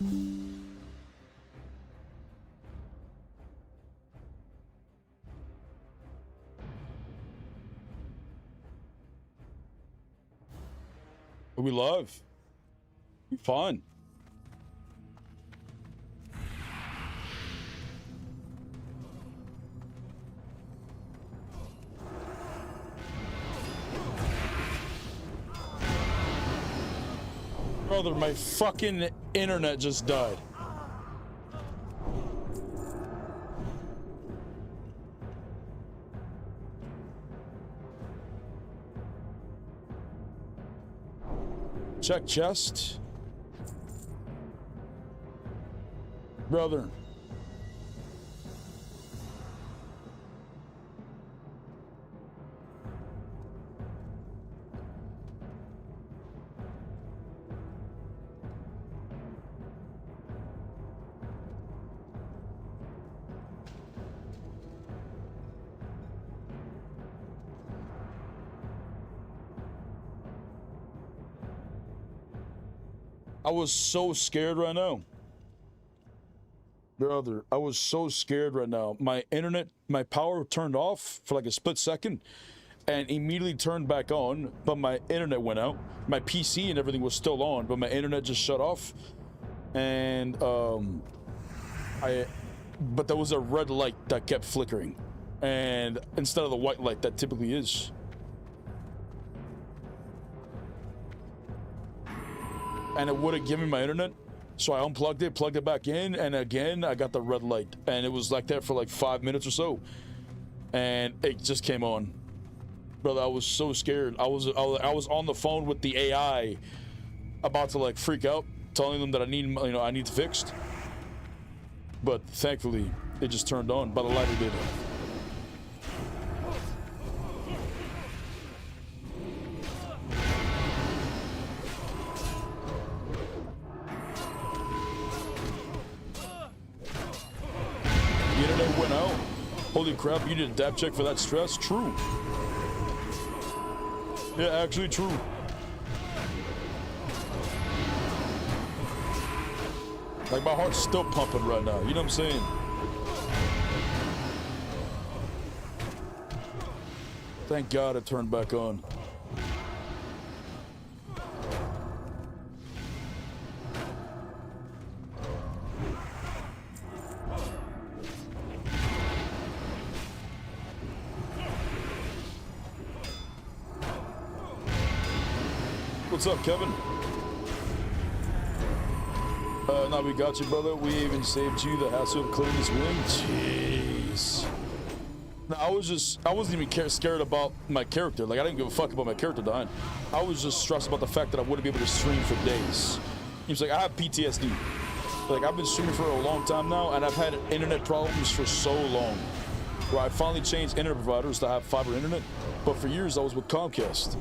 We love. Fun. Brother, my fucking internet just died. Check chest. Brother. I was so scared right now. Brother, I was so scared right now. My internet, my power turned off for like a split second and immediately turned back on, but my internet went out. My PC and everything was still on, but my internet just shut off. And but there was a red light that kept flickering. And instead of the white light that typically is. And it wouldn't give me my internet, so I unplugged it, plugged it back in, and again I got the red light, and it was like that for like 5 minutes or so, and it just came on. Brother, I was so scared. I was on the phone with the AI, about to like freak out, telling them that I need it fixed. But thankfully, it just turned on. But the lighter did. Went out. Holy crap, you did a dab check for that stress? True. Yeah, actually true. Like, my heart's still pumping right now, you know what I'm saying? Thank God it turned back on. What's up, Kevin? Now we got you, brother. We even saved you the hassle of clearing this wing. Jeez. No, I wasn't even scared about my character. Like, I didn't give a fuck about my character dying. I was just stressed about the fact that I wouldn't be able to stream for days. He was like, I have PTSD. Like, I've been streaming for a long time now, and I've had internet problems for so long. Where I finally changed internet providers to have fiber internet. But for years, I was with Comcast.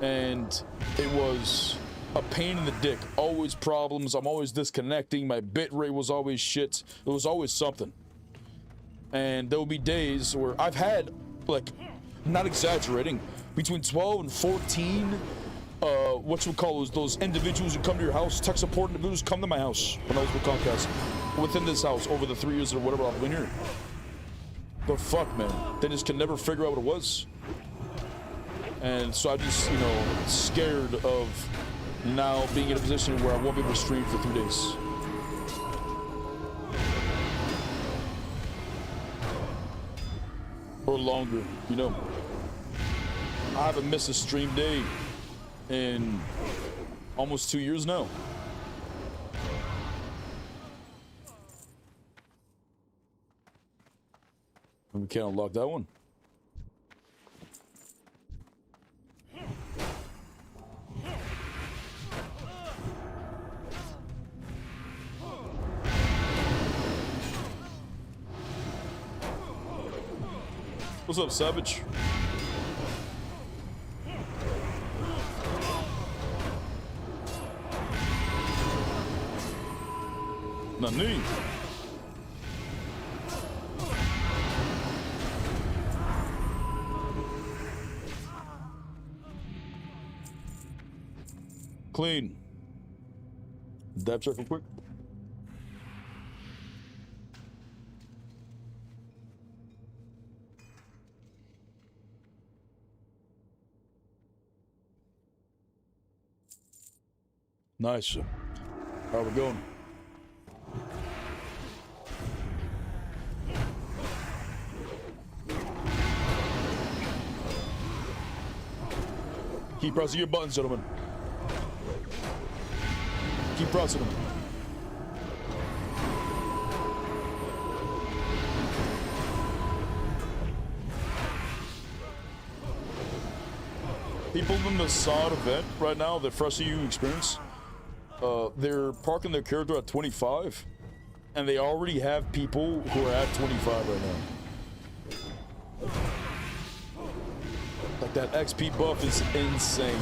And it was a pain in the dick. Always problems. I'm always disconnecting. My bit rate was always shit. It was always something. And there will be days where I've had, like, not exaggerating, between 12 and 14, those individuals who come to your house, tech support individuals come to my house when I was with Comcast. Within this house, over the 3 years or whatever I've been here. But fuck, man. They just can never figure out what it was. And so I'm just, scared of now being in a position where I won't be able to stream for 3 days. Or longer, I haven't missed a stream day in almost 2 years now. And we can't unlock that one. What's up, Savage? Nani? Clean. Dab check real quick. Nice. All right, we're going. Keep pressing your buttons, gentlemen. Keep pressing them. People in the SoD event right now, the Fresh EU experience, they're parking their character at 25, and they already have people who are at 25 right now. Like, that XP buff is insane.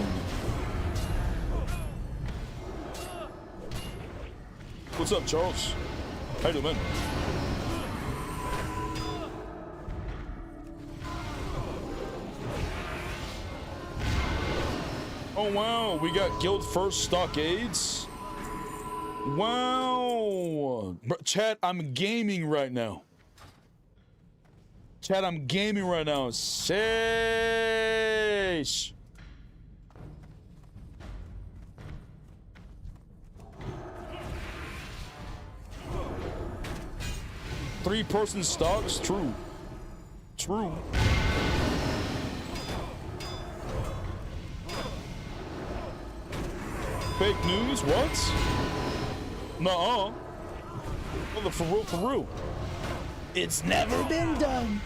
What's up, Charles? How you doing, man? Oh, wow. We got guild first stockades. Wow. Chat, I'm gaming right now. Chat, I'm gaming right now. Sheesh. Three-person stocks? True. True. Fake news? What? Nuh-uh. Well, for real. It's never been done.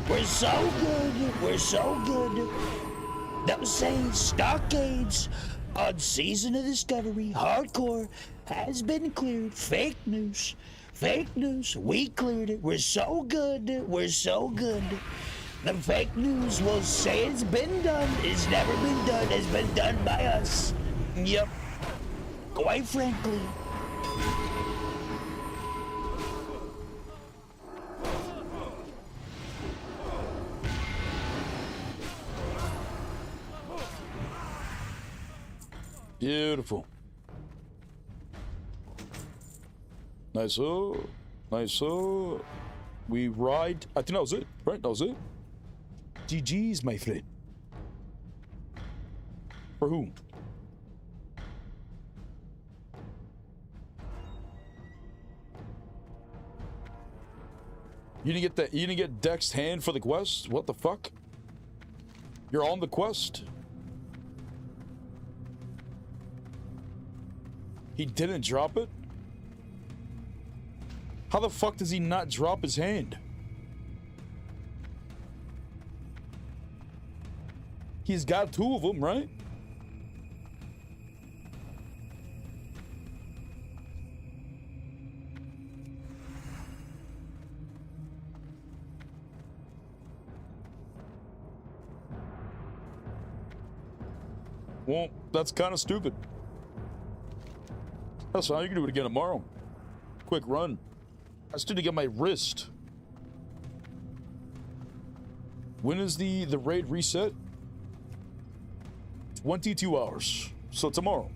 We're so good. We're so good. That was saying stockades on Season of Discovery Hardcore has been cleared. Fake news. Fake news. We cleared it. We're so good. We're so good. The fake news will say it's been done. It's never been done. It's been done by us. Yep. Quite frankly. Beautiful. Nice. Nice. We ride. I think that was it, right? That was it. GG's, my friend. For who? You didn't get that. You didn't get Dex's hand for the quest? What the fuck? You're on the quest. He didn't drop it? How the fuck does he not drop his hand? He's got two of them, right? Well, that's kind of stupid. That's fine. You can do it again tomorrow. Quick run. I still need to get my wrist. When is the raid reset? 22 hours. So tomorrow.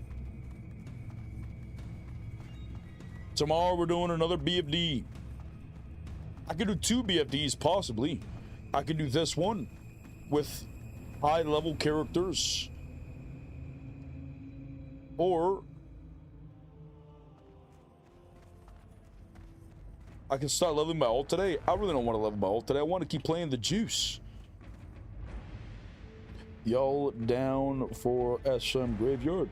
Tomorrow we're doing another BFD. I could do 2 BFDs possibly. I could do this one with high level characters. Or I can start leveling my ult today. I really don't want to level my ult today. I want to keep playing the juice. Y'all down for SM Graveyard?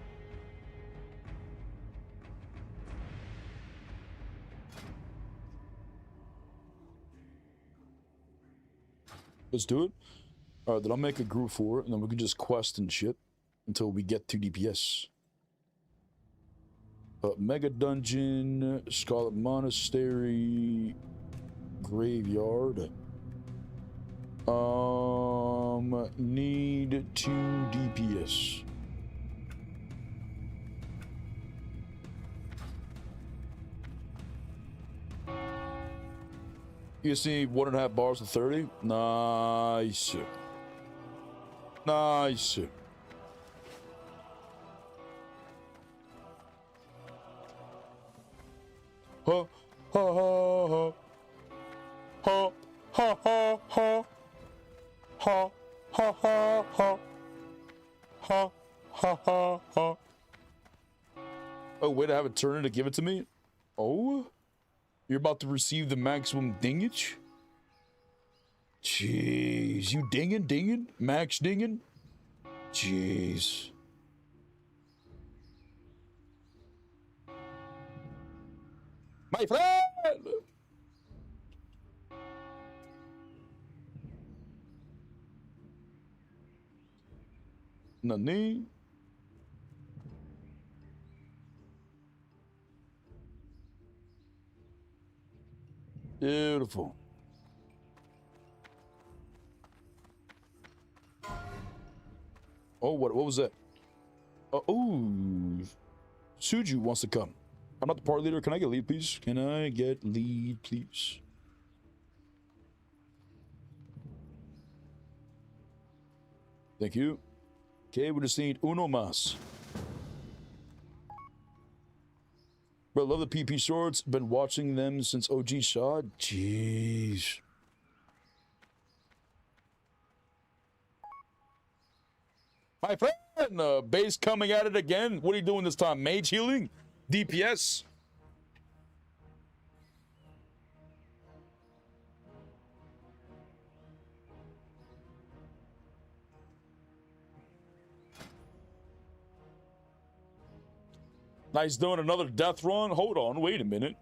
Let's do it. All right, then I'll make a group for it, and then we can just quest and shit until we get to DPS. Mega Dungeon, Scarlet Monastery, Graveyard. Need 2 DPS. You see 1.5 bars to 30? Nice. Nice. Ha ha ha ha ha ha ha ha ha ha ha ha ha ha ha ha Oh, wait, I have a turn to give it to me? Oh? You're about to receive the maximum dingage? Jeez, you dinging? Max dinging? Jeez. My friend! Nani? Beautiful. Oh, what was that? Oh, Suju wants to come. I'm not the party leader. Can I get lead, please? Can I get lead, please? Thank you. Okay, we just need uno mas. Bro, love the PP swords. Been watching them since OG SoD. Jeez. My friend, base coming at it again. What are you doing this time? Mage healing? DPS? Nice doing another death run. Hold on, wait a minute.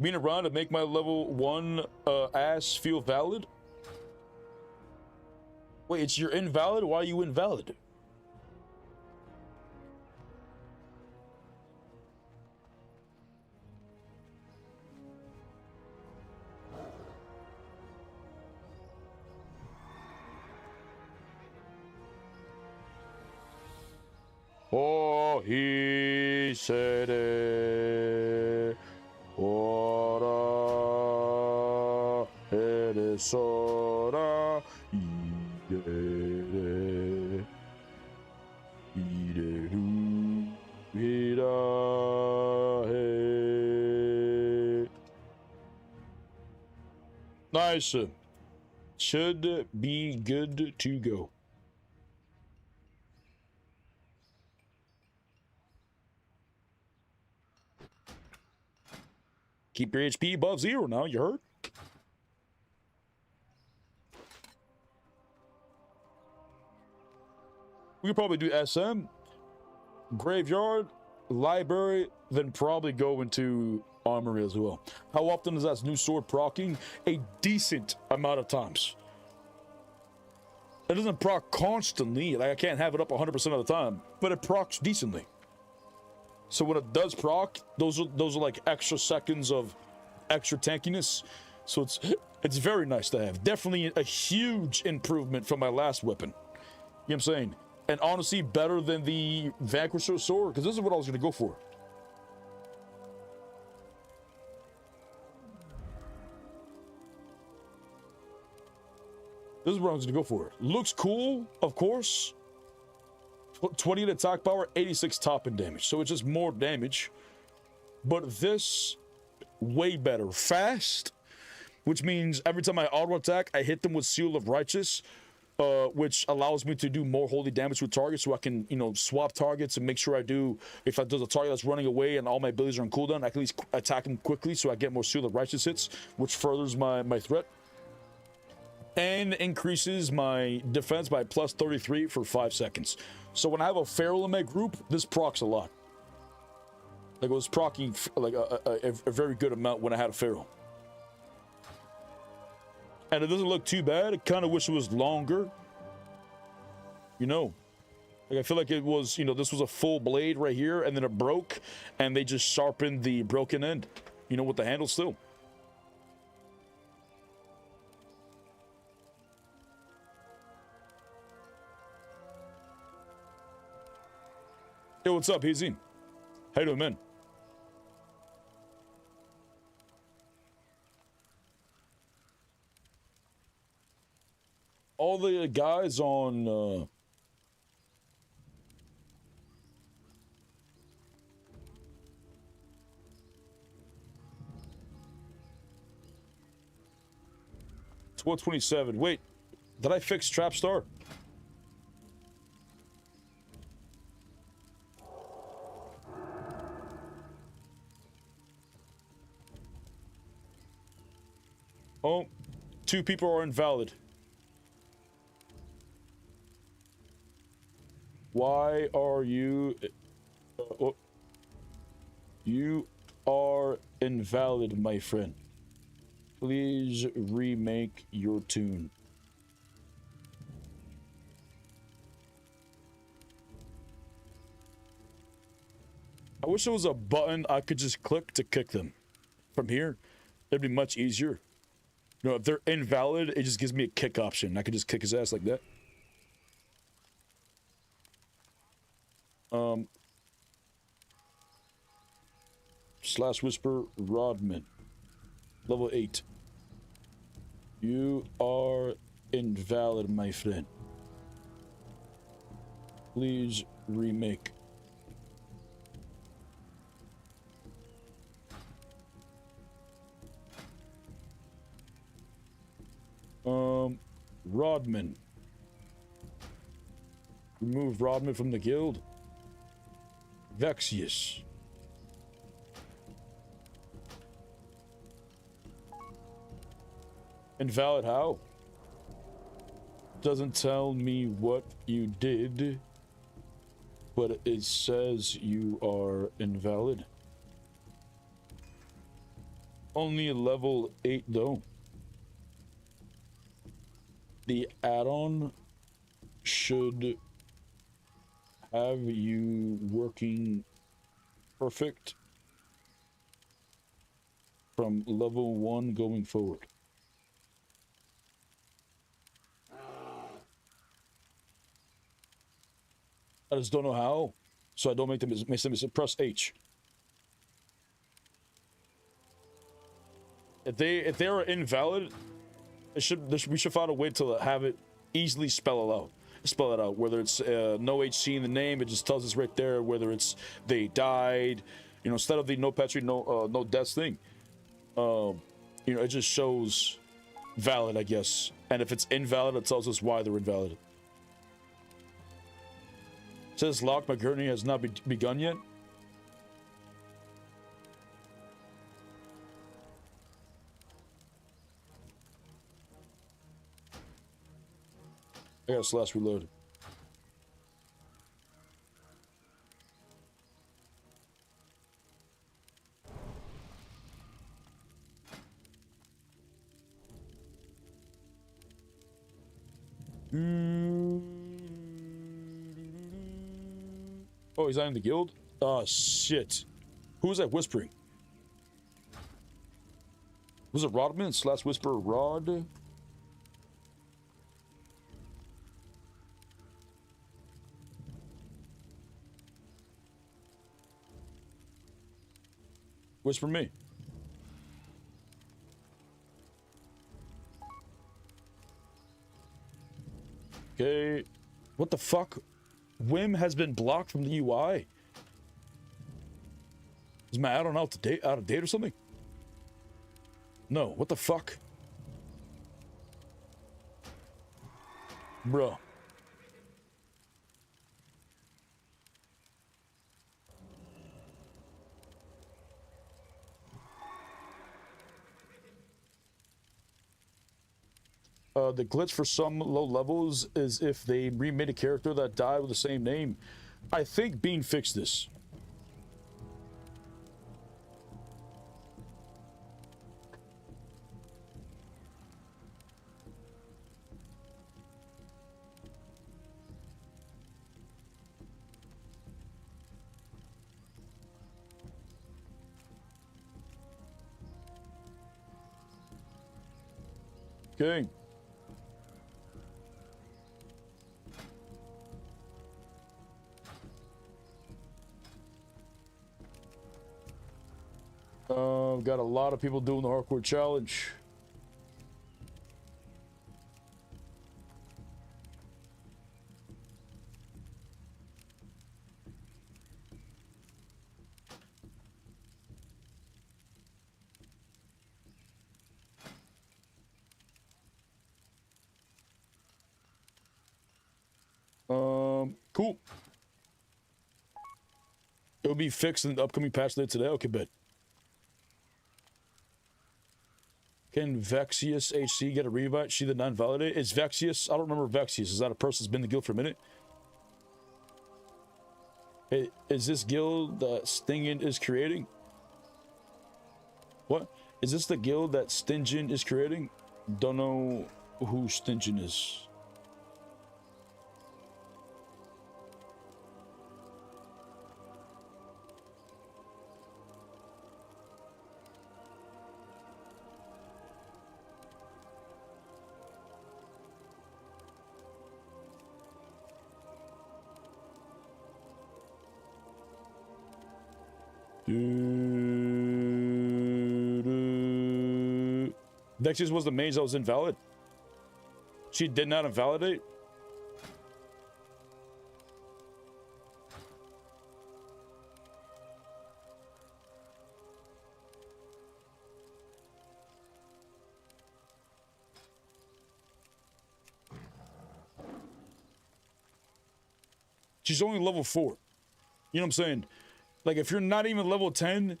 Being around to make my level 1 ass feel valid? Wait, you're invalid? Why are you invalid? Oh, he said it. Ora, it is soda. Nice. Should be good to go. Keep your HP above 0 now, you heard? We could probably do SM, Graveyard, Library, then probably go into Armory as well. How often is that new sword proccing? A decent amount of times. It doesn't proc constantly, like I can't have it up 100% of the time, but it procs decently. So when it does proc, those are like extra seconds of extra tankiness. So it's very nice to have. Definitely a huge improvement from my last weapon. You know what I'm saying? And honestly, better than the Vanquisher sword, because this is what I was going to go for. This is what I was going to go for. Looks cool, of course. 20 attack power, 86 top-end damage. So it's just more damage. But this, way better. Fast, which means every time I auto-attack, I hit them with Seal of Righteous, which allows me to do more holy damage with targets, so I can, you know, swap targets and make sure I do, if there's a target that's running away and all my abilities are on cooldown, I can at least attack him quickly so I get more Seal of Righteous hits, which furthers my threat. And increases my defense by plus 33 for 5 seconds. So when I have a feral in my group, this procs a lot. Like it was proccing like a very good amount when I had a feral. And it doesn't look too bad. I kind of wish it was longer. You know, like I feel like it was, you know, this was a full blade right here and then it broke and they just sharpened the broken end, you know, with the handle still. Yo, what's up, Easy? How you doing, man? All the guys on $12.27. Wait, did I fix Trapstar? Oh, 2 people are invalid. Why are you... oh. You are invalid, my friend. Please remake your tune. I wish there was a button I could just click to kick them. From here, it'd be much easier. You know, if they're invalid, it just gives me a kick option. I could just kick his ass like that. Slash Whisper Rodman. Level 8. You are invalid, my friend. Please remake. Rodman. Remove Rodman from the guild. Vexius. Invalid how? Doesn't tell me what you did, but it says you are invalid. Only level 8 though. The add-on should have you working perfect from level 1 going forward. I just don't know how, so I don't make them press H. If they are invalid, we should find a way to have it easily spell it out. Whether it's no HC in the name, it just tells us right there. Whether it's they died, you know, instead of the no patry, no deaths thing, you know, it just shows valid, I guess. And if it's invalid, it tells us why they're invalid. It says lock McGurney has not begun yet. I gotta slash reload. Oh, he's not in the guild? Oh, shit. Who was that whispering? Was it Rodman slash Whisperer Rod? Whisper me. Okay. What the fuck? Wim has been blocked from the UI. Is my add-on out of date or something? No. What the fuck? Bro. The glitch for some low levels is if they remade a character that died with the same name. I think Bean fixed this. Okay. Got a lot of people doing the hardcore challenge. Cool. It'll be fixed in the upcoming patch later today. Okay, bet. Can Vexius HC get a revive? She did not validate. Is Vexius? I don't remember Vexius. Is that a person that's been in the guild for a minute? Hey, is this guild that Stingin is creating? What? Is this the guild that Stingin is creating? Don't know who Stingin is. Vexius was the mage that was invalid. She did not invalidate. She's only level 4. You know what I'm saying? Like, if you're not even level 10,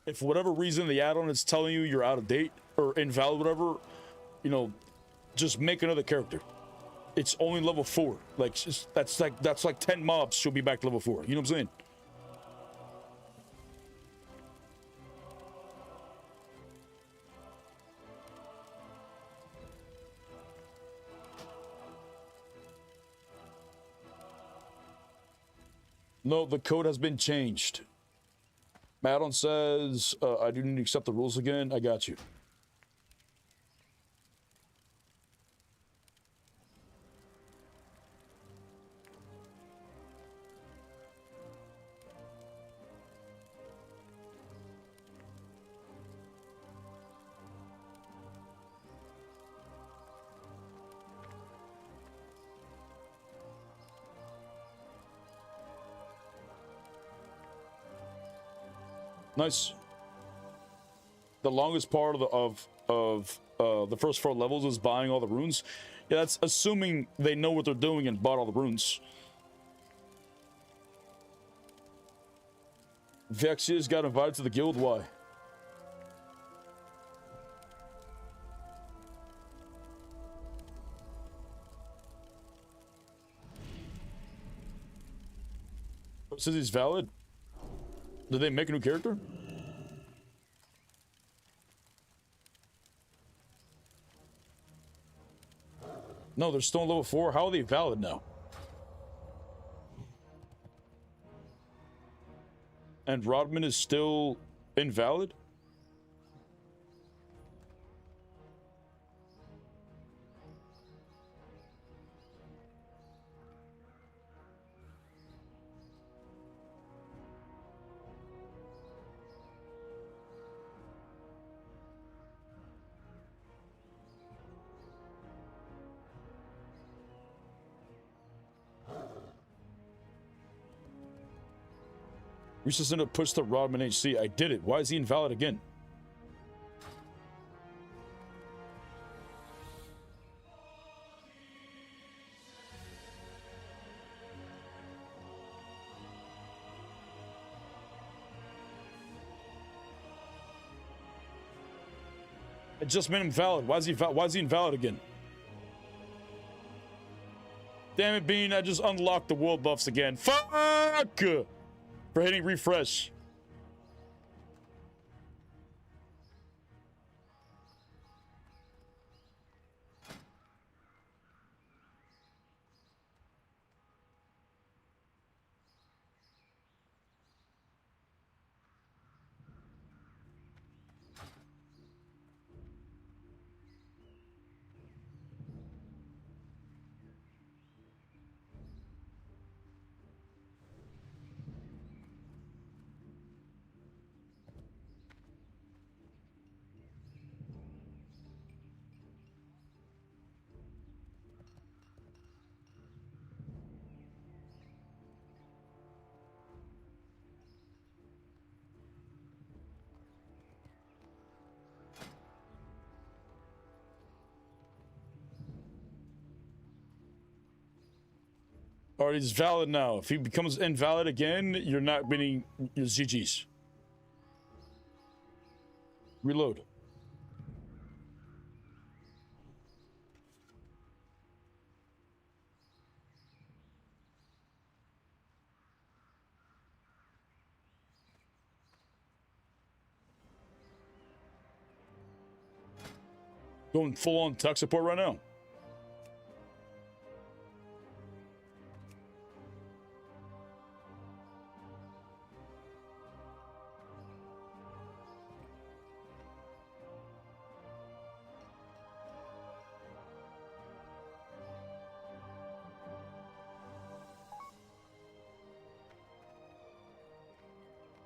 if for whatever reason the add-on is telling you you're out of date or invalid, whatever, you know, just make another character. It's only level 4. Like, that's like 10 mobs, she'll be back to level 4. You know what I'm saying? No, the code has been changed. Madeline says, I do need to accept the rules again. I got you. Nice. The longest part of the first 4 levels is buying all the runes. Yeah, that's assuming they know what they're doing and bought all the runes. Vexius got invited to the guild. Why? It says he's valid. Did they make a new character? No, they're still in level 4. How are they valid now? And Rodman is still invalid? Reese sent a push to Rodman HC. I did it. Why is he invalid again? I just made him valid. Why is he invalid again? Damn it, Bean. I just unlocked the world buffs again. Fuck! For hitting refresh. Alright, he's valid now. If he becomes invalid again, you're not winning your GG's. Reload. Going full on tech support right now.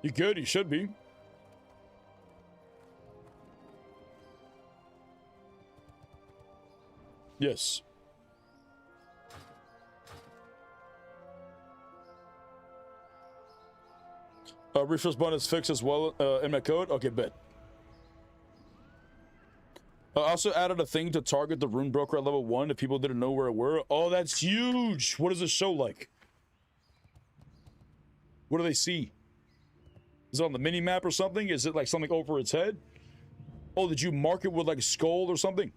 You good? You should be. Yes. Refresh button is fixed as well in my code. Okay, bet. I also added a thing to target the rune broker at level 1 if people didn't know where it were. Oh, that's huge. What does it show like? What do they see? Is it on the mini map or something? Is it like something over its head? Oh, did you mark it with like a skull or something?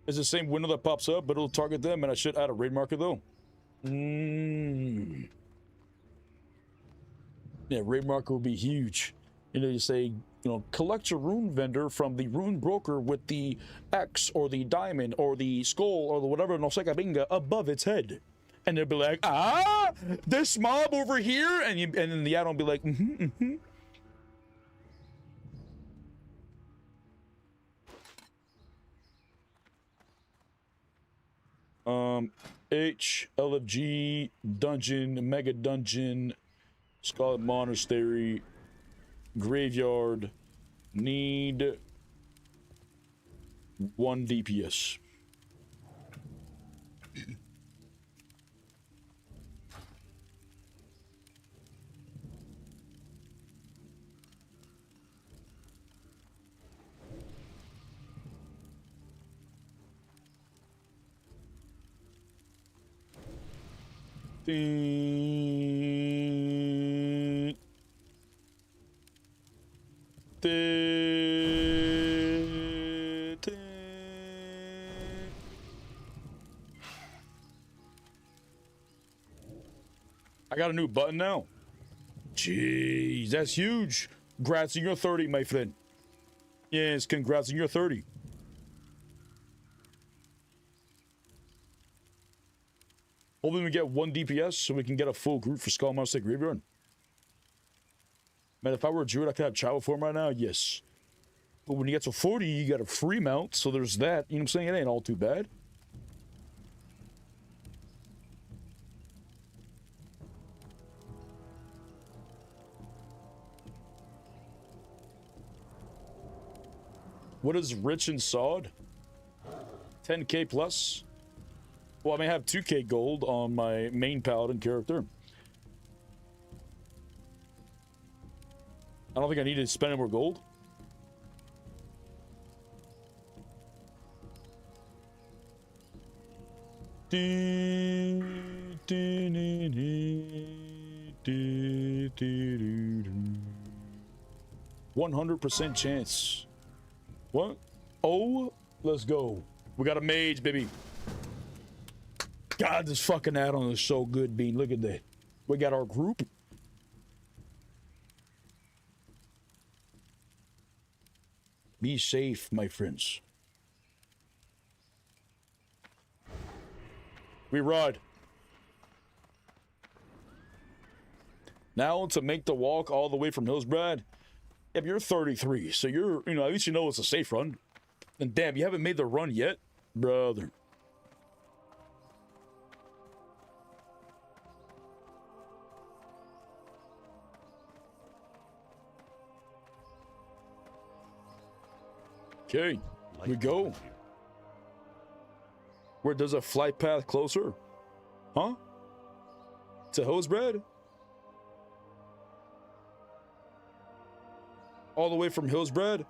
It's the same window that pops up, but it'll target them, and I should add a raid marker though. Yeah, raid marker would be huge. You know, you say, you know, collect your rune vendor from the rune broker with the X or the diamond or the skull or the whatever no binga above its head. And they'll be like, ah, this mob over here, and then the add-on will be like, H, LFG, dungeon, mega dungeon, Scarlet Monastery, graveyard, need 1 DPS. Ding. Ding. Ding. I got a new button now. Jeez, that's huge. Congrats on your 30, my friend. Yes, congrats on your 30. Hopefully we get 1 DPS so we can get a full group for Skull Monster Graveyard. Man, if I were a Druid, I could have travel form right now, yes. But when you get to 40, you got a free mount, so there's that. You know what I'm saying? It ain't all too bad. What is rich in SoD? 10k plus? Well, I may have 2k gold on my main paladin character. I don't think I need to spend any more gold. Dee, dee, dee, dee, dee, dee, dee, dee. 100% chance. What? Oh, let's go. We got a mage, baby. God, this fucking add-on is so good, Bean. Look at that. We got our group. Be safe, my friends. We ride. Now to make the walk all the way from Hillsbrad. Yeah, but you're 33, so you're, you know, at least you know it's a safe run. And damn, you haven't made the run yet, brother. Okay, we go. Where does a flight path closer? Huh? To Hillsbrad? All the way from Hillsbrad?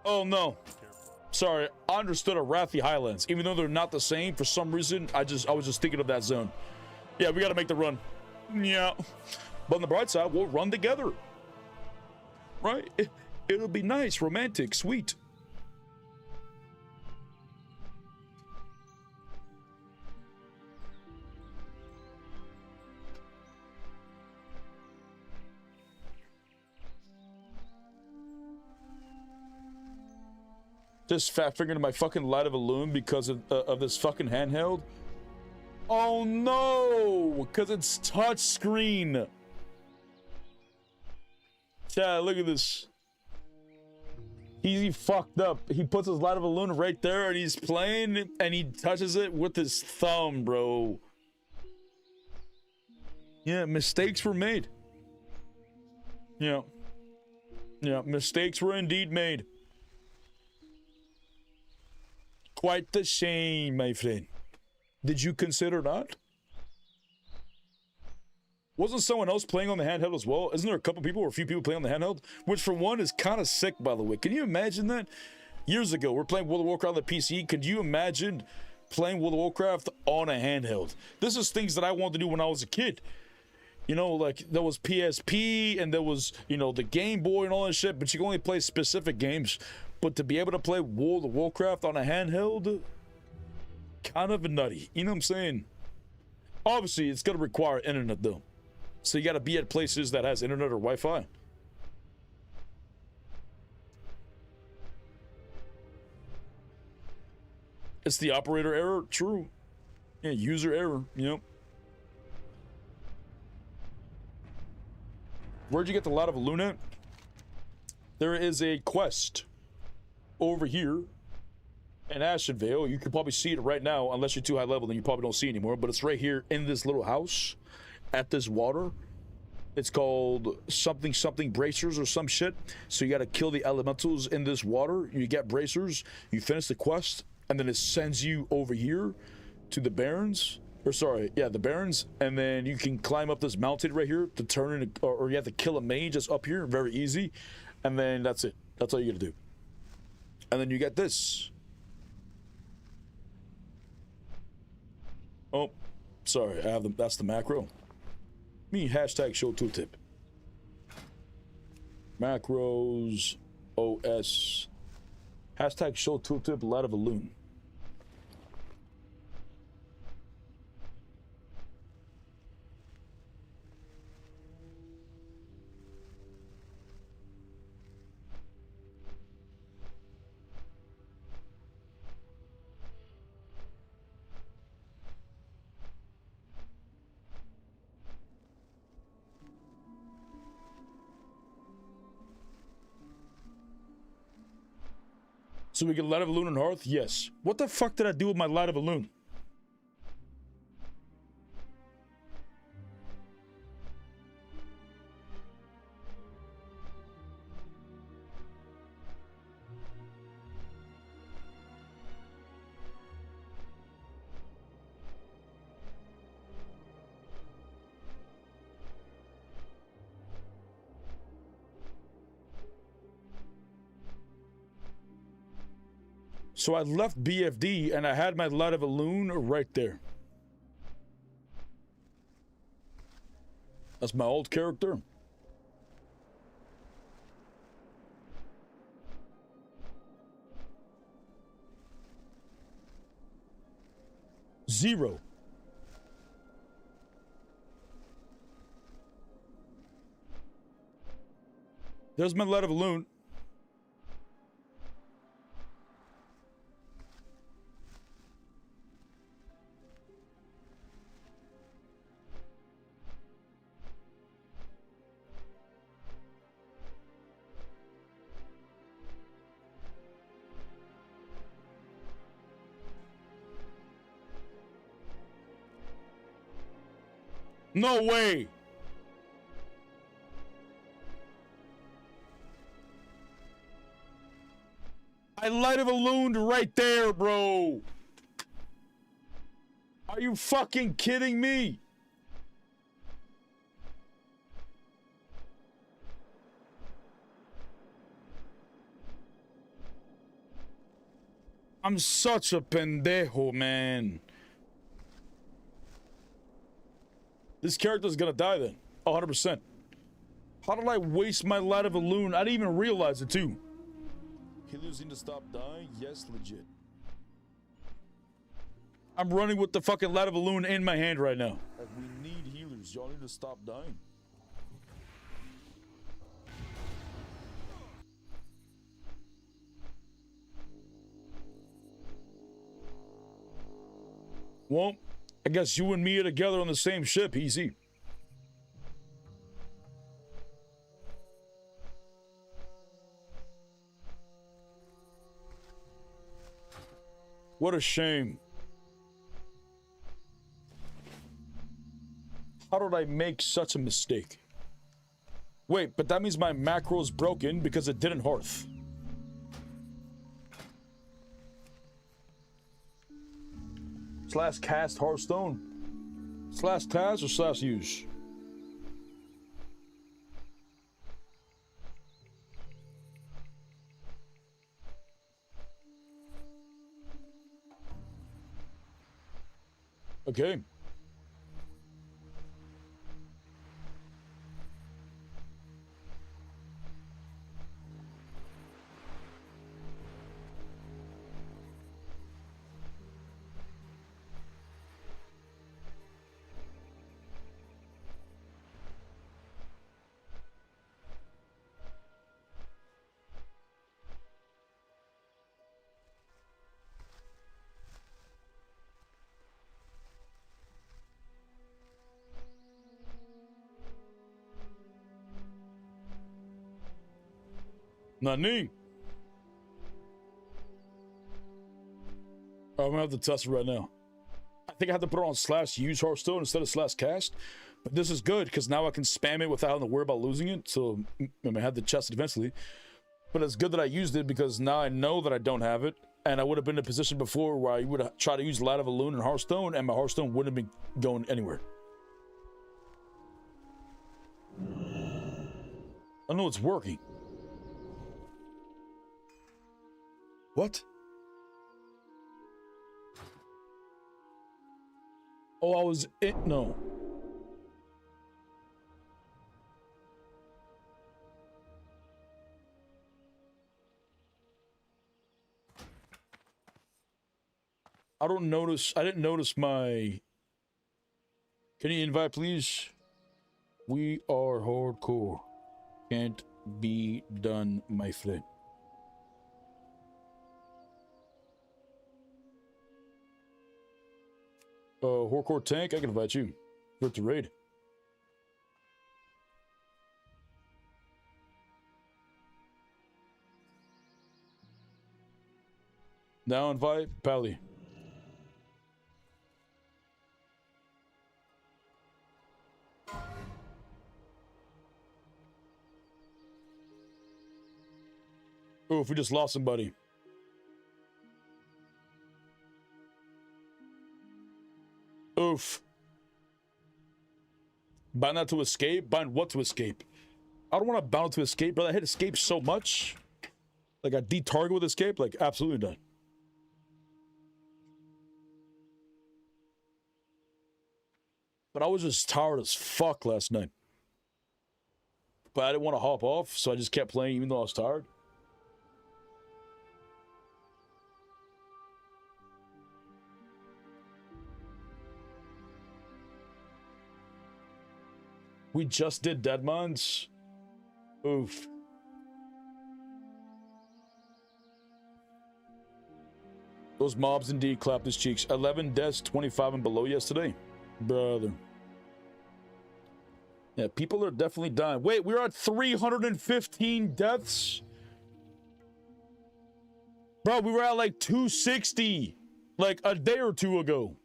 Oh no. Sorry, I understood Arathi Highlands. Even though they're not the same, for some reason, I was just thinking of that zone. Yeah, we gotta make the run. Yeah. But on the bright side, we'll run together. Right? It'll be nice, romantic, sweet. Just fat fingered my fucking light of a loon because of this fucking handheld. Oh no, because it's touch screen. Chat, look at this. He fucked up. He puts his light of a loon right there and he's playing and he touches it with his thumb, bro. Yeah, mistakes were made. Yeah. Yeah, mistakes were indeed made. Quite the shame, my friend. Did you consider that? Wasn't someone else playing on the handheld as well? Isn't there a couple people or a few people playing on the handheld? Which for one is kind of sick, by the way. Can you imagine that? Years ago, we're playing World of Warcraft on the PC. Could you imagine playing World of Warcraft on a handheld? This is things that I wanted to do when I was a kid. You know, like there was PSP and there was, you know, the Game Boy and all that shit, but you can only play specific games. But to be able to play World of Warcraft on a handheld, kind of nutty. You know what I'm saying? Obviously, it's going to require internet though. So you got to be at places that has internet or Wi-Fi. It's the operator error. True. Yeah, user error. Yep. Where'd you get the lot of Luna? There is a quest over here in Ashenvale. You can probably see it right now, unless you're too high level, then you probably don't see it anymore. But it's right here in this little house at this water. It's called something bracers or some shit. So you got to kill the elementals in this water. You get bracers. You finish the quest, and then it sends you over here to the Barrens. Or sorry, yeah, the Barrens, and then you can climb up this mountain right here to turn in, or you have to kill a mage just up here, very easy, and then that's it. That's all you gotta do. And then you get this. Oh, sorry, I have the, that's the macro. Me hashtag show tooltip. Macros, OS, hashtag show tooltip, light of a loon. So we get light of a loon and hearth? Yes. What the fuck did I do with my light of a loon? So I left BFD and I had my light of a loon right there. That's my old character. Zero. There's my light of a loon. No way! I light of a loon right there, bro! Are you fucking kidding me? I'm such a pendejo, man. This character's gonna die then. 100%. How did I waste my light of a loon? I didn't even realize it too. Healers need to stop dying? Yes, legit. I'm running with the fucking light of a loon in my hand right now. Like, we need healers. Y'all need to stop dying. Well, I guess you and me are together on the same ship, easy. What a shame. How did I make such a mistake? Wait, but that means my macro is broken because it didn't hearth. Slash cast Hearthstone. Slash cast or slash use? Okay. Nani? I'm gonna have to test it right now. I think I have to put it on slash use Hearthstone instead of slash cast. But this is good because now I can spam it without having to worry about losing it. So I have to test it eventually. But it's good that I used it because now I know that I don't have it. And I would have been in a position before where I would have tried to use Light of a Loon and Hearthstone, and my Hearthstone wouldn't have been going anywhere. I know it's working. What? Oh, I was it. No. I don't notice. I didn't notice my. Can you invite, please? We are hardcore. Can't be done, my friend. Hardcore tank, I can invite you. For it to raid. Now invite Pally. Oh, if we just lost somebody. Oof. Bind that to escape? Bind what to escape? I don't want to bound to escape, but I hit escape so much. Like I de-target with escape, like absolutely done. But I was just tired as fuck last night. But I didn't want to hop off, so I just kept playing even though I was tired. We just did Dead Mines. Oof. Those mobs indeed clapped his cheeks. 11 deaths, 25 and below yesterday. Brother. Yeah, people are definitely dying. Wait, we're at 315 deaths? Bro, we were at like 260 like a day or two ago.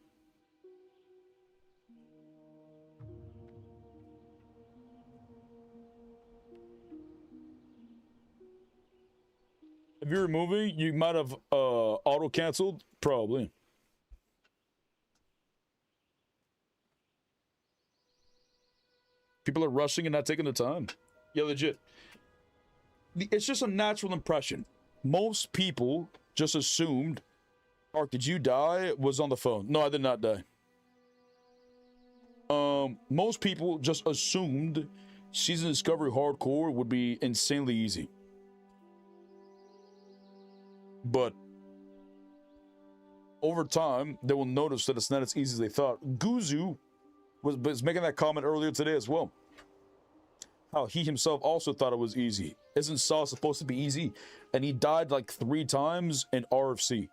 If you're moving, you might have auto canceled, probably. People are rushing and not taking the time. Yeah, legit. It's just a natural impression. Most people just assumed, Ark, did you die? Was on the phone. No, I did not die. Most people just assumed Season Discovery Hardcore would be insanely easy. But over time, they will notice that it's not as easy as they thought. Guzu was making that comment earlier today as well. How he himself also thought it was easy. Isn't Saw supposed to be easy? And he died like 3 times in RFC. You know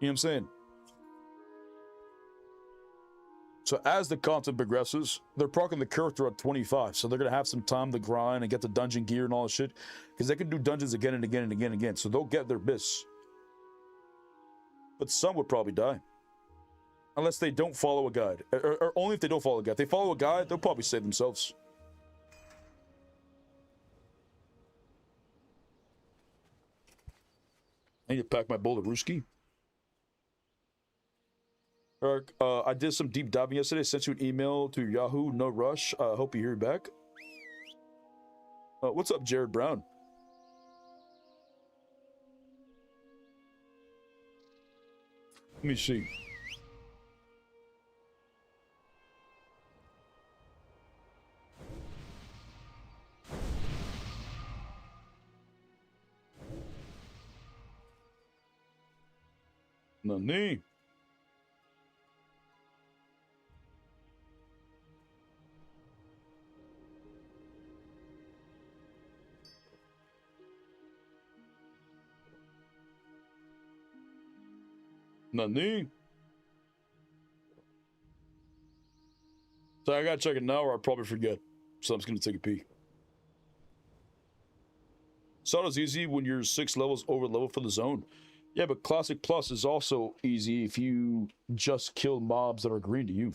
what I'm saying? So as the content progresses, they're parking the character at 25. So they're going to have some time to grind and get the dungeon gear and all that shit. Because they can do dungeons again and again and again and again. So they'll get their bits. But some would probably die. Unless they don't follow a guide. Or only if they don't follow a guide. If they follow a guide, they'll probably save themselves. I need to pack my bowl of Ruski. Eric, I did some deep diving yesterday. Sent you an email to Yahoo. No rush. Hope you hear back. What's up, Jared Brown? Let me see. Nani? Nani? So I gotta check it now or I'll probably forget. So I'm just gonna take a peek. SoD's easy when you're 6 levels over level for the zone. Yeah, but Classic Plus is also easy if you just kill mobs that are green to you.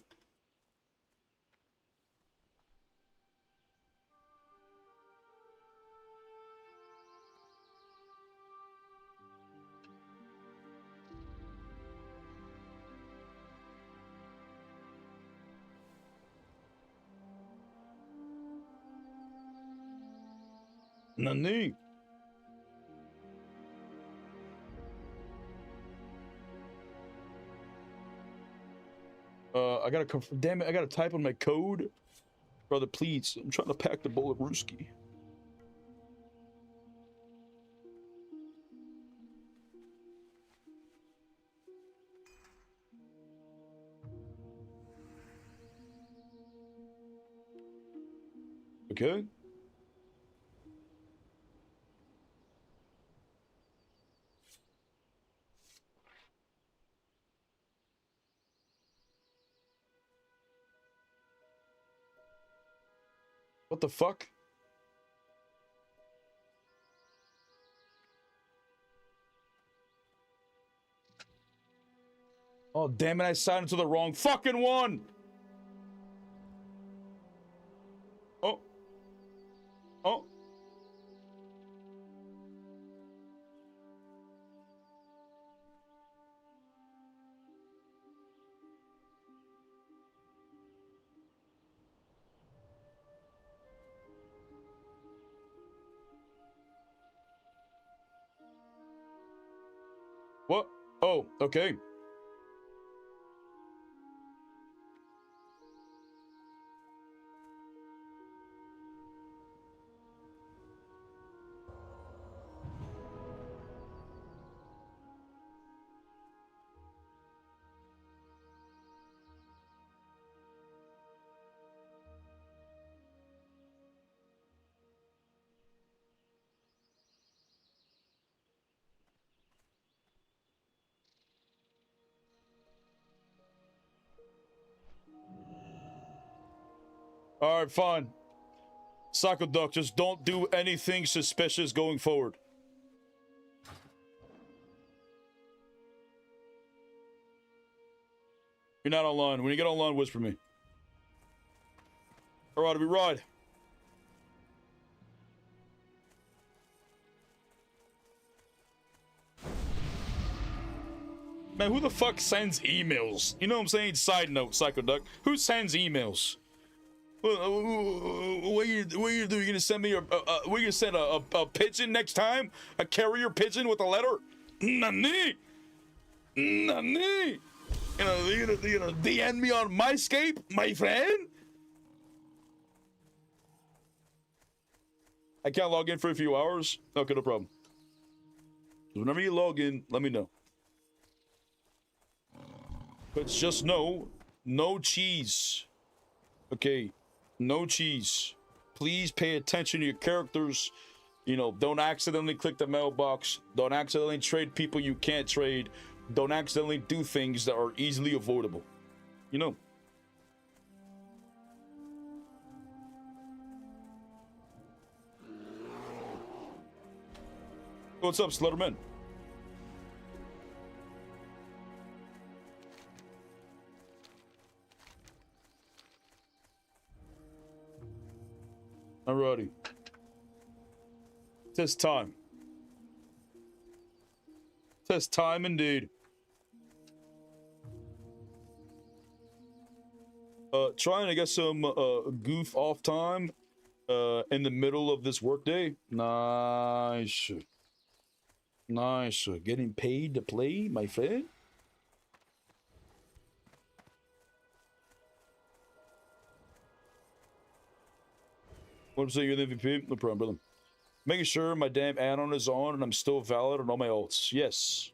Nani? I gotta damn it, I gotta type on my code. Brother, please. I'm trying to pack the bowl of Ruski. Okay. What the fuck? Oh, damn it, I signed into the wrong fucking one! Oh. Oh. What? Oh, okay. Alright, fine. Psycho Duck, just don't do anything suspicious going forward. You're not online. When you get online, whisper me. Alright, we ride. Man, who the fuck sends emails? You know what I'm saying? Side note, Psycho Duck. Who sends emails? What are you doing? You're gonna send me what are you gonna send a pigeon next time? A carrier pigeon with a letter? Nani? Nani? You gonna DM me on MyScape, my friend? I can't log in for a few hours? Okay, no problem. Whenever you log in, let me know. But just know, no cheese. Okay, no cheese. Please pay attention to your characters. You know, don't accidentally click the mailbox. Don't accidentally trade people you can't trade. Don't accidentally do things that are easily avoidable. You know. What's up, Slutterman? Alrighty. Test time. Test time indeed. Trying to get some goof off time in the middle of this workday. Nice. Nice. Getting paid to play, my friend. What I'm saying, you're the MVP? No problem, brother. Making sure my damn add-on is on and I'm still valid on all my ults. Yes.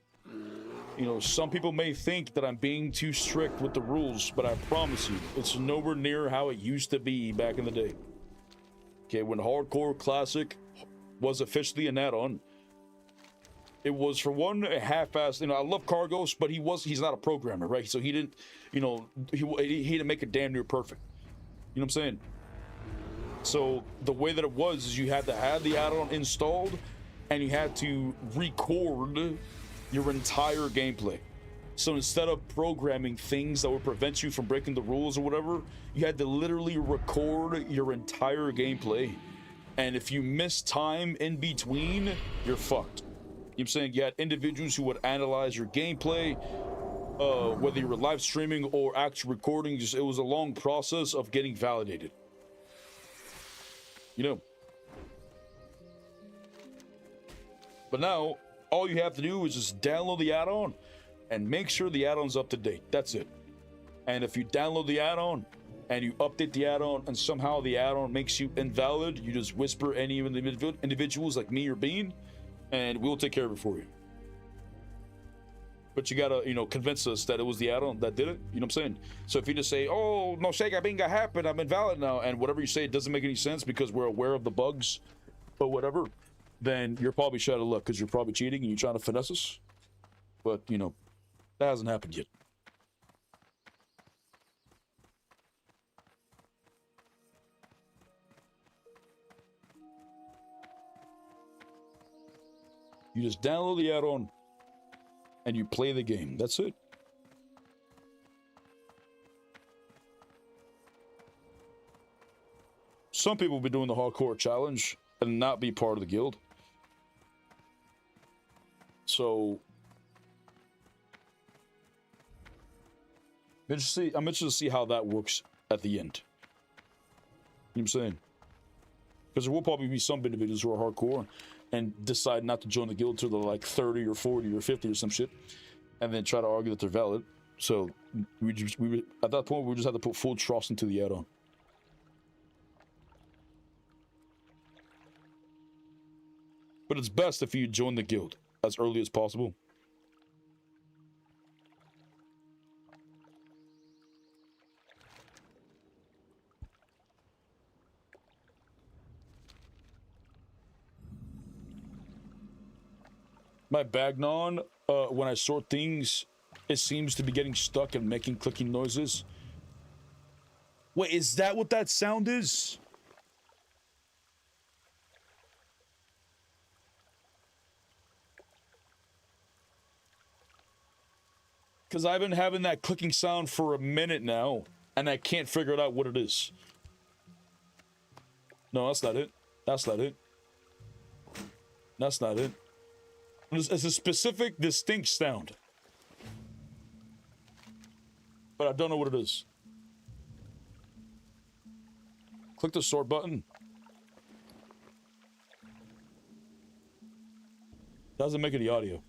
You know, some people may think that I'm being too strict with the rules, but I promise you, it's nowhere near how it used to be back in the day. Okay, when Hardcore Classic was officially an add-on, it was for one a half-assed. You know, I love Cargos, but he's not a programmer, right? So he didn't, you know, he didn't make it damn near perfect. You know what I'm saying? So the way that it was is you had to have the add-on installed, and you had to record your entire gameplay. So instead of programming things that would prevent you from breaking the rules or whatever, you had to literally record your entire gameplay. And if you miss time in between, you're fucked. You know what I'm saying? You had individuals who would analyze your gameplay, whether you were live streaming or actual recording. Just, it was a long process of getting validated. You know. But now, all you have to do is just download the add-on and make sure the add-on's up to date. That's it. And if you download the add-on and you update the add-on and somehow the add-on makes you invalid, you just whisper any of the individuals like me or Bean, and we'll take care of it for you. But you gotta, you know, convince us that it was the add-on that did it. You know what I'm saying? So if you just say, oh, no Sega Binga happened, I'm invalid now, and whatever you say, it doesn't make any sense because we're aware of the bugs or whatever, then you're probably shut of luck because you're probably cheating and you're trying to finesse us. But, you know, that hasn't happened yet. You just download the add-on and you play the game. That's it. Some people will be doing the hardcore challenge and not be part of the guild. So I'm interested to see how that works at the end. You know what I'm saying? Because there will probably be some individuals who are hardcore and decide not to join the guild till they're like 30 or 40 or 50 or some shit, and then try to argue that they're valid. So we at that point we just have to put full trust into the add-on. But it's best if you join the guild as early as possible. My Bagnon, when I sort things, it seems to be getting stuck and making clicking noises. Wait, is that what that sound is? Because I've been having that clicking sound for a minute now, and I can't figure out what it is. No, that's not it. That's not it. That's not it. It's a specific, distinct sound. But I don't know what it is. Click the sort button. Doesn't make any audio.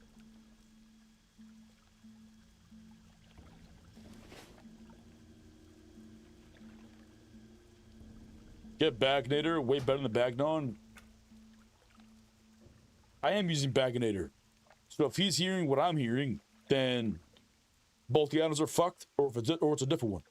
Get Bagnator, way better than Bagnon. I am using Bagnator. So if he's hearing what I'm hearing, then both the items are fucked, or if it's a different one.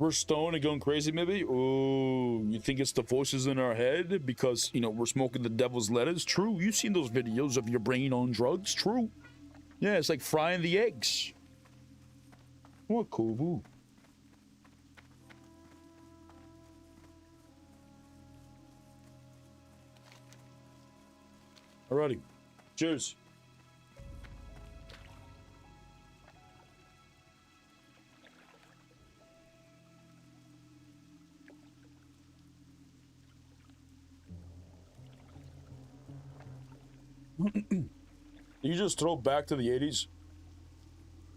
We're stoned and going crazy, maybe? Oh, you think it's the voices in our head because, you know, we're smoking the devil's lettuce? True. You've seen those videos of your brain on drugs? True. Yeah, it's like frying the eggs. What cool. Alrighty. Cheers. You just throw back to the 80s?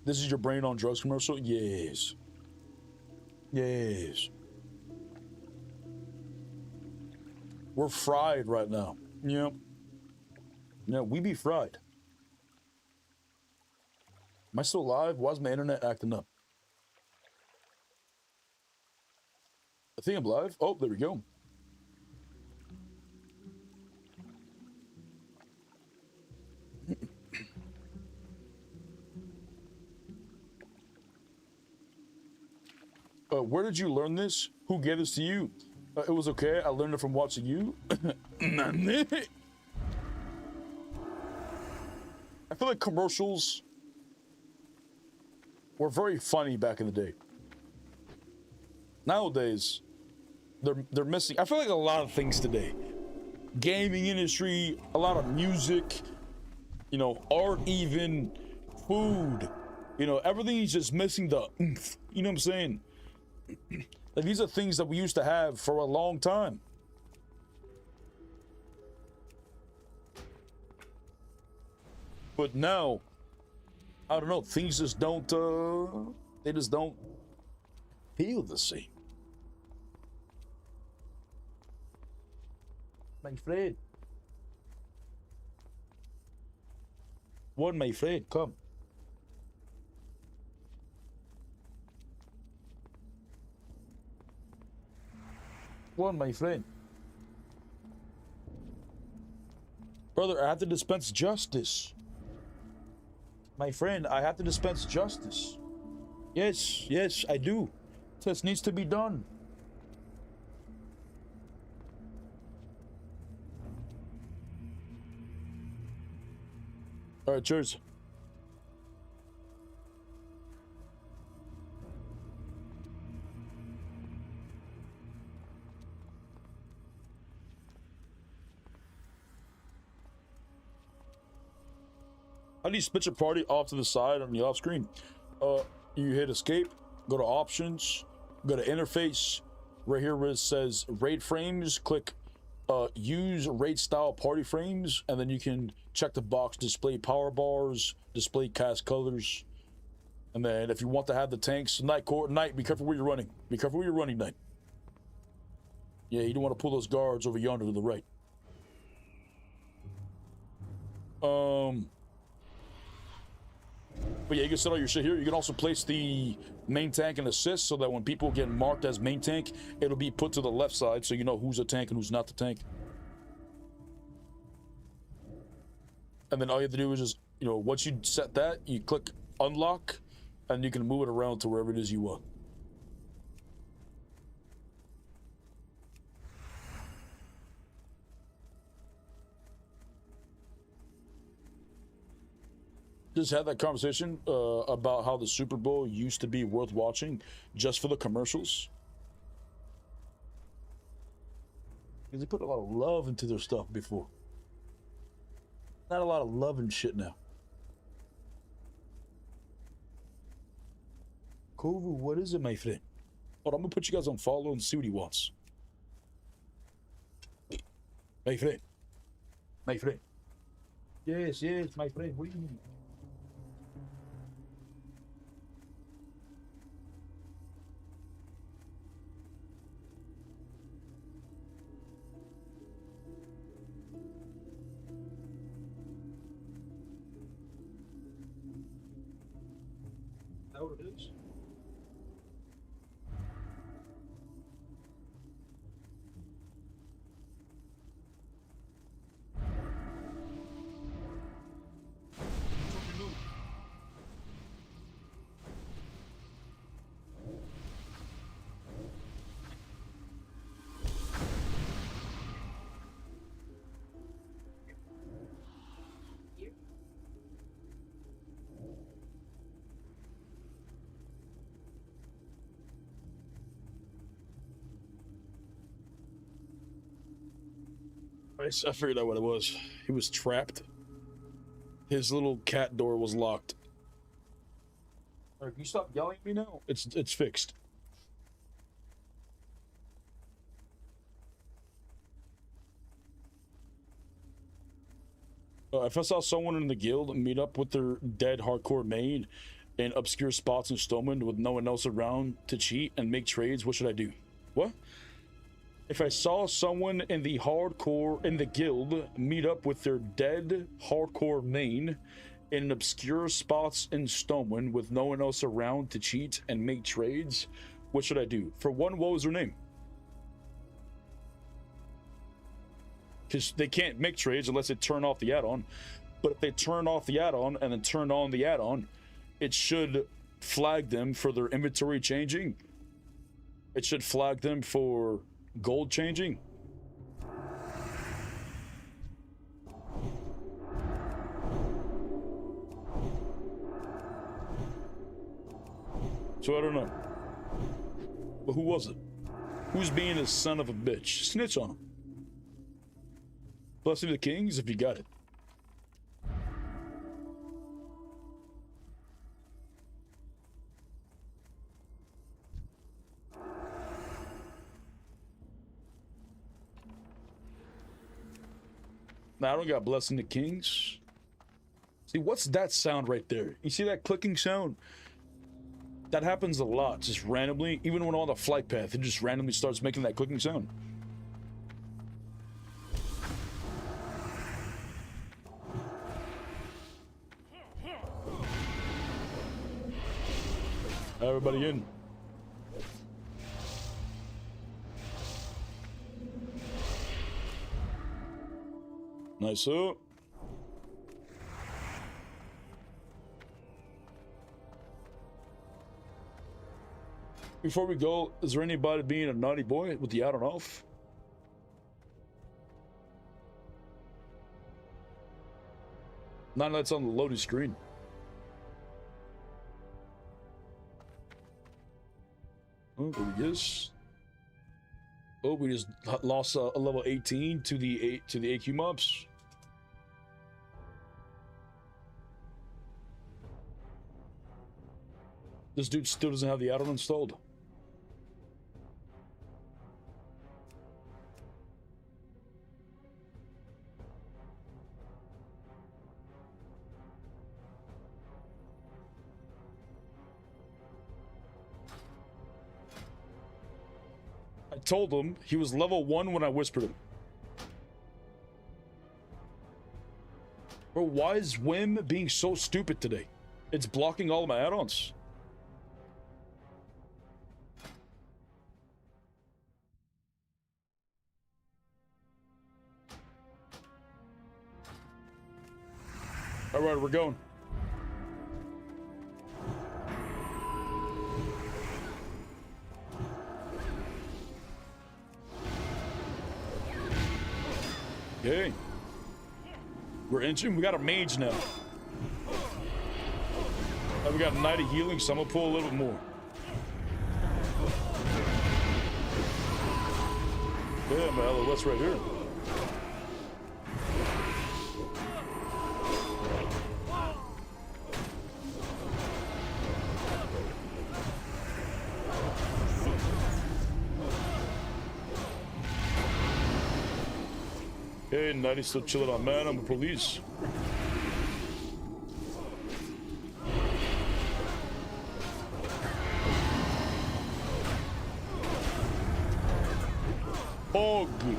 This is your brain on drugs commercial? Yes. Yes. We're fried right now. Yep. Yeah, we be fried. Am I still live? Why is my internet acting up? I think I'm live. Oh, there we go. Where did you learn this? Who gave this to you? It was okay. I learned it from watching you. I feel like commercials were very funny back in the day. Nowadays, they're missing. I feel like a lot of things today. Gaming industry, a lot of music, you know, art, even food. You know, everything is just missing the oomph. You know what I'm saying? Like, these are things that we used to have for a long time. But now, I don't know, things just don't, they just don't feel the same. My friend. What, my friend? Come. One, my friend. Brother, I have to dispense justice. My friend, I have to dispense justice. Yes, yes, I do. This needs to be done. All right, cheers. How do you split your party off to the side on the off screen? You hit escape, go to options, go to interface. Right here where it says raid frames, click use raid style party frames, and then you can check the box display power bars, display cast colors. And then if you want to have the tanks, Night, be careful where you're running. Be careful where you're running, Night. Yeah, you don't want to pull those guards over yonder to the right. But yeah, you can set all your shit here. You can also place the main tank and assist so that when people get marked as main tank, it'll be put to the left side so you know who's a tank and who's not the tank. And then all you have to do is just, you know, once you set that, you click unlock and you can move it around to wherever it is you want. Just had that conversation about how the Super Bowl used to be worth watching just for the commercials. Because they put a lot of love into their stuff before. Not a lot of love and shit now. Kovu, what is it, my friend? Hold on, I'm gonna put you guys on follow and see what he wants. My friend. My friend. Yes, yes, my friend. What do you mean? What it is. I figured out what it was. He was trapped. His little cat door was locked. All right, can you stop yelling at me now? It's fixed. If I saw someone in the guild meet up with their dead hardcore main in obscure spots in Stoneman with no one else around to cheat and make trades, what should I do? What? If I saw someone in the guild meet up with their dead hardcore main in obscure spots in Stoneman with no one else around to cheat and make trades, what should I do? For one, what was their name? Because they can't make trades unless they turn off the add-on. But if they turn off the add-on and then turn on the add-on, it should flag them for their inventory changing. It should flag them for gold changing. So I don't know. But who was it? Who's being a son of a bitch? Snitch on him. Blessing the kings if you got it. Now I don't got blessing the kings. See, what's that sound right there? You see that clicking sound? That happens a lot, just randomly. Even when on the flight path, it just randomly starts making that clicking sound. Everybody in. Nice up. Before we go, is there anybody being a naughty boy with the add-on off? None of that's on the loading screen. Oh, there he is. Oh, we just lost a level 18 to the AQ mobs. This dude still doesn't have the add-on installed. I told him he was level 1 when I whispered him. Bro, why is Whim being so stupid today? It's blocking all of my add-ons. All right, we're going. Okay. We're inching. We got a mage now. We got 90 healing, so I'm gonna pull a little bit more. Yeah, my LOS right here. Hey, 90 still chilling on man. I'm the police. Oh, good.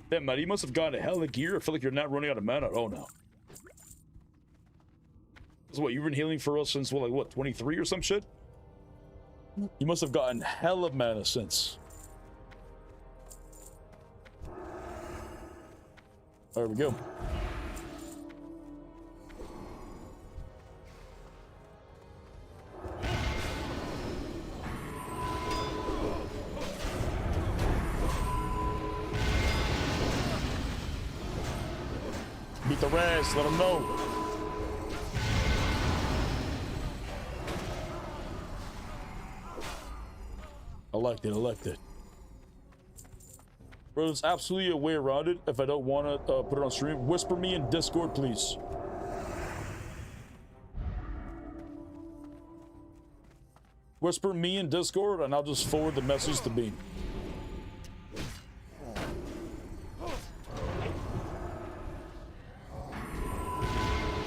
Damn, man, you must have gotten a hell of gear. I feel like you're not running out of mana. Oh, no. So what, you've been healing for us since, what, 23 or some shit? You must have gotten hell of mana since. There we go. Beat the rest, let them know. I liked it. I liked it. Bro, there's absolutely a way around it if I don't want to put it on stream. Whisper me in Discord, please. Whisper me in Discord, and I'll just forward the message to Bean.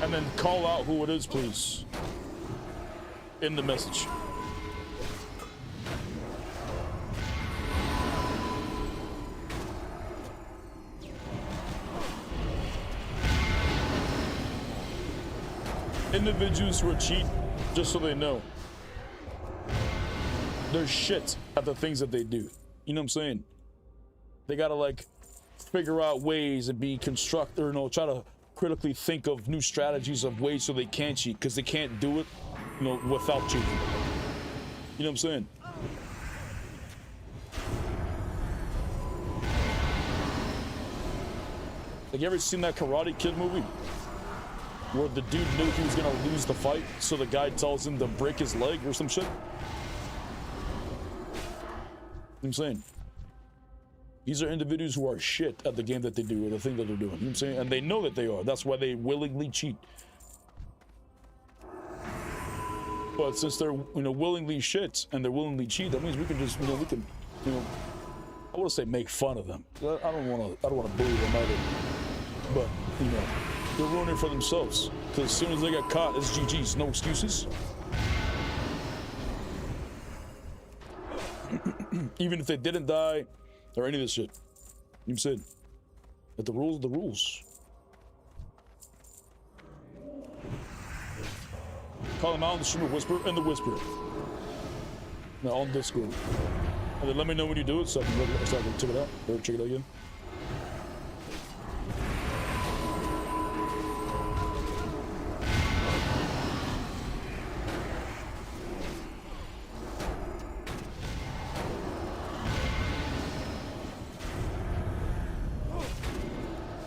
And then call out who it is, please. In the message. Individuals who are cheat, just so they know, they're shit at the things that they do. You know what I'm saying? They gotta like figure out ways and be constructive, or you know, try to critically think of new strategies of ways so they can cheat, because they can't do it, you know, without cheating. You know what I'm saying? Like, you ever seen that Karate Kid movie? Where the dude knew he was gonna lose the fight, so the guy tells him to break his leg or some shit? You know what I'm saying? These are individuals who are shit at the game that they do, or the thing that they're doing. You know what I'm saying? And they know that they are. That's why they willingly cheat. But since they're, you know, willingly shit and they're willingly cheat, that means we can just, you know, we can, you know, I want to say make fun of them. I don't want to bully them either. But, you know, they're ruining it for themselves. Because as soon as they get caught, it's GG's, no excuses. Even if they didn't die or any of this shit. You said that the rules are the rules. Call them out on the streamer whisper and the whisper. Now on Discord. And then let me know when you do it so I can check it out. Or check it out again.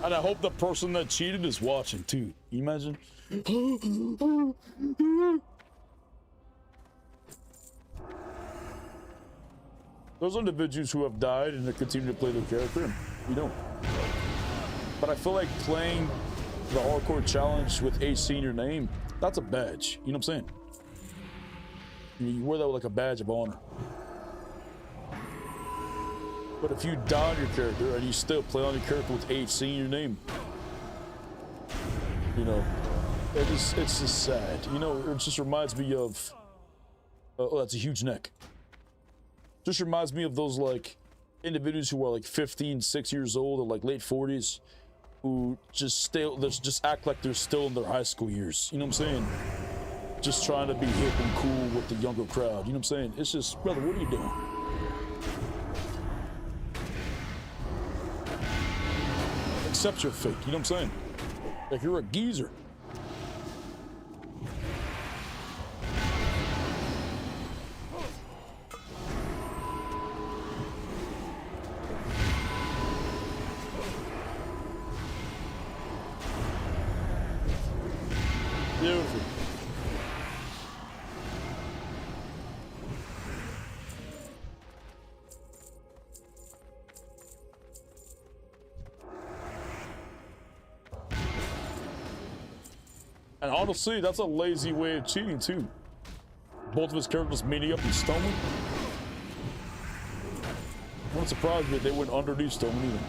And I hope the person that cheated is watching too. You imagine? Those individuals who have died and they continue to play their character, you don't. But I feel like playing the hardcore challenge with AC in your name, that's a badge. You know what I'm saying? You wear that like a badge of honor. But if you die on your character and you still play on your character with HC in your name, you know, it's just sad. You know, it just reminds me of, oh, that's a huge neck. Just reminds me of those like individuals who are like 15, 6 years old or like late 40s, who just act like they're still in their high school years. You know what I'm saying? Just trying to be hip and cool with the younger crowd. You know what I'm saying? It's just, brother, what are you doing? Accept your fate, you know what I'm saying? Like, you're a geezer. Beautiful. And honestly, that's a lazy way of cheating too. Both of his characters meeting up and stoning. I'm not surprised that they went underneath stoning either.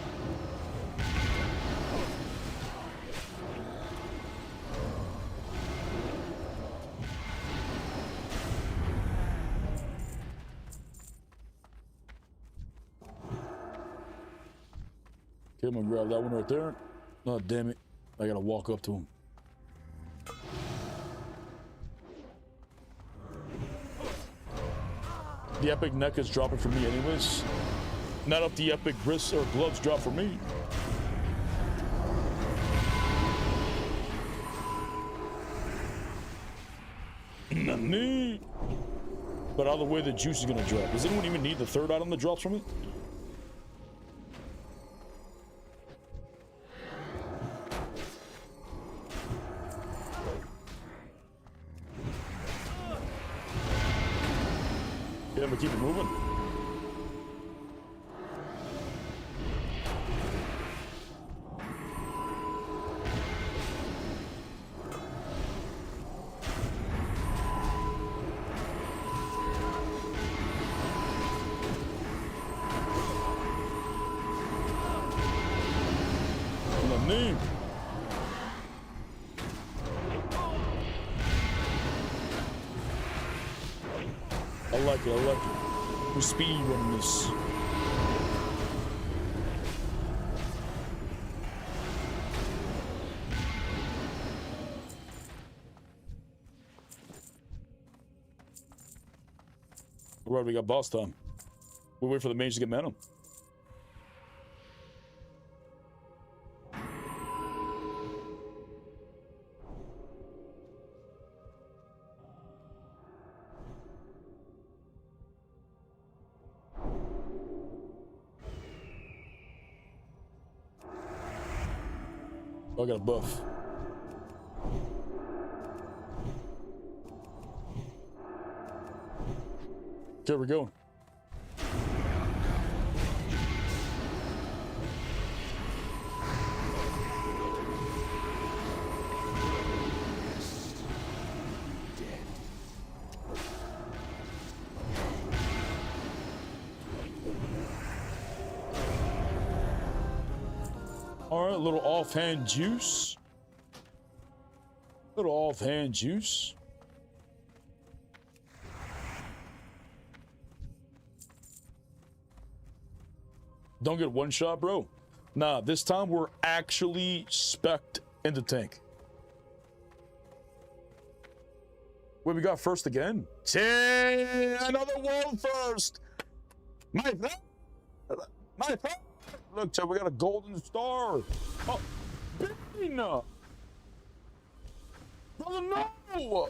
Okay, I'm gonna grab that one right there. Oh, damn it. I gotta walk up to him. The epic neck is dropping for me anyways. Not if the epic wrists or gloves drop for me. Not me. But either way, the juice is gonna drop. Does anyone even need the third item that drops from it? Yeah, but keep it moving. name. I like it, I like it. We're speed running this. Right, we got boss time. We'll wait for the mage to get momentum. Oh, I got a buff. Okay, we're going. All right, a little offhand juice. Little offhand juice. Don't get one shot, bro. Nah, this time we're actually spec'd in the tank. Wait, we got first again? Another world first! My friend! My friend! Look, Chad, we got a golden star! Oh, Bean! Brother, no!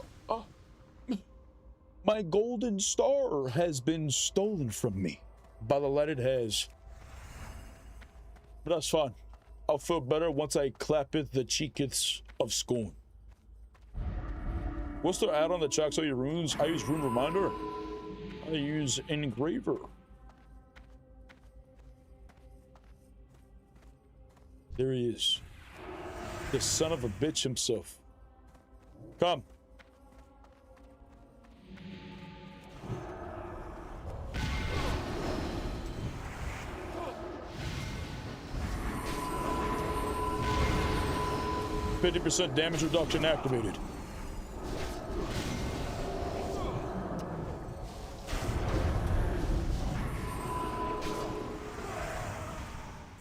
My golden star has been stolen from me. By the light it has. But that's fine. I'll feel better once I clappeth the cheeketh of scorn. What's the add-on that tracks all your runes? I use Rune Reminder. I use Engraver. There he is. The son of a bitch himself. Come. %50 damage reduction activated.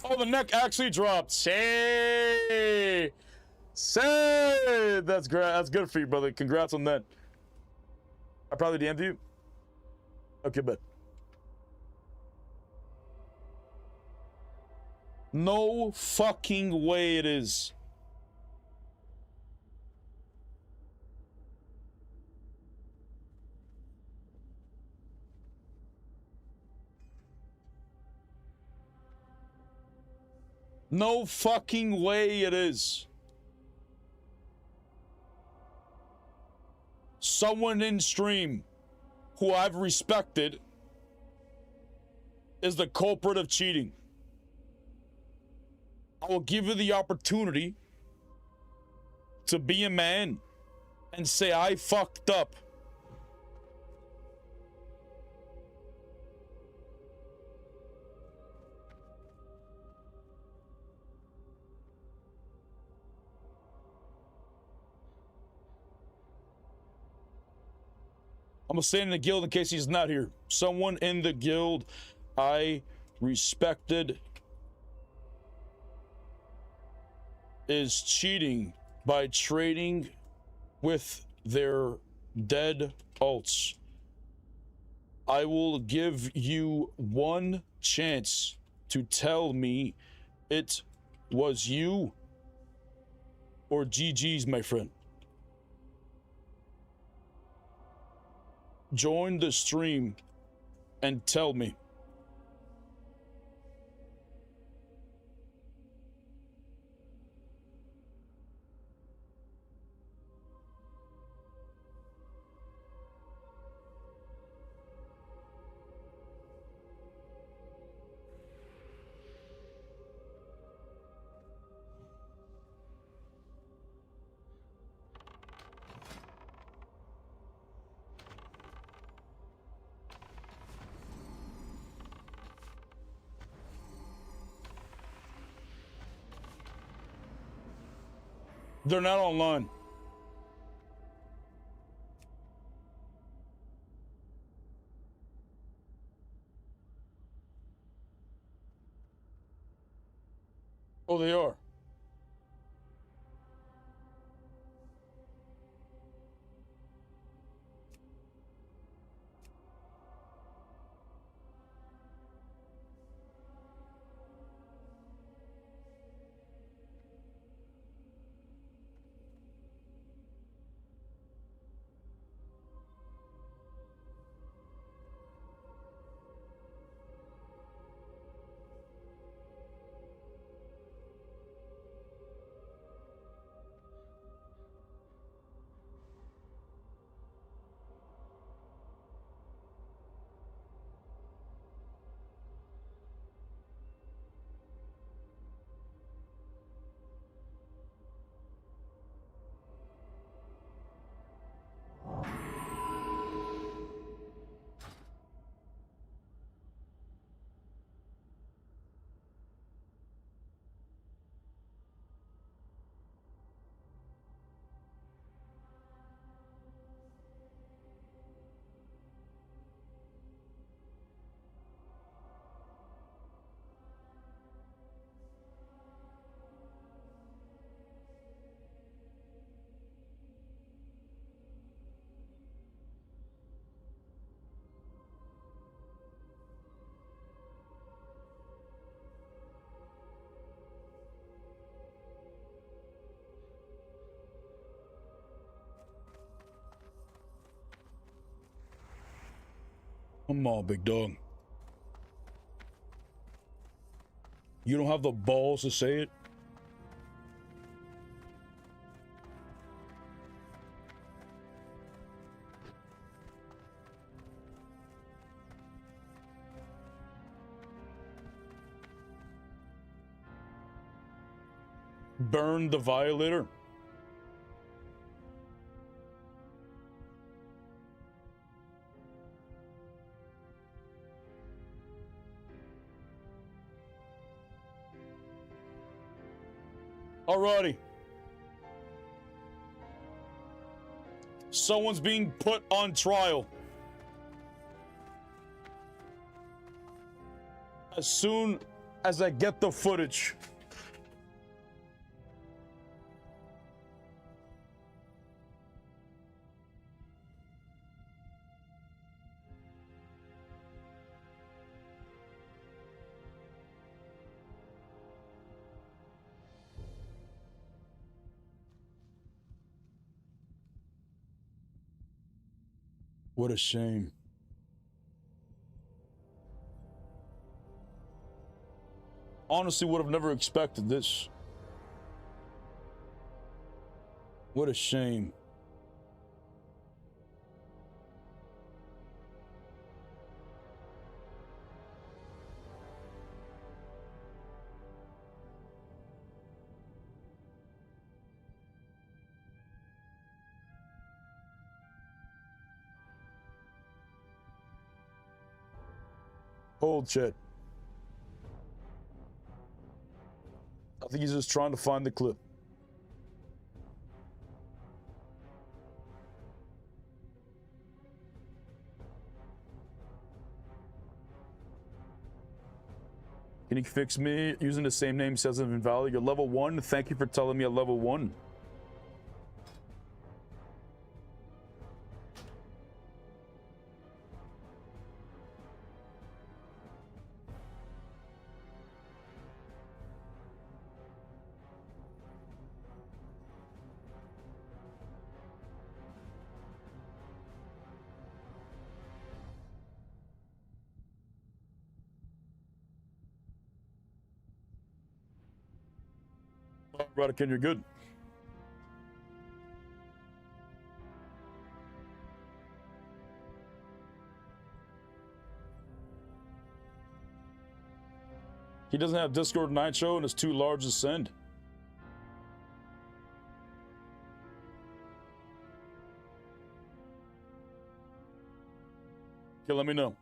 Oh, the neck actually dropped. Say, that's great. That's good for you, brother. Congrats on that. I probably DM'd you. Okay, but no fucking way it is. No fucking way it is. Someone in stream who I've respected is the culprit of cheating. I will give you the opportunity to be a man and say I fucked up. I'm gonna stay in the guild in case he's not here. Someone in the guild I respected is cheating by trading with their dead alts. I will give you one chance to tell me it was you or GG's, my friend. Join the stream and tell me. They're not online. Oh, they are. Come on, big dog. You don't have the balls to say it? Burn the violator? Alrighty. Someone's being put on trial. As soon as I get the footage. What a shame. Honestly, would have never expected this. What a shame. Hold shit. I think he's just trying to find the clip. Can you fix me using the same name says of invalid? You're level 1. Thank you for telling me a level 1. Radican, you're good. He doesn't have Discord Nitro and it's too large to send. Okay, let me know.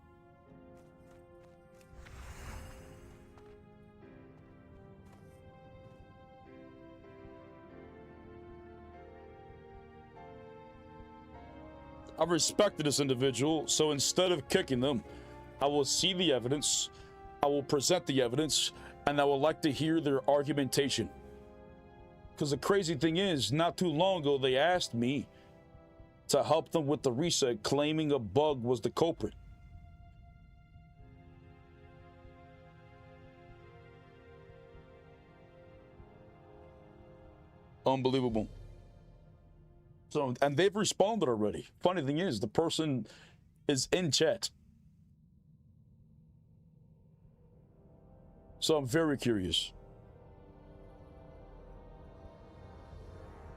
I've respected this individual, so instead of kicking them, I will see the evidence, I will present the evidence, and I would like to hear their argumentation. Because the crazy thing is, not too long ago, they asked me to help them with the reset, claiming a bug was the culprit. Unbelievable. So, and they've responded already. Funny thing is, the person is in chat. So I'm very curious.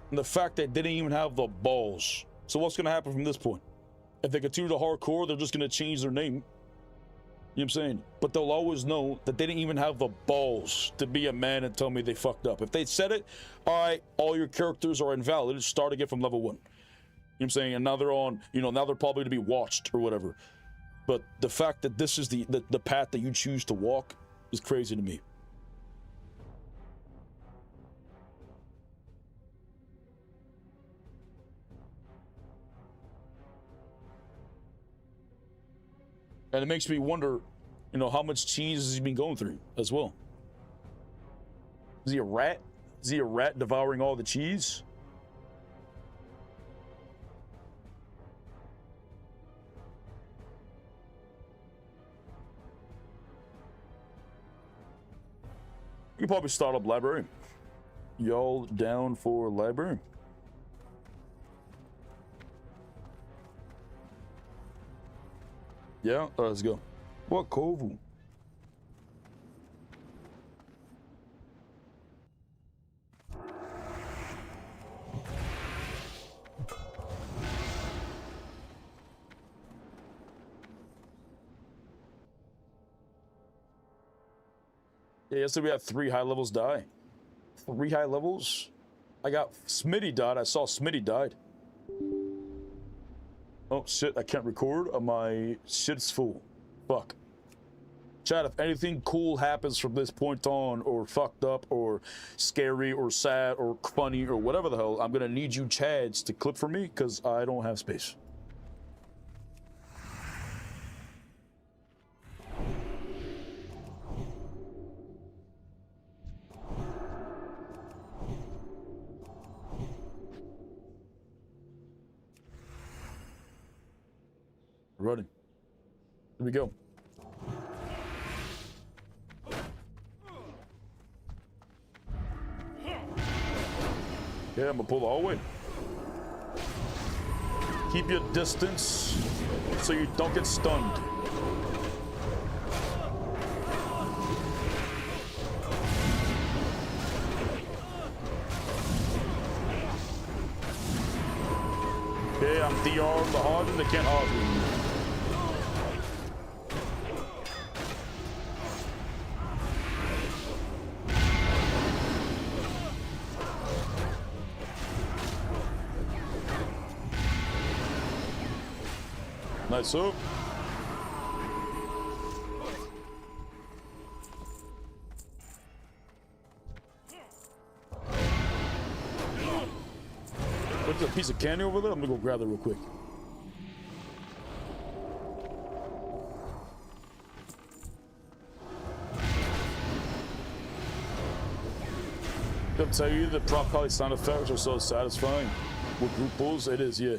And the fact that they didn't even have the balls. So what's going to happen from this point? If they continue to hardcore, they're just going to change their name. You know what I'm saying? But they'll always know that they didn't even have the balls to be a man and tell me they fucked up. If they said it, all right, all your characters are invalid, start again from level 1. You know what I'm saying? And now they're on, you know, now they're probably going to be watched or whatever. But the fact that this is the path that you choose to walk is crazy to me. And it makes me wonder, you know, how much cheese has he been going through as well? Is he a rat? Is he a rat devouring all the cheese? You could probably start up library. Y'all down for library? Yeah, all right, let's go. What Kovu? Yeah, yesterday we had 3 high levels die. 3 high levels? I got Smitty died. I saw Smitty died. Oh shit, I can't record. My shit's full. Fuck. Chat, if anything cool happens from this point on, or fucked up, or scary, or sad, or funny, or whatever the hell, I'm gonna need you Chads to clip for me, because I don't have space. Running. Here we go. Yeah, I'm gonna pull the hallway. Keep your distance so you don't get stunned. Okay, I'm DR the hard and they can't hard me. Nice up. There's a piece of candy over there. I'm gonna go grab that real quick. I'll tell you the prop collie sound effects are so satisfying. With group pulls, it is, yeah.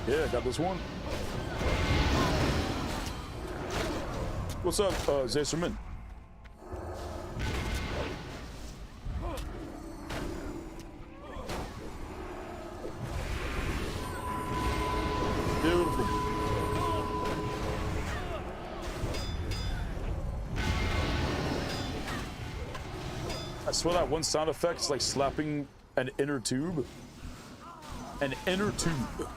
Yeah, got this one. What's up, Zayserman? Beautiful. I swear that one sound effect is like slapping an inner tube. An inner tube.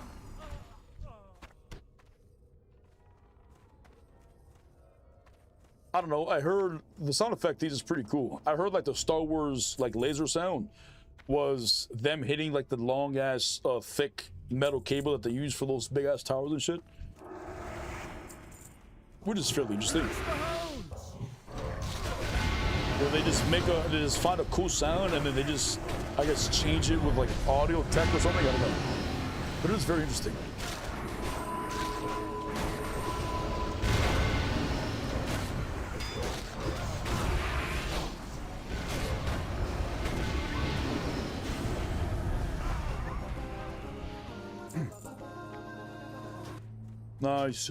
I don't know. I heard the sound effect is pretty cool. I heard like the Star Wars like laser sound was them hitting like the long ass thick metal cable that they use for those big ass towers and shit. Which is fairly interesting. Where they just find a cool sound and then they just, I guess, change it with like audio tech or something. I don't know. But it is very interesting. Nice.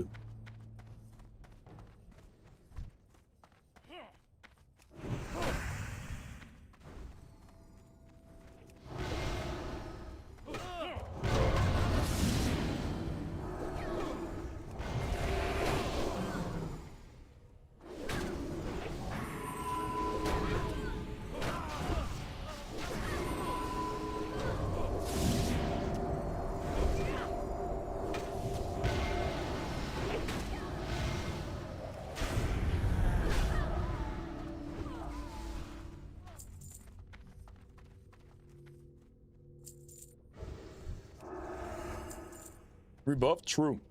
Rebuff? True.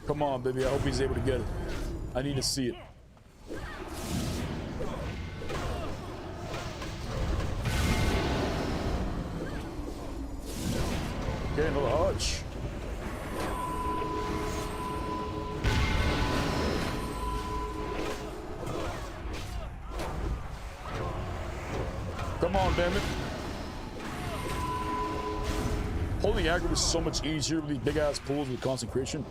Come on, baby. I hope he's able to get it. I need to see it. Okay, another hodge. Come on, damn it. Holding aggro is so much easier with these big ass pools with consecration.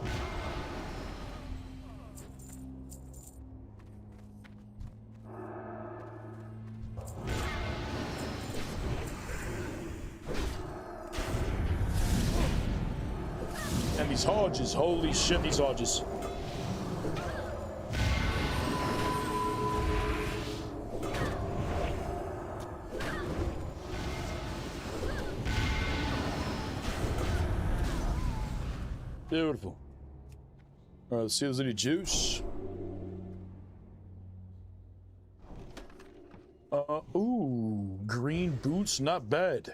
And these hodges, holy shit, these hodges. Beautiful. All right, let's see if there's any juice. Ooh, green boots, not bad.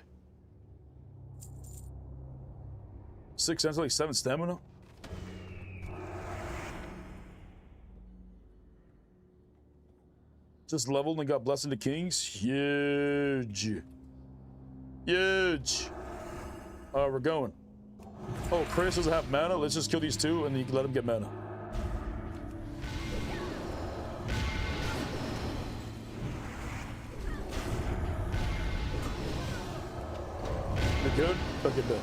6 cents, like 7 stamina. Just leveled and got Blessing the Kings. Huge. Huge. We're going. Oh, Kratos doesn't have mana. Let's just kill these two and then you can let him get mana. They're good? Okay, good.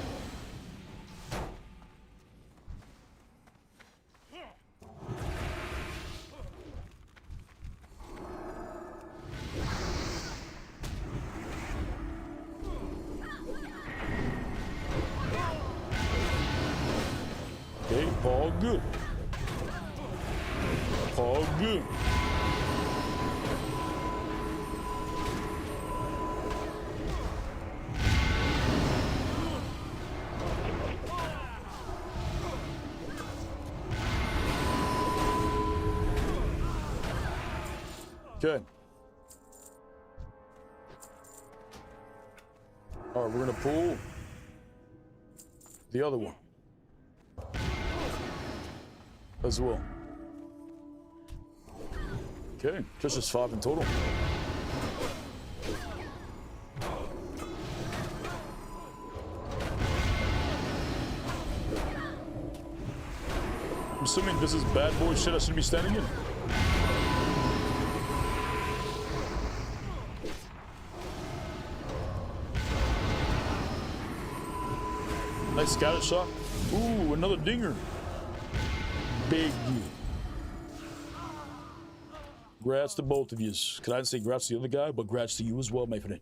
Okay, all good. All good. Okay. All right, we're gonna pull the other one as well. Okay, just 5 in total. I'm assuming this is bad boy shit I should be standing in. Nice scatter shot. Ooh, another dinger. Big. Grats to both of you. Cause I didn't say grats to the other guy, but grats to you as well, my friend.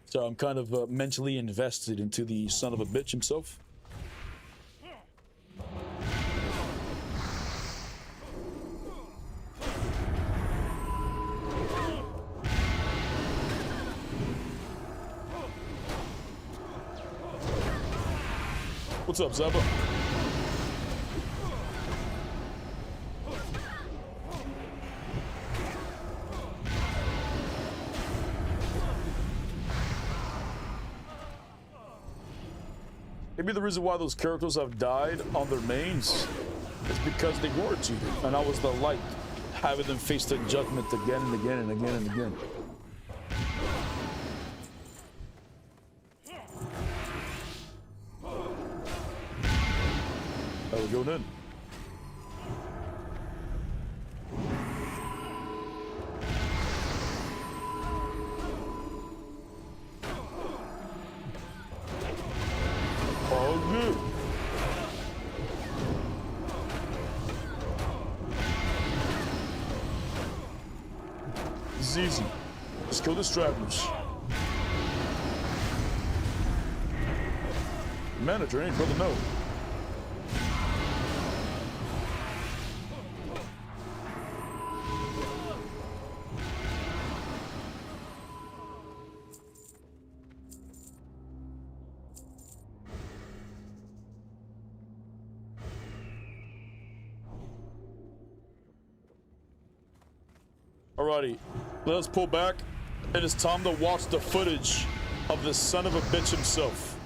So I'm kind of mentally invested into the son of a bitch himself. What's up, Zappa? Maybe the reason why those characters have died on their mains is because they were cheated, and I was the light, having them face their judgment again and again and again and again. Oh, we're going in. Oh, good. This is easy. Just kill the stragglers. Manager ain't brother no. Alrighty, let's pull back. It is time to watch the footage of this son of a bitch himself.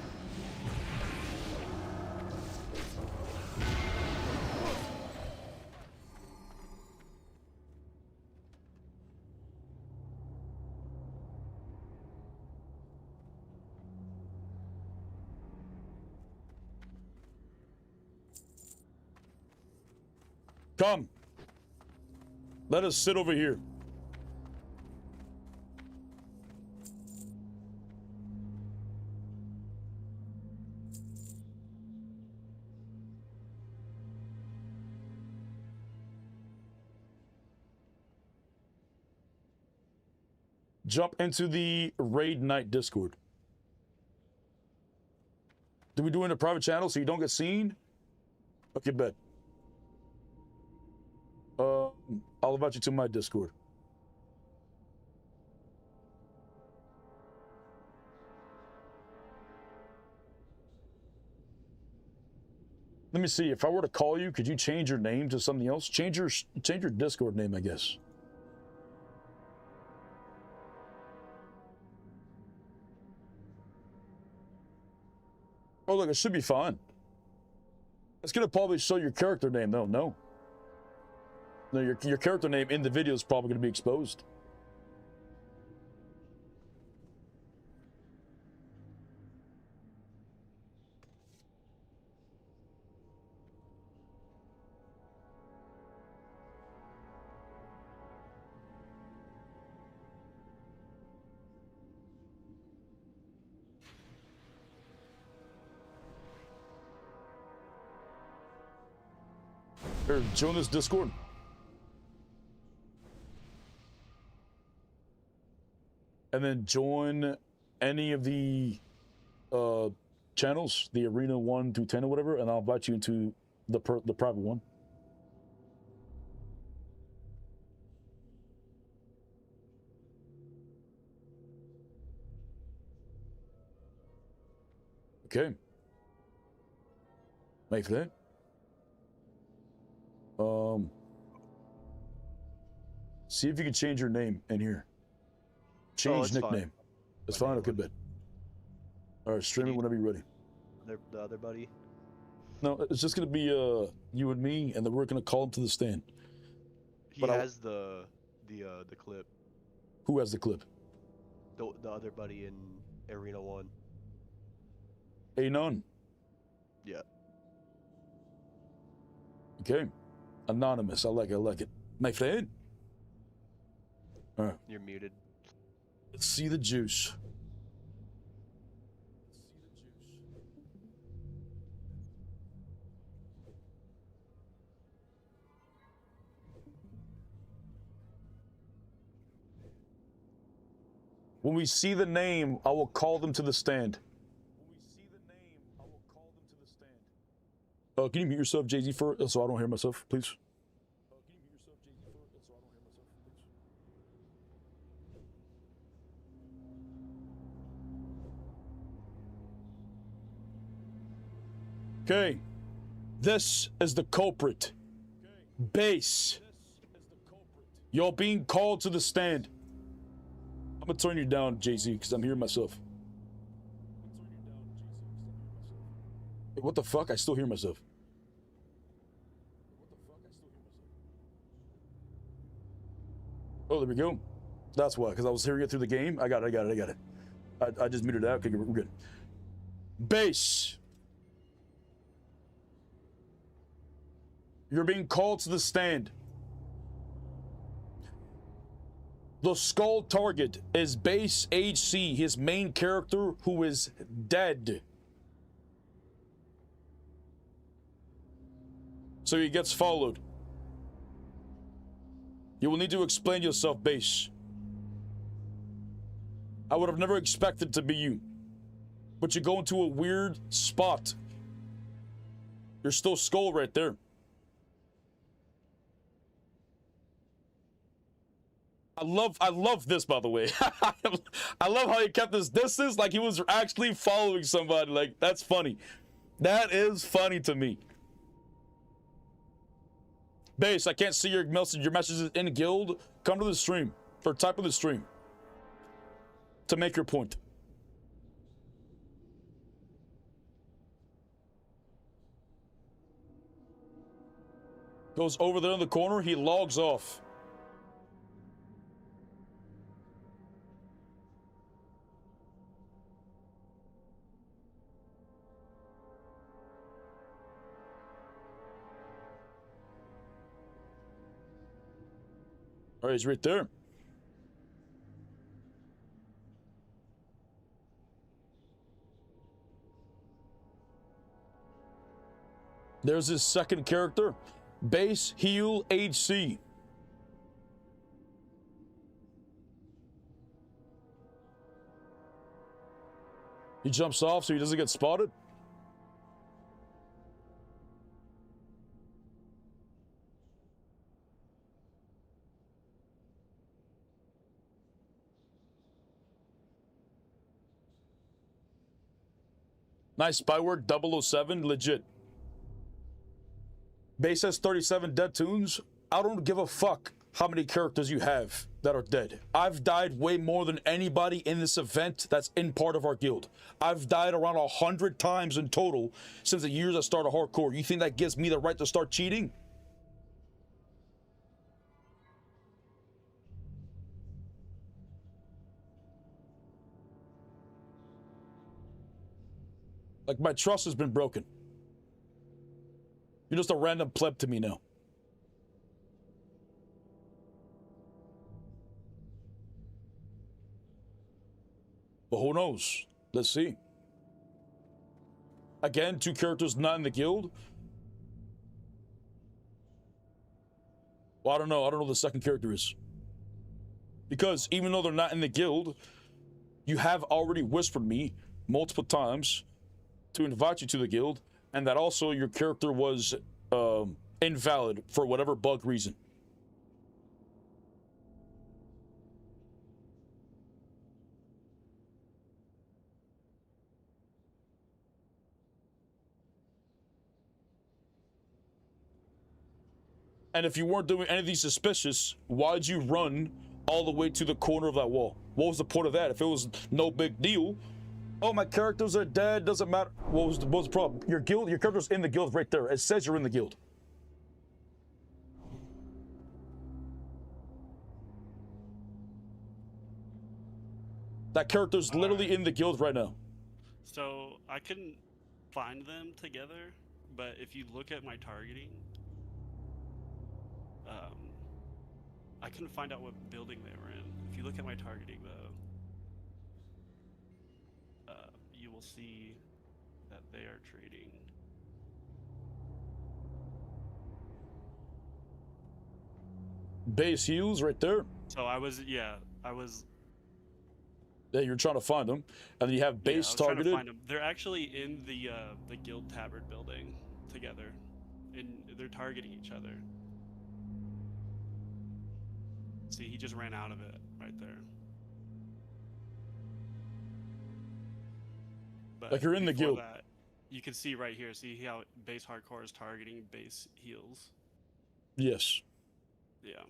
Come. Let us sit over here. Jump into the Raid Night Discord. Do we do it in a private channel so you don't get seen? Okay, bet. I'll invite you to my Discord. Let me see. If I were to call you, could you change your name to something else? Change your Discord name, I guess. Oh, look, it should be fine. It's gonna probably show your character name, though. No. No, your character name in the video is probably gonna be exposed. Here, join this Discord. And then join any of the channels, the Arena 1 through 10 or whatever, and I'll invite you into the private one. Okay. Wait for that. See if you can change your name in here. Change nickname. Fine. It's fine. Okay, bet. All right, stream it whenever you're ready. The other buddy? No, it's just gonna be you and me, and then we're gonna call him to the stand. He has the clip. Who has the clip? The other buddy in Arena 1. Anon. Yeah. Okay. Anonymous. I like it. I like it. My friend. All right. You're muted. Let's see the juice. When we see the name, I will call them to the stand. Can you mute yourself, Jay-Z, so I don't hear myself, please? Okay. This is the culprit. Base. You're being called to the stand. I'm gonna turn you down, JC, because I'm hearing myself. Hey, what the fuck? I still hear myself. Oh, there we go. That's why, because I was hearing it through the game. I got it. I just muted it out. Okay, we're good. Base. You're being called to the stand. The skull target is Base HC, his main character, who is dead. So he gets followed. You will need to explain yourself, Base. I would have never expected to be you. But you go into a weird spot. You're still skull right there. I love this, by the way. I love how he kept this distance like he was actually following somebody. Like, that's funny. That is funny to me. Base, I can't see your messages in guild. Come to the stream, or type in the stream to make your point. Goes over there in the corner, he logs off. All right, he's right there. There's his second character, Base Heal HC. He jumps off so he doesn't get spotted. Nice spy work, 007, legit. Base has 37 dead toons. I don't give a fuck how many characters you have that are dead. I've died way more than anybody in this event that's in part of our guild. I've died around 100 times in total since the years I started hardcore. You think that gives me the right to start cheating? Like, my trust has been broken. You're just a random pleb to me now. But who knows? Let's see. Again, 2 characters not in the guild. Well, I don't know who the second character is. Because even though they're not in the guild, you have already whispered me multiple times to invite you to the guild, and that also your character was invalid for whatever bug reason. And if you weren't doing anything suspicious, why'd you run all the way to the corner of that wall? What was the point of that? If it was no big deal, oh, my characters are dead, doesn't matter. What was the problem? Your character's in the guild right there. It says you're in the guild. That character's literally in the guild right now. So I couldn't find them together, but if you look at my targeting, I couldn't find out what building they were in. If you look at my targeting, though, you will see that they are trading. Base heals right there. So I was. Yeah, you're trying to find them, and then you have base I was targeted. trying to find them. They're actually in the guild tabard building together, and they're targeting each other. See, he just ran out of it right there. But Like, you're in the before guild. that, you can see right here. See how base hardcore is targeting base heals. Yes. Yeah.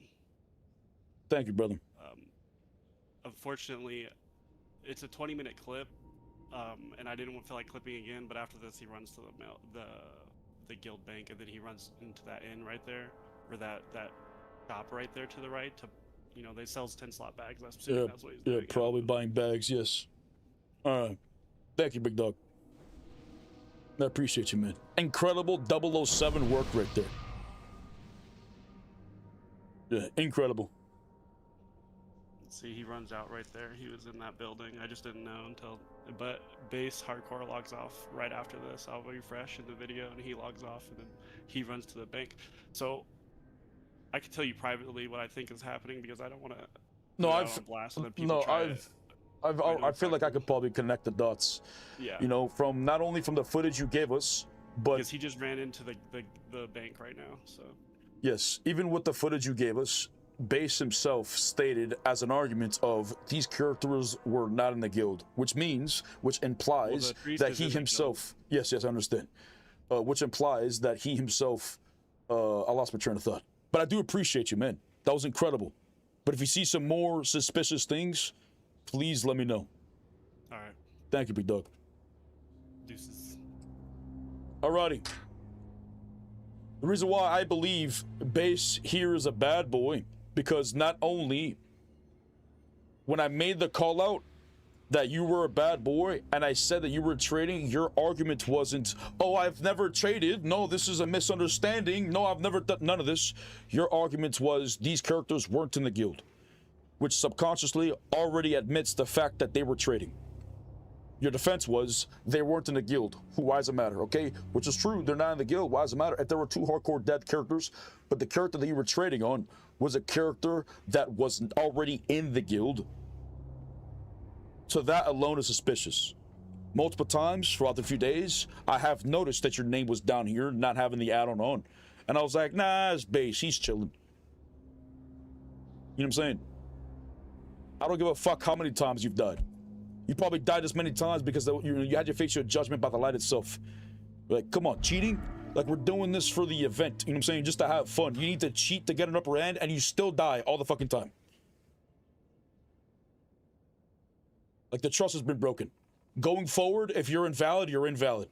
Thank you, brother. Unfortunately, it's a 20-minute clip, and I didn't feel like clipping again. But after this, he runs to the guild bank, and then he runs into that inn right there, or that shop right there to the right. To, you know, they sells 10 slot bags. That's what he's doing. Yeah, probably buying bags. Yes. All right. Thank you, big dog. I appreciate you, man. Incredible 007 work right there. Yeah, incredible. See, he runs out right there. He was in that building. I just didn't know until... But base hardcore logs off right after this. I'll refresh in the video, and he logs off, and then he runs to the bank. So I can tell you privately what I think is happening, because I don't want to... No, I feel like I could probably connect the dots. Yeah. You know, from not only from the footage you gave us, but... Because he just ran into the bank right now, so... Yes, even with the footage you gave us, Base himself stated as an argument of these characters were not in the guild, which implies that he himself, yes, I understand, which implies that he himself, I lost my train of thought. But I do appreciate you, man. That was incredible. But if you see some more suspicious things, please let me know. All right. Thank you, big dog. Deuces. Alrighty. The reason why I believe Base here is a bad boy, because not only when I made the call out that you were a bad boy and I said that you were trading, your argument wasn't, oh, I've never traded. No, this is a misunderstanding. No, I've never done none of this. Your argument was these characters weren't in the guild, which subconsciously already admits the fact that they were trading. Your defense was they weren't in the guild. Why does it matter? Okay, which is true. They're not in the guild. Why does it matter? If there were two hardcore dead characters, but the character that you were trading on was a character that was already in the guild, so that alone is suspicious. Multiple times throughout the few days, I have noticed that your name was down here, not having the add-on on, and I was like, nah, it's Base. He's chilling. You know what I'm saying? I don't give a fuck how many times you've died. You probably died as many times because you had to face your judgment by the light itself. Like, come on, cheating? Like, we're doing this for the event, you know what I'm saying? Just to have fun. You need to cheat to get an upper hand, and you still die all the fucking time. Like, the trust has been broken. Going forward, if you're invalid, you're invalid.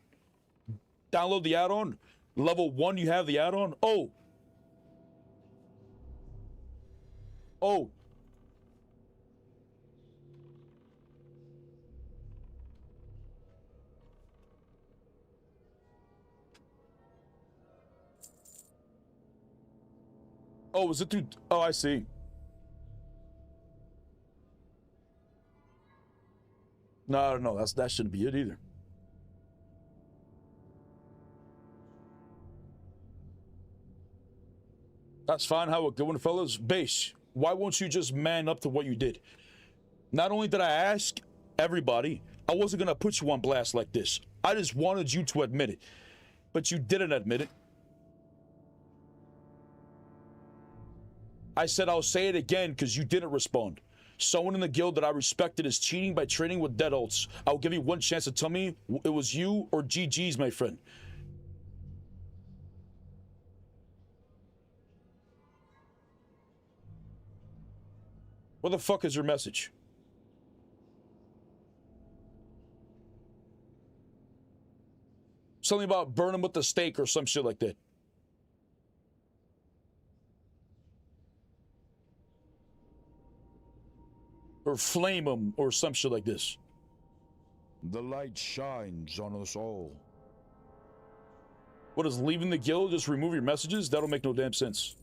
Download the add-on. Level 1, you have the add-on. Oh. Oh, is it through? Oh, I see. No, that shouldn't be it either. That's fine. How it going, fellas? Base, why won't you just man up to what you did? Not only did I ask everybody, I wasn't gonna put you on blast like this. I just wanted you to admit it, but you didn't admit it. I said I'll say it again because you didn't respond. Someone in the guild that I respected is cheating by trading with dead ults. I'll give you one chance to tell me it was you or GG's, my friend. What the fuck is your message? Something about burn him with the stake or some shit like that. Or flame them, or some shit like this. The light shines on us all. What is leaving the guild? Just remove your messages? That'll make no damn sense.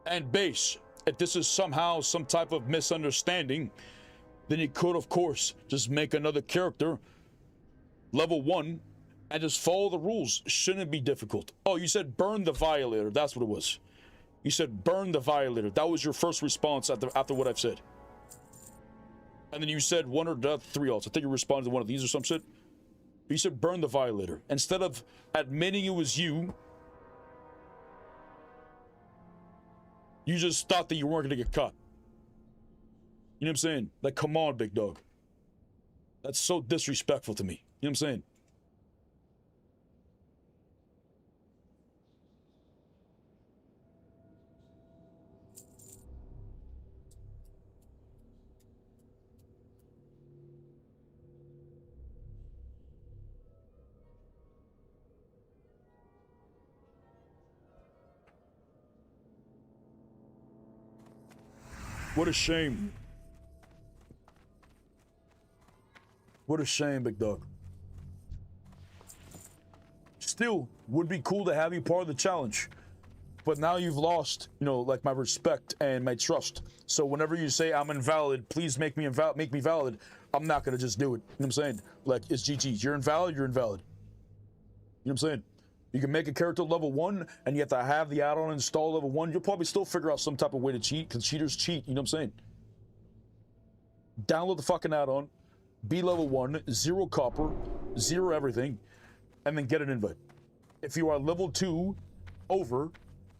And Base, if this is somehow some type of misunderstanding, then you could, of course, just make another character, level 1, and just follow the rules. Shouldn't be difficult. Oh, you said burn the violator. That's what it was. You said burn the violator. That was your first response after what I've said. And then you said 1 or death, 3 ults. I think you responded to one of these or some shit. You said burn the violator. Instead of admitting it was you, you just thought that you weren't gonna get caught. You know what I'm saying? Like, come on, big dog. That's so disrespectful to me. You know what I'm saying? What a shame. What a shame, big dog. Still, would be cool to have you part of the challenge. But now you've lost, you know, like my respect and my trust. So whenever you say I'm invalid, please make me valid, I'm not gonna just do it. You know what I'm saying? Like, it's GG. You're invalid, you're invalid. You know what I'm saying? You can make a character level 1 and you have to have the add-on installed level 1. You'll probably still figure out some type of way to cheat, because cheaters cheat, you know what I'm saying? Download the fucking add-on, be level 1, 0 copper, 0 everything, and then get an invite. If you are level 2 over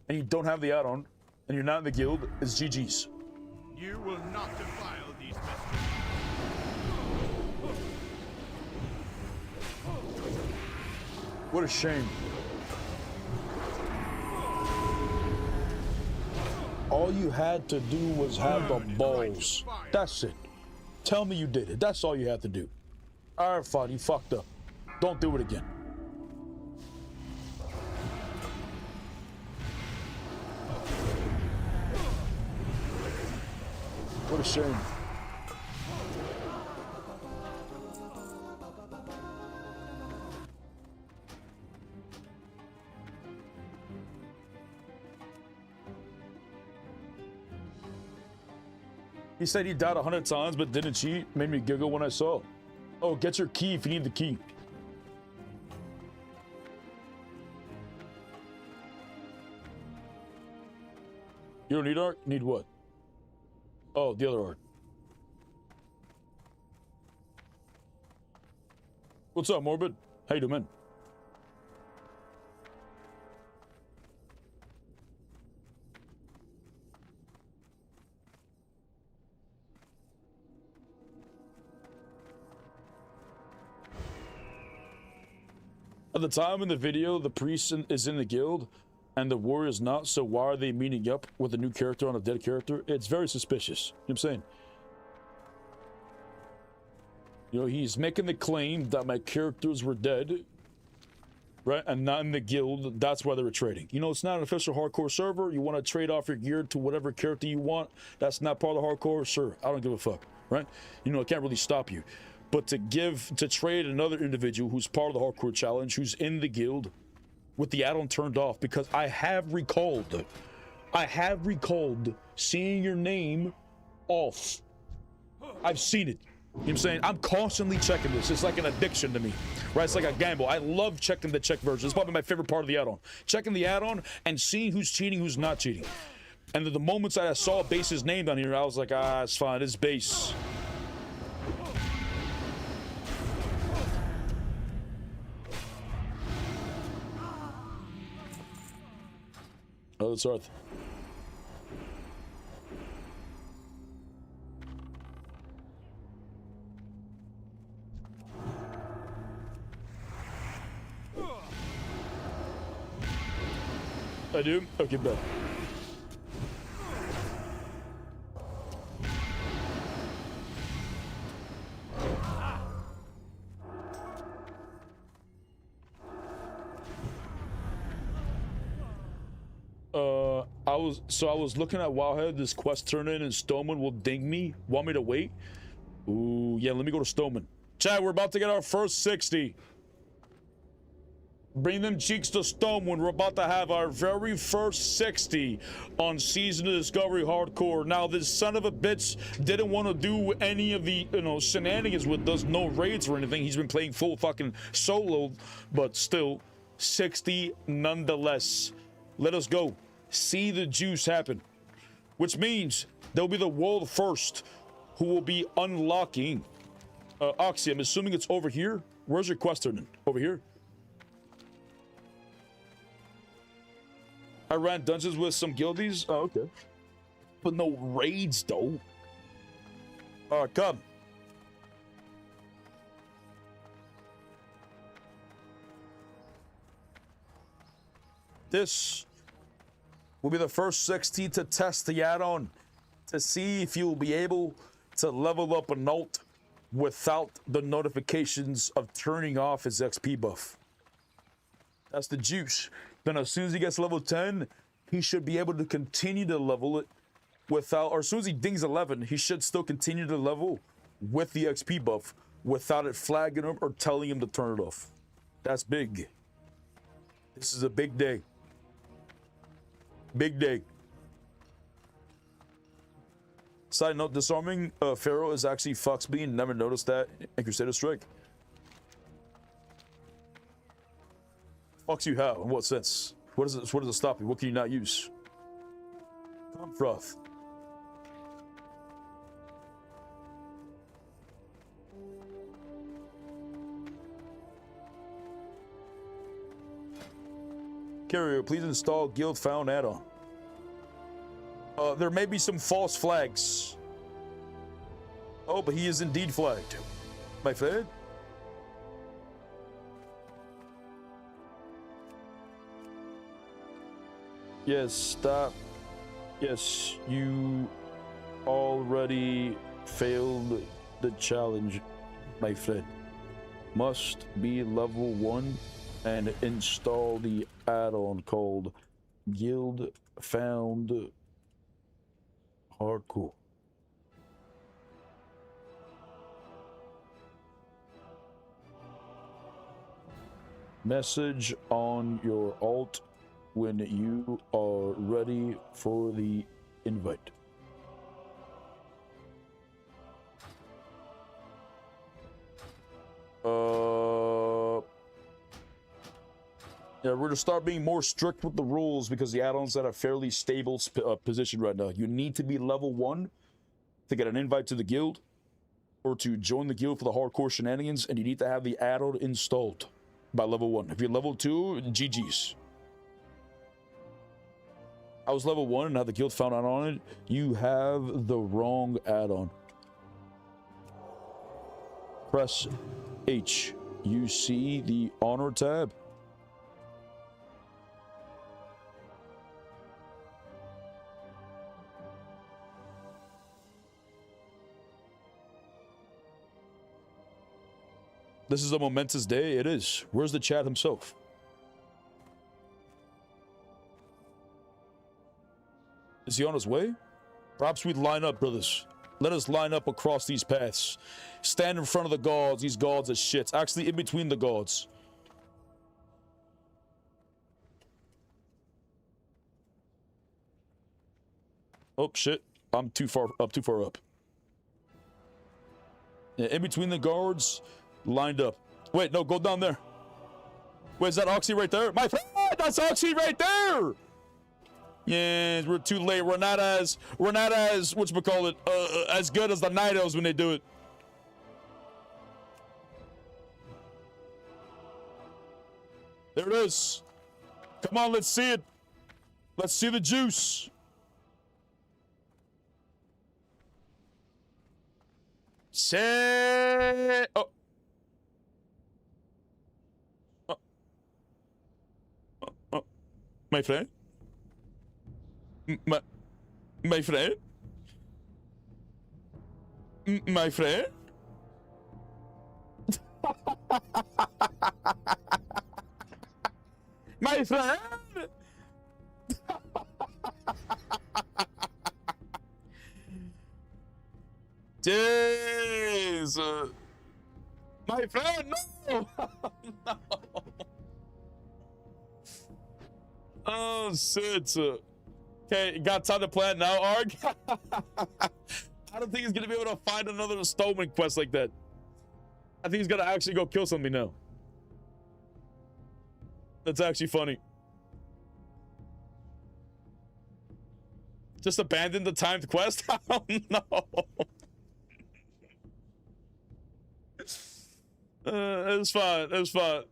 and you don't have the add-on and you're not in the guild, it's GG's. You will not defile these messages. What a shame. All you had to do was have the balls. That's it. Tell me you did it. That's all you had to do. All right, fine, you fucked up. Don't do it again. What a shame. He said he died 100 times but didn't cheat. Made me giggle when I saw. Oh, get your key if you need the key. You don't need art? Need what? Oh, the other art. What's up, Morbid? How you doing, man? At the time in the video, the priest is in the guild and the warrior is not, so why are they meeting up with a new character on a dead character? It's very suspicious. You know what I'm saying? You know, he's making the claim that my characters were dead, right? And not in the guild. That's why they were trading. You know, it's not an official hardcore server. You want to trade off your gear to whatever character you want. That's not part of the hardcore. Sure, I don't give a fuck, right? You know, I can't really stop you. But to trade another individual who's part of the hardcore challenge, who's in the guild, with the add-on turned off, because I have recalled seeing your name off. I've seen it. You know what I'm saying? I'm constantly checking this. It's like an addiction to me, right? It's like a gamble. I love checking the check version. It's probably my favorite part of the add-on. Checking the add-on and seeing who's cheating, who's not cheating. And the moments that I saw Base's name down here, I was like, ah, it's fine. It's Base. Oh, that's Arth. I do? Okay, bet. I was looking at Wildhead, this quest turn in, and Stoneman will ding me. Want me to wait? Ooh, yeah, let me go to Stoneman. Chat, we're about to get our first 60. Bring them cheeks to Stoneman. We're about to have our very first 60 on Season of Discovery Hardcore. Now, this son of a bitch didn't want to do any of the, you know, shenanigans with us, no raids or anything. He's been playing full fucking solo, but still, 60 nonetheless. Let us go. See the juice happen. Which means there'll be the world first who will be unlocking. Oxy, I'm assuming it's over here. Where's your quest turning? Over here? I ran dungeons with some guildies. Oh, okay. But no raids, though. Alright, come. This will be the first 60 to test the add-on to see if you'll be able to level up a note without the notifications of turning off his XP buff. That's the juice. Then as soon as he gets level 10, he should be able to continue to level it without, or as soon as he dings 11, he should still continue to level with the XP buff without it flagging him or telling him to turn it off. That's big. This is a big day. Big day. Side note, disarming Pharaoh is actually Foxbean. Never noticed that in Crusader Strike. Fucks you how? In what sense? What does it stop you? What can you not use? Come froth. Carrier, please install Guild Found add-on. There may be some false flags. Oh, but he is indeed flagged. My friend? Yes, stop. Yes, you already failed the challenge, my friend. Must be level 1 and install the add-on called Guild Found Hardcore. Message on your alt when you are ready for the invite. Yeah, we're gonna start being more strict with the rules because the add-on's at a fairly stable position right now. You need to be level 1 to get an invite to the guild or to join the guild for the hardcore shenanigans, and you need to have the add-on installed by level 1. If you're level 2, GG's. I was level 1 and had the guild found out on it. You have the wrong add-on. Press H. You see the honor tab. This is a momentous day. It is. Where's the chat himself? Is he on his way? Perhaps we'd line up, brothers. Let us line up across these paths. Stand in front of the gods. These gods are shit. Actually, in between the gods. Oh, shit. I'm too far up. Yeah, in between the guards, lined up. Wait, no, go down there. Wait, is that Oxy right there? My friend, that's Oxy right there! Yeah, we're too late. We're not as whatchamacallit, as good as the Night Elves when they do it. There it is. Come on, let's see it. Let's see the juice. Say, oh. My friend? My friend? My friend? My friend? Jeez. My friend, no! No. Oh, shit. Okay, got time to plan now, Arg? I don't think he's gonna be able to find another Stoneman quest like that. I think he's gonna actually go kill something now. That's actually funny. Just abandon the timed quest? Oh, no. fine. It's fine. It's fine.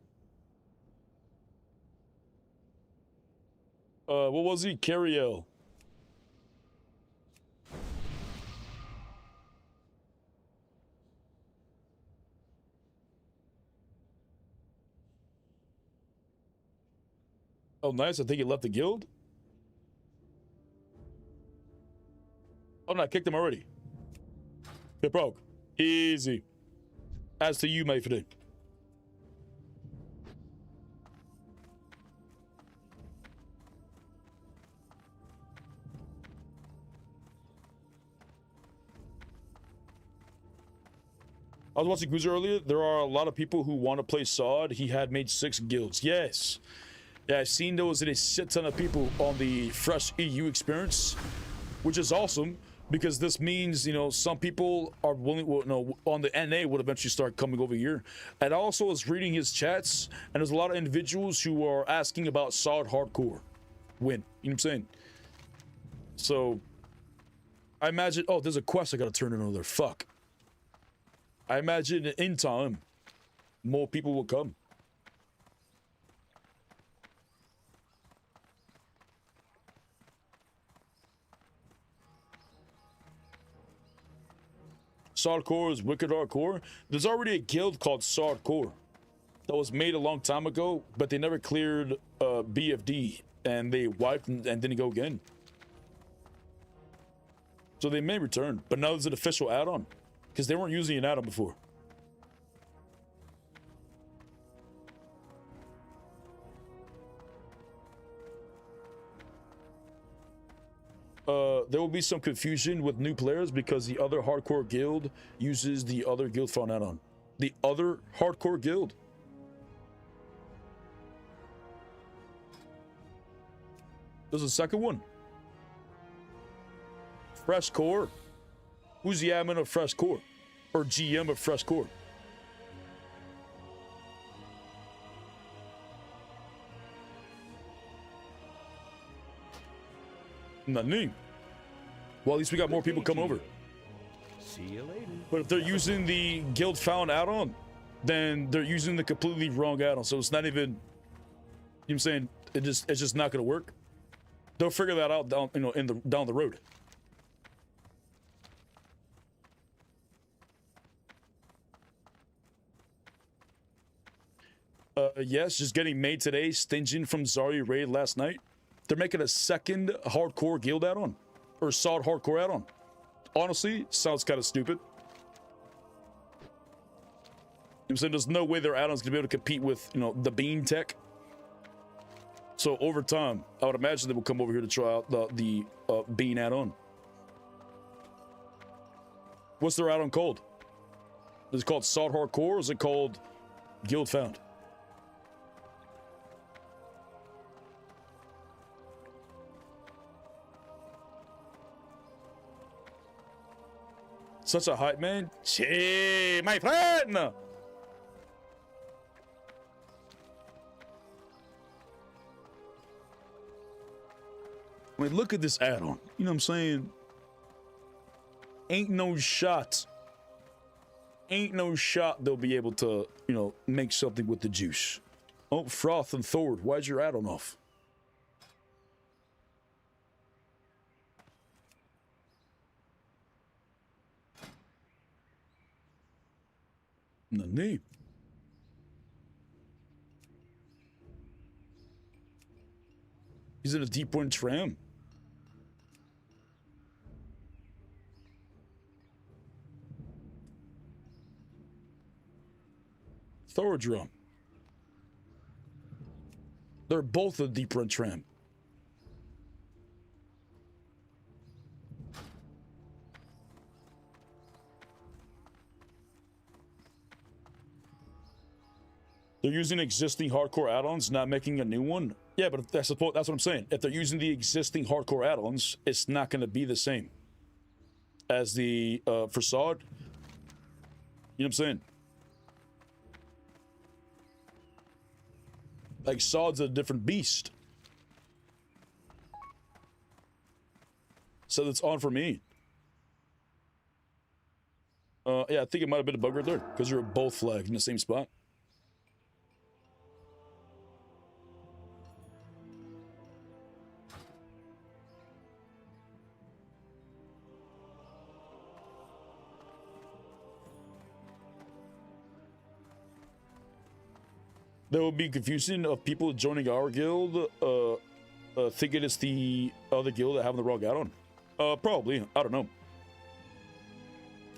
What was he? Cariel. Oh, nice. I think he left the guild. Oh, no, I kicked him already. Get broke. Easy. As to you, my friend. I was watching Guzer earlier. There are a lot of people who want to play SoD. He had made 6 guilds. Yes. Yeah, I've seen those in a shit ton of people on the fresh EU experience, which is awesome because this means, you know, some people are willing, well, no, on the NA would eventually start coming over here. And I also was reading his chats, and there's a lot of individuals who are asking about SoD Hardcore win. You know what I'm saying? So, I imagine, oh, there's a quest I gotta turn in over there. Fuck. I imagine in time, more people will come. SoD Core is Wicked Hardcore. There's already a guild called SoD Core that was made a long time ago, but they never cleared BFD, and they wiped and didn't go again. So they may return, but now there's an official add-on because they weren't using an add-on before. There will be some confusion with new players because the other hardcore guild uses the other guild found add-on. The other hardcore guild. There's a second one. Fresh Core. Who's the admin of Fresh Core? Or GM of Fresh Core? Nothing. Well, at least we got more people come over. See you later. But if they're using the guild found add-on, then they're using the completely wrong add-on. So it's not even, you know what I'm saying? It's just not gonna work. They'll figure that out down, you know, down the road. Yes, just getting made today, stinging from Zarya raid last night. They're making a second hardcore guild add-on. Or SoD Hardcore add-on. Honestly, sounds kind of stupid. You know what I'm saying? There's no way their add-on's gonna be able to compete with, you know, the bean tech. So over time, I would imagine they will come over here to try out the bean add-on. What's their add-on called? Is it called SoD Hardcore or is it called Guild Found? Such a hype man. Che, my friend! I mean, look at this add-on. You know what I'm saying? Ain't no shot. Ain't no shot they'll be able to, you know, make something with the juice. Oh, Froth and Thord, why's your add-on off? Nani? He's in a deep one tram. Thor drum. They're both a deep run tram. They're using existing hardcore add-ons, not making a new one. Yeah, but that's what I'm saying. If they're using the existing hardcore add-ons, it's not going to be the same as the for SoD. You know what I'm saying? Like SoD's a different beast. So that's on for me. Yeah, I think it might have been a bug right there because you're both flagged in the same spot. There will be confusion of people joining our guild, thinking it's the other guild that have the wrong add-on. Probably. I don't know.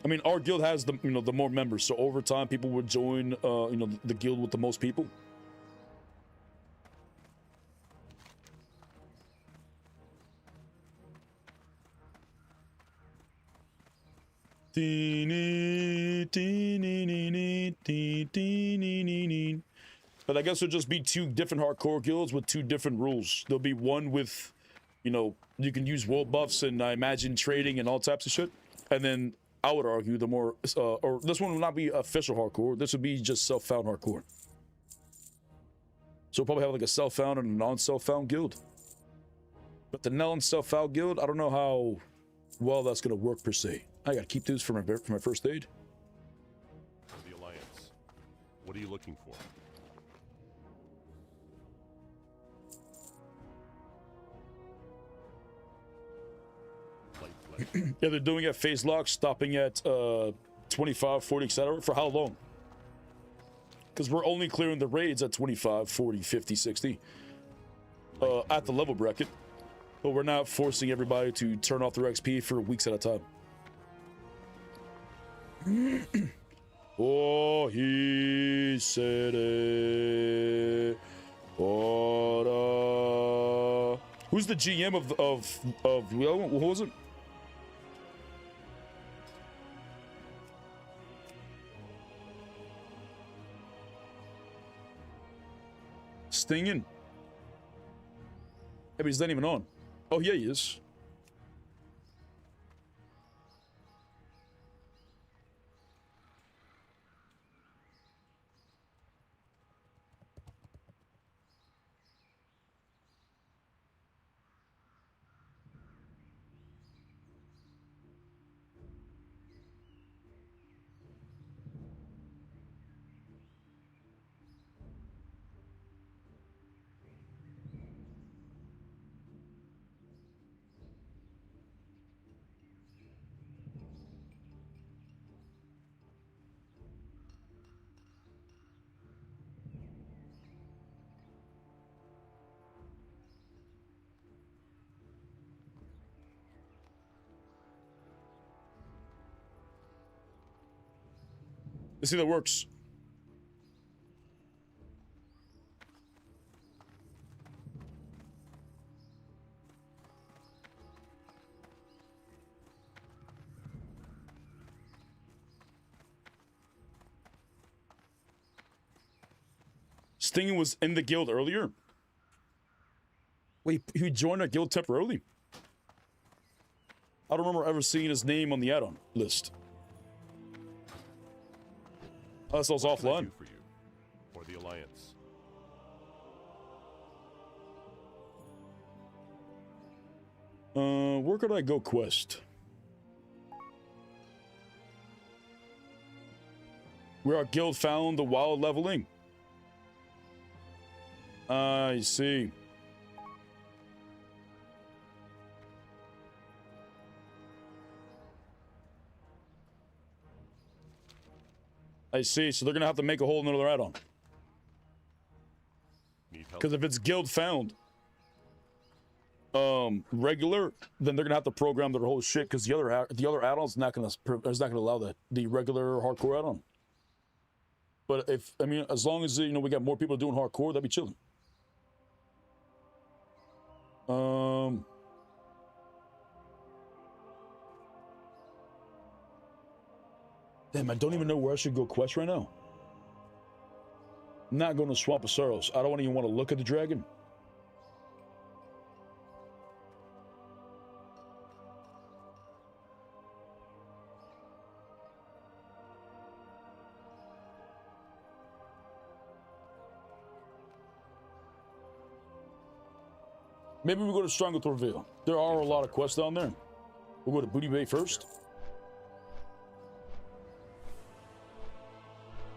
I mean, our guild has the the more members, so over time people would join the guild with the most people. But I guess it'll just be two different hardcore guilds with two different rules. There'll be one with, you can use world buffs and I imagine trading and all types of shit. And then I would argue the more, or this one will not be official hardcore. This would be just self-found hardcore. So we'll probably have like a self-found and a non-self-found guild. But the non-self-found guild, I don't know how well that's gonna work per se. I gotta keep these for my first aid. The Alliance. What are you looking for? Yeah, they're doing it at phase lock, stopping at 25, 40, etc. For how long? Because we're only clearing the raids at 25, 40, 50, 60 at the level bracket. But we're not forcing everybody to turn off their XP for weeks at a time. Oh, he said it. Who's the GM of what was it? Stinging. Maybe he's not even on. Oh, yeah, he is. Let's see if that works. Stinging was in the guild earlier. Wait, he joined our guild temporarily? I don't remember ever seeing his name on the add-on list. Unless I was offline. For you, or the Alliance. Where could I go quest? Where our guild found the wild leveling. I see. I see. So they're gonna have to make a whole another add-on. Because if it's guild found, regular, then they're gonna have to program their whole shit. Because the other add-ons not gonna allow that, the regular hardcore add-on. But if as long as we got more people doing hardcore, that'd be chilling. Damn, I don't even know where I should go quest right now. I'm not going to Swamp of Sorrows. I don't even want to look at the dragon. Maybe we go to Stranglethorn Vale. There are a lot of quests down there. We'll go to Booty Bay first.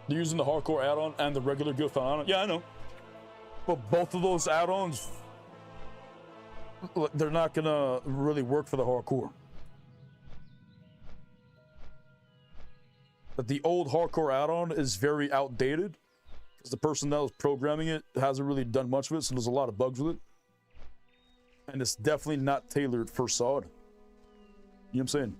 They're using the hardcore add-on and the regular guild found add-on. Yeah, I know. But both of those add-ons, they're not gonna really work for the hardcore. But the old hardcore add-on is very outdated 'Cause the person that was programming it hasn't really done much with it, so there's a lot of bugs with it. And it's definitely not tailored for SoD. You know what I'm saying?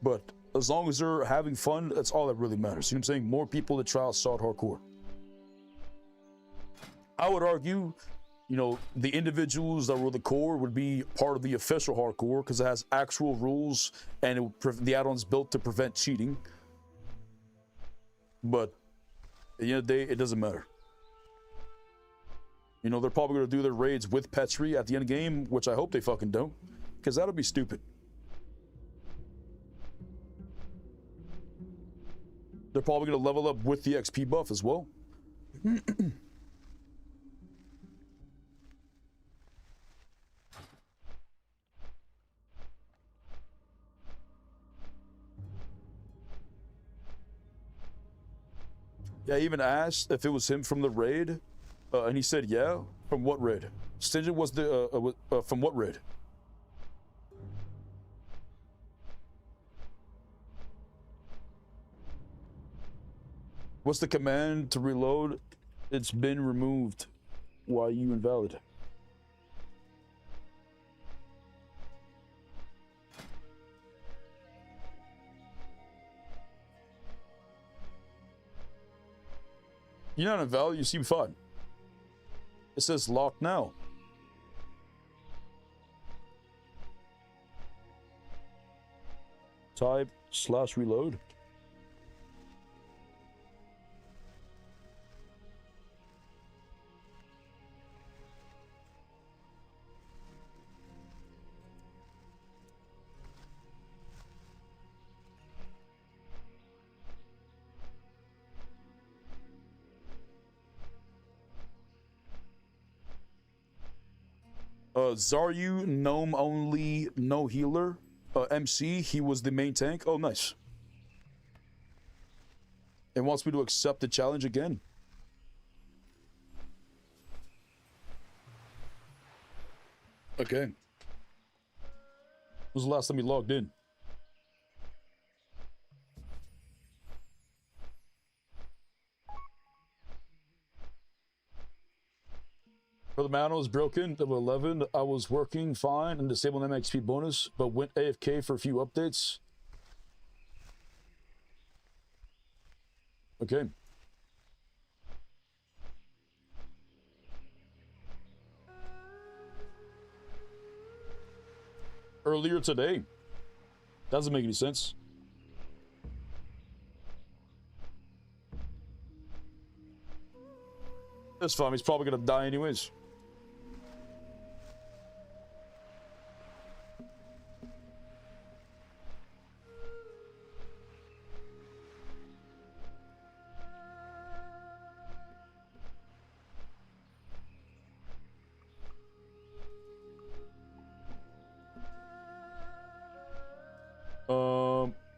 But as long as they're having fun, that's all that really matters. You know what I'm saying? More people to try out SoD Hardcore. I would argue, you know, the individuals that were the core would be part of the official hardcore because it has actual rules and the add-on's built to prevent cheating. But at the end of the day, it doesn't matter. You know, they're probably going to do their raids with Petri at the end of the game, which I hope they fucking don't, because that'll be stupid. They're probably going to level up with the XP buff as well. Yeah, I even asked if it was him from the raid, and he said, yeah. From what raid? Stingy was the, from what raid? What's the command to reload? It's been removed. Why you invalid? You're not invalid, you seem fine. It says locked now. Type /reload. Zaryu, gnome only, no healer. MC, he was the main tank. Oh, nice. And wants me to accept the challenge again. Okay. When was the last time you logged in? Brother Mano is broken, level 11. I was working fine and disabled MXP bonus, but went AFK for a few updates. Okay. Earlier today. Doesn't make any sense. That's fine, he's probably gonna die anyways.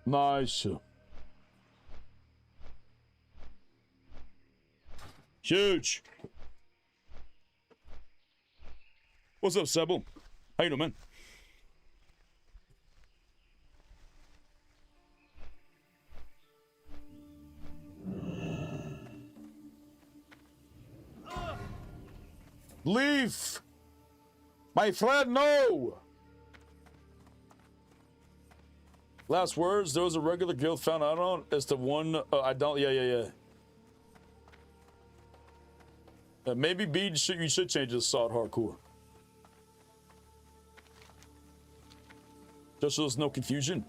Nice. Huge. What's up, Sebo? How you doing, man? Leave! My friend, no! Last words, there was a regular guild found out on. It's the one, I don't, yeah. Maybe B, you should change it to SoD Hardcore. Just so there's no confusion.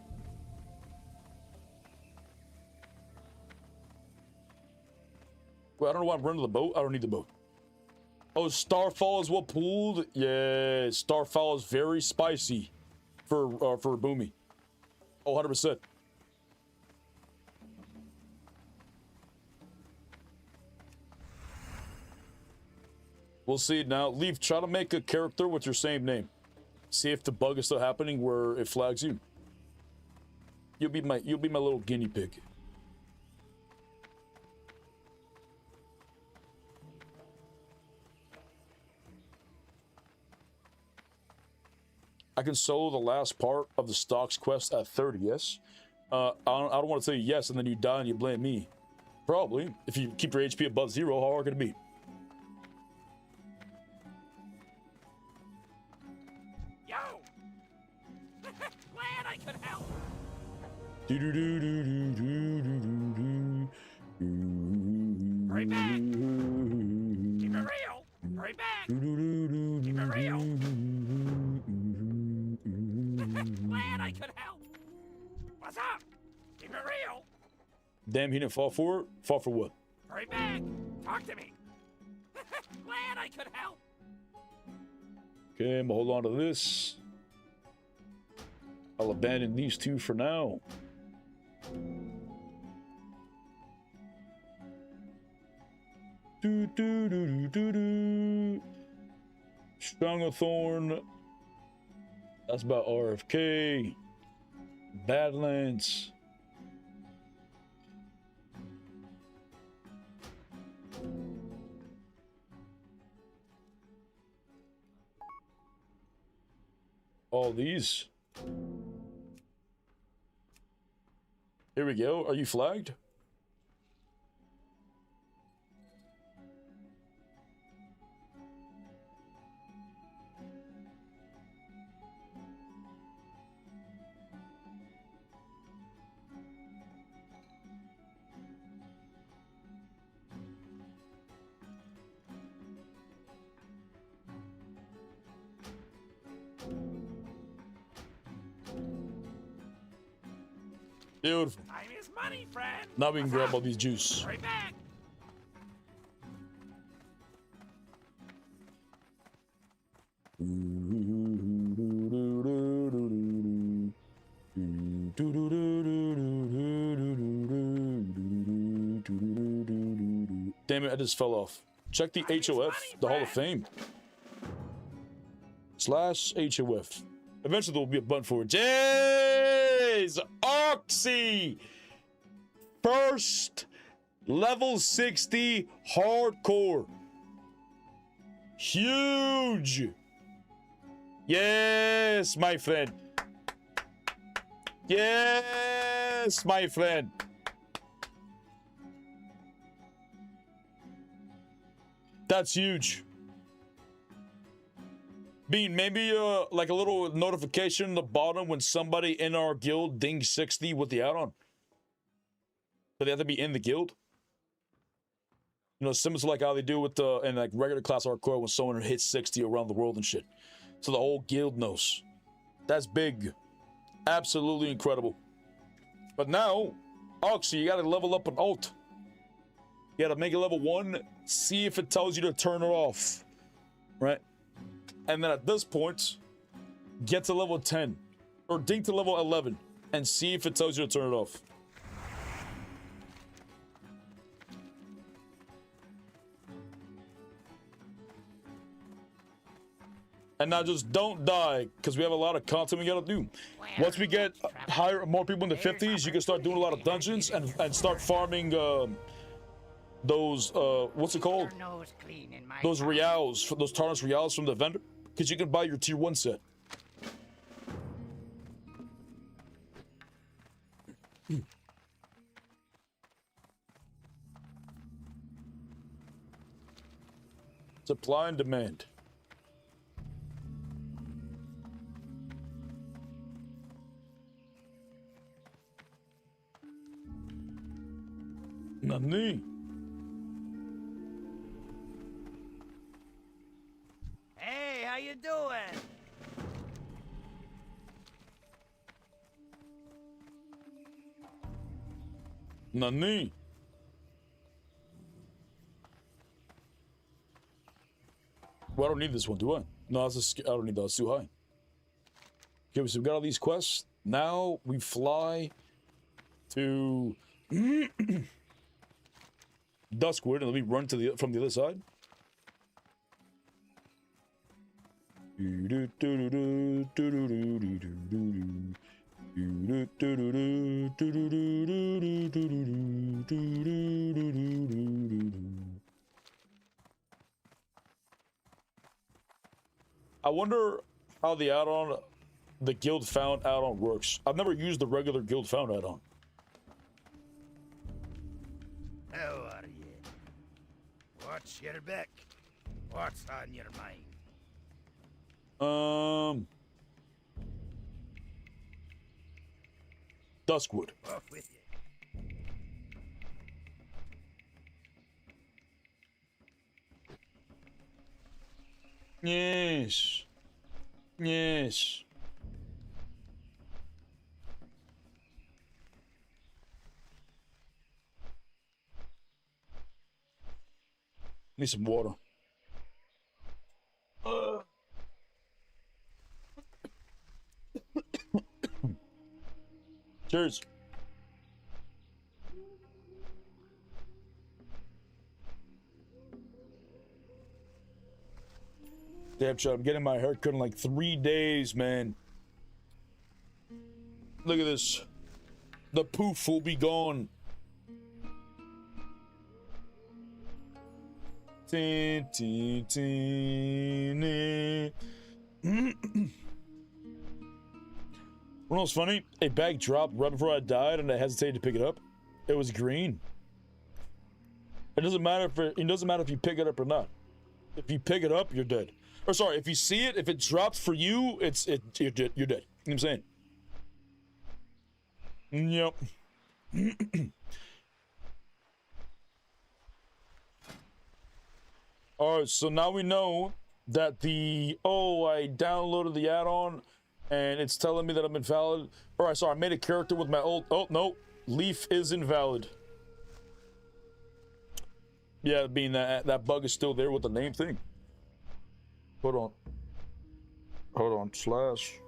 Well, I don't know why I'm running the boat. I don't need the boat. Oh, Starfall is what pulled? Yeah, Starfall is very spicy for Boomy. Oh, 100%. We'll see now. Leave, try to make a character with your same name. See if the bug is still happening where it flags you. You'll be my little guinea pig. I can solo the last part of the stocks quest at 30, yes? I don't want to tell you yes and then you die and you blame me. Probably. If you keep your HP above 0, how hard could it be? Yo! Glad I could help. Hurry back! Keep it real! Hurry back! Keep it real! Glad I could help. What's up? Keep it real! Damn, he didn't fall for it? Fall for what? Hurry back! Talk to me! Glad I could help! Okay, I'm gonna hold on to this. I'll abandon these two for now. Stronger Thorn. That's about RFK. Badlands. All these. Here we go. Are you flagged? Beautiful. Time is money, friend! Now we can What's grab up? all these juice. Hurry back! Damn it, I just fell off. Check the HOF, the Hall of Fame. / HOF. Eventually there will be a button for it. Jeez! Oxy! First level 60 hardcore. Huge! Yes, my friend. Yes, my friend. That's huge. Bean, maybe like a little notification at the bottom when somebody in our guild dings 60 with the add-on. So they have to be in the guild. You know, similar to like how they do with the in like regular class hardcore when someone hits 60 around the world and shit. So the whole guild knows. That's big. Absolutely incredible. But now, Oxy, you gotta level up an alt. You gotta make it level 1, see if it tells you to turn it off. Right? And then at this point, get to level 10. Or ding to level 11. And see if it tells you to turn it off. And now just don't die, because we have a lot of content we gotta do. Once we get more people in the 50s, you can start doing a lot of dungeons and start farming those, what's it called? Those reals, those tarnished reals from the vendor. Because you can buy your tier 1 set. Supply and demand. Nani? Hey, how you doing? Nani? Well, I don't need this one, do I? No, that's I don't need that. It's too high. Okay, so we got all these quests. Now we fly to Duskwood, and let me run to from the other side. I wonder how the add-on, the guild found add-on works. I've never used the regular guild found add-on. How are you? What's your back? What's on your mind? Duskwood. Off with you. Yes. Yes. Need some water. Cheers. Damn, shit, I'm getting my haircut in like 3 days, man. Look at this. The poof will be gone. Tin, tin, tin, eh. You know what's funny? A bag dropped right before I died, and I hesitated to pick it up. It was green. It doesn't matter if you pick it up or not. If you pick it up, you're dead. Or sorry, if you see it, if it drops for you, you're dead. You know what I'm saying? Yep. All right, so now we know that I downloaded the add-on and it's telling me that I'm invalid. All right, sorry, I made a character with my old, oh, no, Leaf is invalid. Yeah, being that bug is still there with the name thing. Hold on, slash.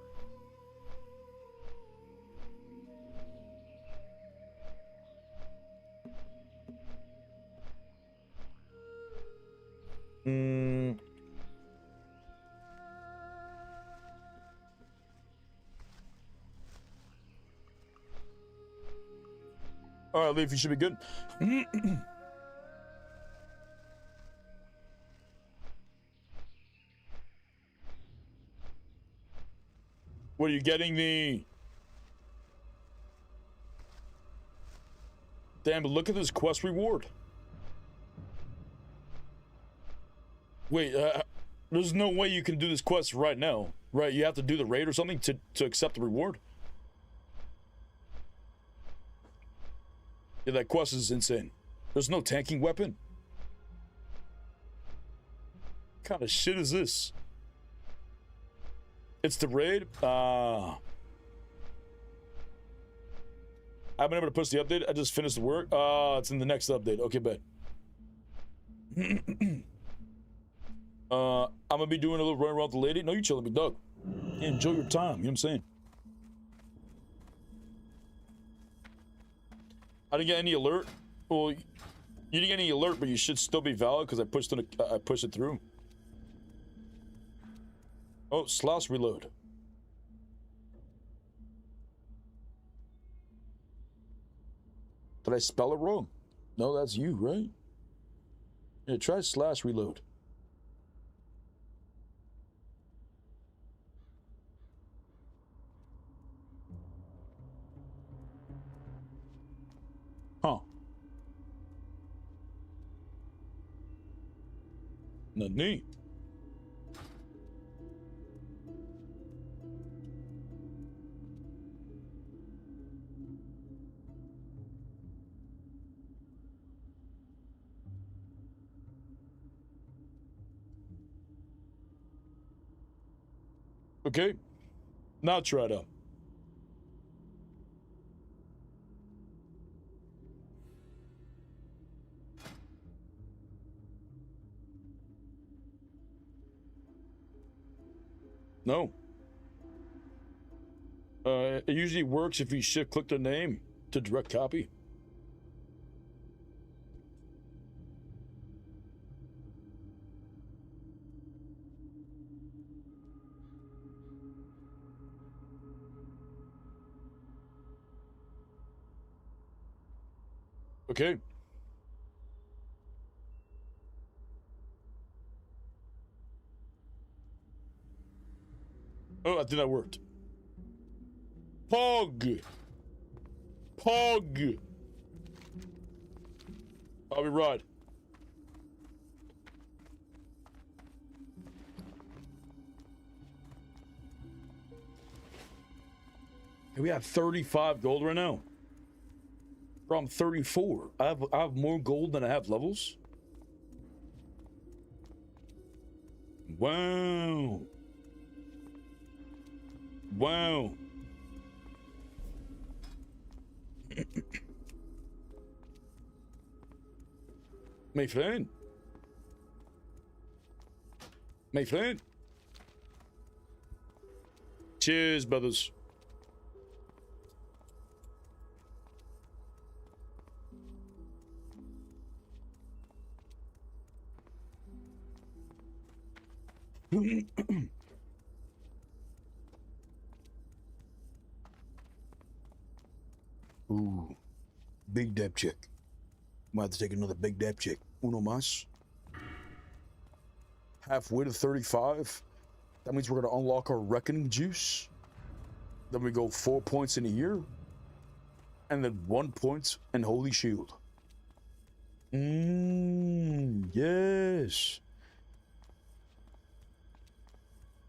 All right, Leaf, you should be good. What are you getting the? Damn, but look at this quest reward. Wait, there's no way you can do this quest right now, right? You have to do the raid or something to accept the reward. Yeah, that quest is insane. There's no tanking weapon. What kind of shit is this? It's the raid? I haven't been able to push the update. I just finished the work. It's in the next update. Okay, bet. I'm gonna be doing a little run around the lady. No, you chilling me, Doug. Enjoy your time. You know what I'm saying? I didn't get any alert. Well, you didn't get any alert, but you should still be valid because I pushed it through. Oh, slash reload. Did I spell it wrong? No, that's you, right? Yeah, try slash reload. Huh. Neat. Okay. Now try it out. No. It usually works if you shift click the name to direct copy. Okay. Oh, I think that worked. Pog. Pog. Bobby ride. We have 35 gold right now. Bro, I'm 34. I have more gold than I have levels. Wow. Wow. My friend. My friend. Cheers, brothers. Ooh, big depth check. Might have to take another big depth check. Uno más. Halfway to 35. That means we're gonna unlock our reckoning juice. Then we go 4 points in a year. And then 1 point in Holy Shield. Yes.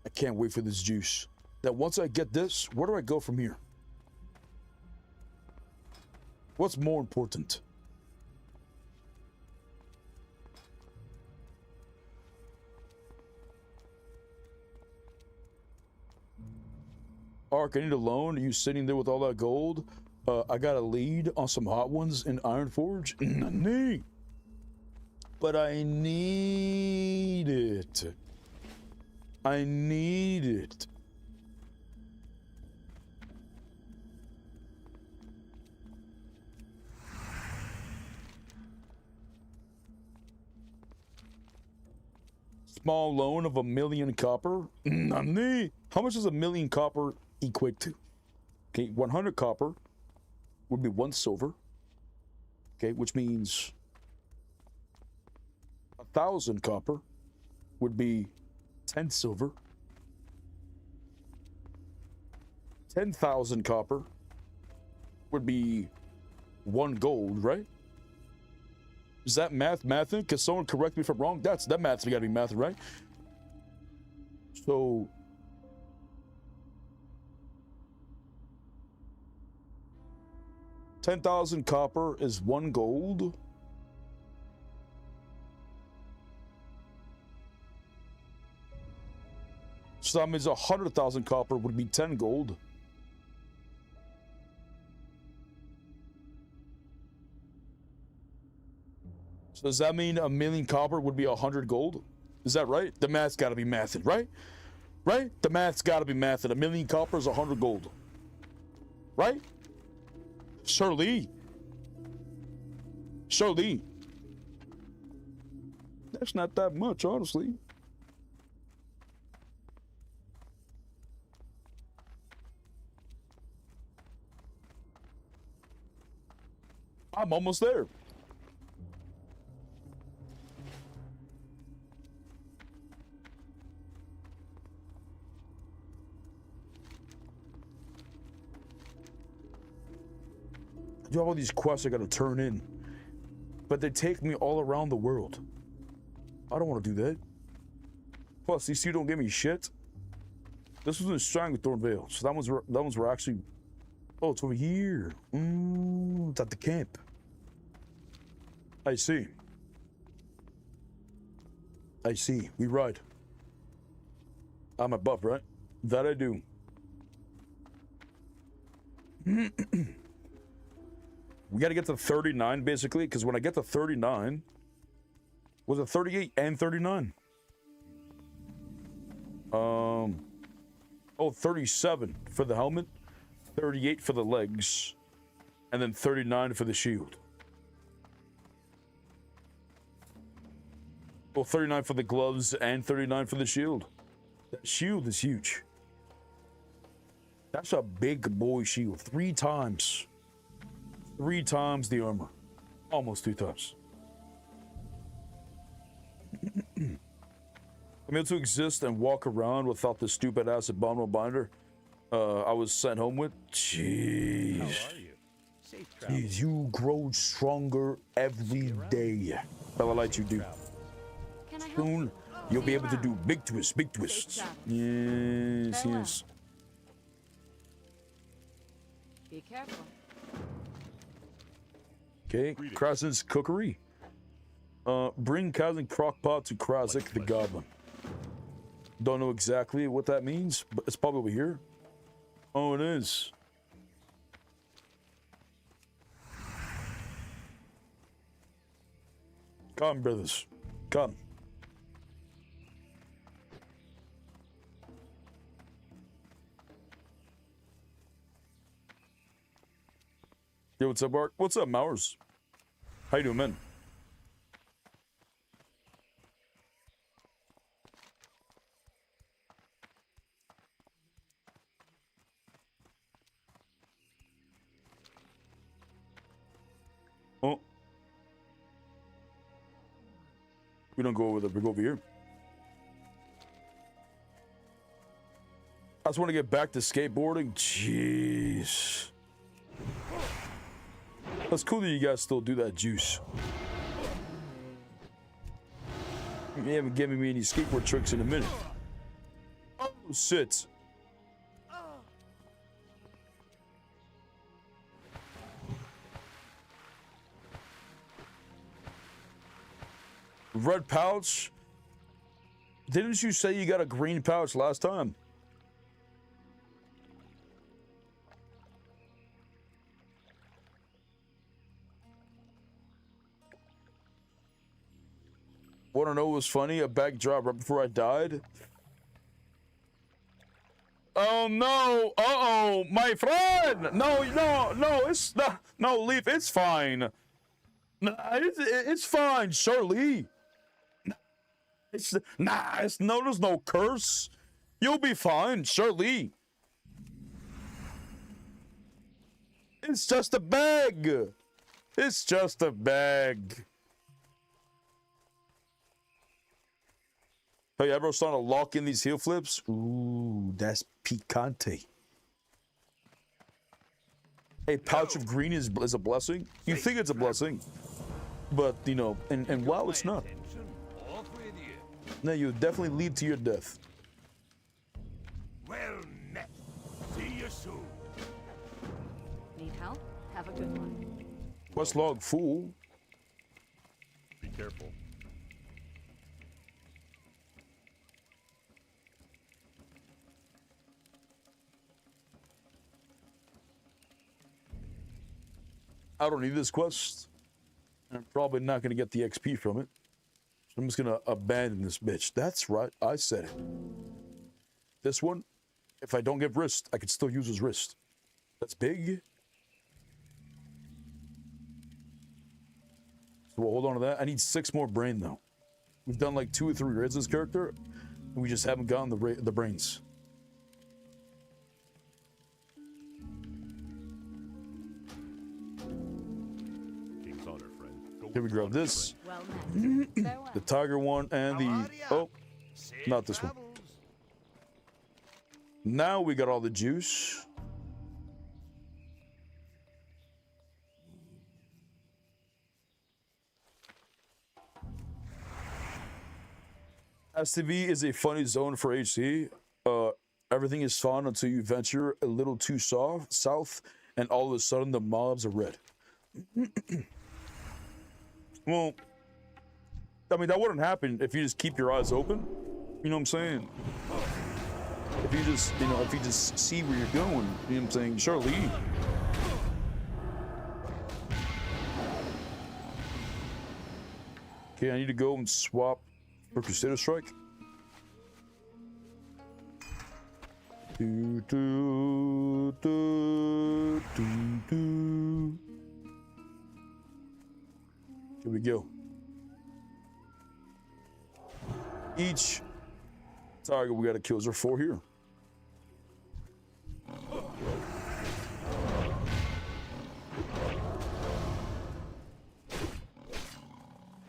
I can't wait for this juice. Now, once I get this, where do I go from here? What's more important? Ark, I need a loan. Are you sitting there with all that gold? I got a lead on some hot ones in Ironforge. Neat. But I need it. I need it. Small loan of 1,000,000 copper. Nani? How much does 1,000,000 copper equate to? Okay, 100 copper would be 1 silver. Okay, which means 1,000 copper would be 10 silver. 10,000 copper would be 1 gold, right? Is that mathing? Can someone correct me if I'm wrong? That math's gotta be math, right? So 10,000 copper is 1 gold. So that means 100,000 copper would be 10 gold. So does that mean 1,000,000 copper would be 100 gold? Is that right? The math's got to be mathed, right? Right? The math's got to be mathed. 1,000,000 copper is 100 gold. Right? Surely. Surely. That's not that much, honestly. I'm almost there. I do all these quests I gotta turn in, but they take me all around the world. I don't want to do that. Plus, these two don't give me shit. This was in Stranglethorn Vale, so that one's were actually. Oh, it's over here. It's at the camp. I see. I see. We ride. I'm a buff, right? That I do. We gotta get to 39, basically, because when I get to 39... Was it 38 and 39? Oh, 37 for the helmet, 38 for the legs, and then 39 for the shield. Well, 39 for the gloves and 39 for the shield. That shield is huge. That's a big boy shield. 3 times. 3 times the armor. Almost 2 times. I'm able to exist and walk around without the stupid ass abominable binder I was sent home with. Jeez. How are you? See Jeez, you grow stronger every day. Well, I like you, dude. Can I help? Soon, you'll be able to do big twists, big twists. Yes, Farewell. yes. Be careful. Okay, Krasen's cookery. Bring Cousin Crockpot to Krasik the Goblin. Don't know exactly what that means, but it's probably over here. Oh, it is. Come, brothers. Come. Yo, what's up, Mark? What's up, Mowers? How you doing, man? Oh. We don't go over there. We go over here. I just want to get back to skateboarding. Jeez. That's cool that you guys still do that juice. You haven't given me any skateboard tricks in a minute. Oh, shit. Red pouch? Didn't you say you got a green pouch last time? Want to know what was funny? A bag dropped right before I died. Oh no! Uh-oh, my friend! No, it's not. No, Leaf, it's fine. No, it's fine, Shirley. There's no curse. You'll be fine, Shirley. It's just a bag. It's just a bag. Hey, ever starting to lock in these heel flips? Ooh, that's picante. A pouch of green is a blessing. You think it's a blessing, but you know, and wow, it's not. No, you definitely lead to your death. Well met. See you soon. Need help? Have a good one. Quest log fool. Be careful. I don't need this quest. I'm probably not going to get the XP from it. So I'm just going to abandon this bitch. That's right. I said it. This one, if I don't get wrist, I could still use his wrist. That's big. So we'll hold on to that. I need 6 more brain, though. We've done like 2 or 3 raids this character, and we just haven't gotten the brains. Here we grab this, Well met. Farewell. the tiger one, and the, oh, not this one. Now we got all the juice. STV is a funny zone for HC. Everything is fun until you venture a little too south, and all of a sudden the mobs are red. Well, I mean, that wouldn't happen if you just keep your eyes open. You know what I'm saying? If you just, you know, if you just see where you're going, you know what I'm saying? Sure, leave. Okay, I need to go and swap for Crusader Strike. Do, do, do, do, do. Here we go. Each target we gotta kill is there 4 here.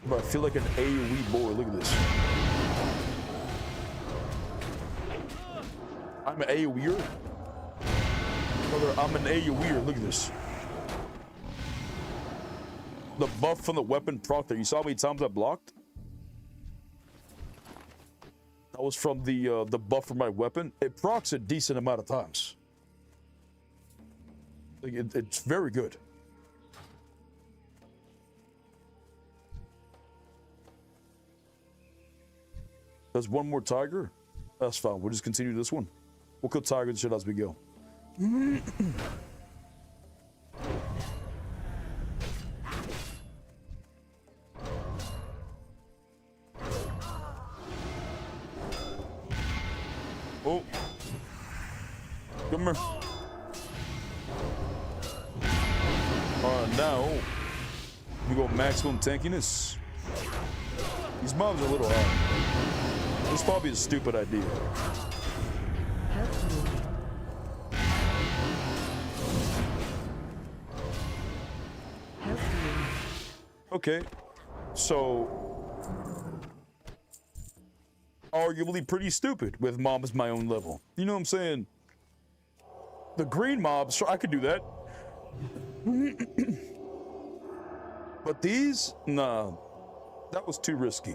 But I feel like an AoE boy. Look at this. I'm an AoEer. Brother, I'm an AoEer. Look at this. the buff from the weapon proc there. You saw how many times I blocked? That was from the buff from my weapon. It procs a decent amount of times. Like it's very good. There's one more tiger. That's fine. We'll just continue this one. We'll kill tiger and shit as we go. Oh. Come here. Alright, now we go maximum tankiness. These mobs are a little high. This is probably a stupid idea. Okay, so arguably pretty stupid with mobs my own level. You know what I'm saying? The green mobs, sure, I could do that. But these, nah, that was too risky.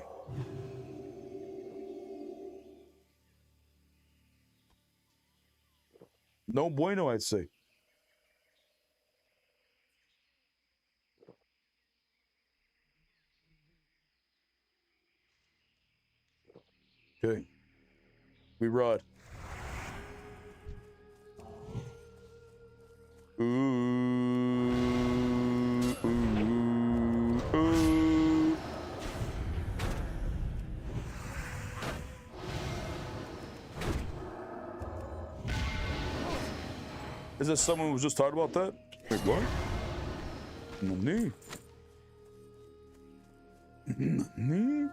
No bueno, I'd say. Okay. We ride. Ooh, ooh, ooh. Is there someone who was just talking about that? Wait, what? Nani? Nani?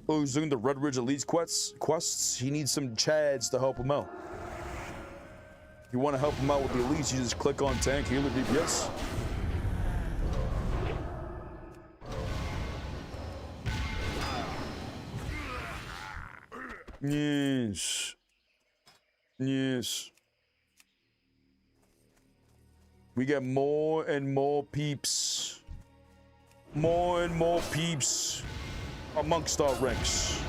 Oh, he's doing the Red Ridge Elite quests. He needs some Chads to help him out. If you want to help him out with the elites, you just click on tank, healer, DPS. Yes. Yes. We get more and more peeps. More and more peeps amongst our ranks.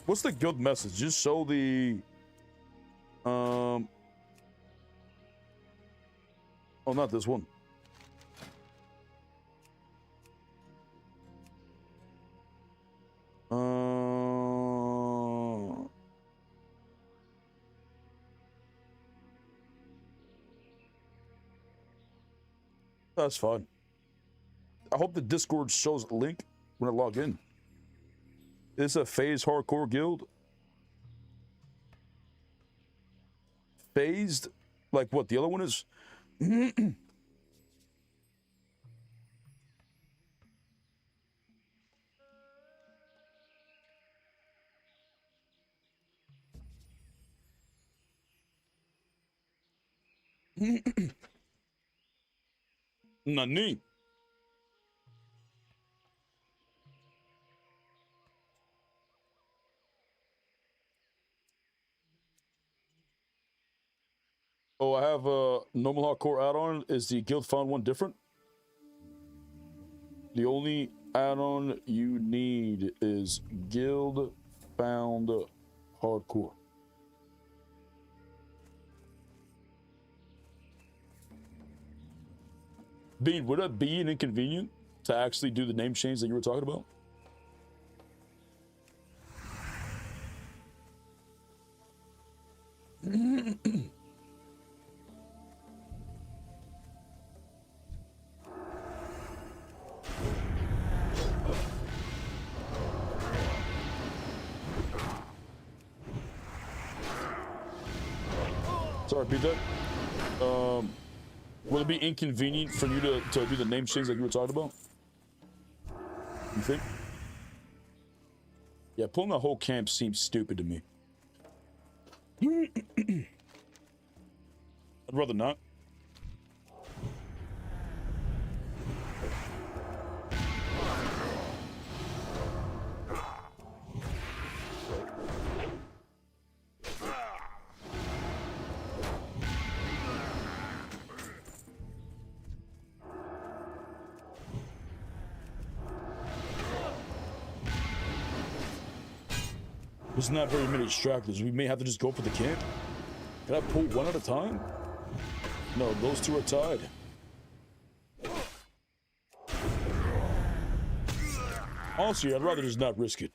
What's the guild message? Just show the oh, not this one. That's fine. I hope the Discord shows a link when I log in. Is this a phased hardcore guild? Phased? Like what the other one is? Nani? Oh, I have a normal hardcore add-on. Is the guild found one different? The only add-on you need is guild found hardcore. Bean, would it be an inconvenient to actually do the name change that you were talking about? Sorry, repeat that. Will it be inconvenient for you to do the name change that you were talking about? You think? Yeah, pulling the whole camp seems stupid to me. I'd rather not. There's not very many extractors. We may have to just go for the camp. Can I pull one at a time? No, those two are tied. Honestly, I'd rather just not risk it.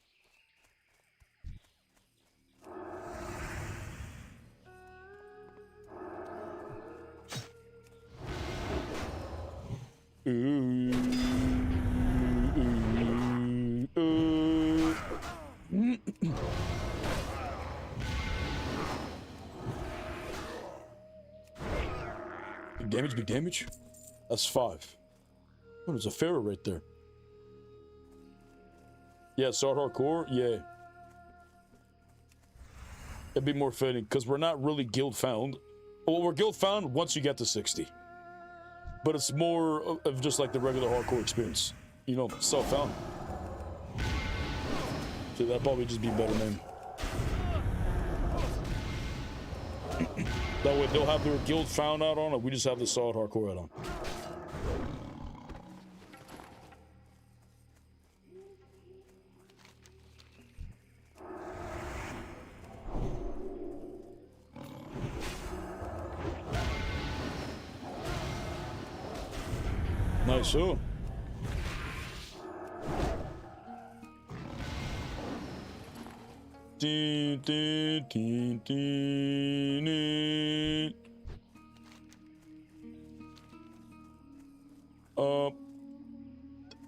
Big damage, big damage. That's 5. Oh, there's a pharaoh right there. Yeah, SoD HARDCORE, yeah. It'd be more fitting, because we're not really guild found. Well, we're guild found once you get to 60. But it's more of just like the regular hardcore experience. You know, self-found. So that'd probably just be better name. That way they'll have their guild found out on it. We just have the SoD HARDCORE out on. Nice, so.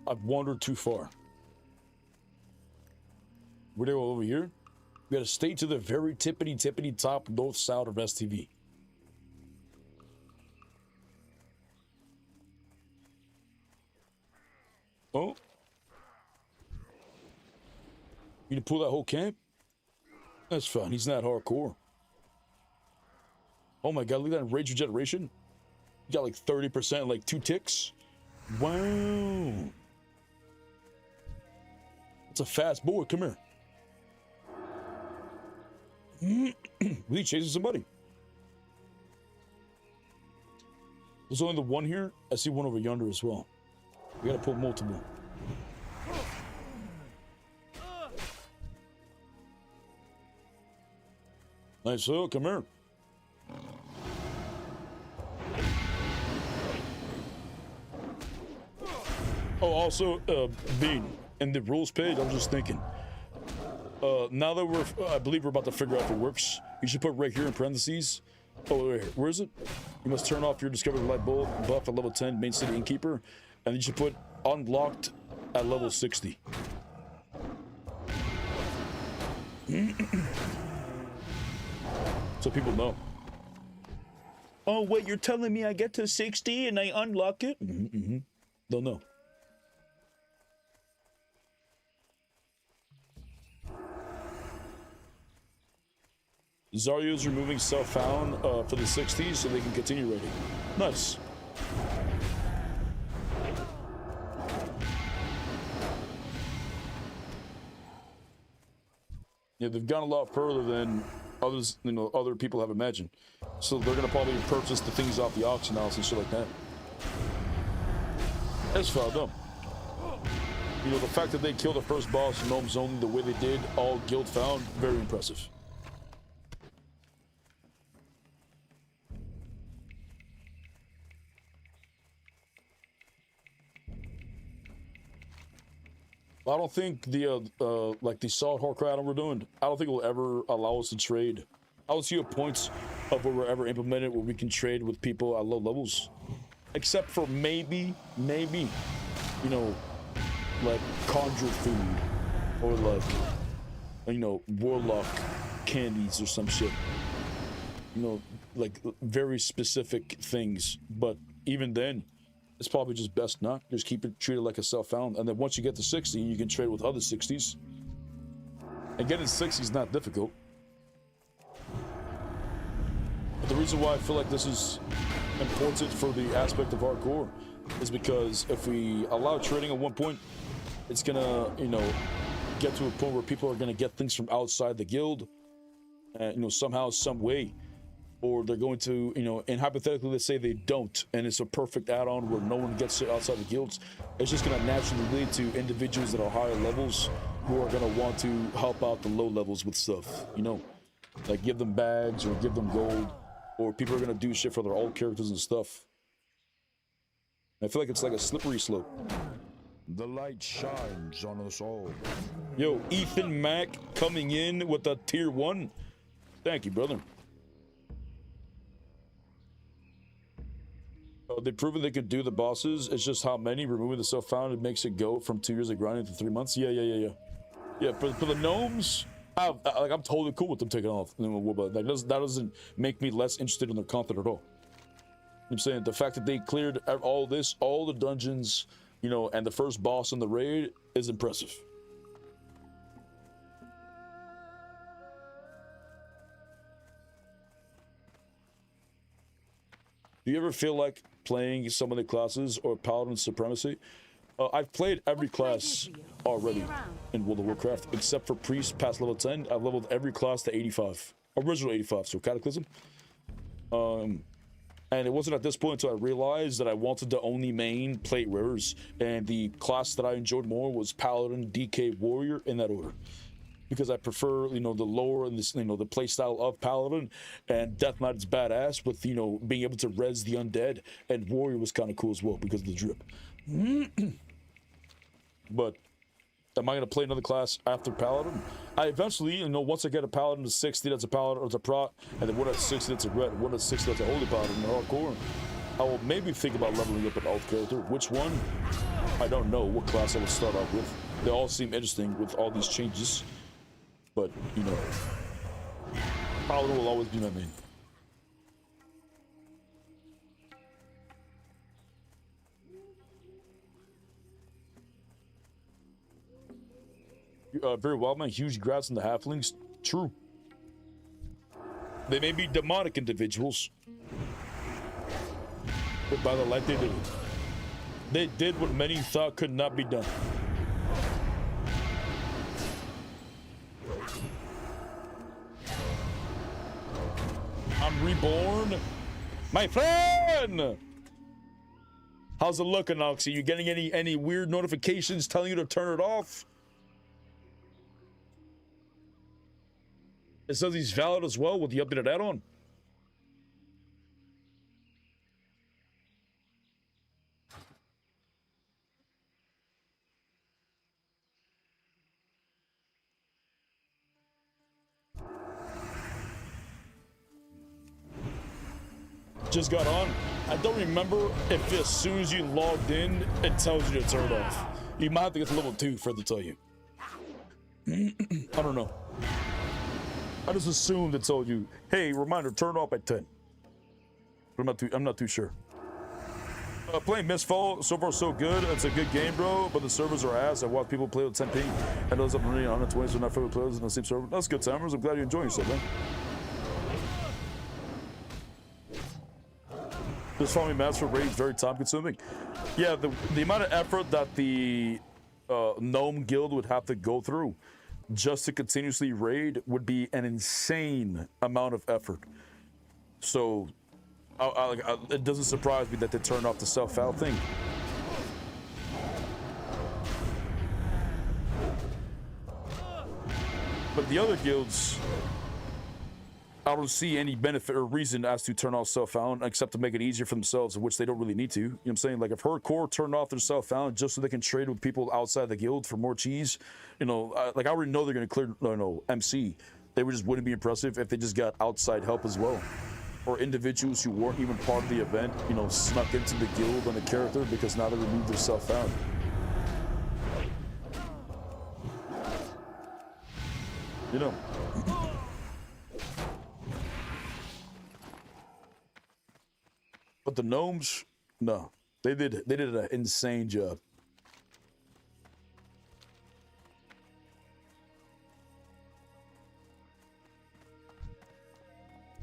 I've wandered too far. We're there over here. We gotta stay to the very tippity top north side of STV. Oh. You can pull that whole camp? That's fine. He's not hardcore. Oh my god, look at that rage regeneration. You got like 30%, like 2 ticks. Wow. It's a fast boy. Come here. We chasing somebody. There's only the one here. I see one over yonder as well. We gotta pull multiple. Nice, so come here. Oh, also, Bean, in the rules page, I was just thinking. Now that I believe we're about to figure out if it works, you should put right here in parentheses. Oh, wait, where is it? You must turn off your Discovery Light Bulb buff at level 10, Main City Innkeeper, and you should put unlocked at level 60. So people know. Oh, wait, you're telling me I get to 60 and I unlock it? They'll know. Zario's removing self-found for the 60s so they can continue raiding. Nice. Yeah, they've gone a lot further than others, you know, other people have imagined. So they're gonna probably purchase the things off the auction house and shit like that. That's foul dumb. You know, the fact that they killed the first boss in Gnome's only the way they did, all guild found, very impressive. I don't think the like the SoD HARDCORE add-on we're doing, I don't think it will ever allow us to trade. I don't see a point of where we're ever implemented where we can trade with people at low levels. Except for maybe, you know, like conjure food or like, you know, warlock candies or some shit. You know, like very specific things. But even then, it's probably just best not. Just keep it treated like a self-found. And then once you get to 60, you can trade with other 60s. And getting 60 is not difficult. But the reason why I feel like this is important for the aspect of hardcore is because if we allow trading at one point, it's gonna, you know, get to a point where people are gonna get things from outside the guild, you know, somehow, some way. Or they're going to, you know, and hypothetically, let's say they don't, and it's a perfect add-on where no one gets it outside the guilds. It's just going to naturally lead to individuals that are higher levels who are gonna want to help out the low levels with stuff, you know, like give them bags or give them gold, or people are gonna do shit for their old characters and stuff. I feel like it's like a slippery slope. The light shines on us all. Yo, Ethan Mack coming in with a tier 1. Thank you, brother. They've proven they could do the bosses. It's just how many. Removing the self-found, it makes it go from 2 years of grinding to 3 months. Yeah. Yeah, for the gnomes, I'm totally cool with them taking off. That doesn't make me less interested in their content at all. I'm saying the fact that they cleared all this, all the dungeons, you know, and the first boss in the raid is impressive. Do you ever feel like playing some of the classes or Paladin Supremacy? I've played every class already in World of Warcraft, except for Priest past level 10. I've leveled every class to 85. Original 85, so Cataclysm. And it wasn't at this point until I realized that I wanted to only main plate rivers, and the class that I enjoyed more was Paladin, DK, Warrior, in that order. Because I prefer, you know, the lore and this, you know, the playstyle of Paladin, and Death Knight is badass with, you know, being able to res the undead, and Warrior was kind of cool as well because of the drip. But am I going to play another class after Paladin? I eventually, you know, once I get a Paladin to 60, that's a Paladin, or it's a Prot, and then one at 60, that's a Red, one at 60, that's a Holy Paladin in Hardcore. I will maybe think about leveling up an alt character. Which one? I don't know what class I will start off with. They all seem interesting with all these changes. But, you know, Paladin will always be my main. Very well, man. Huge grats in the halflings. True. They may be demonic individuals, but by the light they did it. They did what many thought could not be done. I'm reborn. My friend! How's it looking, Oxy? You getting any weird notifications telling you to turn it off? It says he's valid as well with the updated add-on. Just got on. I don't remember if as soon as you logged in, it tells you to turn it off. You might have to get to level 2 for it to tell you. I don't know. I just assumed it told you, hey, reminder, turn off at 10. But I'm not too sure. Playing Mistfall, so far so good. It's a good game, bro, but the servers are ass. I watch people play with 10 ping, and those up running 120, so not favorite players in the same server. That's good, timers. I'm glad you're enjoying yourself, man. This farming maps for raids very time consuming. Yeah, the amount of effort that the Gnome Guild would have to go through just to continuously raid would be an insane amount of effort. So it doesn't surprise me that they turned off the self-foul thing. But the other guilds, I don't see any benefit or reason as to turn off self-found except to make it easier for themselves, which they don't really need to. You know what I'm saying? Like if Hardcore turned off their self-found just so they can trade with people outside the guild for more cheese, you know, like I already know they're going to clear MC. They just wouldn't be impressive if they just got outside help as well. Or individuals who weren't even part of the event, you know, snuck into the guild on a character because now they removed their self-found. You know. But the gnomes, no, they did an insane job.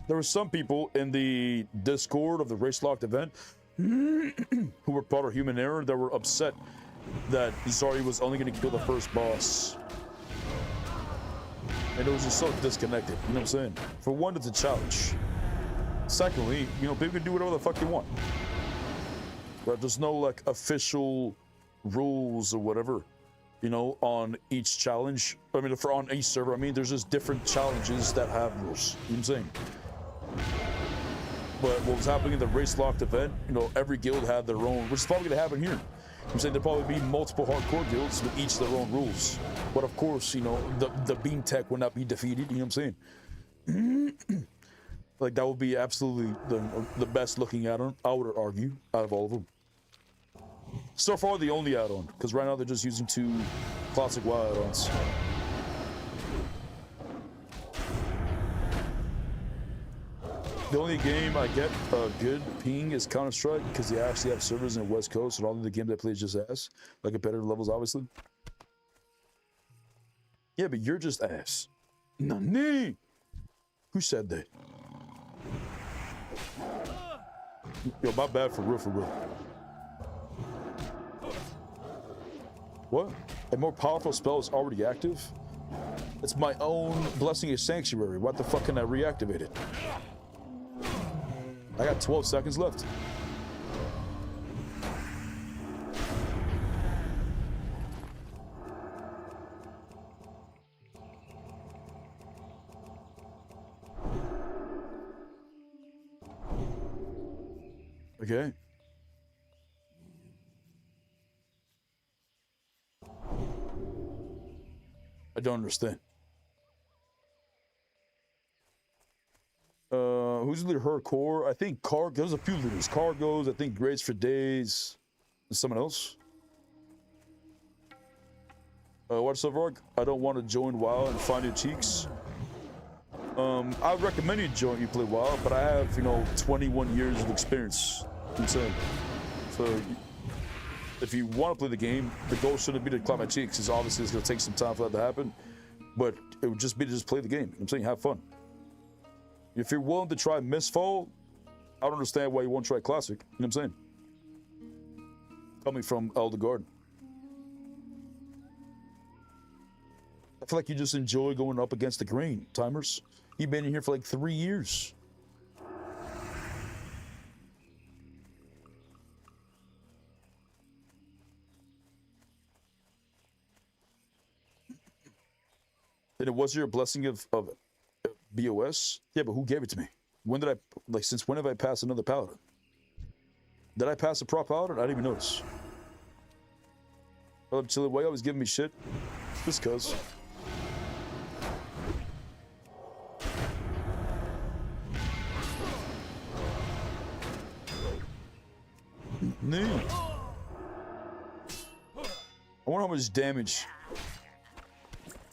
There were some people in the Discord of the Race Locked event who were part of human error that were upset that Zari was only going to kill the first boss. And it was just so disconnected, you know what I'm saying? For one, it's a challenge. Secondly, you know, people can do whatever the fuck they want. But there's no, like, official rules or whatever. You know, on each challenge. I mean, for on each server. I mean, there's just different challenges that have rules. You know what I'm saying? But what was happening in the race locked event, you know, every guild had their own, which is probably going to happen here. I'm saying there'll probably be multiple hardcore guilds with each their own rules. But of course, you know, the bean tech will not be defeated. You know what I'm saying? Like, that would be absolutely the best looking add-on, I would argue, out of all of them. So far, the only add-on, because right now they're just using 2 classic WoW add-ons. The only game I get a good ping is Counter-Strike, because they actually have servers in the West Coast, and all of the games I play is just ass. Like competitive levels, obviously. Yeah, but you're just ass. Nani? Who said that? Yo, my bad for real, for real. What? A more powerful spell is already active? It's my own Blessing of Sanctuary. What the fuck can I reactivate it? I got 12 seconds left. Okay. I don't understand. Who's the leader? Hardcore? I think there's a few leaders. Cargoes, I think Grades for Days. Is someone else? What's up, Rock? I don't want to join WoW and find your cheeks. I recommend you play WoW, but I have, you know, 21 years of experience. I'm saying. So, if you want to play the game, the goal shouldn't be to climb my cheeks, because obviously it's going to take some time for that to happen. But it would just be to just play the game. I'm saying have fun. If you're willing to try Mistfall, I don't understand why you won't try Classic. You know what I'm saying? Coming from Elder Garden. I feel like you just enjoy going up against the grain, Timers. You've been in here for like 3 years. And it was your blessing of BOS? Yeah, but who gave it to me? When did since when have I passed another paladin? Did I pass a prop paladin? I didn't even notice. Well, Chili, why you always giving me shit? Just cuz. Nee. I wonder how much damage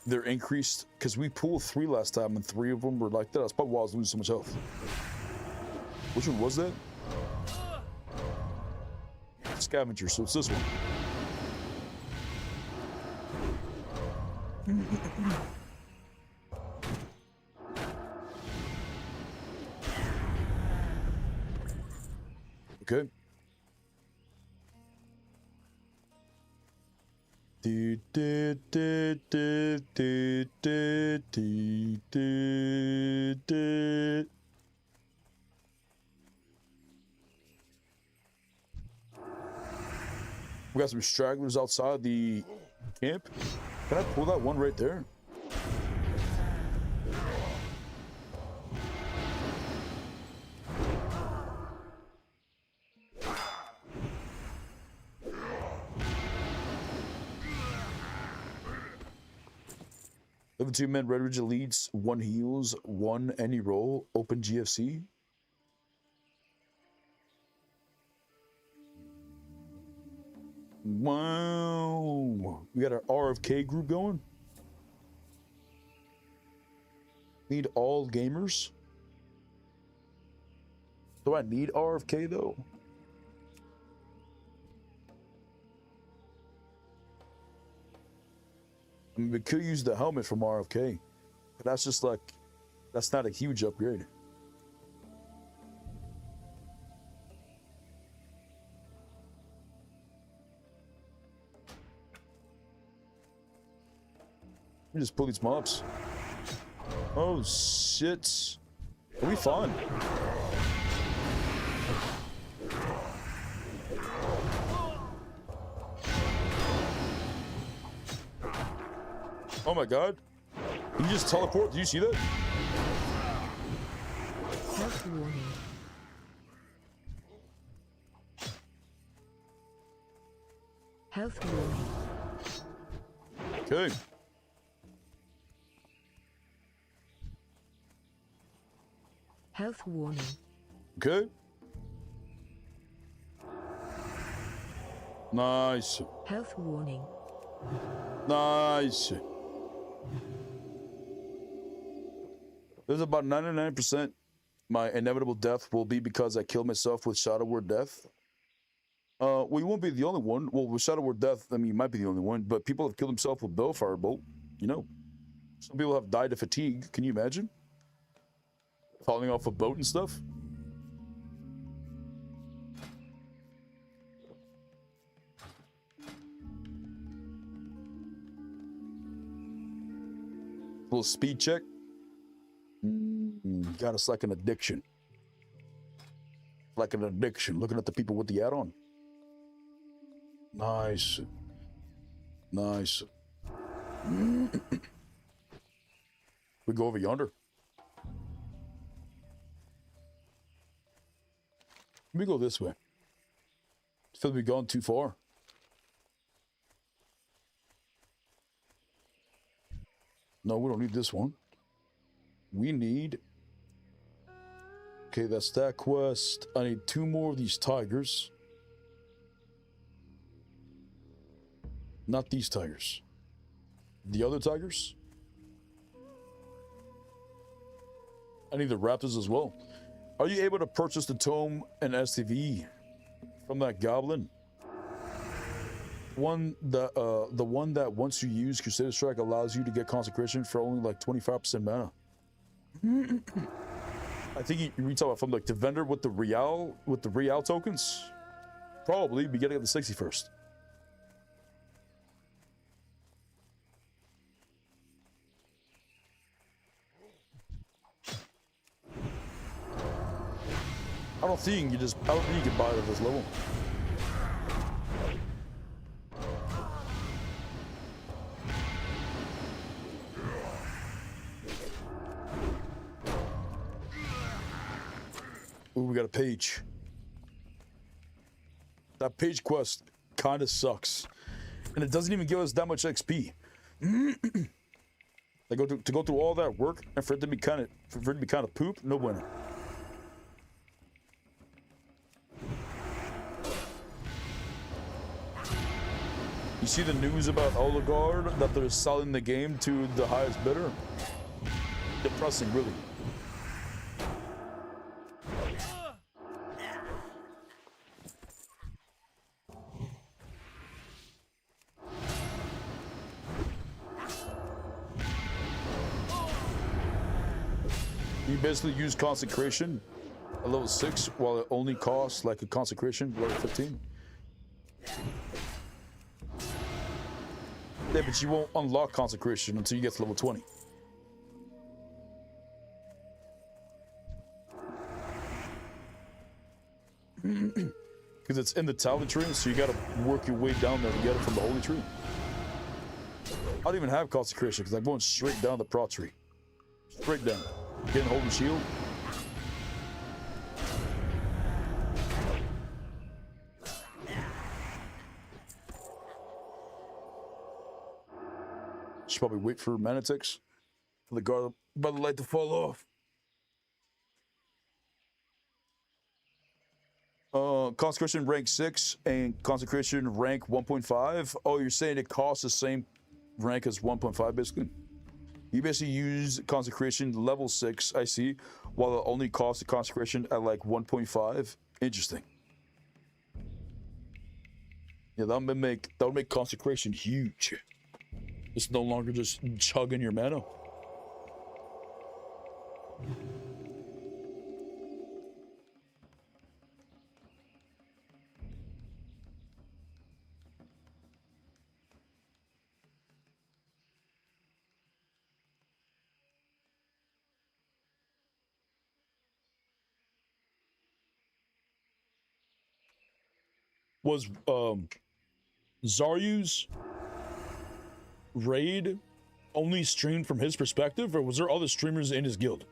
they're increased, because we pulled 3 last time and 3 of them were like that. That's probably why I was losing so much health. Which one was that? Scavenger, so it's this one. Okay. We got some stragglers outside the camp. Can I pull that one right there? Level 2 men, Red Ridge Elites, 1 heals, 1 any roll, open GFC. Wow. We got our RFK group going. Need all gamers. Do I need RFK though? I mean, we could use the helmet from RFK, but that's just like, that's not a huge upgrade. Let me just pull these mobs. Oh shit. Are we fine? Oh my god. He just teleport. Did you see that? Health warning. Health warning. Okay. Health warning. Okay. Nice. Health warning. Nice. There's about 99% my inevitable death will be because I killed myself with Shadow Word Death. We won't be the only one. Well, with Shadow Word Death, I mean, you might be the only one, but people have killed themselves with Bellfire Bolt. You know, some people have died of fatigue. Can you imagine? Falling off a boat and stuff. Little speed check. God, it's like an addiction. Like an addiction. Looking at the people with the add-on. Nice. Nice. We go over yonder. Let me go this way. I feel like we've gone too far. No, we don't need this one. We need... Okay, that's that quest. I need 2 more of these tigers. Not these tigers. The other tigers? I need the raptors as well. Are you able to purchase the tome and STV from that goblin? The one that once you use Crusader Strike allows you to get consecration for only like 25% mana. I think you reach out from like the vendor with the real tokens. Probably beginning of the 61st. I don't think you can buy it at this level. Ooh, we got a page. That page quest kind of sucks. And it doesn't even give us that much XP. Like to go through all that work and for it to be kind of poop, no bueno. You see the news about Oligard that they're selling the game to the highest bidder? Depressing, really. You basically use consecration at level 6 while it only costs like a consecration level 15. Yeah, but you won't unlock consecration until you get to level 20. Because it's in the talent tree, so you gotta work your way down there to get it from the holy tree. I don't even have consecration because I'm going straight down the prot tree. Straight down. Getting holy shield. Should probably wait for Manatix for the guard by the light to fall off. Consecration rank 6 and consecration rank 1.5. Oh, you're saying it costs the same rank as 1.5 basically? You basically use consecration level 6, I see, while it only costs the consecration at like 1.5. Interesting. Yeah, that would make consecration huge. It's no longer just chugging your mana. Was Zaryu's raid only streamed from his perspective, or was there other streamers in his guild?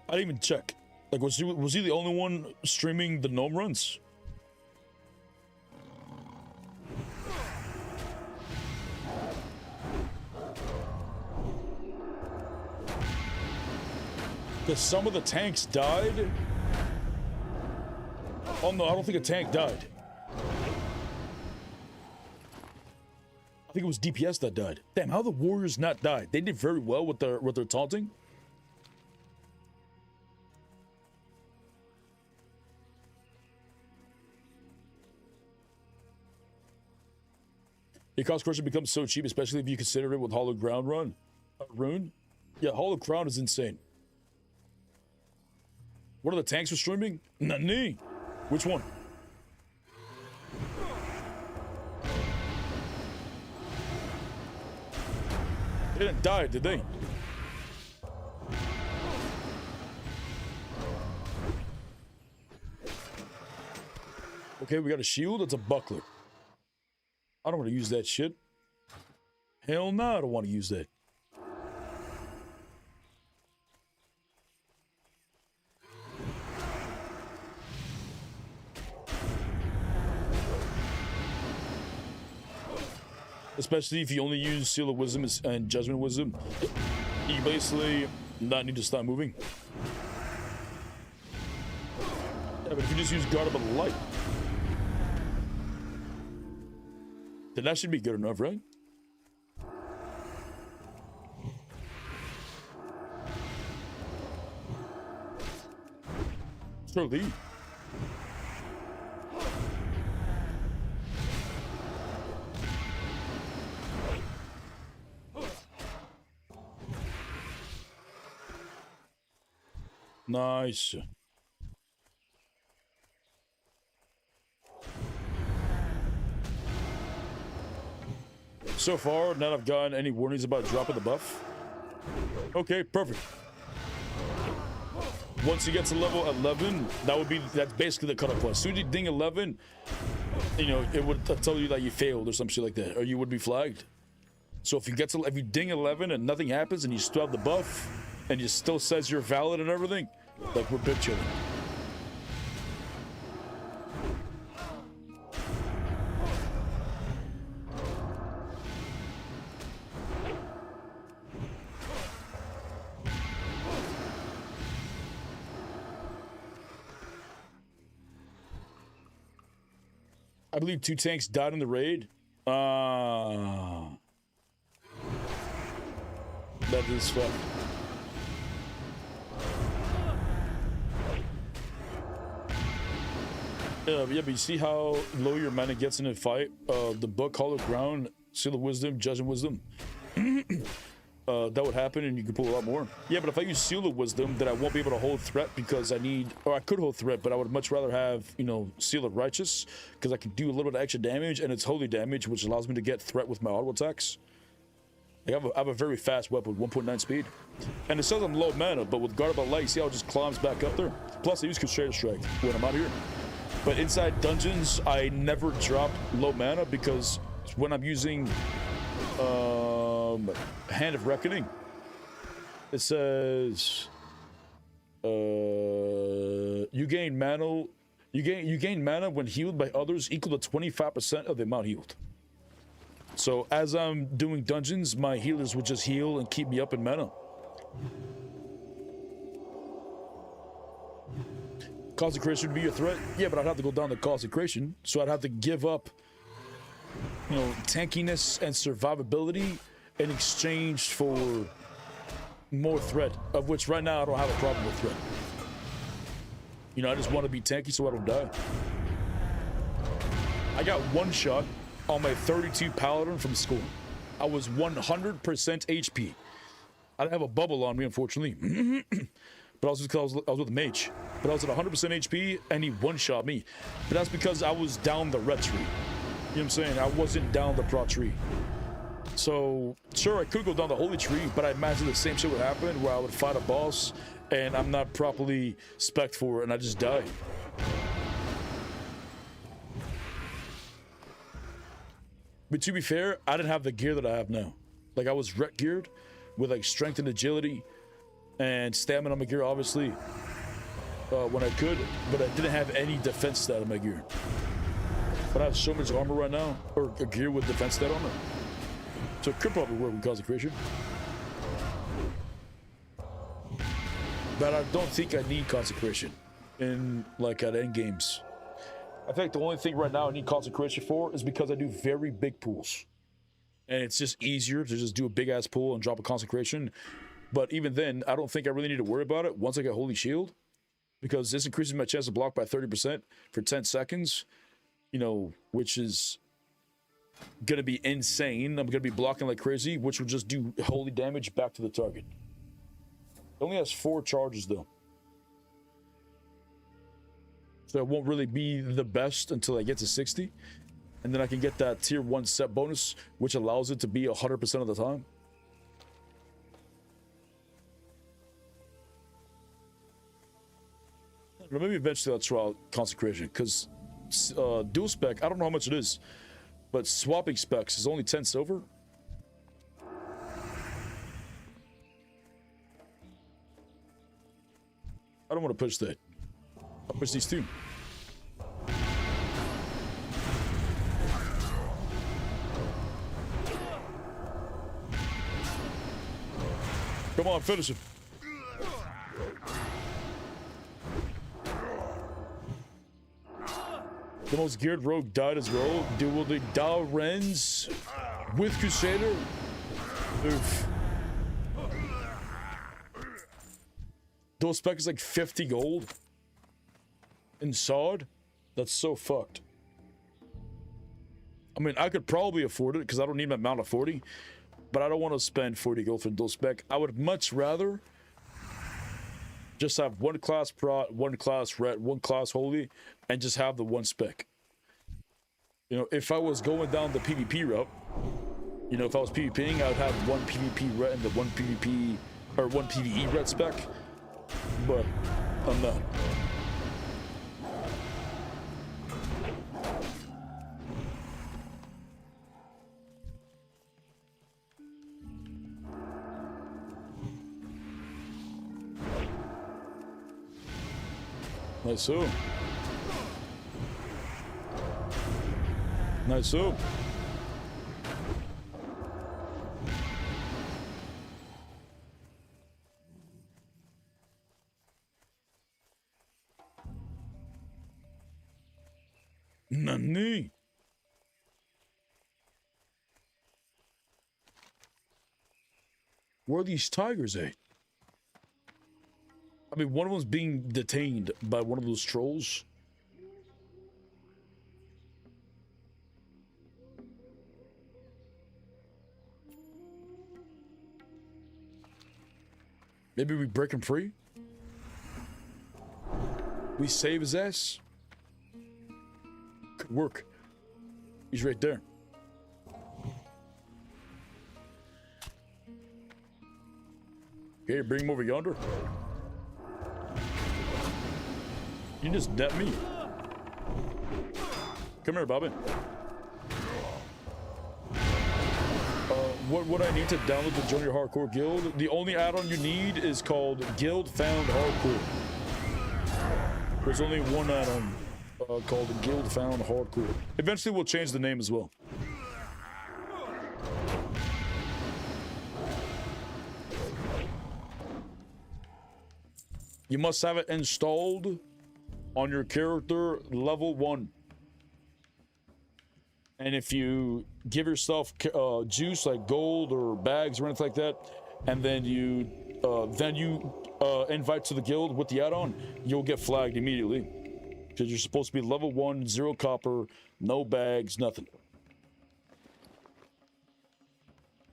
I didn't even check. Like, was he the only one streaming the gnome runs? Because some of the tanks died. Oh no, I don't think a tank died. I think it was DPS that died. Damn, how the warriors not died? They did very well with their taunting. Your cost correction becomes so cheap, especially if you consider it with Hollow Ground rune. Yeah, Hollow Crown is insane. What are the tanks for streaming? Nani? Which one? They didn't die, did they? Okay, we got a shield. It's a buckler. I don't want to use that shit. Hell no, I don't want to use that. Especially if you only use Seal of Wisdom and Judgment Wisdom. You basically not need to stop moving. Yeah, but if you just use Guard Up on Light, then that should be good enough, right? Surely. Nice. So far, not I've gotten any warnings about dropping the buff. Okay, perfect. Once you get to level 11, that's basically the cutoff point. As soon as you ding 11, you know, it would tell you that you failed or some shit like that, or you would be flagged. So if you ding 11 and nothing happens and you still have the buff and it still says you're valid and everything, like, we're big chilling. I believe 2 tanks died in the raid. That is fucked. Yeah, but you see how low your mana gets in a fight? The book, Hollow Ground, Seal of Wisdom, Judgment Wisdom. That would happen and you could pull a lot more. Yeah, but if I use Seal of Wisdom, then I won't be able to hold threat because I could hold threat, but I would much rather have, you know, Seal of Righteous because I can do a little bit of extra damage and it's holy damage, which allows me to get threat with my auto attacks. Like, I have a very fast weapon with 1.9 speed. And it says I'm low mana, but with Guard by Light, see how it just climbs back up there? Plus, I use Crusader Strike when I'm out here. But inside dungeons, I never drop low mana because when I'm using Hand of Reckoning, it says you gain mana when healed by others equal to 25% of the amount healed. So as I'm doing dungeons, my healers would just heal and keep me up in mana. Consecration would be a threat? Yeah, but I'd have to go down to Consecration, so I'd have to give up, you know, tankiness and survivability in exchange for more threat, of which right now I don't have a problem with threat. You know, I just want to be tanky so I don't die. I got one shot on my 32 Paladin from school. I was 100% HP. I didn't have a bubble on me, unfortunately. But I was with a mage. But I was at 100% HP and he one-shot me. But that's because I was down the red tree. You know what I'm saying? I wasn't down the pro tree. So, sure, I could go down the holy tree, but I imagine the same shit would happen where I would fight a boss and I'm not properly spec'd for it and I just die. But to be fair, I didn't have the gear that I have now. Like I was ret geared with like strength and agility and stamina on my gear, obviously, when I could, but I didn't have any defense stat on my gear. But I have so much armor right now, or a gear with defense stat on it. So it could probably work with consecration. But I don't think I need consecration in like at end games. I think the only thing right now I need consecration for is because I do very big pools. And it's just easier to just do a big ass pool and drop a consecration. But even then, I don't think I really need to worry about it once I get Holy Shield. Because this increases my chance to block by 30% for 10 seconds. You know, which is going to be insane. I'm going to be blocking like crazy, which will just do holy damage back to the target. It only has 4 charges though. So it won't really be the best until I get to 60. And then I can get that tier 1 set bonus, which allows it to be 100% of the time. But maybe eventually I'll try out consecration, because dual spec, I don't know how much it is, but swapping specs is only 10 silver. I don't want to push that. I'll push these 2. Come on, finish him. The most geared rogue died as well. Dueling Dalrens with Crusader. Oof. Dual spec is like 50 gold. In SoD? That's so fucked. I mean, I could probably afford it because I don't need my mount of 40. But I don't want to spend 40 gold for dual spec. I would much rather just have 1 class prot, 1 class ret, 1 class holy, and just have the 1 spec. You know, if I was going down the PvP route, you know, if I was PvPing, I would have 1 PvP ret and the 1 PvP or 1 PvE ret spec. But I'm not. Nice so. Nice so. Nani? Where are these tigers at? I mean, one of them's being detained by one of those trolls. Maybe we break him free? We save his ass? Could work. He's right there. Okay, bring him over yonder. You just net me. Come here, Bobby. What would I need to download to join your hardcore guild? The only add-on you need is called Guild Found Hardcore. There's only one add-on called Guild Found Hardcore. Eventually we'll change the name as well. You must have it installed on your character level 1. And if you give yourself juice like gold or bags or anything like that, and then you invite to the guild with the add-on, you'll get flagged immediately. Because you're supposed to be level 1, 0 copper, no bags, nothing.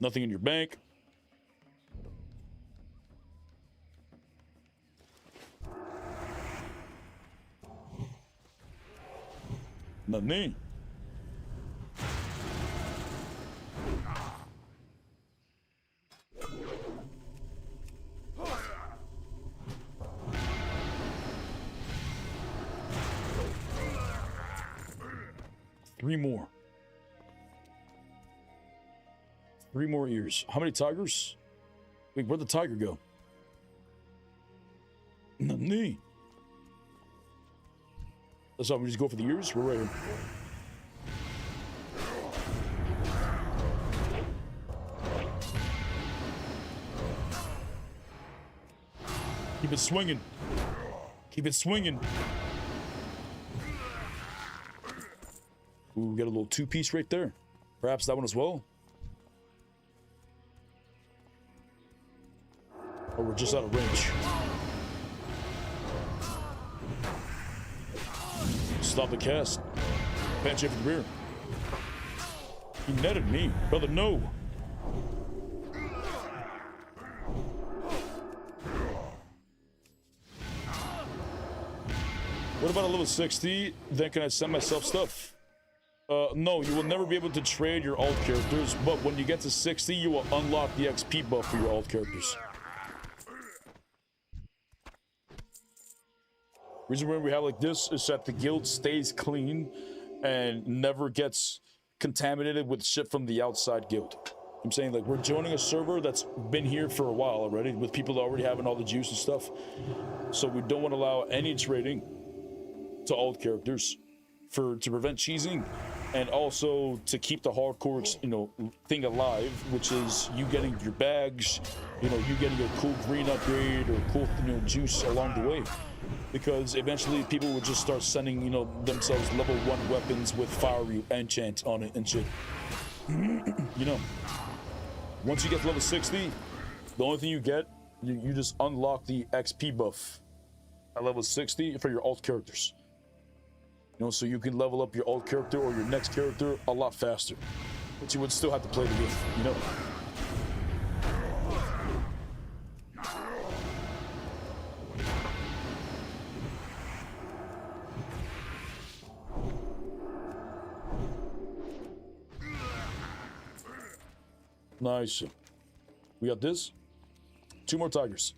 Nothing in your bank. Nothing. Three more. 3 more ears. How many tigers? Wait, where'd the tiger go? Nani? That's how we just go for the ears? We're right here. Keep it swinging. Keep it swinging. Ooh, we got a little 2-piece right there. Perhaps that one as well. Or we're just out of range. Stop the cast. Patch it from the rear. He netted me. Brother, no. What about a level 60? Then can I send myself stuff? No, you will never be able to trade your alt characters, but when you get to 60, you will unlock the XP buff for your alt characters. Reason why we have like this is that the guild stays clean and never gets contaminated with shit from the outside guild. I'm saying, like, we're joining a server that's been here for a while already, with people already having all the juice and stuff. So we don't want to allow any trading to alt characters to prevent cheesing, and also to keep the hardcore, thing alive, which is you getting your bags, you getting a cool green upgrade or cool, juice along the way. Because eventually people would just start sending, themselves level 1 weapons with fiery enchant on it and shit. Once you get to level 60, the only thing you get, you just unlock the XP buff at level 60 for your alt characters. So you can level up your alt character or your next character a lot faster. But you would still have to play the game, Nice. We got this. 2 more tigers.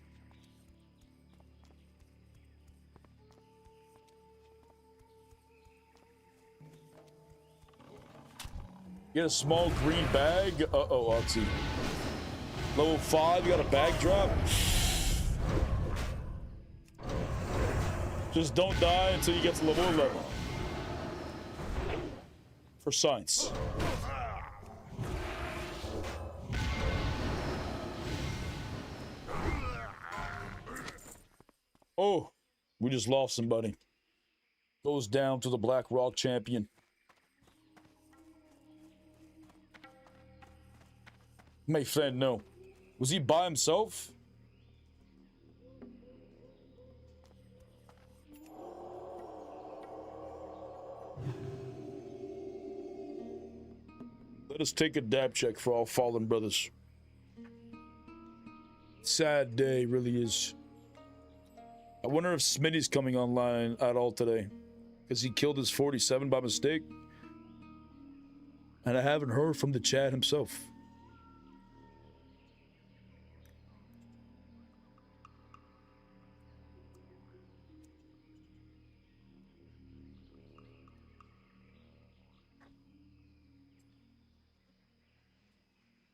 Get a small green bag. Uh-oh, let's see. Level 5, you got a bag drop. Just don't die until you get to level 11. For science. Oh, we just lost somebody. Goes down to the Black Rock champion. My friend, no. Was he by himself? Let us take a dab check for all fallen brothers. Sad day, really is. I wonder if Smitty's coming online at all today, because he killed his 47 by mistake. And I haven't heard from the chat himself.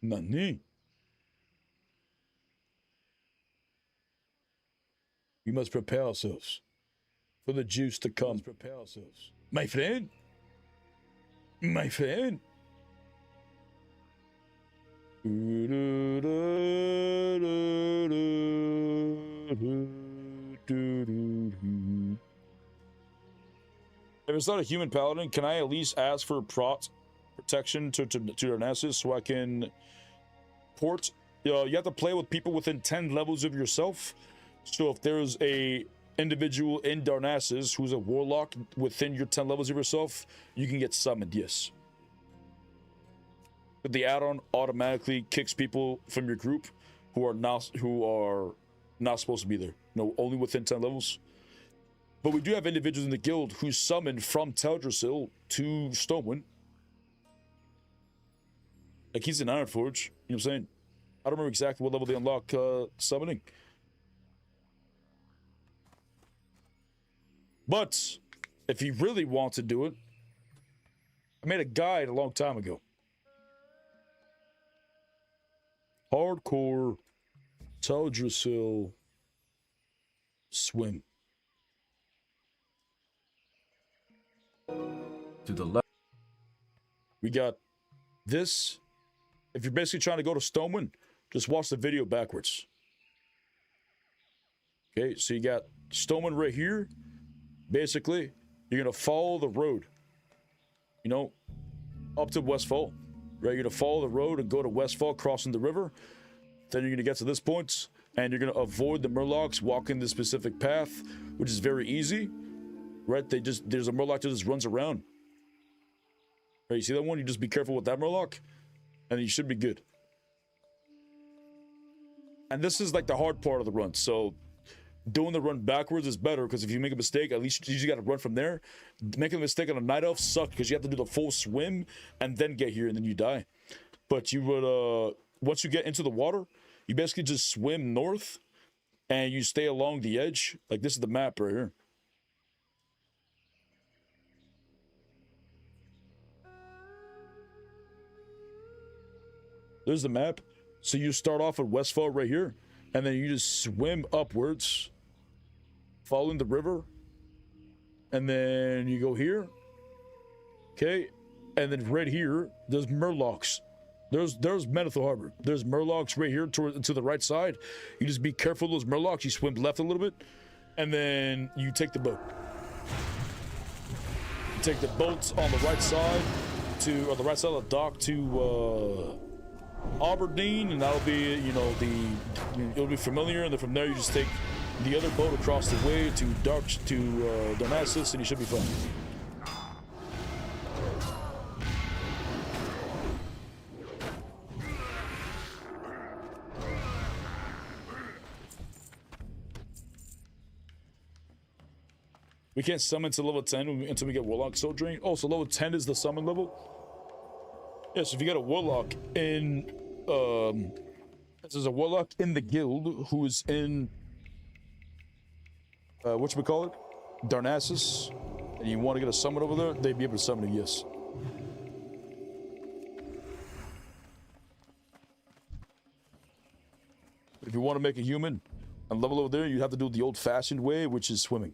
Nani? We must prepare ourselves for the juice to come. Prepare ourselves. My friend? My friend? If it's not a human paladin, can I at least ask for protection to Darnassus so I can port? You have to play with people within 10 levels of yourself. So if there's a individual in Darnassus who's a warlock within your 10 levels of yourself, you can get summoned, yes. But the add-on automatically kicks people from your group who are not supposed to be there. No, only within 10 levels. But we do have individuals in the guild who summoned from Teldrassil to Stonewind. Like, he's in Ironforge, you know what I'm saying? I don't remember exactly what level they unlock summoning. But if you really want to do it, I made a guide a long time ago. hardcore. Teldrassil. Swim. To the left. We got this. If you're basically trying to go to Stonewind, just watch the video backwards. Okay, so you got Stonewind right here. Basically, you're going to follow the road. You know, up to Westfall. Right, you're going to follow the road and go to Westfall, crossing the river. Then you're going to get to this point, and you're going to avoid the Murlocs, walking the specific path, which is very easy. Right, there's a Murloc that just runs around. Right, you see that one? You just be careful with that Murloc, and you should be good. And this is like the hard part of the run, so doing the run backwards is better, because if you make a mistake, at least you just got to run from there. Making a mistake on a Night Elf sucks, because you have to do the full swim and then get here, and then you die. But you would, once you get into the water, you basically just swim north, and you stay along the edge. Like, this is the map right here. There's the map. So you start off at Westfall right here, and then you just swim upwards, following the river, and then you go here. Okay, and then right here, there's Murlocs. There's Menethil Harbor. There's Murlocs right here to the right side. You just be careful of those Murlocs. You swim left a little bit, and then you take the boat. You take the boat on the right side on the right side of the dock to Aberdeen, and that'll be, you know, it'll be familiar, and then from there you just take the other boat across the way to Darnassus, and you should be fine. We can't summon to level 10 until we get Warlock Soul Drain. Oh, so level 10 is the summon level? Yeah, so if you get a Warlock in, there's a Warlock in the guild who is in, whatchamacallit? Darnassus, and you want to get a summon over there, they'd be able to summon it, yes. If you want to make a human and level over there, you have to do it the old-fashioned way, which is swimming.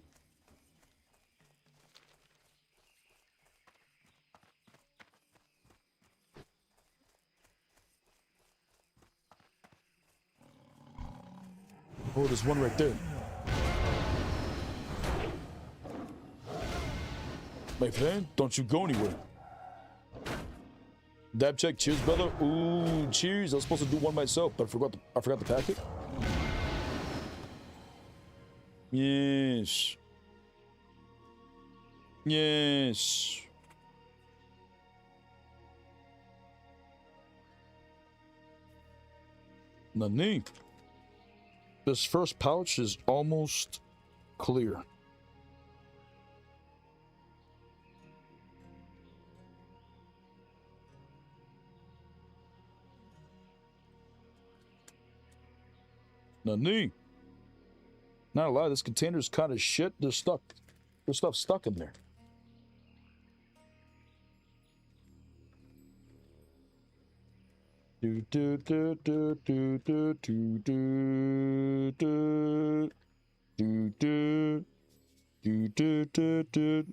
Oh, there's one right there. My friend, don't you go anywhere. Dab check, cheers, brother. Ooh, cheers. I was supposed to do one myself, but I forgot the packet. Yes. Yes. Nani? This first pouch is almost clear. Nani? Not a lie, this container's kind of shit. There's stuff stuck in there. Do do do do do do do do do do do do do do do.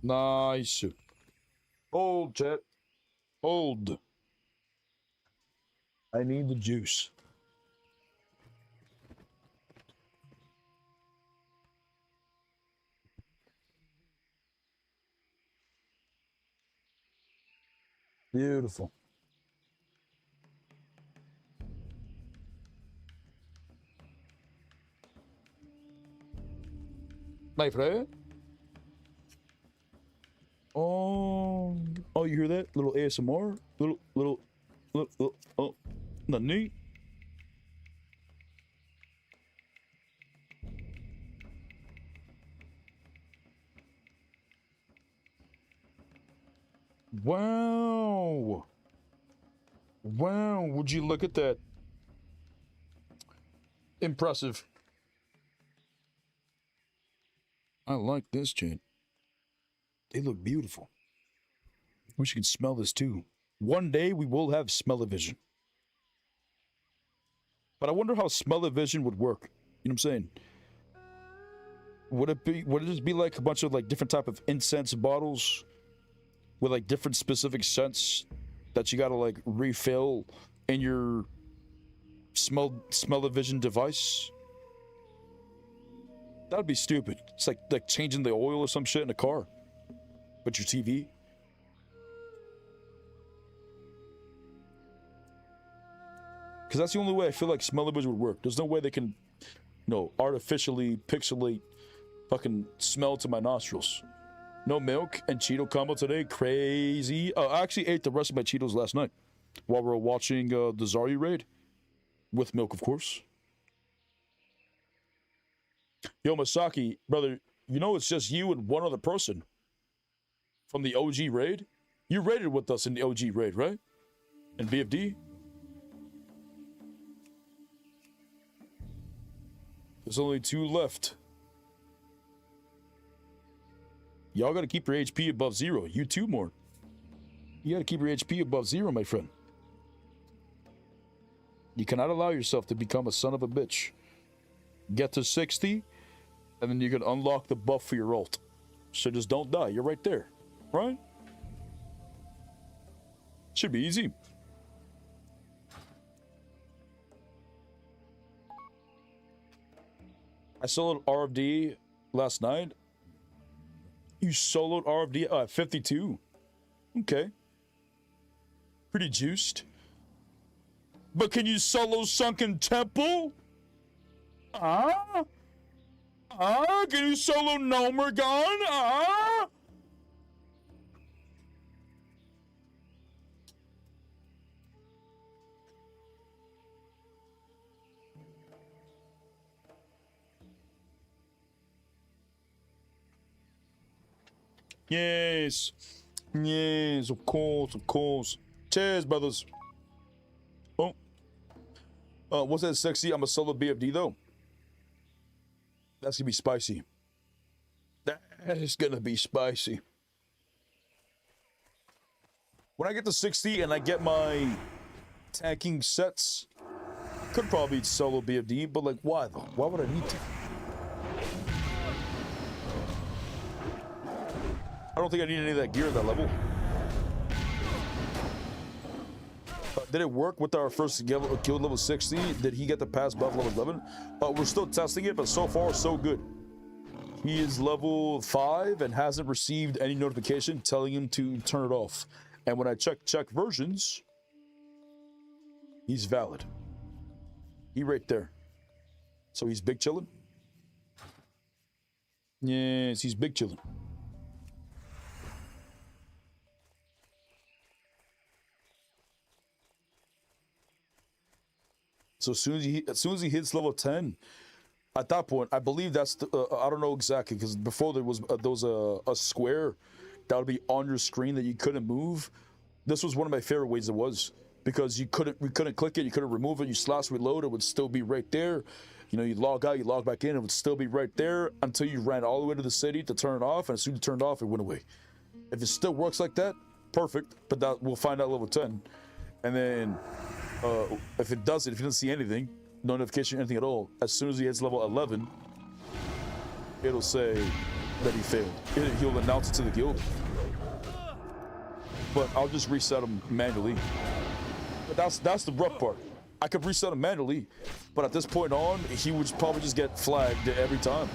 Nice. Hold, chat. Hold. I need the juice. Beautiful. My friend. Oh, you hear that? Little ASMR? Little, oh, not neat. Wow. Wow, would you look at that? Impressive. I like this, Jade. They look beautiful. Wish you could smell this too. One day we will have smell-o-vision. But I wonder how smell-o-vision would work. You know what I'm saying? Would it just be like a bunch of like different type of incense bottles with like different specific scents that you gotta like refill in your smell-o-vision device? That would be stupid. It's like changing the oil or some shit in a car. But your TV. Because that's the only way I feel like smell-o-vision would work. There's no way they can, artificially pixelate fucking smell to my nostrils. No milk and Cheeto combo today. Crazy. I actually ate the rest of my Cheetos last night while we were watching the Zarya raid. With milk, of course. Yo, Masaki, brother, it's just you and one other person from the OG raid. You raided with us in the OG raid, right? In BFD? There's only 2 left. Y'all gotta keep your HP above 0. You too, more. You gotta keep your HP above 0, my friend. You cannot allow yourself to become a son of a bitch. Get to 60, and then you can unlock the buff for your ult. So just don't die. You're right there. Right? Should be easy. I soloed RFD last night. You soloed RFD at 52. Okay. Pretty juiced. But can you solo Sunken Temple? Can you solo Nomergon? Yes. Yes, of course, of course. Cheers, brothers. Oh. What's that sexy? I'm a solo BFD, though. That's gonna be spicy. That is gonna be spicy. When I get to 60 and I get my tanking sets, could probably solo BFD, but like, why though? Why would I need to? I don't think I need any of that gear at that level. Did it work with our first guild level 60? Did he get the pass buff level 11? We're still testing it, but so far, so good. He is level 5 and hasn't received any notification telling him to turn it off. And when I check versions, he's valid. He right there. So he's big chillin'? Yes, he's big chillin'. So as soon as he hits level 10, at that point, I believe that's the, I don't know exactly, because before there was a square that would be on your screen that you couldn't move. This was one of my favorite ways it was, because we couldn't click it, you couldn't remove it, you slash reload, it would still be right there. You log out, you log back in, it would still be right there until you ran all the way to the city to turn it off, and as soon as you turned it off, it went away. If it still works like that, perfect, but that we'll find out level 10. And then if it doesn't, if you don't see anything, no notification, anything at all, as soon as he hits level 11, it'll say that he failed. He'll announce it to the guild. But I'll just reset him manually. But that's the rough part. I could reset him manually, but at this point on, he would probably just get flagged every time. You know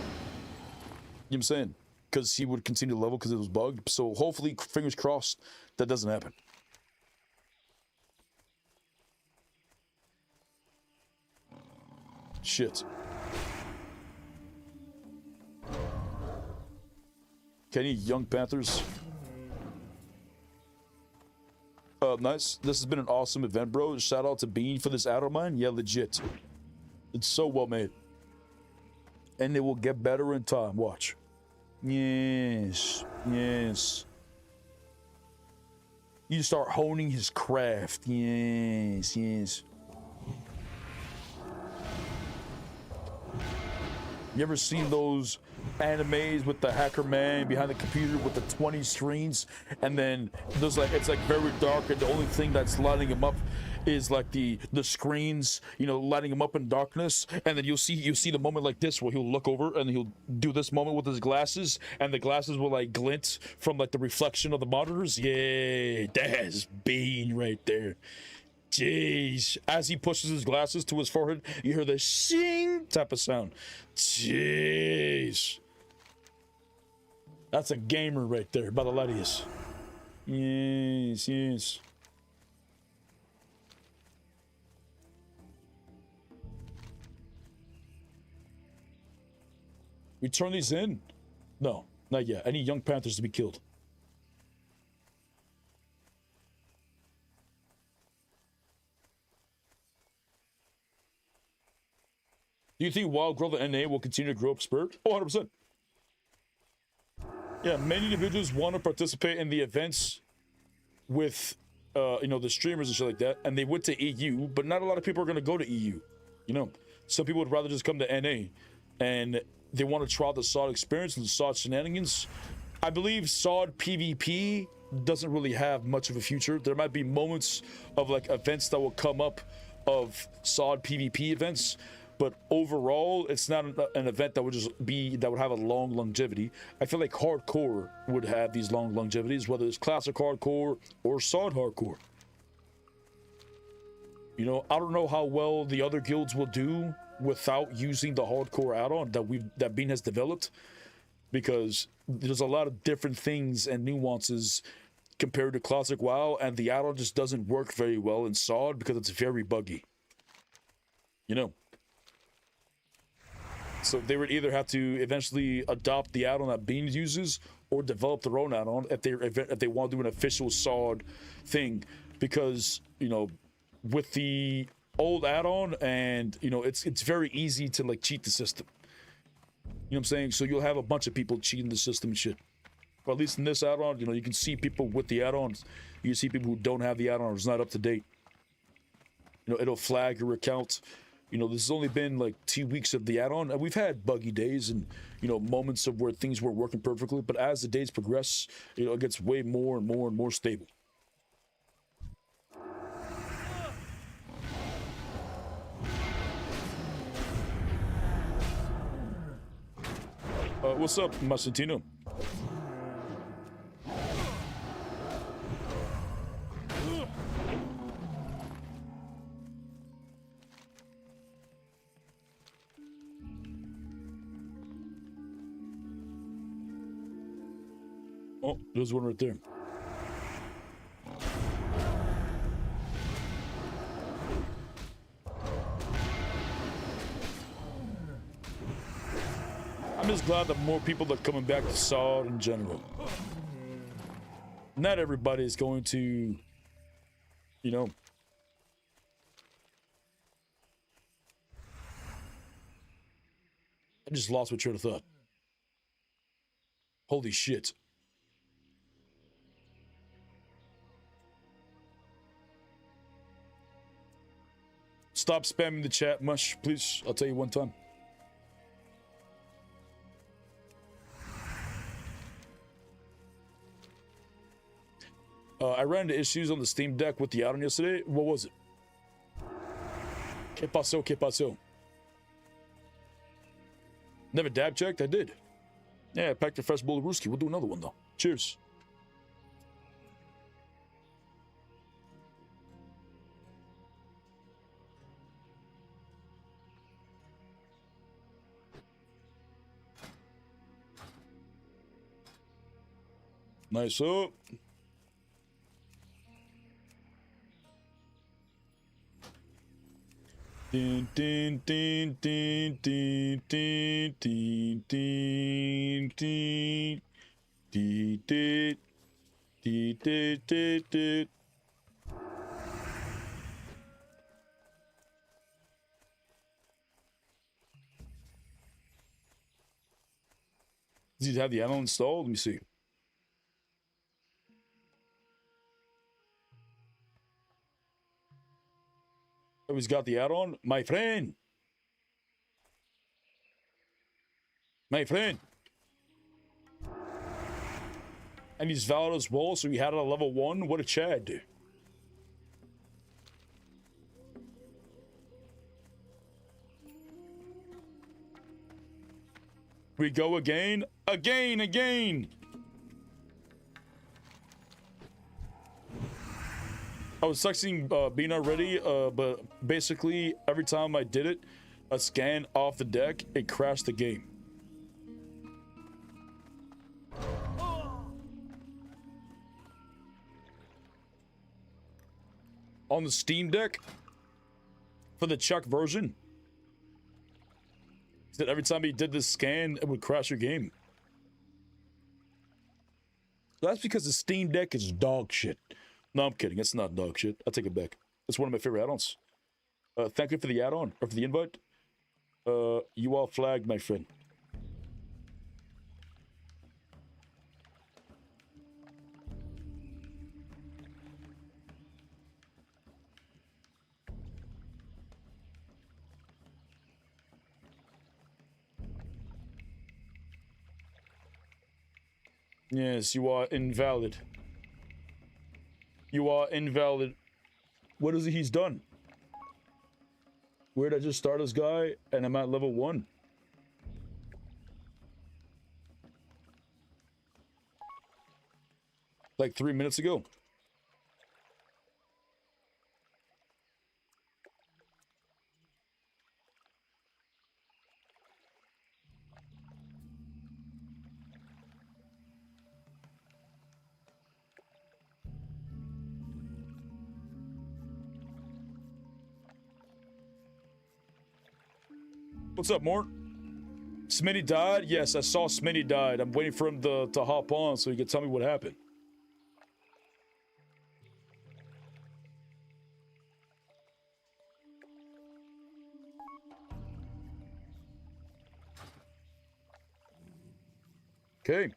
what I'm saying? Because he would continue to level because it was bugged. So hopefully, fingers crossed, that doesn't happen. Shit. Kenny, Young Panthers. Nice. This has been an awesome event, bro. Shout out to Bean for this ad of mine. Yeah, legit. It's so well made. And it will get better in time. Watch. Yes. Yes. You start honing his craft. Yes. Yes. You ever seen those animes with the hacker man behind the computer with the 20 screens, and then there's like, it's like very dark, and the only thing that's lighting him up is like the screens, you know, lighting him up in darkness, and then you'll see the moment like this where he'll look over and he'll do this moment with his glasses, and the glasses will like glint from like the reflection of the monitors. Yeah, that's Bean right there. Jeez. As he pushes his glasses to his forehead, you hear the shing type of sound. Jeez. That's a gamer right there, by the light of this. Yes, yes. We turn these in? No, not yet. I need young panthers to be killed. Do you think Wildgrowth NA will continue to grow up Spirit? Oh, 100%. Yeah, many individuals want to participate in the events with, you know, the streamers and shit like that, and they went to EU, but not a lot of people are going to go to EU. You know, some people would rather just come to NA, and they want to try the SoD experience and the SoD shenanigans. I believe SoD PvP doesn't really have much of a future. There might be moments of like events that will come up of SoD PvP events, but overall, it's not an event that would that would have a long longevity. I feel like hardcore would have these long longevities, whether it's classic hardcore or SoD hardcore. You know, I don't know how well the other guilds will do without using the hardcore add-on that Bean has developed, because there's a lot of different things and nuances compared to classic WoW, and the add-on just doesn't work very well in SoD because it's very buggy. You know. So they would either have to eventually adopt the add-on that Bean uses, or develop their own add-on if they want to do an official SoD thing, because, you know, with the old add-on, and you know, it's very easy to like cheat the system. You know what I'm saying? So you'll have a bunch of people cheating the system and shit. Or at least in this add-on, you know, you can see people with the add-ons. You can see people who don't have the add-on, or it's not up to date. You know, it'll flag your account. You know, this has only been like 2 weeks of the add-on, and we've had buggy days and, you know, moments of where things weren't working perfectly, but as the days progress, you know, it gets way more and more and more stable. What's up, Masantino? Oh, there's one right there. I'm just glad that more people are coming back to SoD in general. Not everybody is going to, you know. I just lost my train of thought. Holy shit. Stop spamming the chat, Mush, please. I'll tell you one time. I ran into issues on the Steam Deck with the add-on yesterday. What was it? ¿Qué pasó? ¿Qué pasó? Never dab checked? I did. Yeah, I packed a fresh bowl of Ruski. We'll do another one, though. Cheers. Nice up. Din din din din din din din din din din din din din din. Does he have the add-on installed? Let me see. Oh, he's got the add-on? My friend! My friend. And he's valid as well, so he had it at level 1. What a Chad. We go again. Again. I was texting Bean already, but basically every time I did it, a scan off the deck, it crashed the game. On the Steam Deck, for the Chuck version, that every time he did this scan, it would crash your game. That's because the Steam Deck is dog shit. No, I'm kidding. It's not dog shit. I take it back. It's one of my favorite add-ons. Thank you for the add-on, or for the invite. You all flagged, my friend. Yes, you are invalid. You are invalid. What is it he's done? Where'd I just start this guy and I'm at level 1? Like 3 minutes ago. What's up, Mort? Smitty died? Yes, I saw Smitty died. I'm waiting for him to hop on so he can tell me what happened. Okay.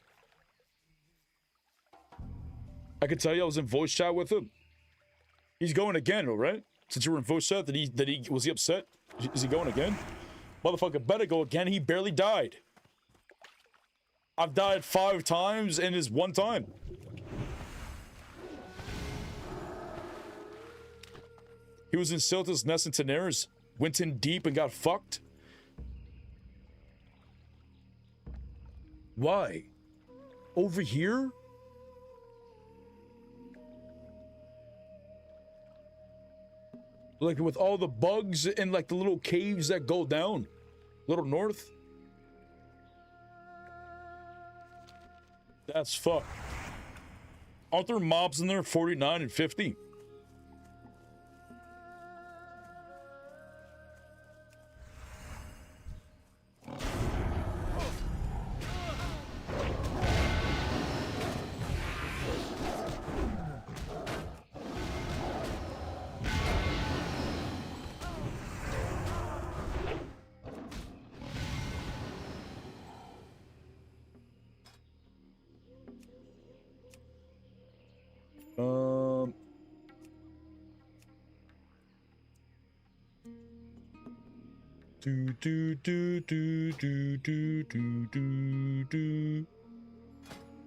I can tell you I was in voice chat with him. He's going again, all right? Since you were in voice chat, was he upset? Is he going again? Motherfucker better go again. He barely died. I've died 5 times in his 1 time. He was in Silta's Nest and Tenaris, went in deep and got fucked. Why? Over here? Like with all the bugs and like the little caves that go down. Little north. That's fucked. Aren't there mobs in there 49 and 50?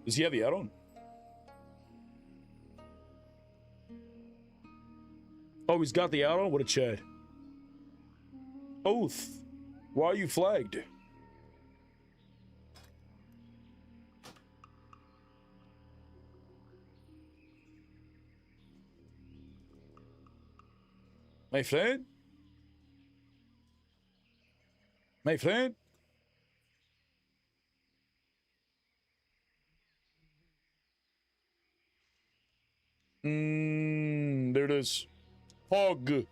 Does he have the add-on? Oh, he's got the add-on? What a Chad. Oath. Why are you flagged? My friend? My friend? There it is. Pog.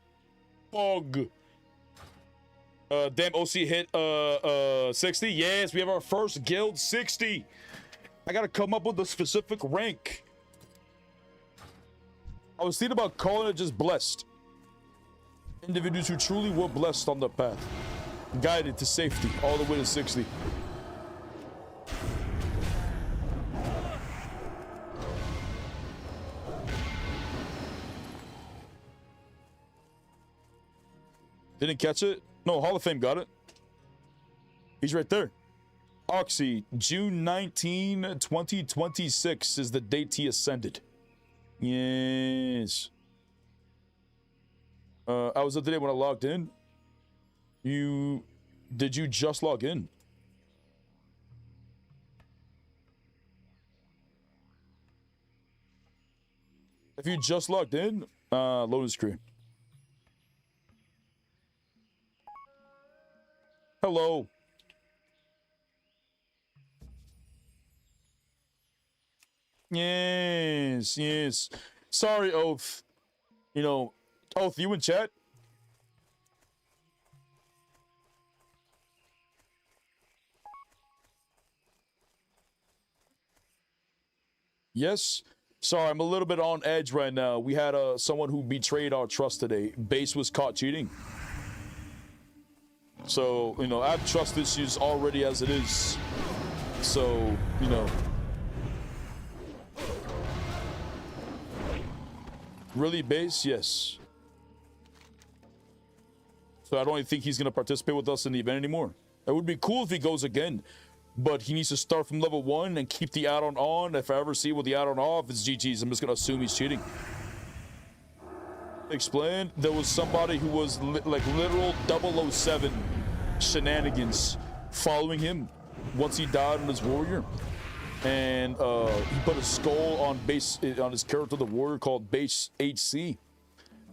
Damn, OC hit 60. Yes, we have our first guild 60. I gotta come up with a specific rank. I was thinking about calling it just blessed. Individuals who truly were blessed on the path. Guided to safety all the way to 60. Didn't catch it? No, Hall of Fame got it. He's right there. Oxy, June 19, 2026 is the date he ascended. Yes. I was up today when I logged in. Did you just log in? If you just logged in, loading screen. Hello. Yes, yes. Sorry, Oath. You know, Oath, you in chat? Yes. Sorry, I'm a little bit on edge right now. We had someone who betrayed our trust today. Base was caught cheating. So, you know, I have trust issues already as it is. So, you know. Really, Base? Yes. So I don't even think he's going to participate with us in the event anymore. It would be cool if he goes again. But he needs to start from level 1 and keep the add-on on. If I ever see with the add-on off, it's GG's. I'm just going to assume he's cheating. Explain. There was somebody who was like literal 007 shenanigans following him once he died on his warrior. And he put a skull on his character, the warrior, called Base HC.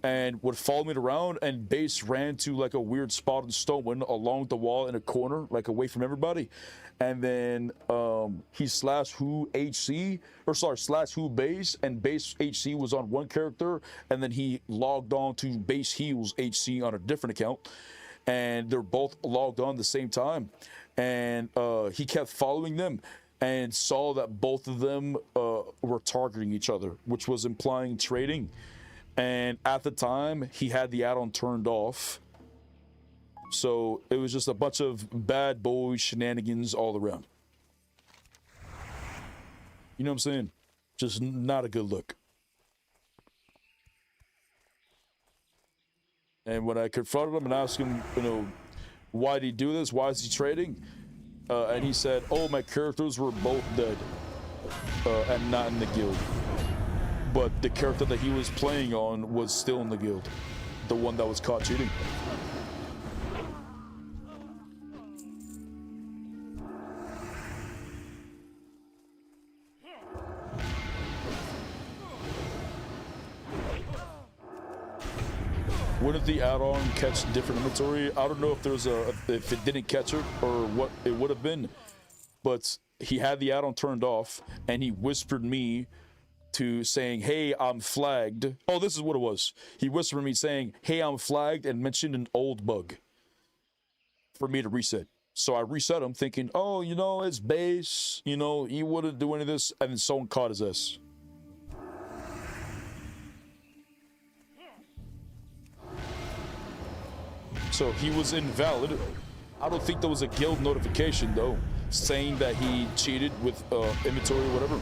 And would follow me around, and Base ran to like a weird spot in Stoneman along the wall in a corner, like away from everybody. And then he slash who Base, and Base HC was on one character, and then he logged on to Base Heals HC on a different account, and they're both logged on at the same time. And he kept following them and saw that both of them were targeting each other, which was implying trading. And at the time, he had the add-on turned off. So it was just a bunch of bad boy shenanigans all around. You know what I'm saying? Just not a good look. And when I confronted him and asked him, you know, why did he do this? Why is he trading? And he said, oh, my characters were both dead and not in the guild. But the character that he was playing on was still in the guild. The one that was caught cheating. Wouldn't the add-on catch different inventory? I don't know if there's if it didn't catch it or what it would have been. But he had the add-on turned off, and he whispered me to saying, hey, I'm flagged. Oh, this is what it was. He whispered me saying, hey, I'm flagged, and mentioned an old bug for me to reset. So I reset him thinking, oh, you know, it's Base, you know, he wouldn't do any of this, and then someone caught his ass. So he was invalid. I don't think there was a guild notification though, saying that he cheated with inventory or whatever.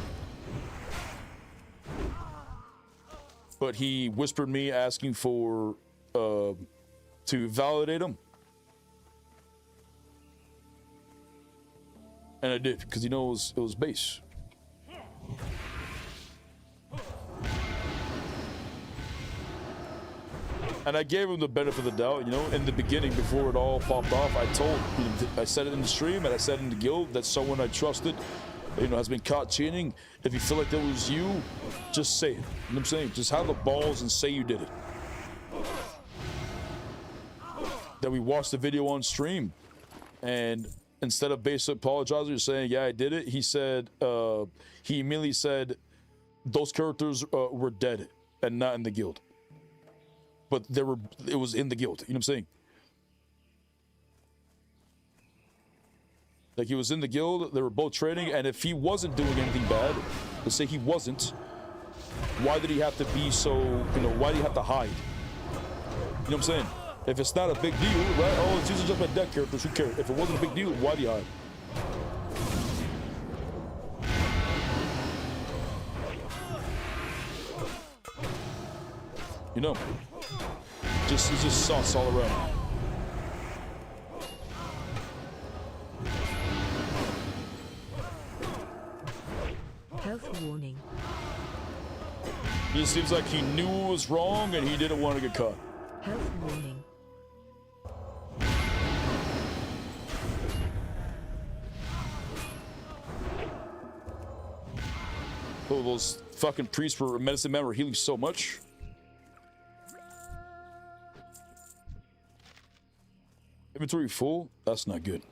But he whispered me asking for to validate him, and I did because he knows it was Base. And I gave him the benefit of the doubt, you know, in the beginning before it all popped off. I said it in the stream and I said in the guild that someone I trusted, you know, has been caught cheating. If you feel like that was you, just say it. You know what I'm saying? Just have the balls and say you did it. Then we watched the video on stream, and instead of Base apologizing or saying, yeah, I did it, he said, he immediately said, those characters were dead and not in the guild. But it was in the guild, you know what I'm saying? Like, he was in the guild, they were both trading, and if he wasn't doing anything bad, let's say he wasn't, why did he have to be so, you know, why do you have to hide? You know what I'm saying? If it's not a big deal, right? Oh, it's usually just my deck characters, who cares? If it wasn't a big deal, why do you hide? You know, it's just sauce all around. Health warning. He seems like he knew it was wrong and he didn't want to get caught. Health warning. Oh, those fucking priests were medicine men were healing so much. Inventory full? That's not good.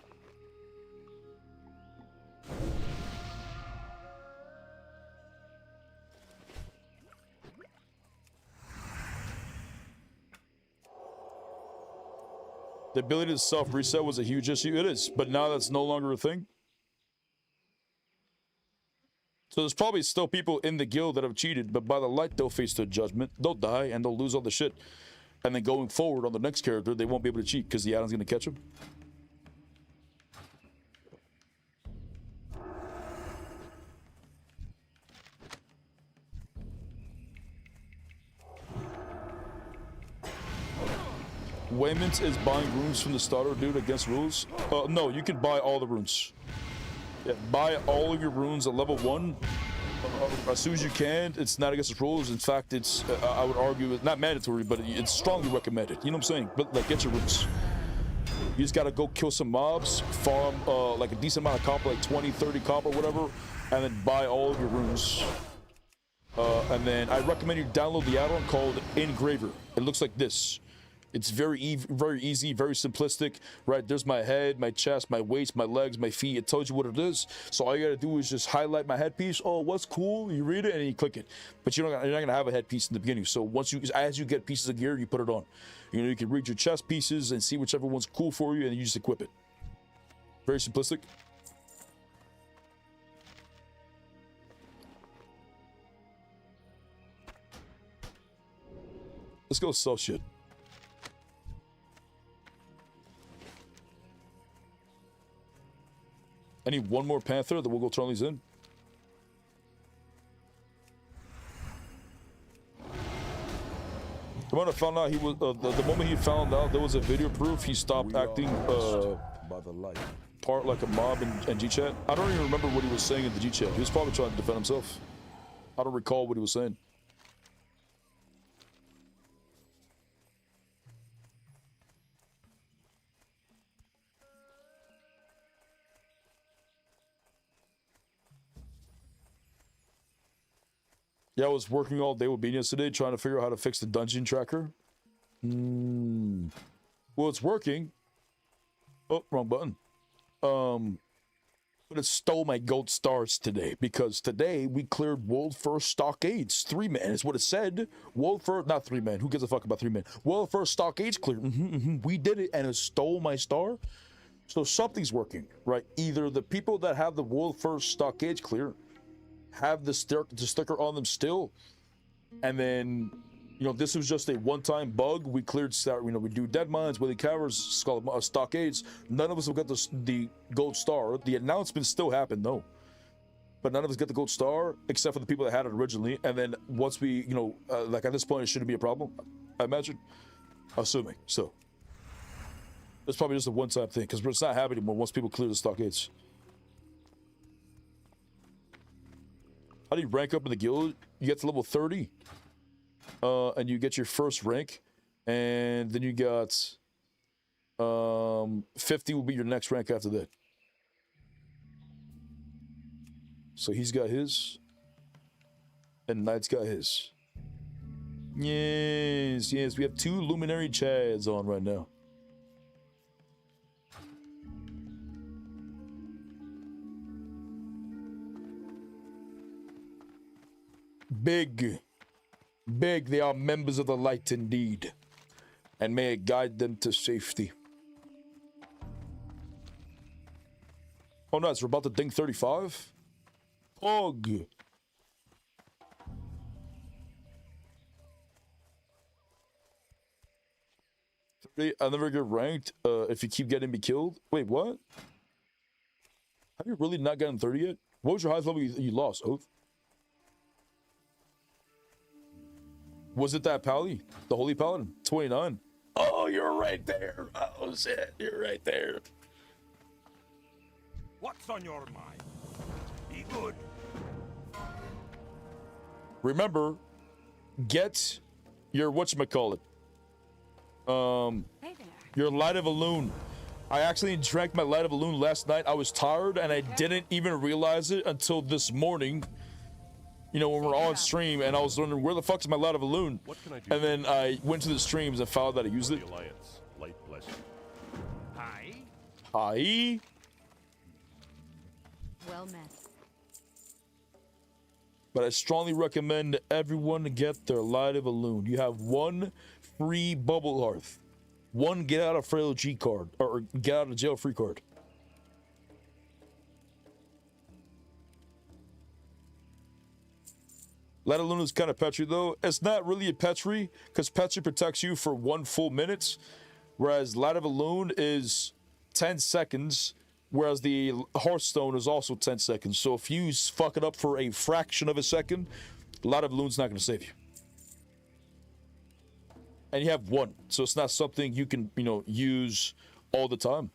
The ability to self-reset was a huge issue. It is, but now that's no longer a thing. So there's probably still people in the guild that have cheated, but by the light, they'll face the judgment. They'll die, and they'll lose all the shit. And then going forward on the next character, they won't be able to cheat because the add-on's going to catch them. Waymans is buying runes from the starter dude against rules. No, you can buy all the runes. Yeah, buy all of your runes at level 1 as soon as you can. It's not against the rules. In fact, it's I would argue it's not mandatory, but it's strongly recommended. You know what I'm saying? But like, get your runes. You just gotta go kill some mobs, farm like a decent amount of copper, like 20, 30 copper, whatever, and then buy all of your runes. And then I recommend you download the add-on called Engraver. It looks like this. It's very easy, very simplistic, right? There's my head, my chest, my waist, my legs, my feet. It tells you what it is. So all you gotta do is just highlight my headpiece. Oh, what's cool? You read it and you click it. But you're not gonna have a headpiece in the beginning. So as you get pieces of gear, you put it on. You know, you can read your chest pieces and see whichever one's cool for you, and you just equip it. Very simplistic. Let's go sell shit. I need one more Panther, then we'll go turn these in. The moment I found out he was, the moment he found out there was a video proof, he stopped acting by the light. part like a mob in G-chat. I don't even remember what he was saying in the G-chat. He was probably trying to defend himself. I don't recall what he was saying. Yeah, I was working all day with Bean yesterday trying to figure out how to fix the dungeon tracker. Well, it's working. Oh, wrong button. But it stole my gold stars today because today we cleared world first stockades. 3-man is what it said. World first, not 3-man. Who gives a fuck about 3-man? World first stockades cleared. We did it and it stole my star. So something's working, right? Either the people that have the world first stockades clear have the sticker on them still, and then, you know, this was just a one-time bug. We cleared, you know, we do dead mines, willy cavers, stockades. None of us have got the gold star. The announcement still happened though, but none of us got the gold star except for the people that had it originally. And then once we, you know, like at this point, it shouldn't be a problem, I imagine, assuming. So it's probably just a one-time thing because it's not happening anymore once people clear the stockades. How do you rank up in the guild? You get to level 30, and you get your first rank, and then you got 50 will be your next rank after that. So he's got his, and Knight's got his. Yes, we have 2 luminary chads on right now. Big, they are members of the light indeed, and may it guide them to safety. Oh nice, we're about to ding 35. Pog. I'll never get ranked if you keep getting me killed. Wait, what? Have you really not gotten 30 yet? What was your highest level you lost, Oath? Was it that Pally? The Holy Paladin? 29. Oh, you're right there. Oh, shit. You're right there. What's on your mind? Be good. remember, get your whatchamacallit. Hey there. Your light of a loon. I actually drank my light of a loon last night. I was tired and I didn't even realize it until this morning. You know, when we're on stream and I was wondering where the fuck is my light of a loon? What can I do? And then I went to the streams and found that I used For it. the Alliance. Light bless you. Hi. Hi. Well met. But I strongly recommend everyone get their light of a loon. You have one free bubble hearth. One get out of frail G card or get out of jail free card. Light of Luna is kind of Petri though. It's not really a Petri because Petri protects you for 1 full minute, whereas Light of a Loon is 10 seconds, whereas the Hearthstone is also 10 seconds. So if you fuck it up for a fraction of a second, Light of a Loon's not going to save you. And you have one, so it's not something you can, you know, use all the time.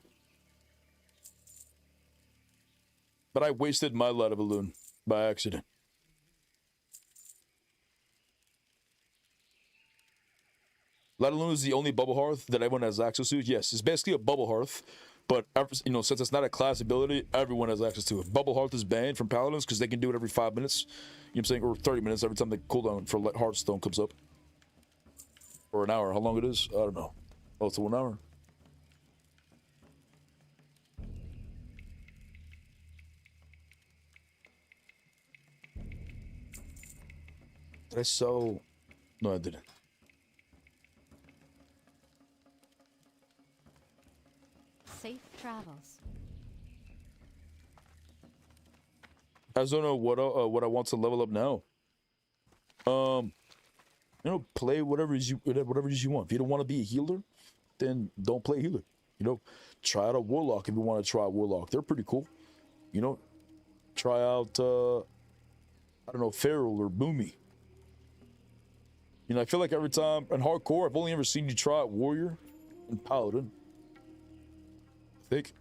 But I wasted my Light of a Loon by accident. Light of a Loon is the only bubble hearth that everyone has access to. Yes, it's basically a bubble hearth, but you know, since it's not a class ability, everyone has access to it. Bubble hearth is banned from paladins because they can do it every 5 minutes. You know what I'm saying, or 30 minutes every time the cooldown for Hearthstone comes up. Or an hour. How long it is? I don't know. Oh, it's 1 hour. Did I sell? No, I didn't. Safe travels. I just don't know what I want to level up now. You know, play whatever you want. If you don't want to be a healer, then don't play healer. You know, try out a warlock if you want to try a warlock. They're pretty cool. You know, try out I don't know, Feral or Boomy. You know, I feel like every time in hardcore, I've only ever seen you try out warrior and paladin. I think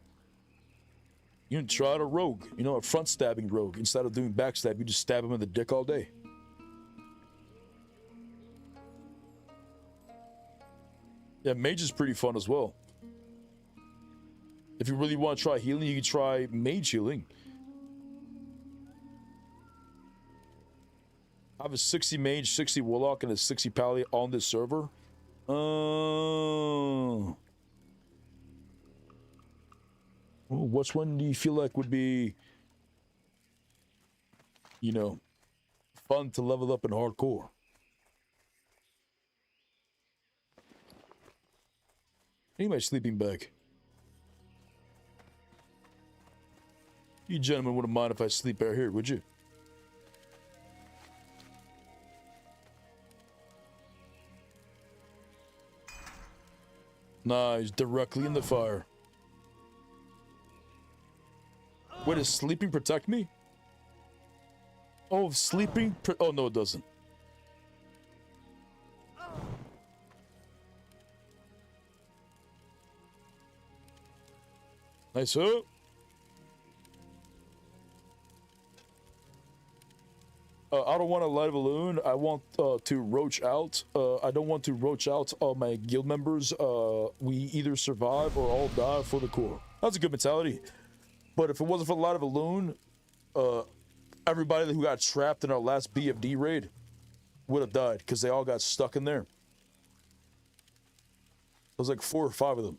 you can try out a rogue. You know, a front stabbing rogue. Instead of doing backstab, you just stab him in the dick all day. Yeah, mage is pretty fun as well. If you really want to try healing, you can try mage healing. I have a 60 mage, 60 warlock, and a 60 pally on this server. Which one do you feel like would be, you know, fun to level up in hardcore? I need my sleeping bag. You gentlemen wouldn't mind if I sleep out here, would you? Nah, he's directly in the fire. Wait, does sleeping protect me? Oh, sleeping? Oh, no, it doesn't. Nice up. I don't want to light a balloon. I want to roach out. I don't want to roach out my guild members. We either survive or all die for the core. That's a good mentality. But if it wasn't for the light of a balloon, everybody who got trapped in our last BFD raid would have died because they all got stuck in there. There was like 4 or 5 of them.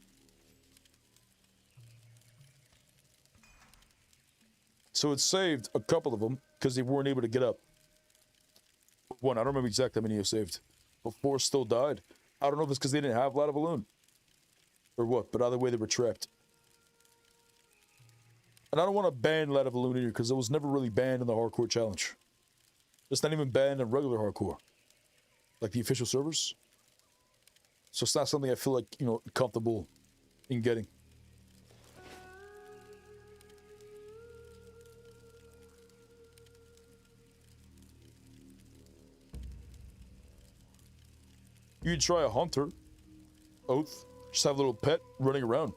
So it saved a couple of them because they weren't able to get up. One, I don't remember exactly how many you saved. But 4 still died. I don't know if it's because they didn't have light of balloon or what, but either way they were trapped. And I don't want to ban light of balloon either because it was never really banned in the hardcore challenge. It's not even banned in regular hardcore, like the official servers. So it's not something I feel like, you know, comfortable in getting. You could try a hunter, oath, just have a little pet running around.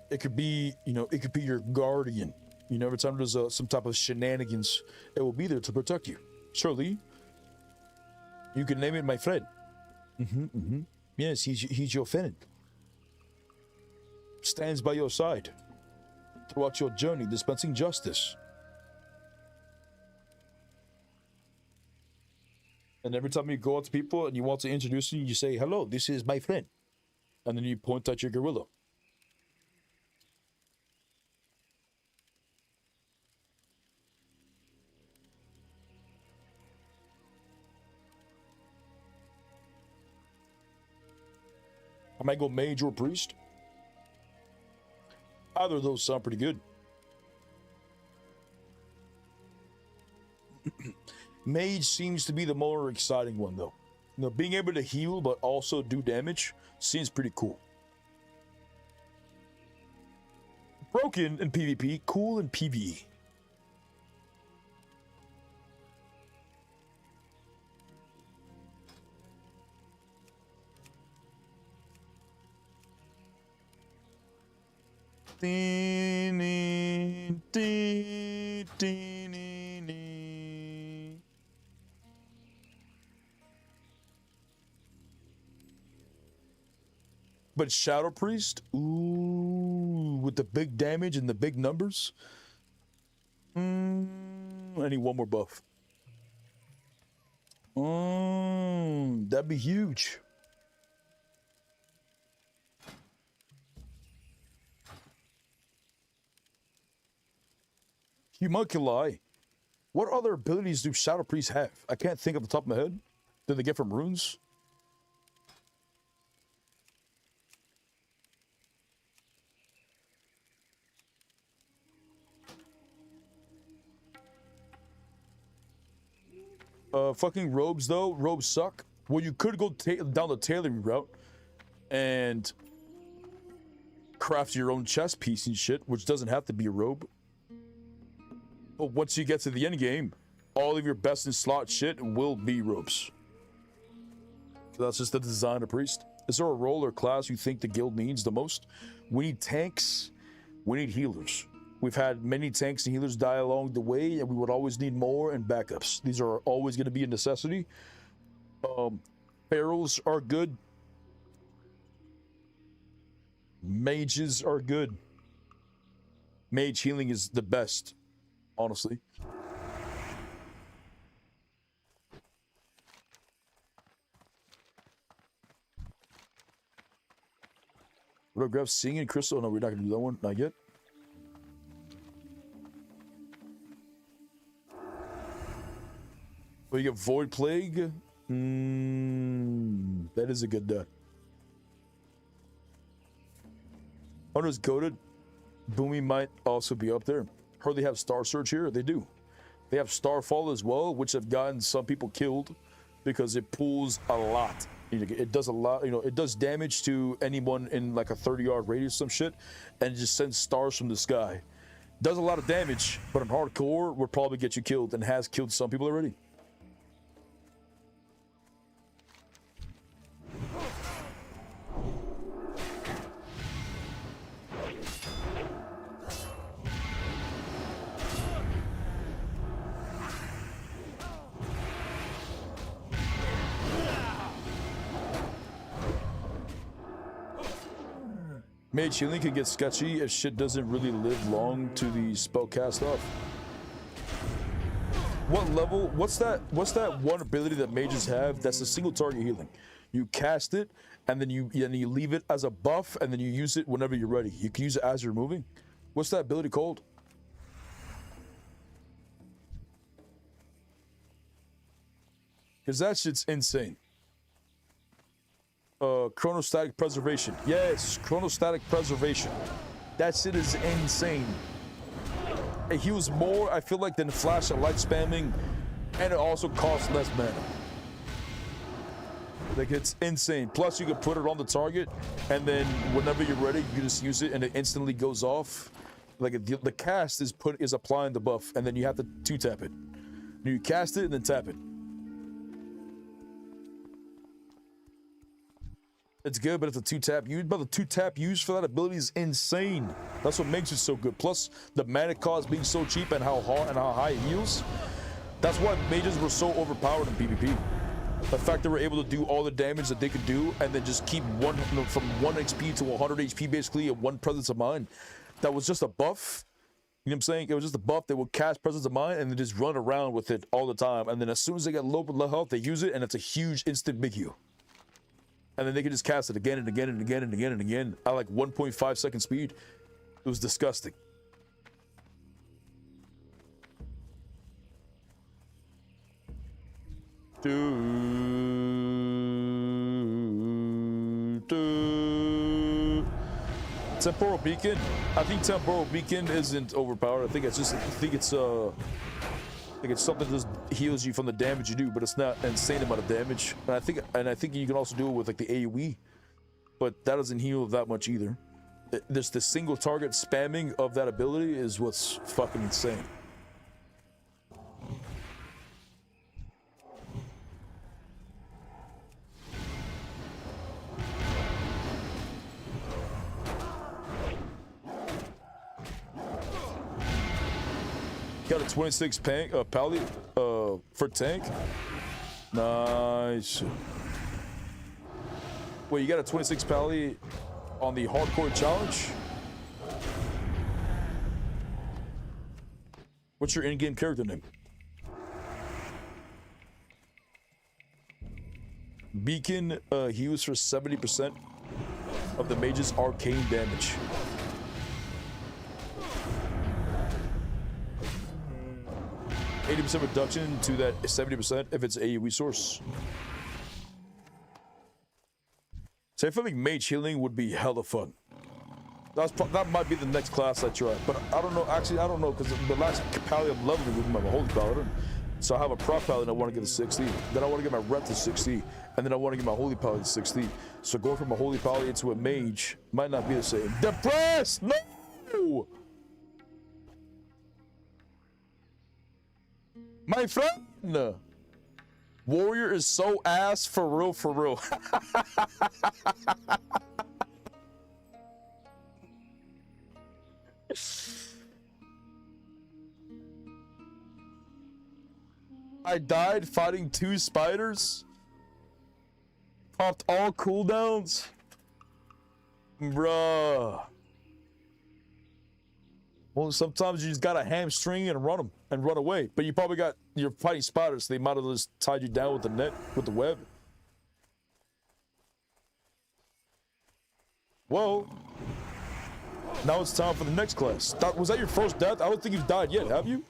It could be, you know, it could be your guardian. You know You know, every time there's some type of shenanigans, it will be there to protect you. Surely, you can name it my friend. Yes, he's your friend. Stands by your side throughout your journey, dispensing justice. And every time you go out to people and you want to introduce them, you say, hello, this is my friend. And then you point at your gorilla. I might go mage or priest. Either of those sound pretty good. Mage seems to be the more exciting one, though. You know, being able to heal but also do damage seems pretty cool. Broken in PvP, cool in PvE. But Shadow Priest, ooh, with the big damage and the big numbers. I need one more buff. That'd be huge. Homunculi. What other abilities do Shadow Priests have? I can't think off the top of my head. Do they get from runes? Fucking robes, though. Robes suck. Well, you could go down the tailoring route and craft your own chest piece and shit, which doesn't have to be a robe. But once you get to the end game, all of your best in slot shit will be robes. So that's just the design of priest. Is there a role or class you think the guild needs the most? We need tanks. We need healers. We've had many tanks and healers die along the way, and we would always need more and backups. These are always going to be a necessity. Barrels are good. Mages are good. Mage healing is the best, honestly. Would I grab Singing Crystal? No, we're not going to do that one. Not yet. But you get Void Plague. That is a good deck. Hunter's Goated. Boomy might also be up there. Heard they have Star Surge here. They do. They have Starfall as well, which have gotten some people killed because it pulls a lot. It does a lot. You know, it does damage to anyone in like a 30-yard radius, some shit, and it just sends stars from the sky. Does a lot of damage, but in hardcore, would probably get you killed and has killed some people already. Mage healing can get sketchy if shit doesn't really live long to the spell cast off. What level? What's that one ability that mages have that's a single target healing? You cast it and then you leave it as a buff and then you use it whenever you're ready. You can use it as you're moving. What's that ability called? Because that shit's insane. Chronostatic Preservation. Yes, Chronostatic Preservation. That shit is insane. It heals more, I feel like, than Flash and Light spamming, and it also costs less mana. Like, it's insane. Plus, you can put it on the target, and then whenever you're ready, you just use it, and it instantly goes off. Like, the cast is applying the buff, and then you have to two-tap it. You cast it, and then tap it. It's good, but it's a 2-tap use. But the 2-tap use for that ability is insane. That's what makes it so good. Plus, the mana cost being so cheap and how high it heals. That's why mages were so overpowered in PvP. The fact they were able to do all the damage that they could do and then just keep from 1 XP to 100 HP basically in 1 presence of mind. That was just a buff. You know what I'm saying? It was just a buff. They would cast presence of mind and then just run around with it all the time. And then as soon as they get low health, they use it and it's a huge instant big heal. And then they could just cast it again and again and again and again and again at like 1.5 second speed. It was disgusting. Temporal Beacon. I think Temporal Beacon isn't overpowered. I think it's something that just heals you from the damage you do, but it's not an insane amount of damage. And I think you can also do it with like the AoE, but that doesn't heal that much either. There's the single target spamming of that ability is what's fucking insane. Got a 26 pally for tank. Nice. Wait, you got a 26 pally on the hardcore challenge? What's your in-game character name? Beacon heals for 70% of the mage's arcane damage. 80% reduction to that 70% if it's AoE source. So I feel like mage healing would be hella fun. That might be the next class I try, but I don't know. Actually, I don't know because the last pally I'm leveling with my holy paladin. So I have a prop paladin. I want to get to 60. Then I want to get my rep to 60, and then I want to get my holy paladin to 60. So going from a holy paladin to a mage might not be the same. Depressed, no. My friend, warrior is so ass for real, for real. I died fighting 2 spiders. Popped all cooldowns. Bruh. Well, sometimes you just got a hamstring and run them and run away. But you probably got, you're fighting spiders, so they might have just tied you down with the net, with the web. Whoa. Now it's time for the next class. Was that your first death? I don't think you've died yet, have you?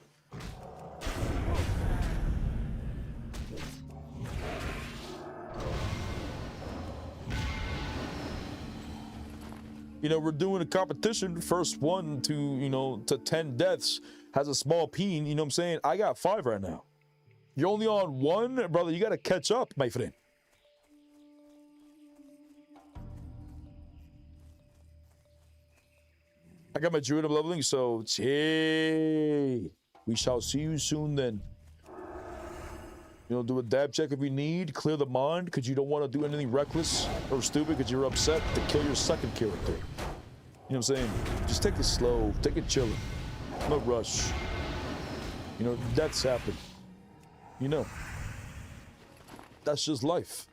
You know, we're doing a competition. First one to 10 deaths has a small peen. You know what I'm saying? I got 5 right now. You're only on 1, brother. You got to catch up, my friend. I got my druid leveling, so hey, we shall see you soon then. You know, do a dab check if you need. Clear the mind because you don't want to do anything reckless or stupid because you're upset to kill your second character. You know what I'm saying? Just take it slow. Take it chilling. No rush. You know, deaths happen. You know. That's just life.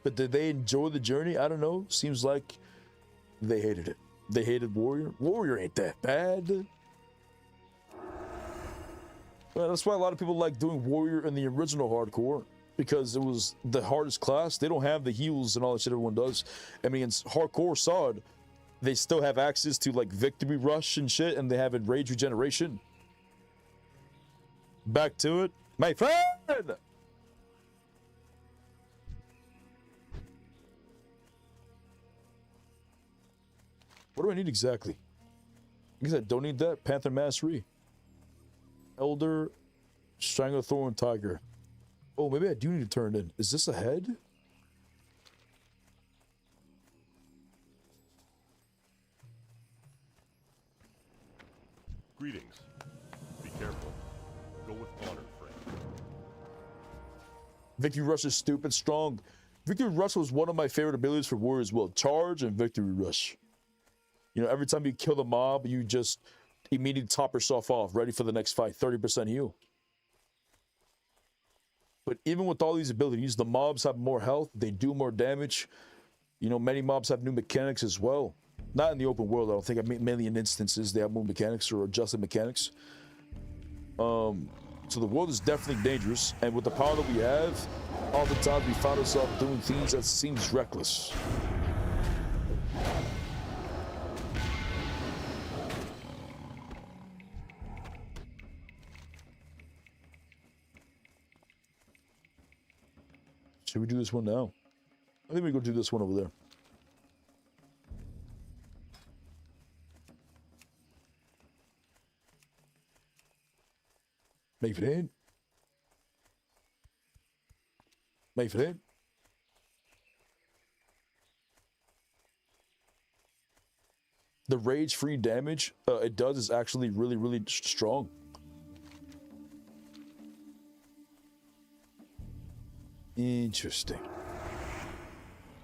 But did they enjoy the journey? I don't know. Seems like they hated it. They hated Warrior. Warrior ain't that bad. Well, that's why a lot of people like doing Warrior in the original hardcore, because it was the hardest class. They don't have the heals and all that shit everyone does. I mean, it's hardcore SoD. They still have access to like victory rush and shit, and they have enrage regeneration. Back to it, my friend. What do I need exactly? I guess I don't need that. Panther Mastery. Elder, Stranglethorn Tiger. Oh, maybe I do need to turn it in. Is this a head? Greetings. Be careful. Go with honor, friend. Victory Rush is stupid strong. Victory Rush was one of my favorite abilities for warriors as well. Charge and Victory Rush. You know, every time you kill the mob, you just immediately top yourself off, ready for the next fight. 30% heal. But even with all these abilities, the mobs have more health. They do more damage. You know, many mobs have new mechanics as well. Not in the open world, I don't think. I mean, mainly in instances, they have more mechanics or adjusted mechanics. So the world is definitely dangerous. And with the power that we have, oftentimes we find ourselves doing things that seems reckless. Should we do this one now? I think we go do this one over there. Mijn vriend. Mijn vriend. The rage-free damage it does is actually really, really strong. Interesting.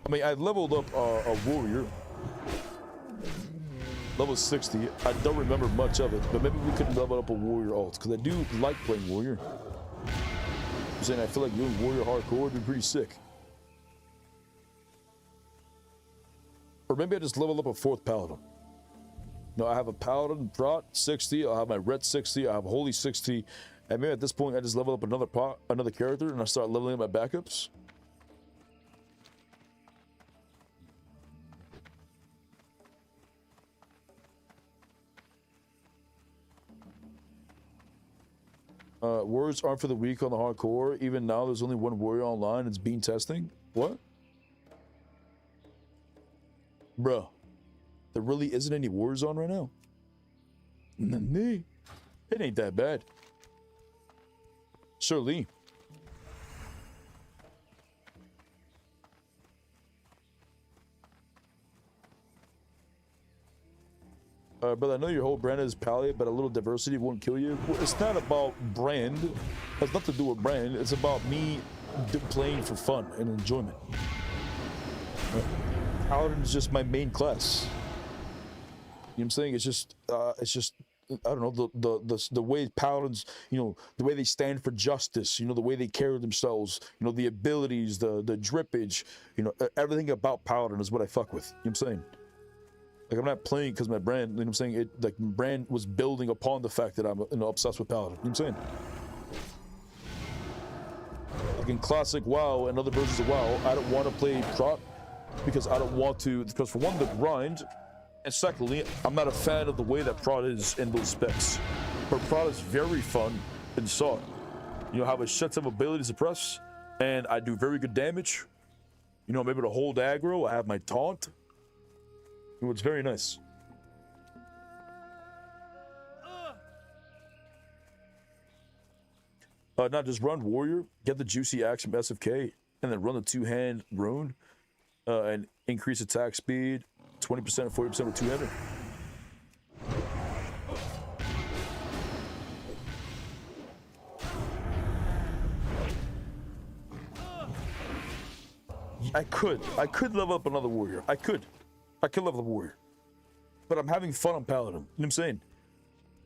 I mean, I leveled up a warrior. Level 60. I don't remember much of it, but maybe we could level up a warrior alt, because I do like playing warrior. I'm saying I feel like doing warrior hardcore would be pretty sick. Or maybe I just level up a 4th paladin. No, I have a paladin prot 60, I'll have my ret 60, I have holy 60, and maybe at this point I just level up another character and I start leveling up my backups. Warriors aren't for the weak on the hardcore. Even now, there's only one warrior online. It's bean testing. What? Bruh. There really isn't any warriors on right now? Nah, it ain't that bad. Surely. But I know your whole brand is palette, but a little diversity won't kill you. Well, it's not about brand. It has nothing to do with brand. It's about me playing for fun and enjoyment. Paladin is just my main class. You know what I'm saying? It's just I don't know, the way paladins, you know, the way they stand for justice, you know, the way they carry themselves, you know, the abilities, the drippage, you know, everything about paladin is what I fuck with. You know what I'm saying? Like, I'm not playing because my brand, you know what I'm saying? It, like, my brand was building upon the fact that I'm, you know, obsessed with paladin. You know what I'm saying? Like in classic WoW and other versions of WoW, I don't want to play prot because I don't want to, because for one, the grind, and secondly, I'm not a fan of the way that prot is in those specs. But prot is very fun in SoD. You know, I have a shit ton of ability to suppress, and I do very good damage. You know, I'm able to hold aggro, I have my taunt. You know, it's very nice. Not just run warrior, get the juicy axe from SFK, and then run the 2-hand rune, and increase attack speed 20% and 40% with 2-hander. I could level up another warrior. I could level up a warrior. But I'm having fun on paladin. You know what I'm saying?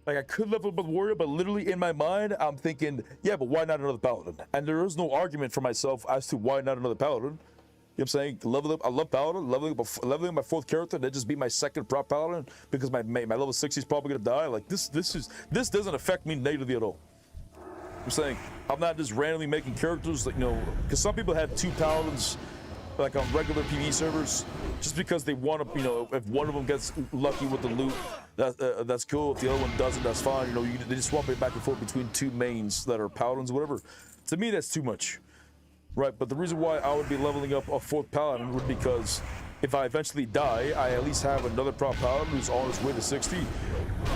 Like, I could level up a warrior, but literally in my mind, I'm thinking, yeah, but why not another paladin? And there is no argument for myself as to why not another paladin. You know what I'm saying? Level up, I love paladin. Leveling up my 4th character, that just be my 2nd prop paladin because my level 60 is probably gonna die. Like, this doesn't affect me negatively at all. I'm saying I'm not just randomly making characters, like, you know, because some people have 2 paladins like on regular PvE servers, just because they want to, you know, if one of them gets lucky with the loot, that's cool. If the other one doesn't, that's fine. You know, they just swap it back and forth between 2 mains that are paladins, whatever. To me, that's too much, right? But the reason why I would be leveling up a 4th paladin would be because if I eventually die, I at least have another prop paladin who's on his way to 60.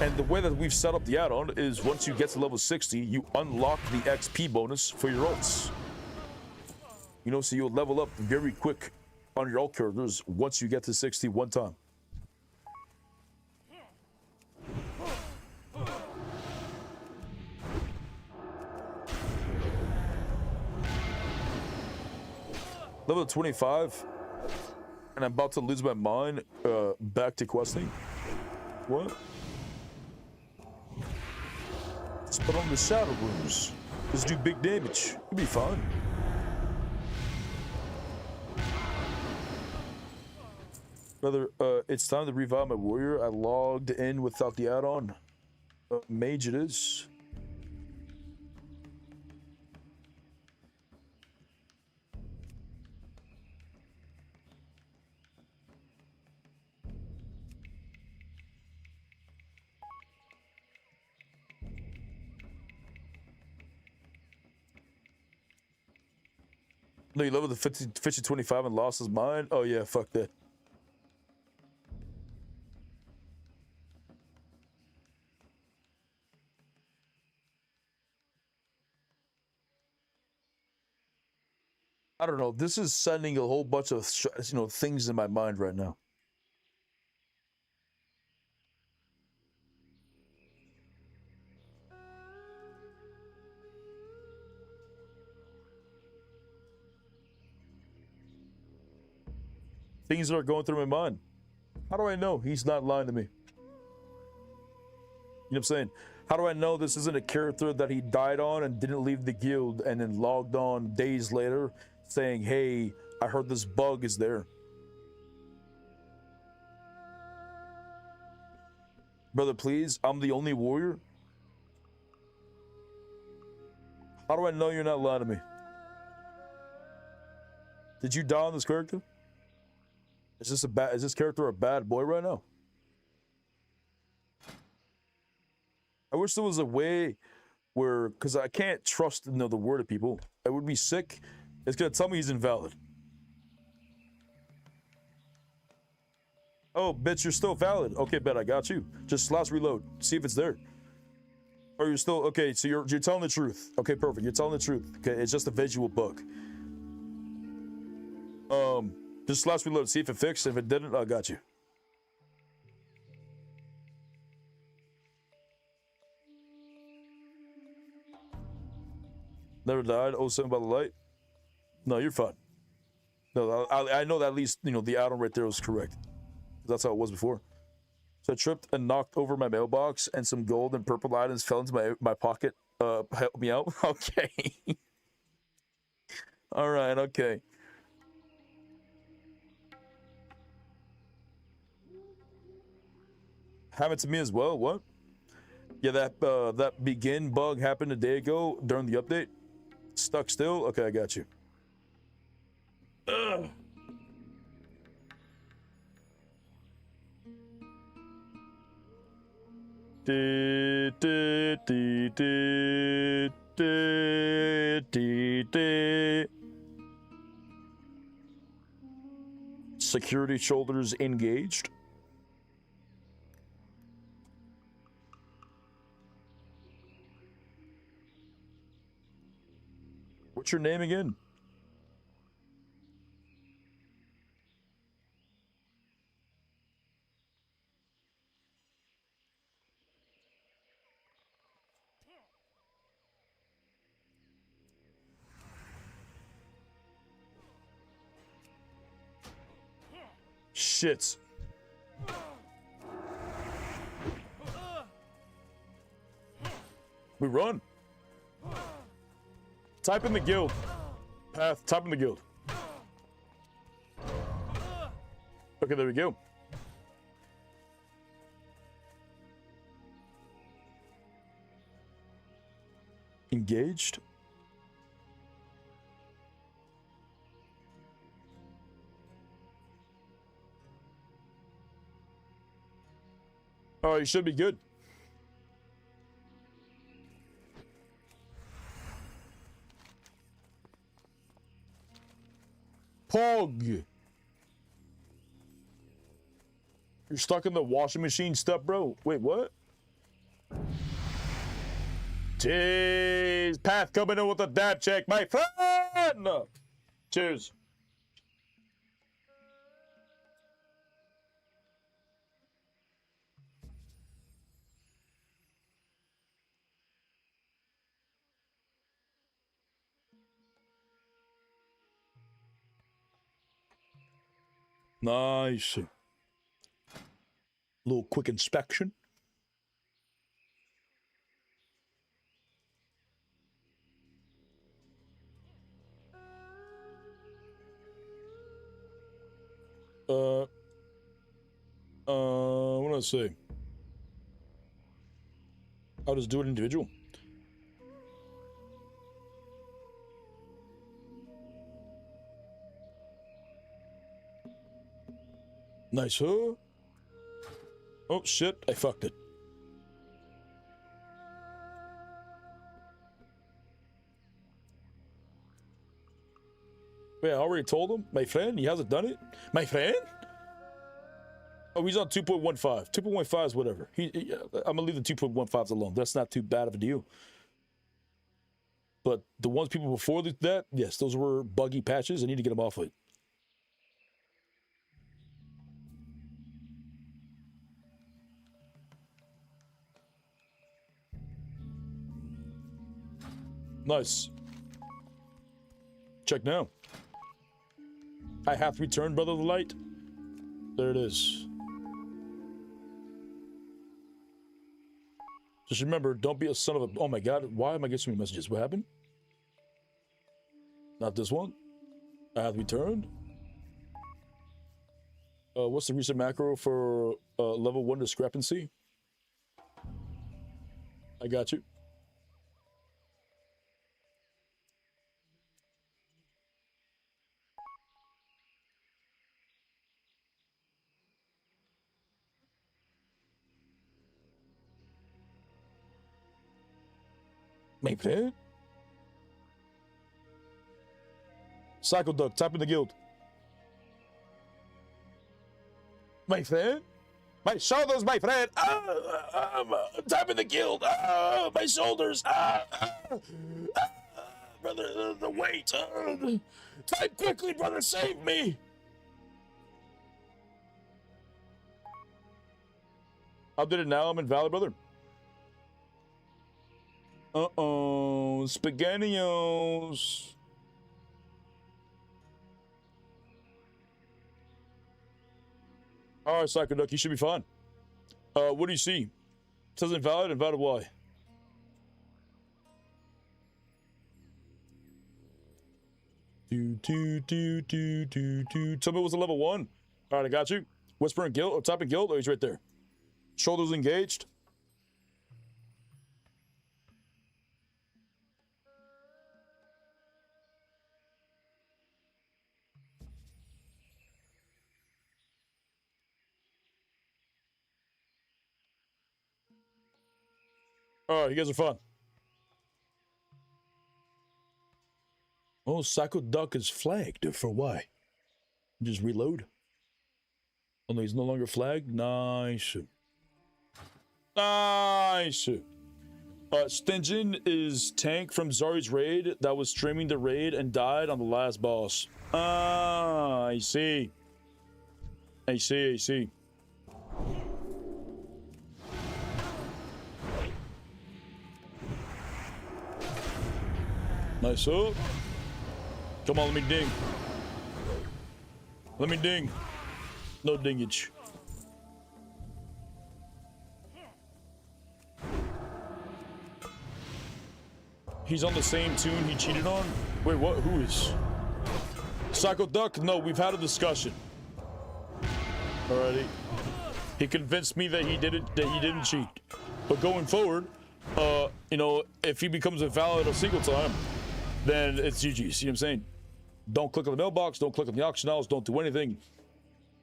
And the way that we've set up the add-on is once you get to level 60, you unlock the XP bonus for your ults. You know, so you'll level up very quick on your alt characters once you get to 60 one time. Level 25, and I'm about to lose my mind back to questing. What? Let's put on the shadow runes. Let's do big damage. It'll be fun. Brother, it's time to revive my warrior. I logged in without the add-on. Mage it is. No, you leveled the 50 25 and lost his mind? Oh yeah, fuck that. I don't know. This is sending a whole bunch of things in my mind right now. Things that are going through my mind. How do I know he's not lying to me? You know what I'm saying? How do I know this isn't a character that he died on and didn't leave the guild and then logged on days later saying, hey, I heard this bug is there. Brother, please, I'm the only warrior. How do I know you're not lying to me? Did you die on this character? Is this character a bad boy right now? I wish there was a way where, because I can't trust the word of people. I would be sick. It's gonna tell me he's invalid. Oh, bitch, you're still valid. Okay, bet I got you. Just slash reload. See if it's there. Or you're still okay. So you're telling the truth. Okay, perfect. You're telling the truth. Okay, it's just a visual bug. Just slash reload. See if it fixed. If it didn't, I got you. Never died. 07 by the light. No, you're fine. No, I know that at least the add-on right there was correct. That's how it was before. So I tripped and knocked over my mailbox, and some gold and purple items fell into my pocket. Help me out. Okay. All right. Okay. Happened to me as well. What? Yeah, that begin bug happened a day ago during the update. Stuck still? Okay, I got you. Ugh. Security shoulders engaged. What's your name again? Shit. We run. Type in the guild. Path, type in the guild. Okay, there we go. Engaged. Oh, you should be good. Pog. You're stuck in the washing machine step, bro. Wait, what? Jeez. Path coming in with a dab check, my friend. Cheers. Nice. Little quick inspection. What did I say? I'll just do it individual. Nice, huh? Oh shit, I fucked it. Wait, I already told him? My friend? He hasn't done it? My friend? Oh, he's on 2.15. 2.15 is whatever. I'm gonna leave the 2.15s alone. That's not too bad of a deal. But the ones people before that, yes, those were buggy patches. I need to get them off it. Nice. Check now. I have returned, brother of the light. There it is. Just remember, don't be a son of a... Oh my god, why am I getting so many messages? What happened? Not this one. I have returned. What's the recent macro for level 1 discrepancy? I got you. My friend? Psycho Duck, type in the guild. My friend? My shoulders, my friend. Type in the guild. My shoulders. Brother, the weight. Type quickly, brother, save me. I did it now. I'm invalid, brother. Uh-oh, SpaghettiOs. All right, Psycho Duck, you should be fine. What do you see? It says invalid. Invalid why? Tell me what's a level 1. All right, I got you. Whisper in guild, or type in guild. Oh, he's right there. Shoulders engaged. All right, you guys are fun. Oh, Psycho Duck is flagged. For why? Just reload. Oh no, he's no longer flagged. Nice. Nice. Stingeon is Tank from Zari's raid that was streaming the raid and died on the last boss. Ah, I see. I see. Nice up. Come on, let me ding. Let me ding. No dingage. He's on the same tune he cheated on? Wait, what? Who is? Psycho Duck? No, we've had a discussion. Alrighty. He convinced me that he didn't cheat. But going forward, you know, if he becomes invalid a single time, then it's GG. See what I'm saying? Don't click on the mailbox, don't click on the auction house, don't do anything.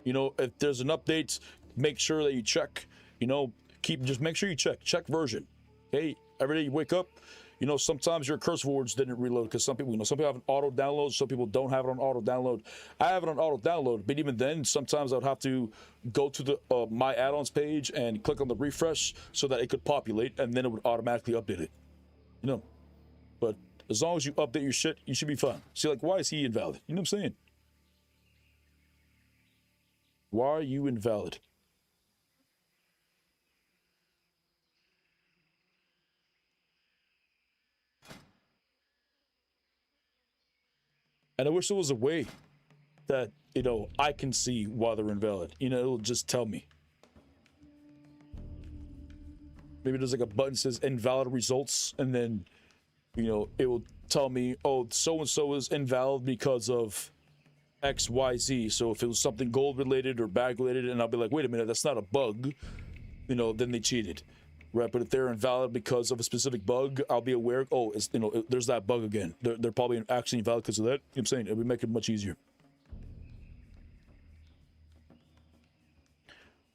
You know, if there's an update, make sure that you check. You know, just make sure you check version. Okay, every day you wake up, you know, sometimes your curse words didn't reload because some people, you know, some people have an auto download, some people don't have it on auto download. I have it on auto download, but even then, sometimes I would have to go to the my add-ons page and click on the refresh so that it could populate, and then it would automatically update it. You know, but as long as you update your shit, you should be fine. See, like, why is he invalid? You know what I'm saying? Why are you invalid? And I wish there was a way that you know, I can see why they're invalid. You know, it'll just tell me. Maybe there's like a button that says invalid results, and then, you know, it will tell me, oh, so-and-so is invalid because of X, Y, Z. So if it was something gold related or bag related, and I'll be like, wait a minute, that's not a bug, you know, then they cheated. Right, but if they're invalid because of a specific bug, I'll be aware, oh, it's, you know, there's that bug again. They're probably actually invalid because of that. You know what I'm saying? It would make it much easier.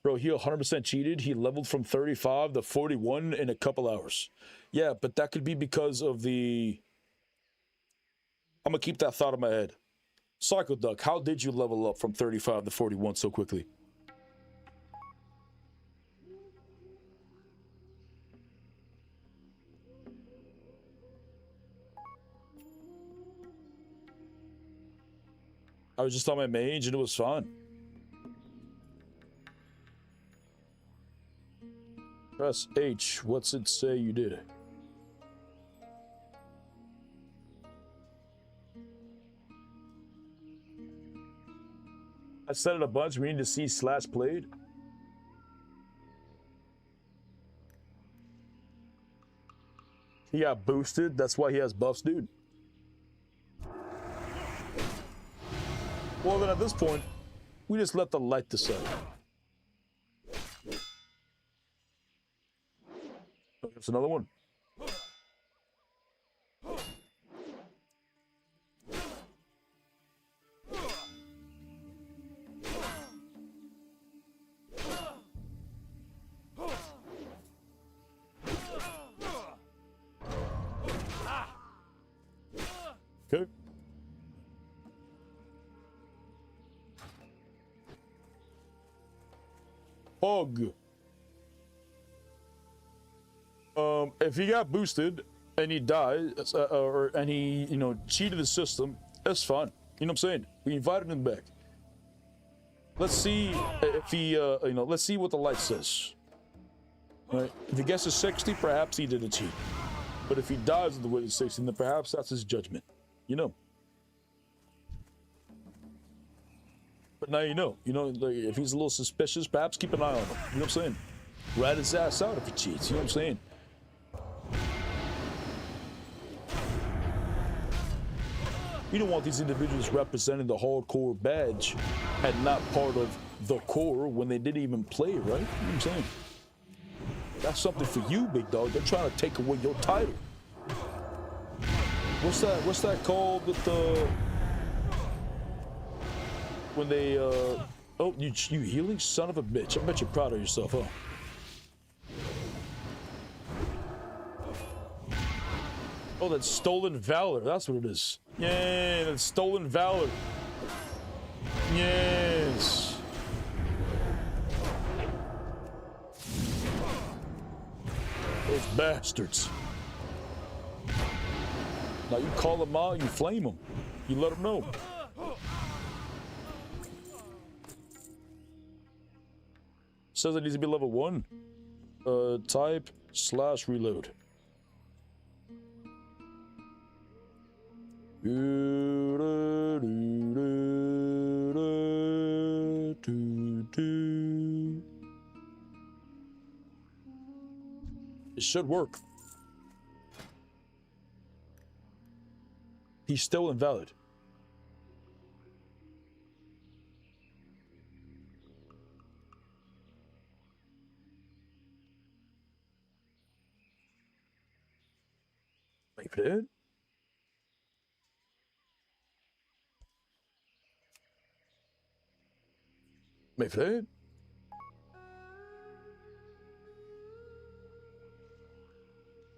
Bro, he 100% cheated. He leveled from 35 to 41 in a couple hours. Yeah, but that could be because of the... I'm going to keep that thought in my head. Psycho Duck, how did you level up from 35 to 41 so quickly? I was just on my mage and it was fun. Press H. What's it say you did? I said it a bunch. We need to see / played. He got boosted. That's why he has buffs, dude. Well, then at this point, we just let the light decide. There's another one. Okay. Hog. If he got boosted and he died, and he, you know, cheated the system, that's fine. You know what I'm saying? We invited him back. Let's see if he, you know, let's see what the light says. Right? If he gets a 60, perhaps he did a cheat. But if he dies on the way to 60, then perhaps that's his judgment. You know. But now you know, like if he's a little suspicious, perhaps keep an eye on him. You know what I'm saying? Rat his ass out if he cheats. You know what I'm saying? You don't want these individuals representing the hardcore badge and not part of the core when they didn't even play, right? You know what I'm saying? That's something for you, big dog. They're trying to take away your title. What's that called with the... when they, oh, you healing? Son of a bitch. I bet you're proud of yourself, huh? Oh, that's stolen valor. That's what it is. Yeah, that's stolen valor. Yes. Those bastards. Now you call them out, you flame them. You let them know. Says it needs to be level 1. Type /reload. It should work. He's still invalid. Wait for it. Wait for it.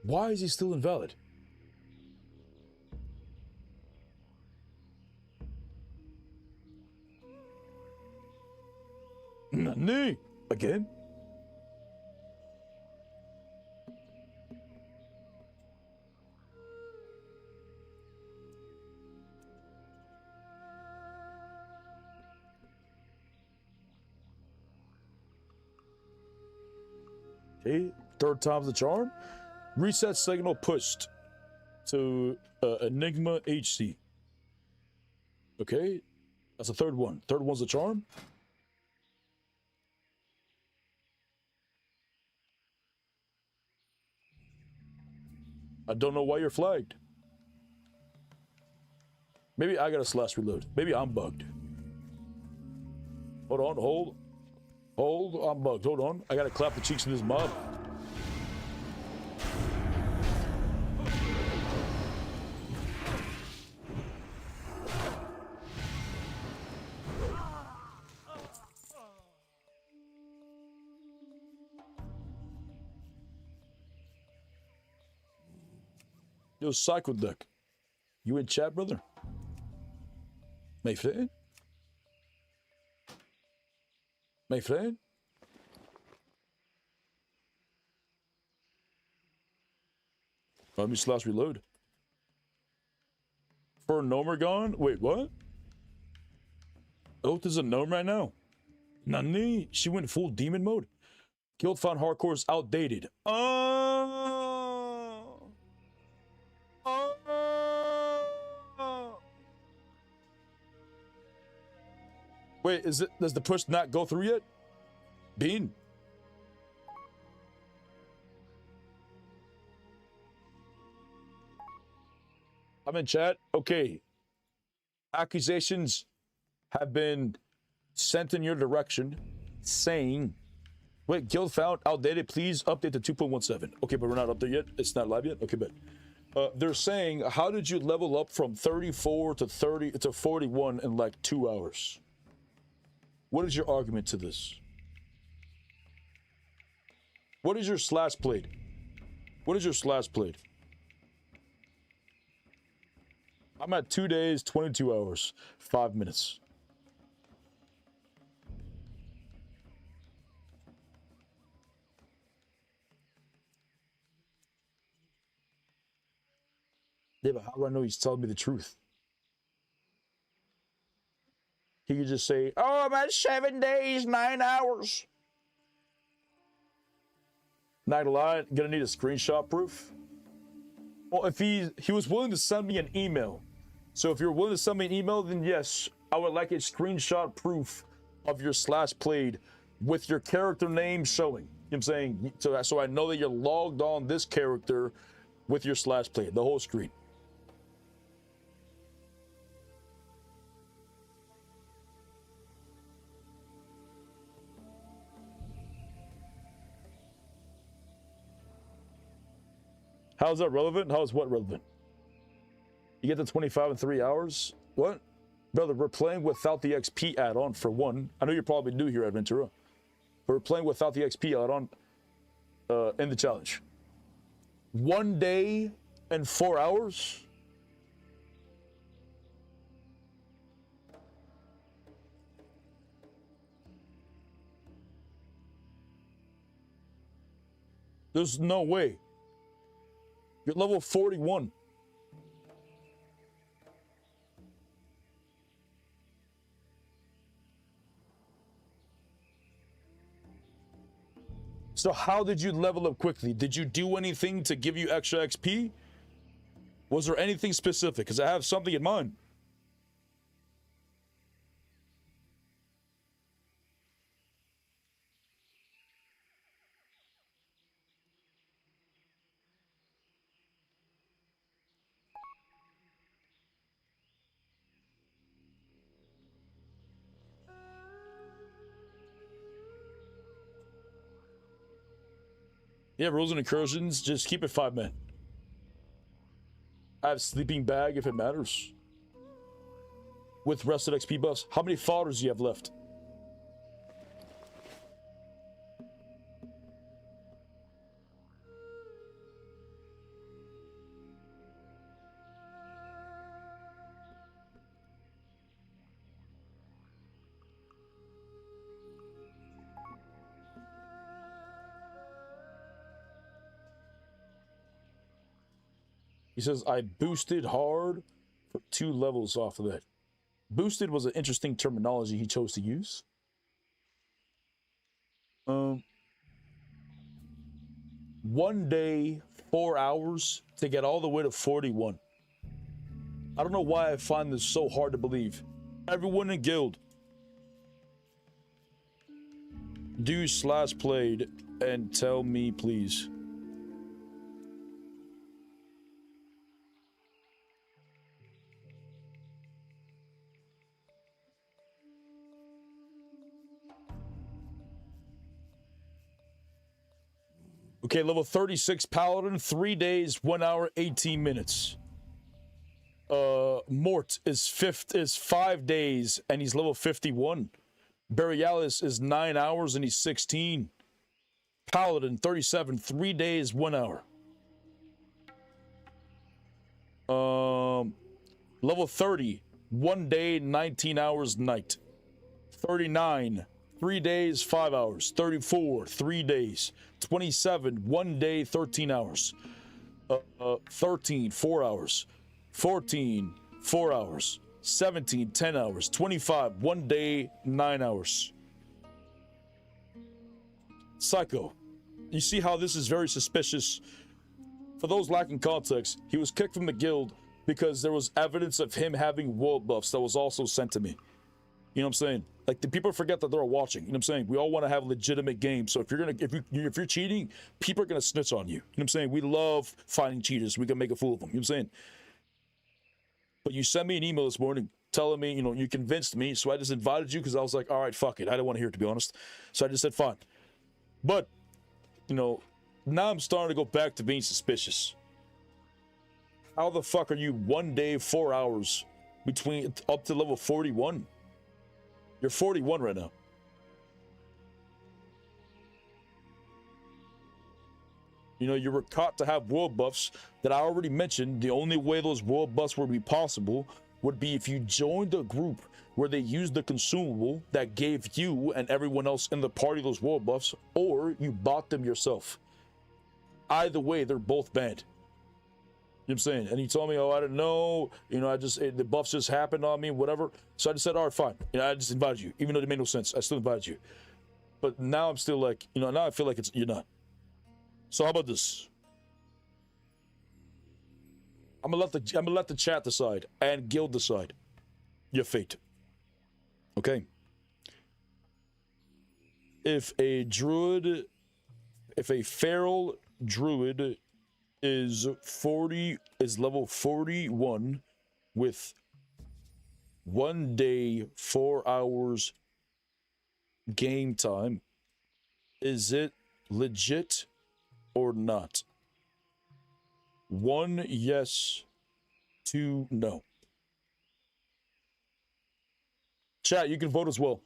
Why is he still invalid? Nani? Again? Okay, 3rd time's the charm. Reset signal pushed to Enigma HC. Okay, That's the third one. Third one's the charm. I don't know why you're flagged. Maybe I gotta slash reload. Maybe I'm bugged. Hold on, hold. I'm bugged. Hold on. I gotta clap the cheeks of this mob. Yo, Cycle Deck. You in chat, brother? Mijn vriend? Mijn vriend? Let me slash reload. For a gnome gone? Wait, what? Oath is a gnome right now? Nani? She went full demon mode? Guild found hardcore is outdated. Wait, does the push not go through yet? Bean? I'm in chat. Okay. Accusations have been sent in your direction saying, wait, guild found outdated. Please update to 2.17. Okay, but we're not up there yet. It's not live yet. Okay, but they're saying, how did you level up from 34 to 30 to 41 in like 2 hours? What is your argument to this? What is your slash blade? What is your slash blade? I'm at 2 days, 22 hours, 5 minutes. Yeah, but how do I know he's telling me the truth? He could just say, oh, I'm at 7 days, 9 hours. Not gonna lie, gonna need a screenshot proof. Well, if he was willing to send me an email. So if you're willing to send me an email, then yes, I would like a screenshot proof of your slash played with your character name showing. You know what I'm saying? So I know that you're logged on this character with your slash played, the whole screen. How's that relevant? How is what relevant? You get the 25 in 3 hours? What? Brother, we're playing without the XP add-on for one. I know you're probably new here at Ventura. But we're playing without the XP add-on in the challenge. 1 day and 4 hours? There's no way. You're level 41. So how did you level up quickly? Did you do anything to give you extra XP? Was there anything specific? Because I have something in mind. Yeah, rules and incursions, just keep it 5 men. I have sleeping bag if it matters. With rested XP buffs. How many fodders do you have left? He says, I boosted hard for 2 levels off of that. Boosted was an interesting terminology he chose to use. 1 day, 4 hours to get all the way to 41. I don't know why I find this so hard to believe. Everyone in guild, do slash played and tell me, please. Okay, level 36 Paladin, 3 days, 1 hour, 18 minutes. Mort is 5 days and he's level 51. Borealis is 9 hours and he's 16. Paladin 37, 3 days, 1 hour. Level 30, 1 day, 19 hours, night. 39, 3 days, 5 hours. 34, 3 days. 27, 1 day, 13 hours. 13, 4 hours. 14, 4 hours. 17, 10 hours. 25, 1 day, 9 hours. Psycho. You see how this is very suspicious? For those lacking context, he was kicked from the guild because there was evidence of him having world buffs that was also sent to me. You know what I'm saying? Like, the people forget that they're watching. You know what I'm saying? We all want to have legitimate games. So if you're cheating, people are gonna snitch on you. You know what I'm saying? We love finding cheaters. We can make a fool of them. You know what I'm saying? But you sent me an email this morning telling me, you know, you convinced me, so I just invited you because I was like, all right, fuck it. I don't want to hear it, to be honest. So I just said, fine. But, you know, now I'm starting to go back to being suspicious. How the fuck are you 1 day, 4 hours between up to level 41? You're 41 right now. You know, you were caught to have world buffs that I already mentioned. The only way those world buffs would be possible would be if you joined a group where they used the consumable that gave you and everyone else in the party those world buffs, or you bought them yourself. Either way, they're both banned. You know what I'm saying? And he told me, oh, I didn't know, you know, the buffs just happened on me, whatever. So I just said, all right, fine. You know, I just invited you, even though it made no sense. I still invited you. But now I'm still like, you know, now I feel like you're not. So how about this? I'm gonna let the chat decide and guild decide your fate. Okay. If a feral druid is level 41 with 1 day, 4 hours game time, is it legit or not? 1 yes, 2 no. Chat, you can vote as well.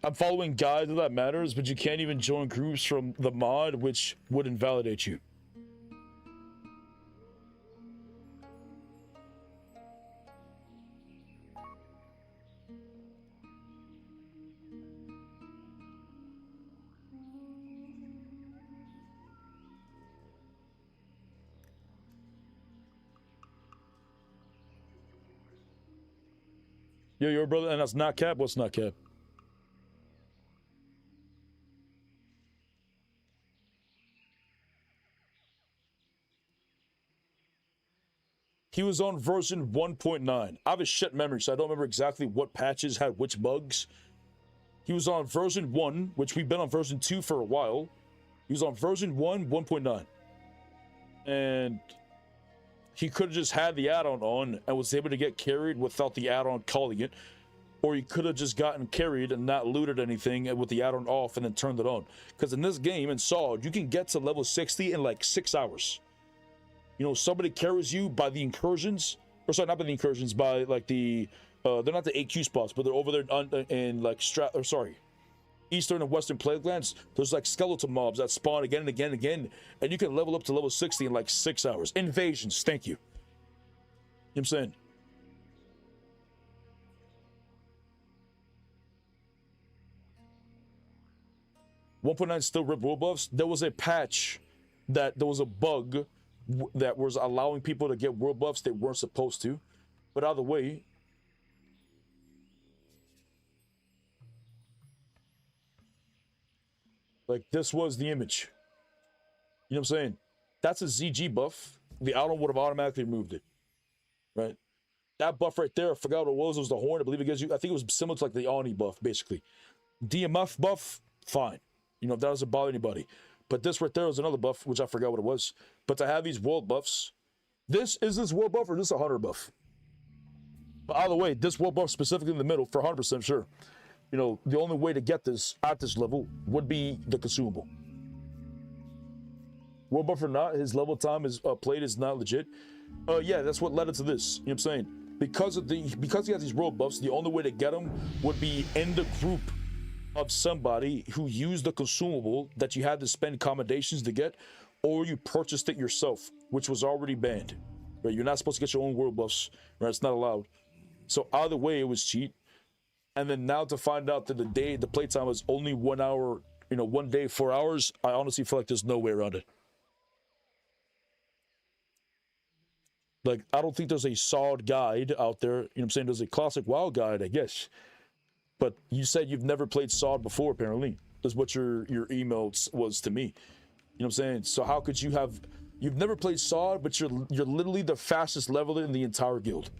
I'm following guides that matters, but you can't even join groups from the mod, which would invalidate you. Yo, your brother, and that's not cap. What's not cap? He was on version 1.9. I have a shit memory, so I don't remember exactly what patches had which bugs. He was on version 1, which we've been on version 2 for a while. He was on version 1, 1.9. And he could have just had the add-on on and was able to get carried without the add-on calling it. Or he could have just gotten carried and not looted anything with the add-on off and then turned it on. Because in this game, in SoD, you can get to level 60 in like 6 hours. You know, somebody carries you by the incursions, or sorry, not by the incursions, by like the, they're not the AQ spots, but they're over there in like Eastern and Western Plaguelands. There's like skeleton mobs that spawn again and again and again, and you can level up to level 60 in like 6 hours. Invasions, thank you. You know what I'm saying? .9 still rip world buffs. There was a patch that there was a bug that was allowing people to get world buffs they weren't supposed to. But either way, Like, this was the image. You know what I'm saying? That's a ZG buff. The auto would have automatically removed it. Right? That buff right there, I forgot what it was. It was the horn. I believe it gives you, I think it was similar to like the Oni buff, basically. DMF buff, fine. You know, that doesn't bother anybody. But this right there was another buff, which I forgot what it was. But to have these world buffs, is this world buff or is this a hunter buff? But either way, this world buff specifically in the middle, for 100% sure. You know, the only way to get this at this level would be the consumable. World buff or not, his level time is played is not legit. Yeah, that's what led it to this. You know what I'm saying? Because he has these world buffs, the only way to get them would be in the group of somebody who used the consumable that you had to spend commendations to get, or you purchased it yourself, which was already banned. Right? You're not supposed to get your own world buffs. Right? It's not allowed. So either way, it was cheat. And then now to find out that the playtime was only 1 hour, you know, 1 day, 4 hours, I honestly feel like there's no way around it. Like, I don't think there's a SoD guide out there. You know what I'm saying? There's a classic WoW guide, I guess. But you said you've never played SoD before, apparently. That's what your email was to me. You know what I'm saying? So how could you have... You've never played SoD, but you're literally the fastest leveler in the entire guild.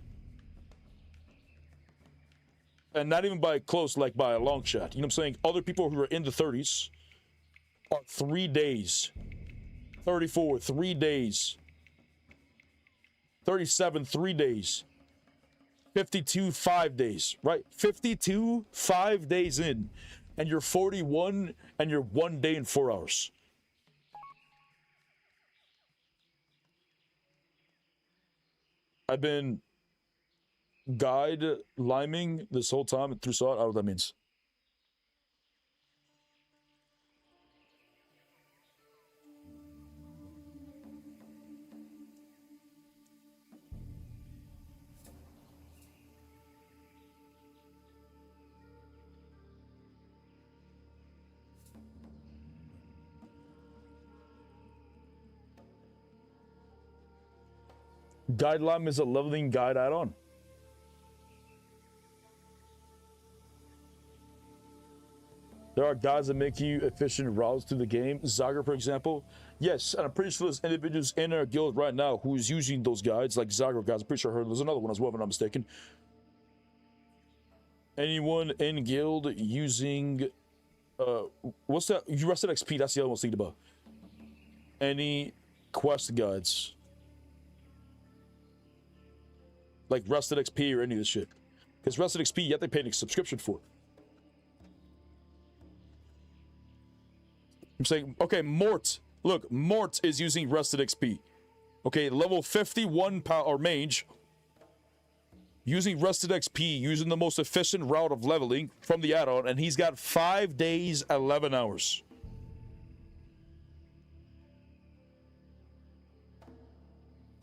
And not even by close, like by a long shot. You know what I'm saying? Other people who are in the 30s are 3 days. 34, 3 days. 37, 3 days. 52, 5 days, right? 52, 5 days in. And you're 41, and you're 1 day and 4 hours. I've been guide liming this whole time through SoD. I don't know what that means. Guide lime is a leveling guide add-on. There are guides that make you efficient routes through the game. Zager, for example. Yes, and I'm pretty sure there's individuals in our guild right now who's using those guides, like Zager guides. I'm pretty sure I heard there's another one as well, if I'm not mistaken. Anyone in guild using... what's that? You rested XP, that's the other one I was thinking about. Any quest guides. Like rested XP or any of this shit. Because rested XP, you have to pay a subscription for. I'm saying, okay, Mort. Look, Mort is using rested XP. Okay, level 51 or mage. Using rested XP, using the most efficient route of leveling from the add-on, and he's got 5 days, 11 hours.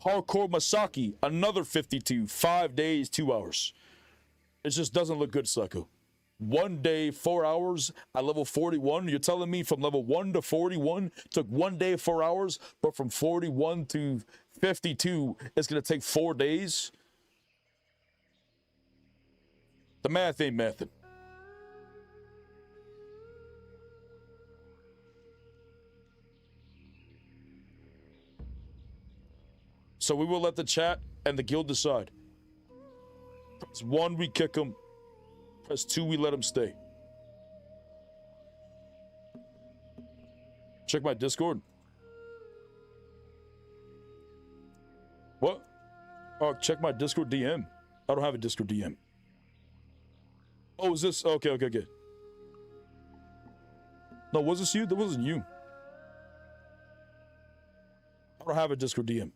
Hardcore Masaki, another 52, 5 days, 2 hours. It just doesn't look good, Sucko. 1 day, 4 hours at level 41. You're telling me from level 1 to 41 took 1 day, 4 hours, but from 41 to 52, it's going to take 4 days? The math ain't mathing. So we will let the chat and the guild decide. Press 1, we kick him. Press 2, we let him stay. Check my Discord. What? Oh, check my Discord DM. I don't have a Discord DM. Oh, is this? Okay, okay, okay. No, was this you? That wasn't you. I don't have a Discord DM.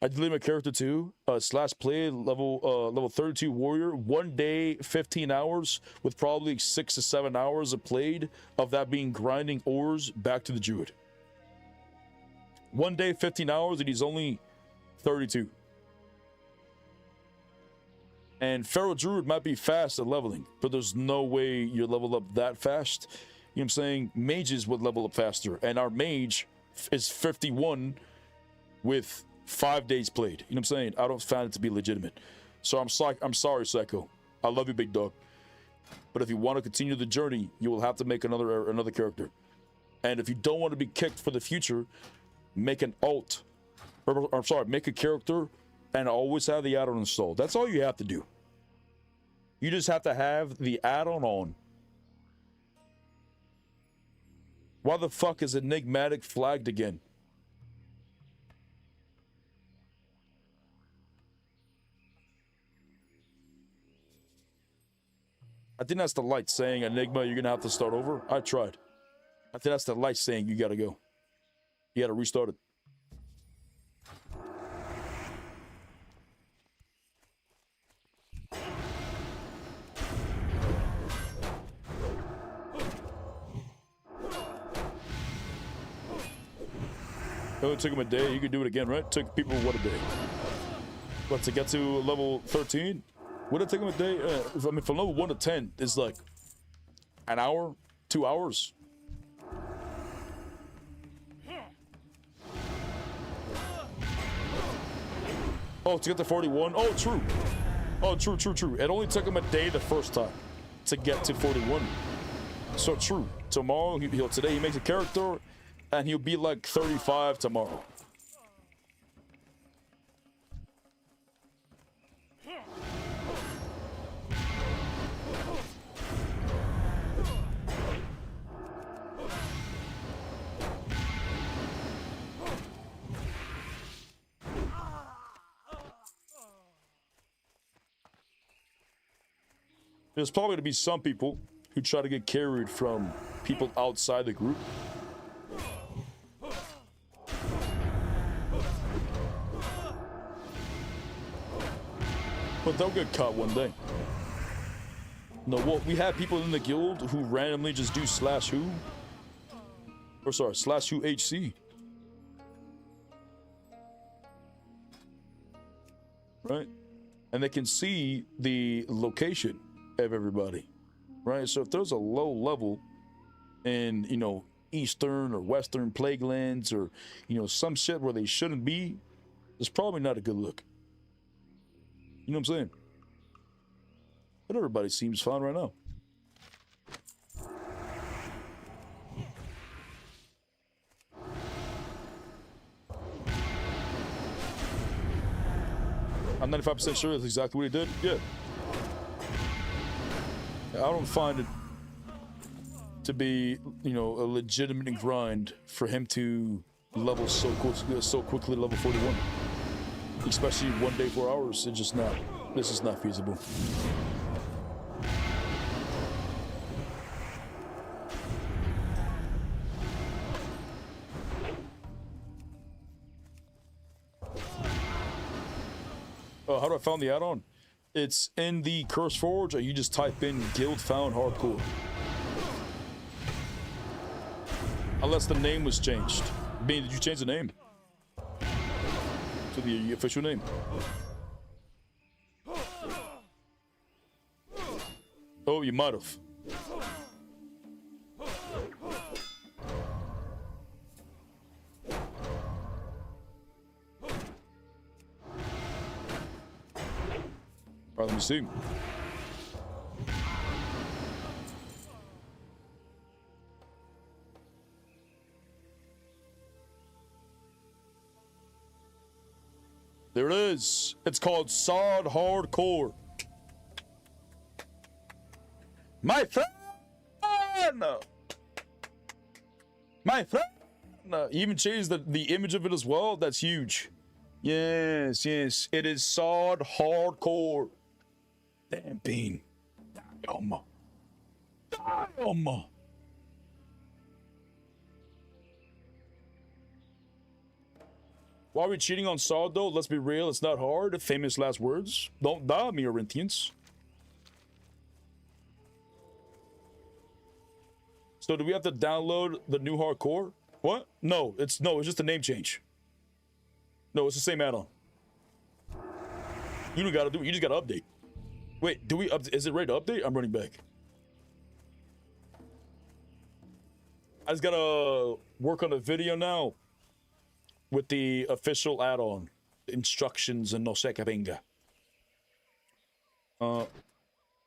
I deleted my character too. /play level 32 warrior. 1 day, 15 hours with probably 6 to 7 hours of played of that being grinding ores back to the druid. 1 day, 15 hours, and he's only 32. And Feral Druid might be fast at leveling, but there's no way you level up that fast. You know what I'm saying? Mages would level up faster, and our mage is 51 with 5 days played. You know what I'm saying? I don't find it to be legitimate. So I'm sorry, Psycho. I love you, big dog. But if you want to continue the journey, you will have to make another character. And if you don't want to be kicked for the future, make an alt. Or, I'm sorry, make a character and always have the add-on installed. That's all you have to do. You just have to have the add-on on. Why the fuck is Enigmatic flagged again? I think that's the light saying, Enigma, you're gonna have to start over. I tried. I think that's the light saying you gotta go. You gotta restart it. It only took him a day. You could do it again, right? Took people what a day? What, to get to level 13? Would it take him a day? I mean, from level 1 to 10 is like an hour, 2 hours. Oh, to get to 41? Oh, true. Oh, true. It only took him a day the first time to get to 41. So true. Tomorrow, today he makes a character, and he'll be like 35 tomorrow. There's probably going to be some people who try to get carried from people outside the group. But they'll get caught one day. No, well, we have people in the guild who randomly just do /who. Or sorry, /who HC. Right? And they can see the location of everybody. Right? So if there's a low level in, you know, Eastern or Western Plague Lands or, you know, some shit where they shouldn't be, it's probably not a good look. You know what I'm saying? But everybody seems fine right now. I'm 95% sure that's exactly what he did. Yeah. I don't find it to be, you know, a legitimate grind for him to level so quickly to level 41. Especially 1 day, 4 hours. It's just not. This is not feasible. Oh, how do I find the add-on? It's in the Curse Forge, or you just type in Guild Found Hardcore. Unless the name was changed. Bean, did you change the name? To the official name. Oh, you might have. All right, let me see. There it is. It's called SoD HARDCORE. My friend! My friend! He even changed the image of it as well. That's huge. Yes. It is SoD HARDCORE. Damn Bean. Damn. Why are we cheating on SoD though? Let's be real, it's not hard. Famous last words. Don't die, me Corinthians. So do we have to download the new hardcore? What? No, it's just a name change. No, it's the same add-on. You don't gotta do it, you just gotta update. Wait, is it ready to update? I'm running back. I just gotta work on the video now with the official add-on. instructions and no sé qué venga.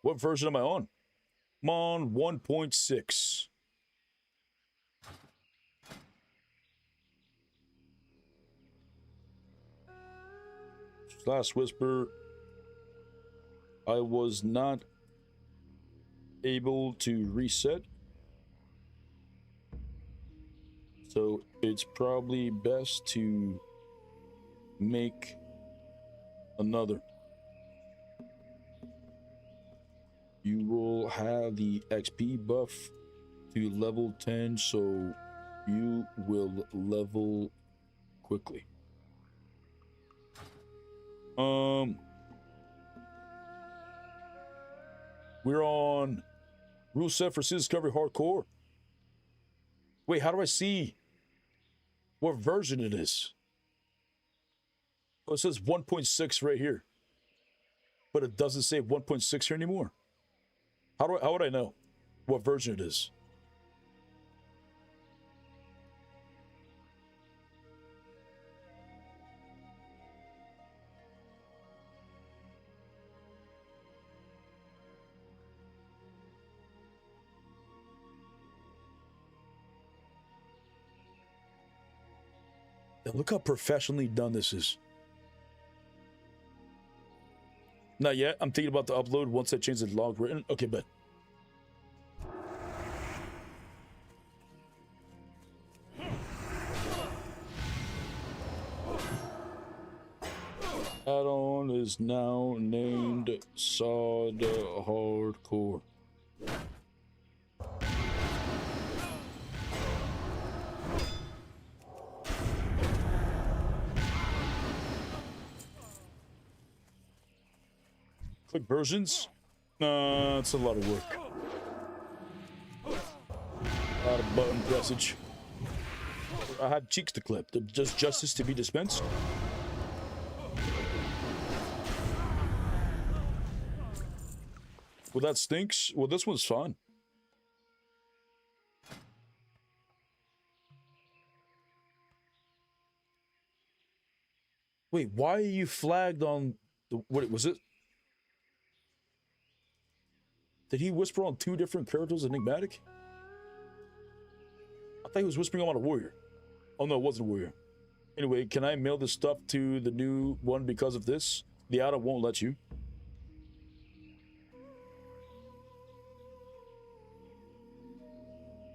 What version am I on? I'm on 1.6. Last whisper. I was not able to reset. So it's probably best to make another. You will have the XP buff to level 10, so you will level quickly. We're on rule set for SoD Discovery Hardcore. Wait, how do I see what version it is? Oh, it says 1.6 right here, but it doesn't say 1.6 here anymore. How would I know what version it is? Look how professionally done this is. Not yet. I'm thinking about the upload once I change the log written. Okay, but add-on is now named SoD HARDCORE. Click versions. It's a lot of work. A lot of button pressage. I had cheeks to clip. Does justice to be dispensed? Well, that stinks. Well, this one's fun. Wait, why are you flagged on the... What was it? Did he whisper on two different characters, enigmatic? I thought he was whispering on a warrior. Oh no, it wasn't a warrior. Anyway, can I mail this stuff to the new one because of this? The auto won't let you.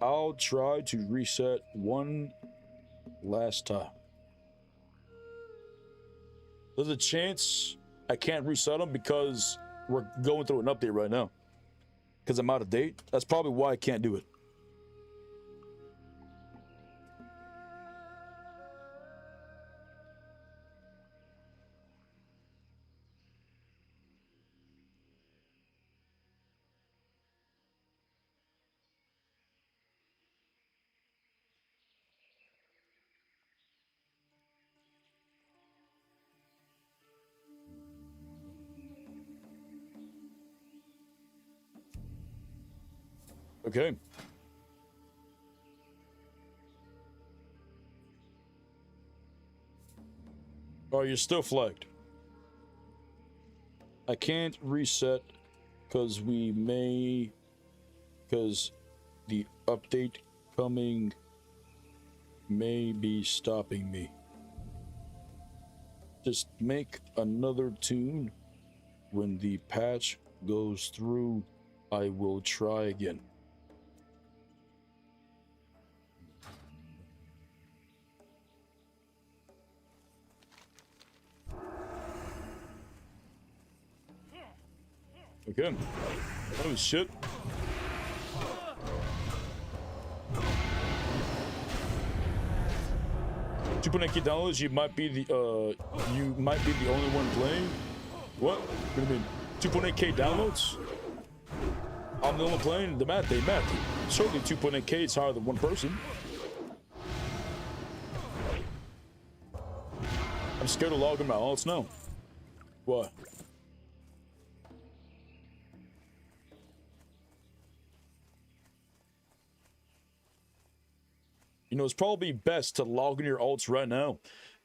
I'll try to reset one last time. There's a chance I can't reset them because we're going through an update right now. Because I'm out of date. That's probably why I can't do it. Okay. Oh, you're still flagged. I can't reset because the update coming may be stopping me. Just make another tune. When the patch goes through, I will try again. Okay. Oh shit. Chupaneki downloads, you might be the only one playing. What? What do you mean? 2.8k downloads? I'm the only one playing the math. Certainly 2.8k is higher than one person. I'm scared to log in my alts now. What? You know, it's probably best to log in your alts right now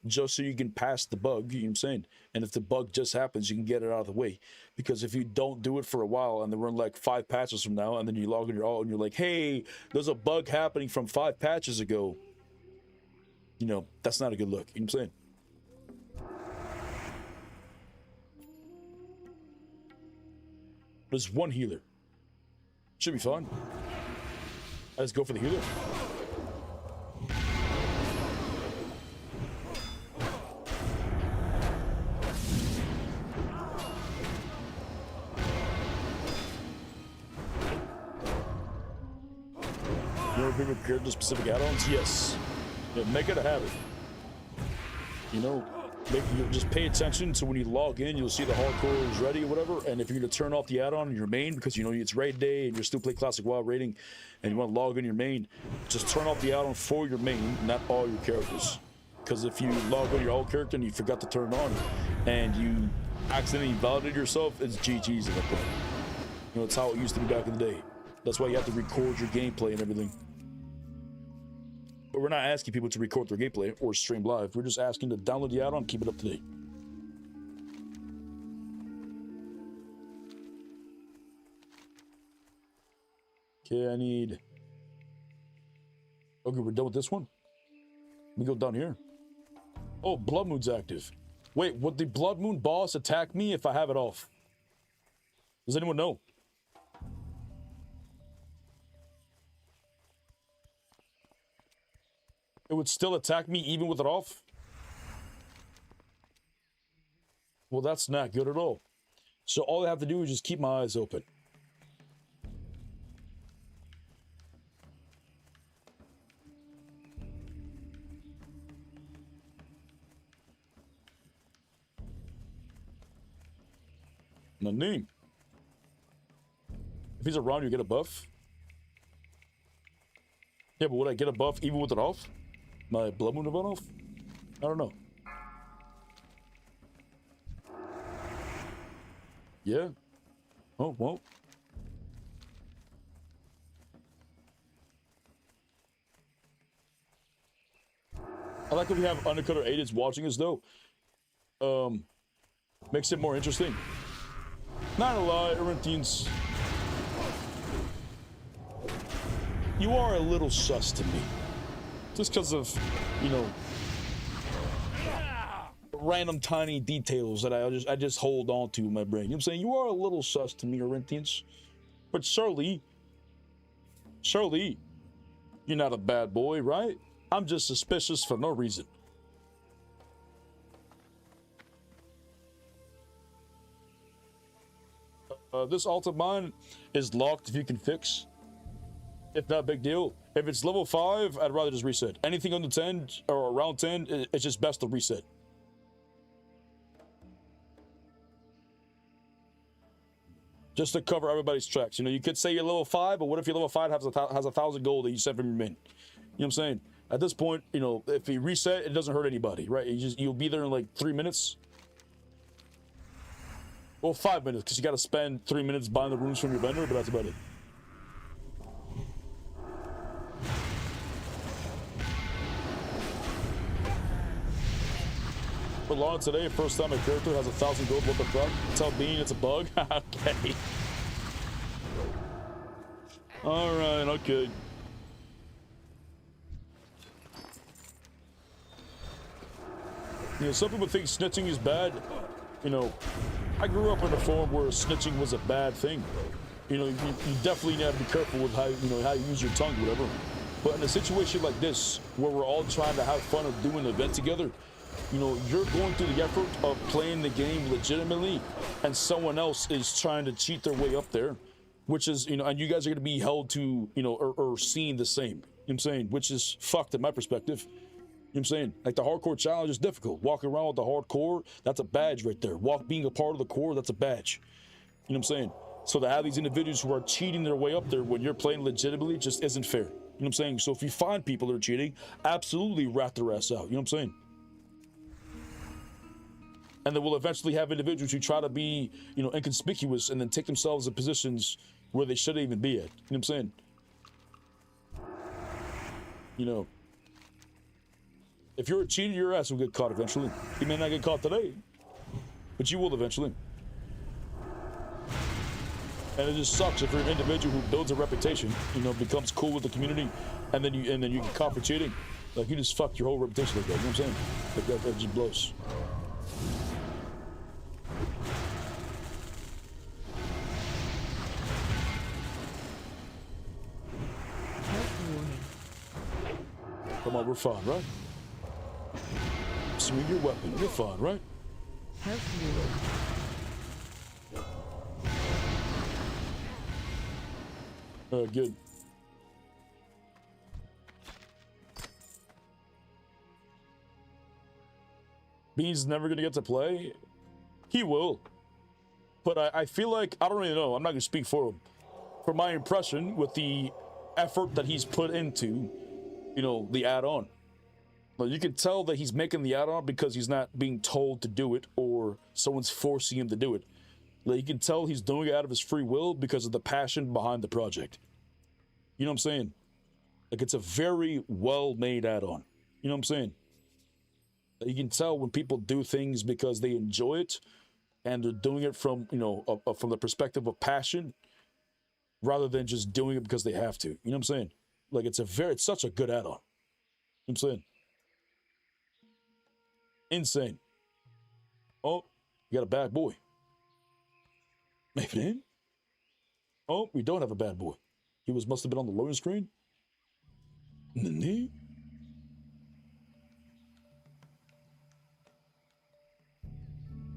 just so you can pass the bug, you know what I'm saying? And if the bug just happens, you can get it out of the way. Because if you don't do it for a while and then we're in like 5 patches from now, and then you log in your alt and you're like, hey, there's a bug happening from 5 patches ago, you know, that's not a good look, you know what I'm saying? There's one healer. Should be fun. I just go for the healer. You ever been prepared to specific add-ons? Yes. Yeah, make it a habit. You know, you just pay attention so when you log in, you'll see the hardcore is ready or whatever. And if you're gonna turn off the add-on in your main because you know it's raid day and you're still playing classic WoW raiding, and you want to log in your main, just turn off the add-on for your main, not all your characters. Because if you log in your old character and you forgot to turn it on, and you accidentally validated yourself, it's GG's at that point. You know, it's how it used to be back in the day. That's why you have to record your gameplay and everything. But we're not asking people to record their gameplay or stream live. We're just asking to download the add-on and keep it up to date. Okay, I need... Okay, we're done with this one. We go down here. Oh, Blood Moon's active. Wait, would the Blood Moon boss attack me if I have it off? Does anyone know? It would still attack me even with it off? Well, that's not good at all. So all I have to do is just keep my eyes open. Name. If he's around, you get a buff. Yeah, but would I get a buff even with it off? My Blood Moon event off? I don't know. Yeah. Oh, well. I like that we have Undercut or Aideds watching us, though. Makes it more interesting. Not gonna lie, Corinthians. You are a little sus to me. Just because of, you know, random tiny details that I just hold on to in my brain. You know what I'm saying? You are a little sus to me, Corinthians. But surely, you're not a bad boy, right? I'm just suspicious for no reason. This alt of mine is locked if you can fix. If not, big deal. If it's level 5, I'd rather just reset. Anything under 10 or around 10, it's just best to reset. Just to cover everybody's tracks. You know, you could say you're level 5, but what if your level 5 has 1,000 gold that you sent from your min? You know what I'm saying? At this point, you know, if you reset, it doesn't hurt anybody, right? You'll be there in like 3 minutes. Well, 5 minutes, because you got to spend 3 minutes buying the runes from your vendor, but that's about it. For Lauren today, first time a character has 1,000 gold, what the fuck? Tell Bean it's a bug? Okay. Alright, okay. You know, some people think snitching is bad. You know, I grew up in a form where snitching was a bad thing. You know, you definitely have to be careful with how, you know, how you use your tongue, whatever. But in a situation like this, where we're all trying to have fun of doing an event together, you know, you're going through the effort of playing the game legitimately, and someone else is trying to cheat their way up there, which is, you know, and you guys are going to be held to, you know, or seen the same. You know what I'm saying? Which is fucked in my perspective. You know what I'm saying? Like, the hardcore challenge is difficult. Walking around with the hardcore, that's a badge right there. Being a part of the core, that's a badge. You know what I'm saying? So to have these individuals who are cheating their way up there when you're playing legitimately just isn't fair. You know what I'm saying? So if you find people that are cheating, absolutely rat their ass out. You know what I'm saying? And then we'll eventually have individuals who try to be, you know, inconspicuous and then take themselves in positions where they shouldn't even be at. You know what I'm saying? You know, If you're a cheater, your ass will get caught eventually. You may not get caught today, but you will eventually. And it just sucks if you're an individual who builds a reputation, you know, becomes cool with the community, and then you get caught for cheating. Like, you just fucked your whole reputation like that. You know what I'm saying? Like that just blows. Health warning. Come on, we're fine, right? Swing your weapon. We're fine, right? Health warning. Good. Bean's never gonna get to play. He will. But I feel like, I don't really know, I'm not gonna speak for him. For my impression, with the effort that he's put into, you know, the add-on. Like, you can tell that he's making the add-on because he's not being told to do it or someone's forcing him to do it. Like, you can tell he's doing it out of his free will because of the passion behind the project. You know what I'm saying? Like, it's a very well-made add-on. You know what I'm saying? You can tell when people do things because they enjoy it and they're doing it from, you know, from the perspective of passion rather than just doing it because they have to. You know what I'm saying? Like, it's such a good add-on. You know what I'm saying? Insane. Oh, you got a bad boy. Maybe. Oh, we don't have a bad boy. He must have been on the loading screen. Nani?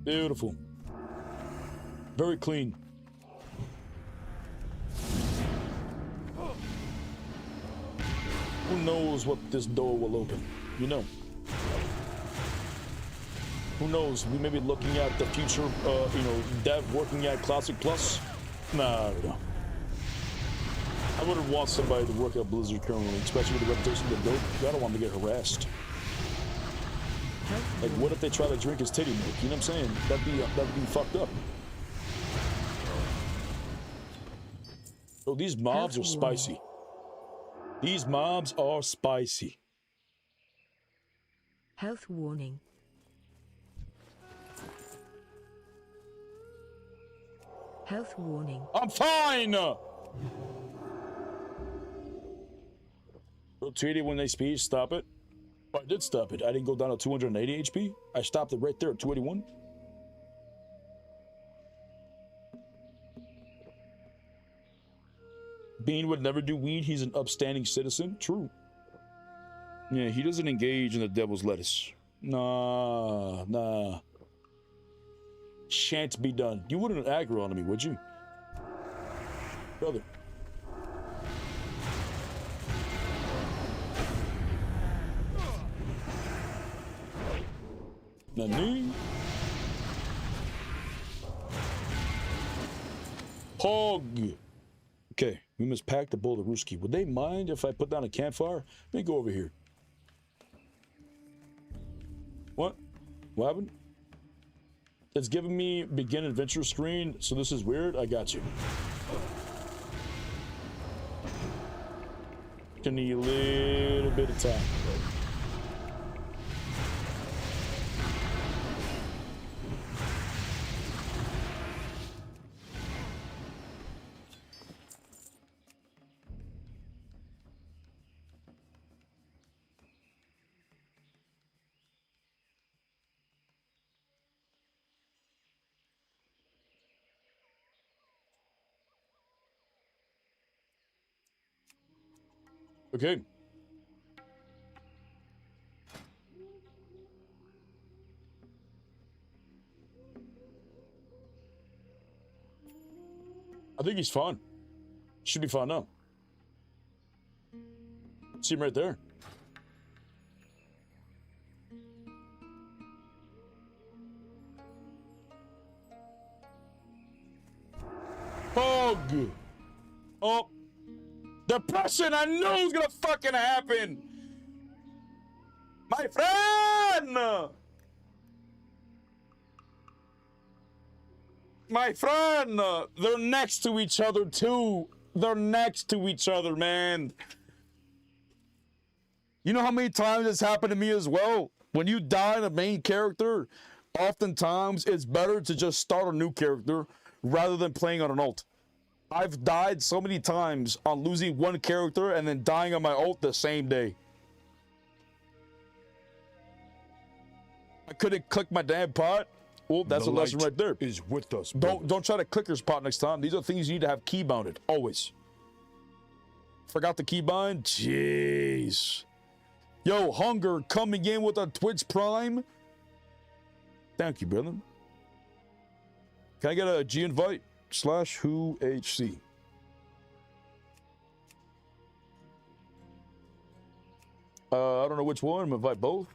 Beautiful. Very clean. Who knows what this door will open? You know. Who knows? We may be looking at the future, you know, dev working at Classic Plus. Nah, I don't know. I wouldn't want somebody to work at Blizzard currently, especially with the reputation they built. I don't want them to get harassed. Like, what if they try to drink his titty milk? You know what I'm saying? That'd be fucked up. Oh, these mobs are spicy. These mobs are spicy. Health warning. Health warning. I'm fine! Treat it when they speed, stop it. Oh, I did stop it. I didn't go down to 280 HP. I stopped it right there at 281. Bean would never do weed. He's an upstanding citizen. True. Yeah, he doesn't engage in the devil's lettuce. Nah. Shan't be done. You wouldn't aggro on me, would you? Brother. Nani? Hog. Okay, we must pack the bowl of Ruski. Would they mind if I put down a campfire? Let me go over here. What? What happened? It's giving me begin adventure screen, so this is weird. I got you. Gonna need a little bit of time. Okay. I think he's fine. Should be fine now. See him right there. Hog! Oh! Depression! I knew it was gonna fucking happen! My friend! My friend! They're next to each other too. They're next to each other, man. You know how many times it's happened to me as well? When you die in a main character, oftentimes it's better to just start a new character rather than playing on an alt. I've died so many times on losing one character and then dying on my ult the same day. I couldn't click my damn pot. Well, that's a lesson right there. Is with us. Don't try to click your spot next time. These are things you need to have key bounded always. Forgot the key bind? Jeez. Yo, Hunger coming in with a Twitch Prime. Thank you, brother. Can I get a G invite / who HC? I don't know which one. I'm gonna invite both.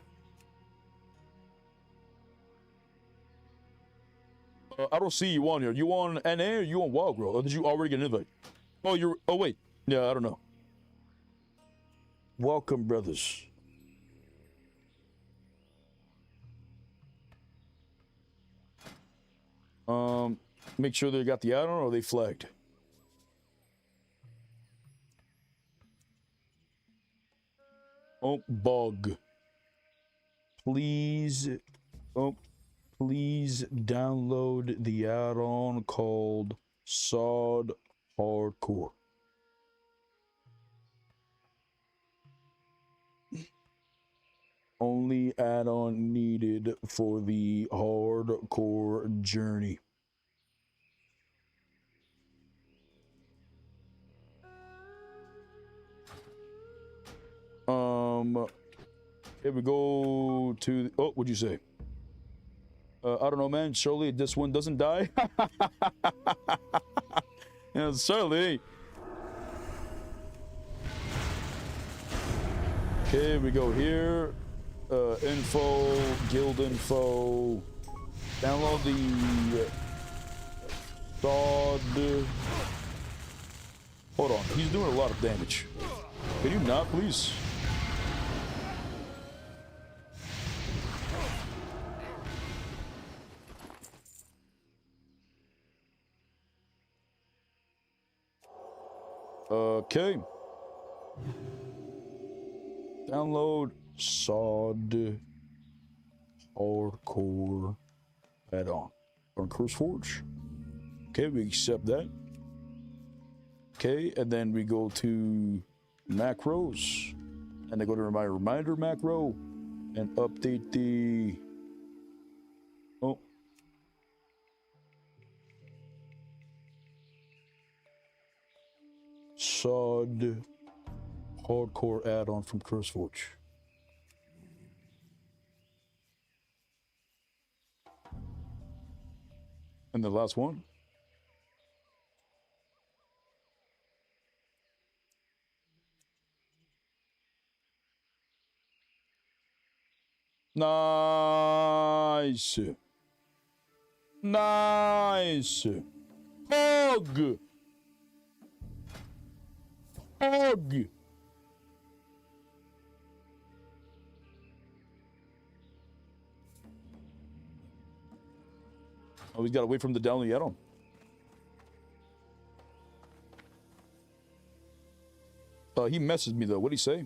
I don't see you on here. You on NA or you on Wildgrowth? Or did you already get an invite? Oh, you're. Oh, wait. Yeah, I don't know. Welcome, brothers. Make sure they got the add-on or are they flagged? Oh, bug. Please. Oh, please download the add-on called SoD HARDCORE. Only add-on needed for the hardcore journey. Here we go to. Oh, what'd you say? I don't know, man. Surely this one doesn't die. Yeah, surely. Okay, we go here. Info, guild info. Download the SoD. Hold on, he's doing a lot of damage. Can you not, please? Okay. Download SoD HARDCORE add-on on CurseForge. Okay, we accept that. Okay, and then we go to macros, and I go to my reminder macro and update the. Oh. SoD HARDCORE add-on from CurseForge. And the last one. Nice. Nice. Hug. Hug. Oh, he's got to wait for him to download the add-on. He messaged me though. What'd he say?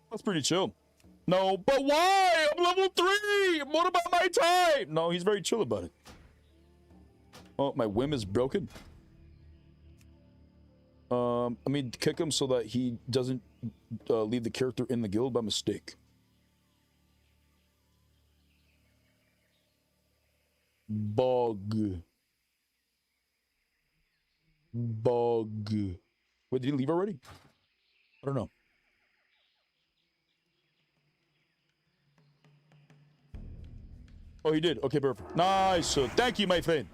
That's pretty chill. No, but why? I'm level 3. What about my time? No, he's very chill about it. Oh, my whim is broken. I mean, kick him so that he doesn't leave the character in the guild by mistake. Bug. Bug. Wait, did he leave already? I don't know. Oh, he did. Okay, perfect. Nice. So thank you, my friend.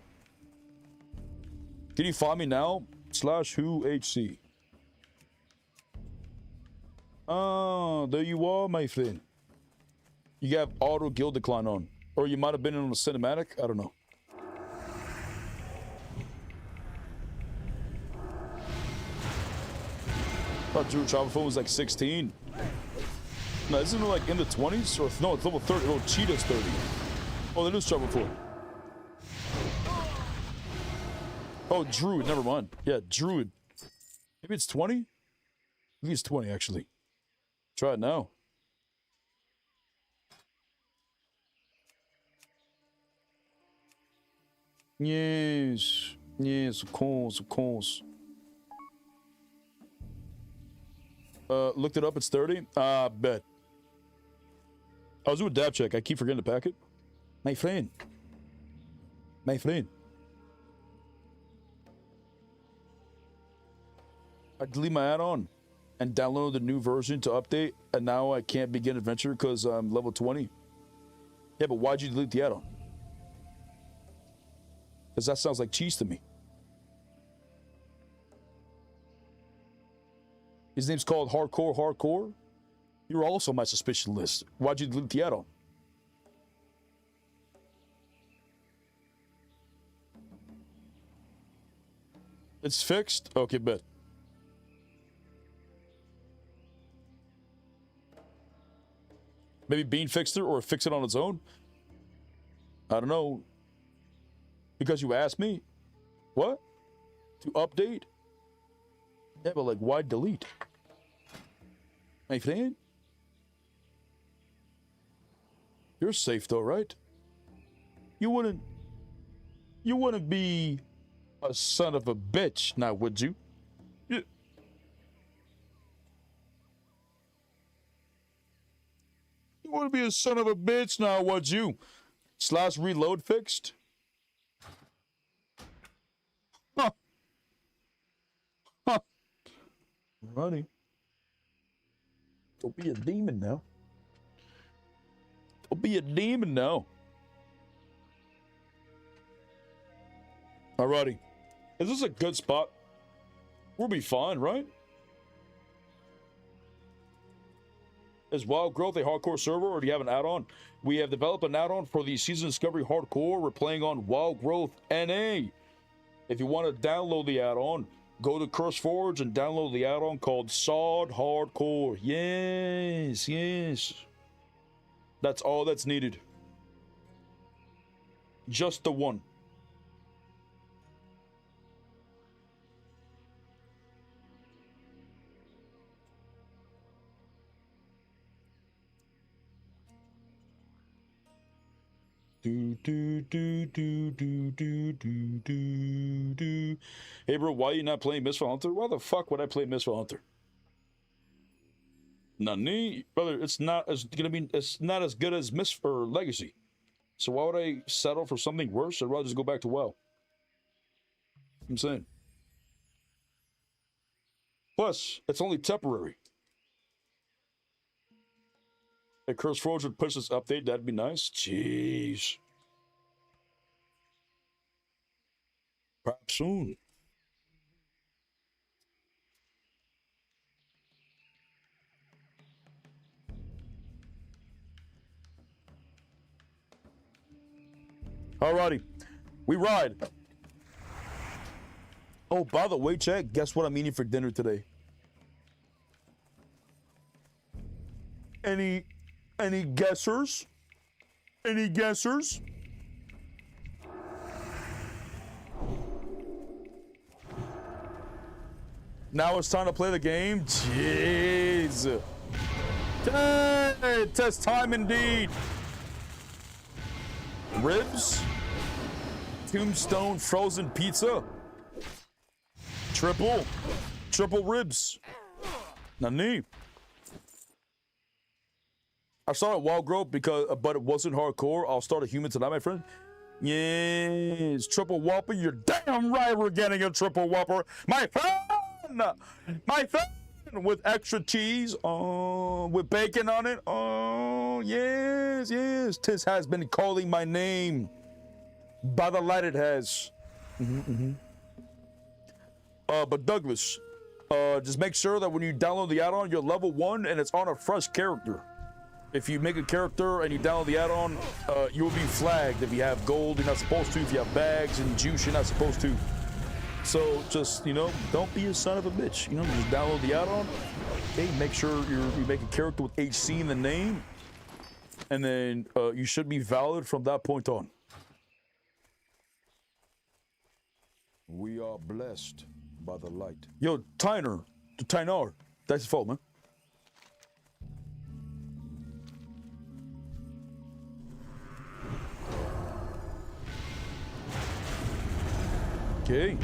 Can you find me now? /whohc. Oh, there you are, my friend. You have auto guild decline on. Or you might have been in on a cinematic. I don't know. I thought Drew travel phone was like 16. No, isn't it like in the 20s? Or no, it's level 30. Oh, Cheetah's 30. Oh, that is travel phone. Oh, Druid. Never mind. Yeah, Druid. Maybe it's 20? Maybe it's 20, actually. Try it now. Yes. Yes, of course, of course. Looked it up, it's 30. Bet. I was doing a dab check. I keep forgetting to pack it. My friend. My friend. I delete my add-on and download the new version to update, and now I can't begin adventure because I'm level 20. Yeah, but why'd you delete the add-on? Because that sounds like cheese to me. His name's called Hardcore. You're also on my suspicion list. Why'd you delete the add-on? It's fixed? Okay, bet. Maybe Bean fixed it or fix it on its own? I don't know. Because you asked me? What? To update? Yeah, but like, why delete? My friend? You're safe though, right? You wouldn't be a son of a bitch, now would you? You wouldn't be a son of a bitch, now would you? /reload fixed? Huh. Huh. Running. Don't be a demon now. Don't be a demon now. Alrighty. Is this a good spot? We'll be fine, right? Is Wildgrowth a hardcore server, or do you have an add-on? We have developed an add-on for the Season Discovery Hardcore. We're playing on Wildgrowth NA. If you want to download the add-on, go to CurseForge and download the add-on called SoD HARDCORE. Yes, yes. That's all that's needed. Just the one. Hey bro, why are you not playing Mistfall Hunter? Why the fuck would I play Mistfall Hunter? Nani, brother, it's not as good as Mist or Legacy. So why would I settle for something worse? I'd rather just go back to WoW. I'm saying. Plus, it's only temporary. If CurseForge would push this update, that'd be nice. Jeez. Perhaps soon. Alrighty. We ride. Oh, by the way, chat, guess what I'm eating for dinner today? Any guessers? Any guessers? Now it's time to play the game. Jeez. Test time indeed. Ribs. Tombstone frozen pizza. Triple ribs. Nani. I started Wildgrowth but it wasn't hardcore. I'll start a human tonight, my friend. Yes, triple whopper. You're damn right we're getting a triple whopper. My friend! My friend! With extra cheese, with bacon on it. on. Yes, yes. Tis has been calling my name. By the light it has. But Douglas, just make sure that when you download the add-on, you're level 1 and it's on a fresh character. If you make a character and you download the add-on, you'll be flagged. If you have gold, you're not supposed to. If you have bags and juice, you're not supposed to. So just, you know, don't be a son of a bitch. You know, just download the add-on. Okay, make sure you make a character with HC in the name. And then you should be valid from that point on. We are blessed by the light. Yo, Tyner, that's your fault, man. Okay.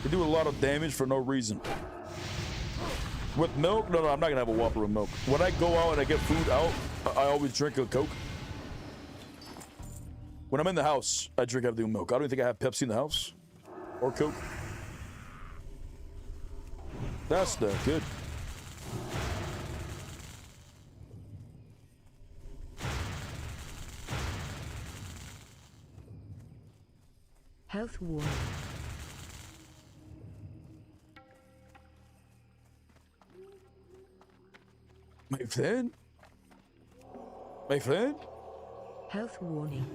They do a lot of damage for no reason. With milk? No, I'm not gonna have a Whopper with milk. When I go out and I get food out, I always drink a Coke. When I'm in the house, I drink everything with milk. I don't even think I have Pepsi in the house. Or Coke. That's not good. Health warning. My friend? My friend? Health warning.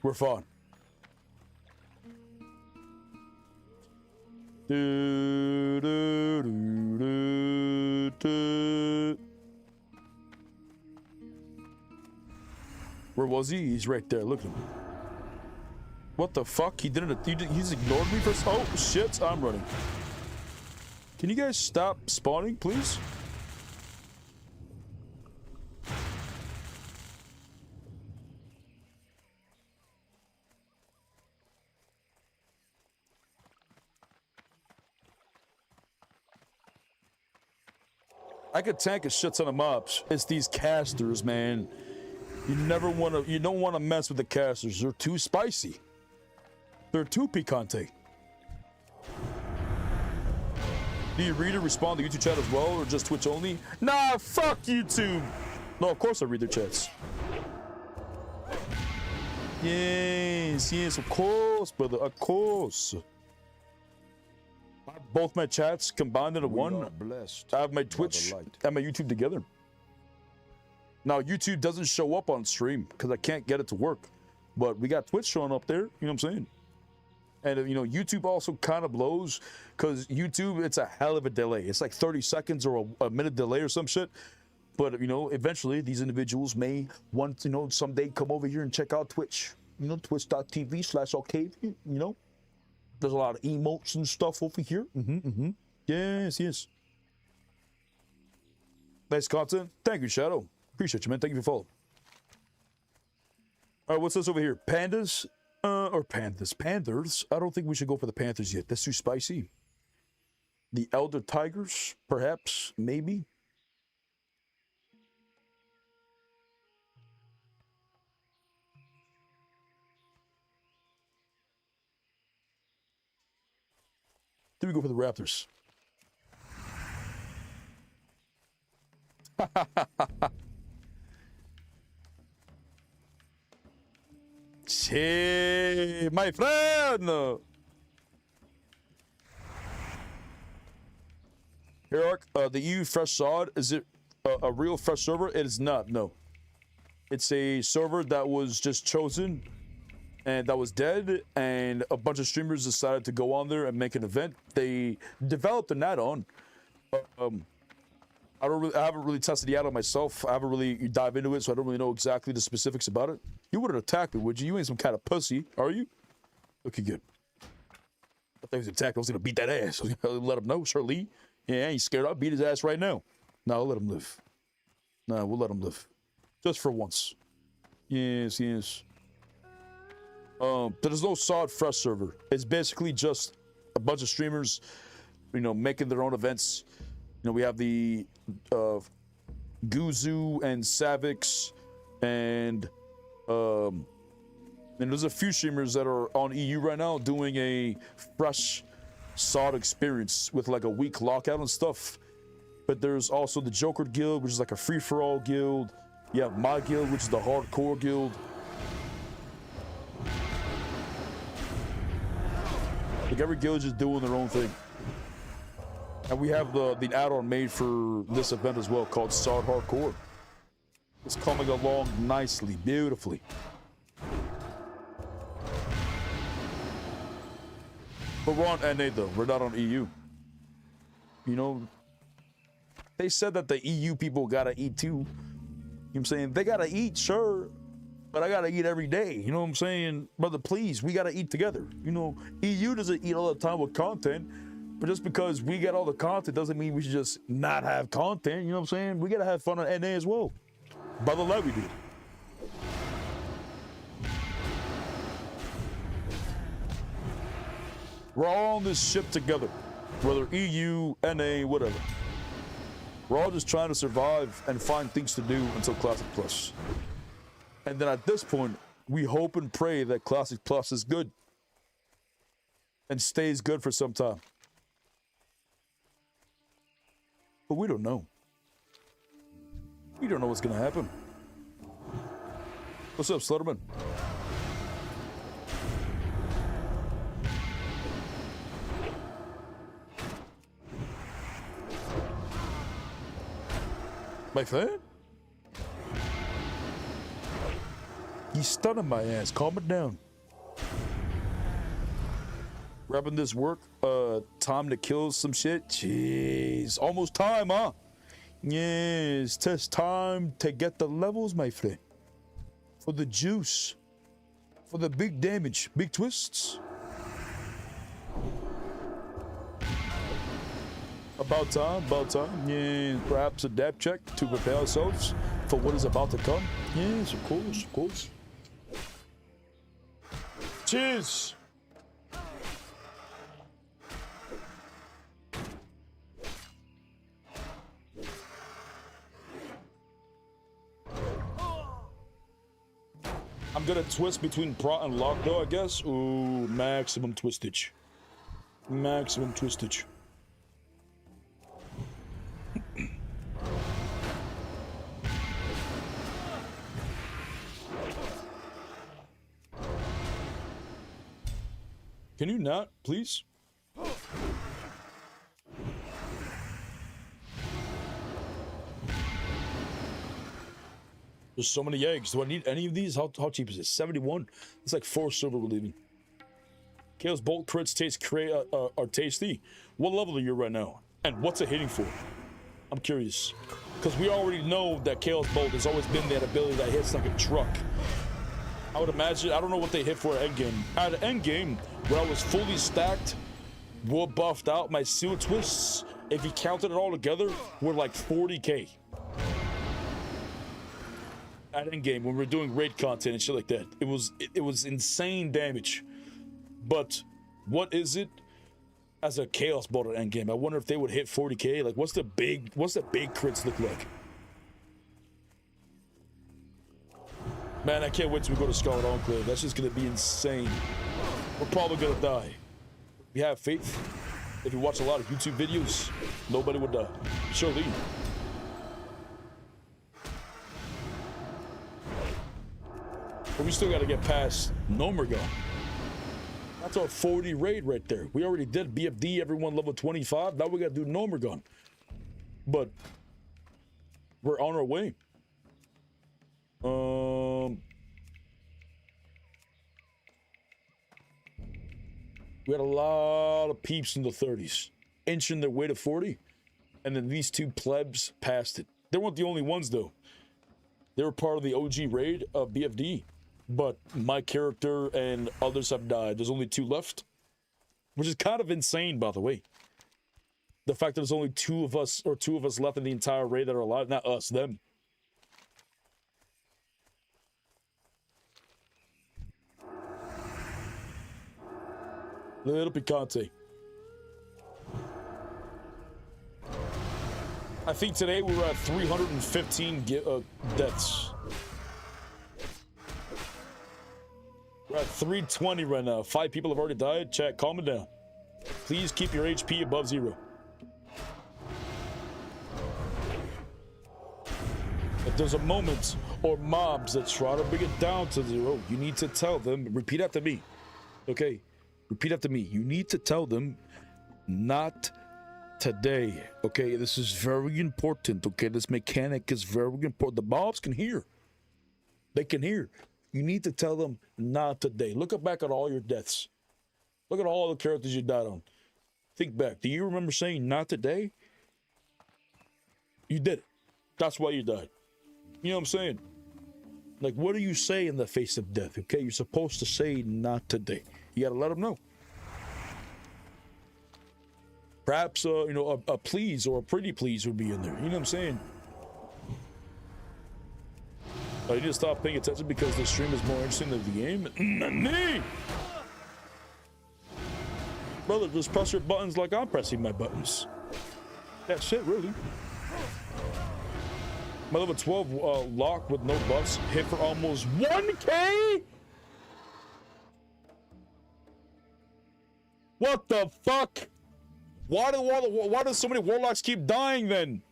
We're fine. Do, do, do, do, do. Where was he? He's right there. Look at him. What the fuck? He didn't. He's ignored me for. Oh shit! I'm running. Can you guys stop spawning, please? I could tank a shit ton of mobs. It's these casters, man. You don't want to mess with the casters. They're too spicy. They're too picante. Do you read or respond to YouTube chat as well, or just Twitch only? Nah, fuck YouTube. No, of course I read their chats. Yes, of course, brother, of course. Both my chats combined into one. I have my Twitch and my YouTube together. Now, YouTube doesn't show up on stream because I can't get it to work. But we got Twitch showing up there, you know what I'm saying? And, you know, YouTube also kind of blows because YouTube, it's a hell of a delay. It's like 30 seconds or a minute delay or some shit. But, you know, eventually these individuals may want, you know, someday come over here and check out Twitch. You know, twitch.tv/arcade, you know? There's a lot of emotes and stuff over here. Yes. Nice content. Thank you, Shadow. Appreciate you, man. Thank you for following. All right, what's this over here? Pandas? Or pandas? Panthers? I don't think we should go for the Panthers yet. That's too spicy. The Elder Tigers? Perhaps? Maybe? Then we go for the Raptors. Hey, my friend! Here, Ark, the EU Fresh SoD, is it a real fresh server? It is not, no. It's a server that was just chosen and that was dead, and a bunch of streamers decided to go on there and make an event. They developed an add-on. I haven't really tested the add-on myself. I haven't really dive into it, so I don't really know exactly the specifics about it. You wouldn't attack me, would you? You ain't some kind of pussy, are you? Okay, good. I thought he was attacking. I was gonna beat that ass. I was gonna let him know, Shirley. Yeah, I ain't scared. I'll beat his ass right now. No, I'll let him live. No, we'll let him live. Just for once. Yes. There's no SoD Fresh server. It's basically just a bunch of streamers, you know, making their own events. You know, we have the Guzu and Savix and And there's a few streamers that are on EU right now doing a fresh SoD experience with like a week lockout and stuff. But there's also the Joker Guild, which is like a free-for-all guild. You have my guild, which is the hardcore guild. Like every guild is just doing their own thing. And we have the add-on made for this event as well called SoD HARDCORE. It's coming along nicely, beautifully. But we're on NA though, we're not on EU. You know, they said that the EU people gotta eat too. You know what I'm saying? They gotta eat, sure, but I gotta eat every day. You know what I'm saying? Brother, please, we gotta eat together. You know, EU doesn't eat all the time with content, but just because we get all the content doesn't mean we should just not have content. You know what I'm saying? We gotta have fun on NA as well. Brother Levy did. We're all on this ship together, whether EU, NA, whatever. We're all just trying to survive and find things to do until Classic Plus. And then at this point, we hope and pray that Classic Plus is good and stays good for some time. But we don't know. We don't know what's gonna happen. What's up, Slutterman? My friend? He's stunning my ass. Calm it down. Wrapping this work, time to kill some shit. Jeez, almost time, huh? Yes, it's time to get the levels, my friend. For the juice. For the big damage, big twists. About time. Yeah, perhaps a dab check to prepare ourselves for what is about to come. Yes, of course. Cheers! I'm gonna twist between prot and lock though, I guess. Ooh, maximum twistage. Maximum twistage. Can you not, please? There's so many eggs. Do I need any of these? How cheap is it? 71? It's like 4 silver we're leaving. Chaos Bolt crits are tasty. What level are you right now? And what's it hitting for? I'm curious. Because we already know that Chaos Bolt has always been that ability that hits like a truck. I would imagine, I don't know what they hit for at endgame. At endgame, when I was fully stacked, wood buffed out, my seal twists, if you counted it all together, were like 40k. At endgame, when we were doing raid content and shit like that, it was insane damage. But what is it as a Chaos Bolt at endgame? I wonder if they would hit 40k. Like, what's the big crits look like? Man, I can't wait till we go to Scarlet Enclave. That's just gonna be insane. We're probably gonna die. If you have faith, if you watch a lot of YouTube videos, nobody would die. Surely. But we still gotta get past Nomergon. That's our 40 raid right there. We already did BFD, everyone level 25. Now we gotta do Nomergon. But we're on our way. We had a lot of peeps in the 30s, inching their way to 40, and then these two plebs passed it. They weren't the only ones, though. They were part of the OG raid of BFD, but my character and others have died. There's only 2 left, which is kind of insane, by the way. The fact that there's only 2 of us left in the entire raid that are alive, not us, them. Little picante. I think today we were at 315 deaths. We're at 320 right now. 5 people have already died. Chat, calm it down. Please keep your HP above 0. If there's a moment or mobs that try to bring it down to 0, you need to tell them, repeat after me. Okay, repeat after me. You need to tell them, not today. Okay, this is very important. Okay, this mechanic is very important. The mobs can hear. They can hear. You need to tell them, not today. Look back at all your deaths. Look at all the characters you died on. Think back. Do you remember saying, not today? You did it. That's why you died. You know what I'm saying? Like, what do you say in the face of death? Okay, you're supposed to say, not today. You gotta let them know. Perhaps, you know, a please or a pretty please would be in there. You know what I'm saying? I need to stop paying attention because the stream is more interesting than the game. Me! Brother, just press your buttons like I'm pressing my buttons. That's it, really. My level 12 lock with no buffs hit for almost 1K? What the fuck? Why do so many warlocks keep dying then?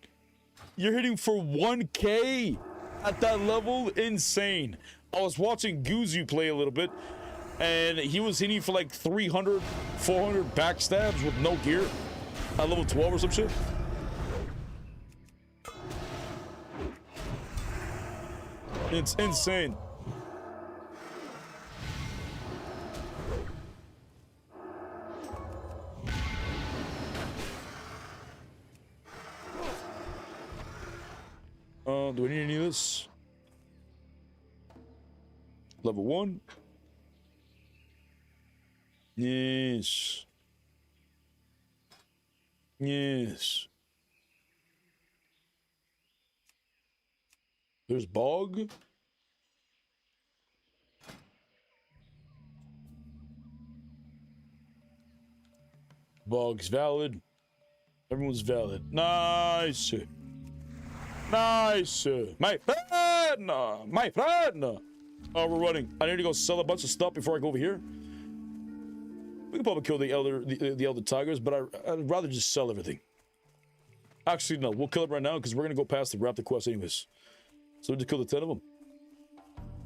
You're hitting for 1K at that level? Insane. I was watching Guzu play a little bit, and he was hitting for like 300, 400 backstabs with no gear at level 12 or some shit. It's insane. Do I need any of this? Level 1. Yes. Yes. There's Bog. Bog's valid. Everyone's valid. Nice. Nice. My friend. My friend. Oh, we're running. I need to go sell a bunch of stuff before I go over here. We can probably kill the elder tigers, but I'd rather just sell everything. Actually, no. We'll kill it right now because we're gonna go past the raptor quest anyways. So we just kill the 10 of them.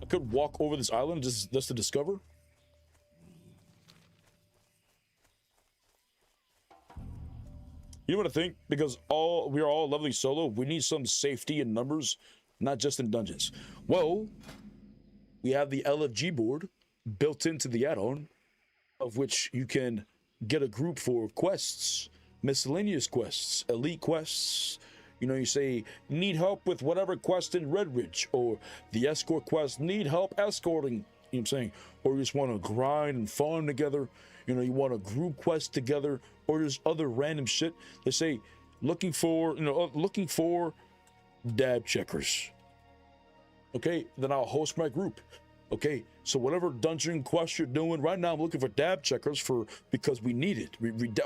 I could walk over this island just to discover. You know what I think? Because we are all leveling solo, we need some safety in numbers, not just in dungeons. Well, we have the LFG board built into the add-on, of which you can get a group for quests, miscellaneous quests, elite quests. You know, you say, need help with whatever quest in Red Ridge, or the escort quest, need help escorting, you know what I'm saying? Or you just want to grind and farm together. You know, you want a group quest together, or there's other random shit. They say, looking for dab checkers. Okay, then I'll host my group. Okay, so whatever dungeon quest you're doing right now, I'm looking for dab checkers because we need it.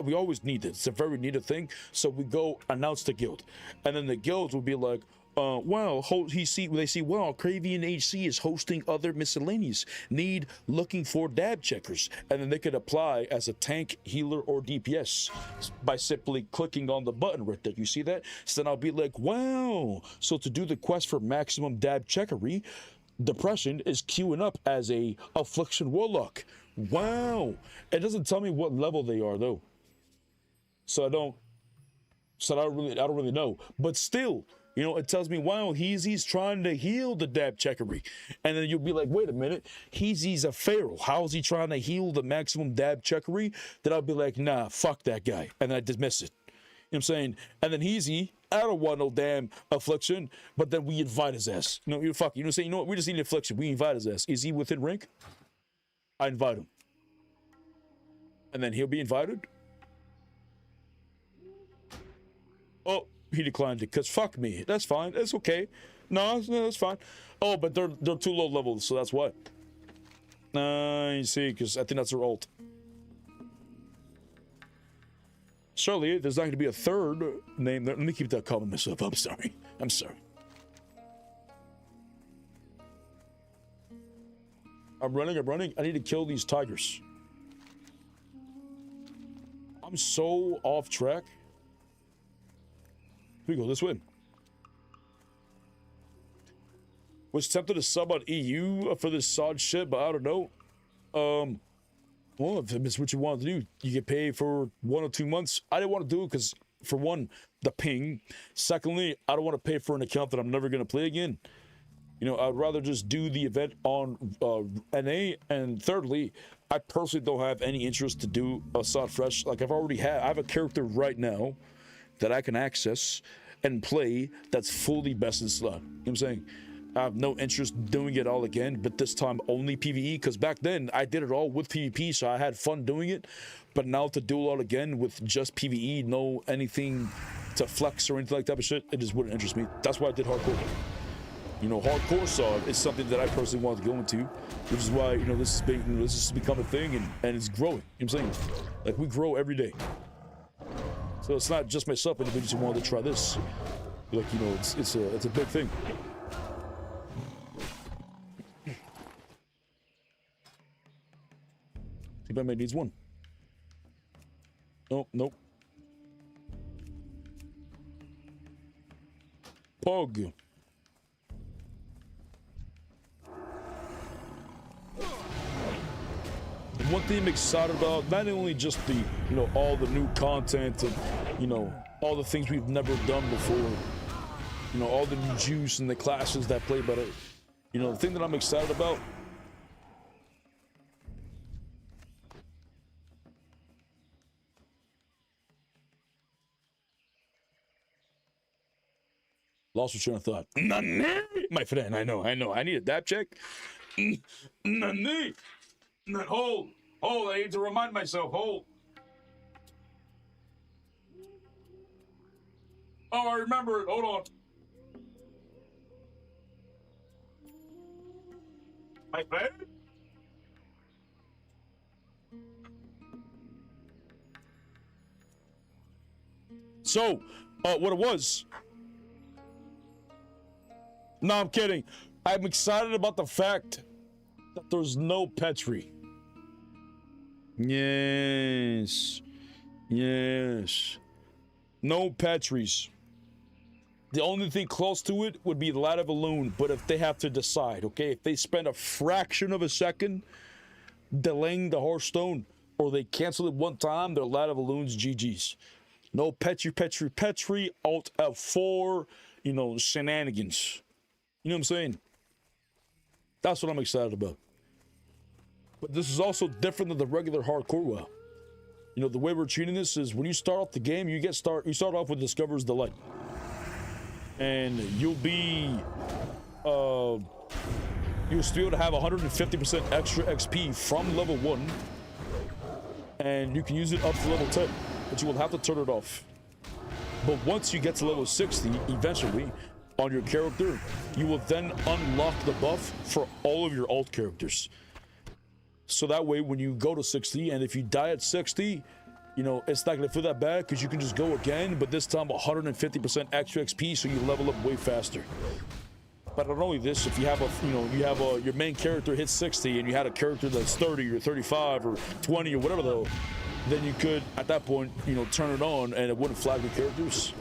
We always need it. It's a very needed thing. So we go announce the guild, and then the guilds will be like, well, they see, well, Cravian HC is hosting other miscellaneous. Looking for dab checkers, and then they could apply as a tank, healer, or DPS by simply clicking on the button right there. You see that? So then I'll be like, wow. So to do the quest for maximum dab checkery, Depression is queuing up as a Affliction Warlock. Wow. It doesn't tell me what level they are though. So I don't really know. But still, you know, it tells me, wow, he's trying to heal the dab checkery. And then you'll be like, wait a minute, he's a feral. How is he trying to heal the maximum dab checkery? Then I'll be like, nah, fuck that guy. And then I dismiss it. You know what I'm saying? And then I don't want no damn affliction, but then we invite his ass. You know, you know what I'm saying? You know what? We just need affliction. We invite his ass. Is he within rank? I invite him. And then he'll be invited. Oh, he declined it, because fuck me. That's fine. That's okay. No, that's fine. Oh, but they're too low levels, so that's why. You see, because I think that's their ult. Surely there's not going to be a third name there. Let me keep that comment myself. I'm sorry. I'm sorry. I'm running. I need to kill these tigers. I'm so off track. Here we go, this way. Was tempted to sub on EU for this SoD shit, but I don't know. Well, if it's what you want to do, you get paid for 1 or 2 months. I didn't want to do it because, for one, the ping. Secondly, I don't want to pay for an account that I'm never going to play again. You know, I'd rather just do the event on NA. And thirdly, I personally don't have any interest to do a SoD fresh. Like, I have a character right now that I can access and play that's fully best in slot. You know what I'm saying? I have no interest doing it all again, but this time only PvE, because back then I did it all with PvP, so I had fun doing it. But now to do it all again with just PvE, no anything to flex or anything like that of shit, it just wouldn't interest me. That's why I did hardcore. You know, hardcore SoD is something that I personally wanted to go into, which is why, you know, this has become a thing and it's growing. You know what I'm saying? Like, we grow every day. So it's not just myself, individuals who wanted to try this. Like, you know, it's a big thing. Batman needs one. Oh, nope. Pog. And one thing I'm excited about, not only just the, you know, all the new content and, you know, all the things we've never done before, you know, all the new juice and the classes that play better. You know, the thing that I'm excited about, lost your train of thought. Nani? My friend, I know. I need a dap check. Nani? Hold, I need to remind myself. Hold. Oh, I remember it. Hold on. My friend? So, what it was... No, I'm kidding. I'm excited about the fact that there's no Petri. Yes. No Petries. The only thing close to it would be the Ladder Balloon, but if they have to decide, okay, if they spend a fraction of a second delaying the Hearthstone, or they cancel it one time, their Ladder Balloon's GG's. No Petri, Alt F4, you know, shenanigans. You know what I'm saying? That's what I'm excited about. But this is also different than the regular hardcore WoW. You know, the way we're treating this is when you start off the game, you start off with Discover's Delight. And you'll be you'll still be able to have 150% extra XP from level 1. And you can use it up to level 10, but you will have to turn it off. But once you get to level 60, eventually, on your character, you will then unlock the buff for all of your alt characters. So that way, when you go to 60, and if you die at 60, you know, it's not gonna feel that bad because you can just go again, but this time 150% extra XP, so you level up way faster. But not only this, if you have your main character hits 60 and you had a character that's 30 or 35 or 20 or whatever though, then you could, at that point, you know, turn it on and it wouldn't flag the characters.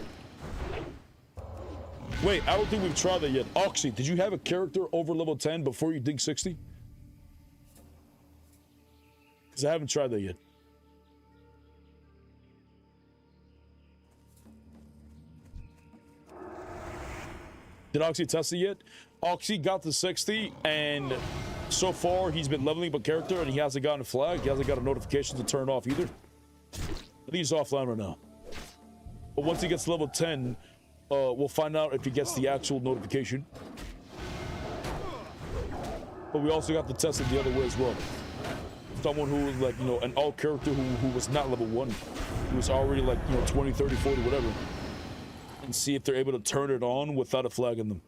Wait, I don't think we've tried that yet. Oxy, did you have a character over level 10 before you dig 60? Because I haven't tried that yet. Did Oxy test it yet? Oxy got to 60, and so far he's been leveling up a character, and he hasn't gotten a flag. He hasn't got a notification to turn off either. I think he's offline right now. But once he gets to level 10, we'll find out if he gets the actual notification. But we also got to test it the other way as well. Someone who was like, you know, an alt character who was not level 1, who was already like, you know, 20, 30, 40, whatever. And see if they're able to turn it on without a flag in them.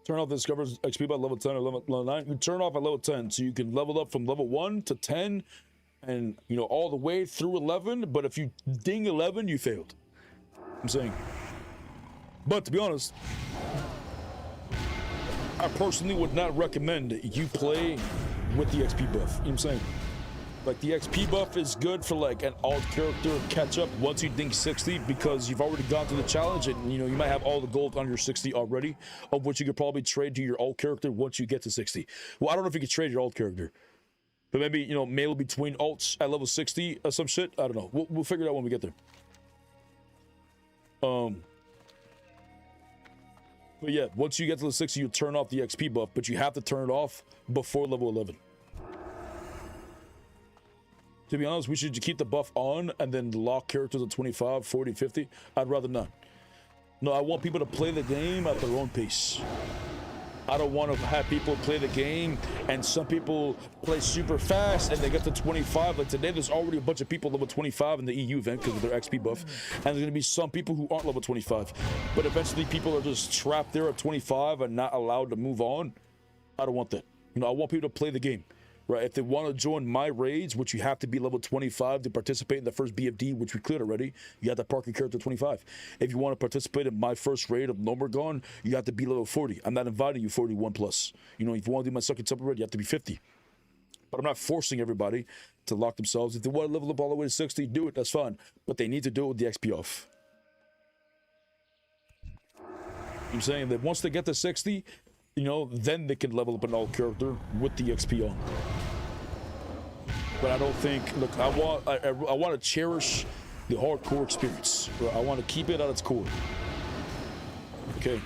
Turn off the discover's XP by level 10 or level 9. You turn off at level 10, so you can level up from level 1 to 10 and, you know, all the way through 11. But if you ding 11, you failed. I'm saying. But to be honest, I personally would not recommend you play with the XP buff. You know what I'm saying? Like, the XP buff is good for like an alt character catch up once you ding 60, because you've already gone through the challenge and, you know, you might have all the gold on your 60 already, of which you could probably trade to your alt character once you get to 60. Well, I don't know if you could trade your alt character, but maybe, you know, mail between alts at level 60 or some shit. I don't know. We'll figure it out when we get there. But yeah, once you get to the 60, you turn off the XP buff, but you have to turn it off before level 11. To be honest, we should keep the buff on and then lock characters at 25, 40, 50. I'd rather not. No, I want people to play the game at their own pace. I don't want to have people play the game and some people play super fast and they get to 25. Like today, there's already a bunch of people level 25 in the EU event because of their XP buff. And there's going to be some people who aren't level 25. But eventually people are just trapped there at 25 and not allowed to move on. I don't want that. You know, I want people to play the game. Right, if they want to join my raids, which you have to be level 25 to participate in the first BFD, which we cleared already, you have to park your character 25. If you want to participate in my first raid of Nomergon, you have to be level 40. I'm not inviting you 41 plus. You know, if you want to do my second temple raid, you have to be 50. But I'm not forcing everybody to lock themselves. If they want to level up all the way to 60, do it, that's fine. But they need to do it with the XP off. I'm saying that once they get to 60, you know, then they can level up an alt character with the XP on. But I don't think, look, I want to cherish the hardcore experience. I want to keep it at its core. Okay.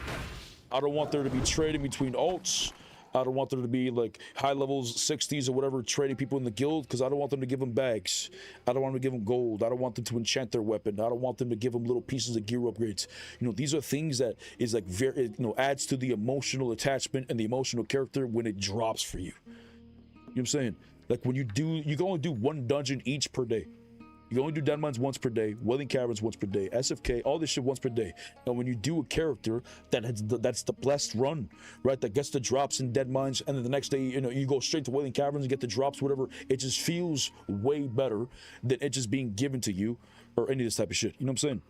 I don't want there to be trading between alts. I don't want there to be like high levels, 60s or whatever, trading people in the guild, because I don't want them to give them bags. I don't want them to give them gold. I don't want them to enchant their weapon. I don't want them to give them little pieces of gear upgrades. You know, these are things that is like very, you know, adds to the emotional attachment and the emotional character when it drops for you. You know what I'm saying? Like when you can only do one dungeon each per day. You can only do Dead Mines once per day, Welling Caverns once per day, SFK, all this shit once per day. And when you do a character that's the blessed run, right, that gets the drops in Dead Mines, and then the next day, you know, you go straight to Welling Caverns and get the drops, whatever, it just feels way better than it just being given to you or any of this type of shit. You know what I'm saying?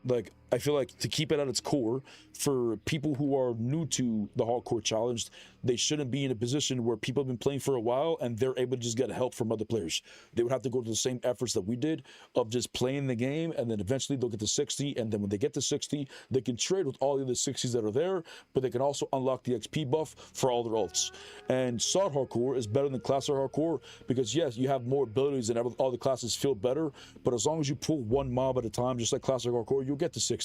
Like, I feel like to keep it at its core, for people who are new to the hardcore challenge, they shouldn't be in a position where people have been playing for a while and they're able to just get help from other players. They would have to go to the same efforts that we did of just playing the game, and then eventually they'll get to 60, and then when they get to 60, they can trade with all the other 60s that are there, but they can also unlock the XP buff for all their alts. And SoD Hardcore is better than Classic Hardcore because, yes, you have more abilities and all the classes feel better, but as long as you pull one mob at a time, just like Classic Hardcore, you'll get to 60.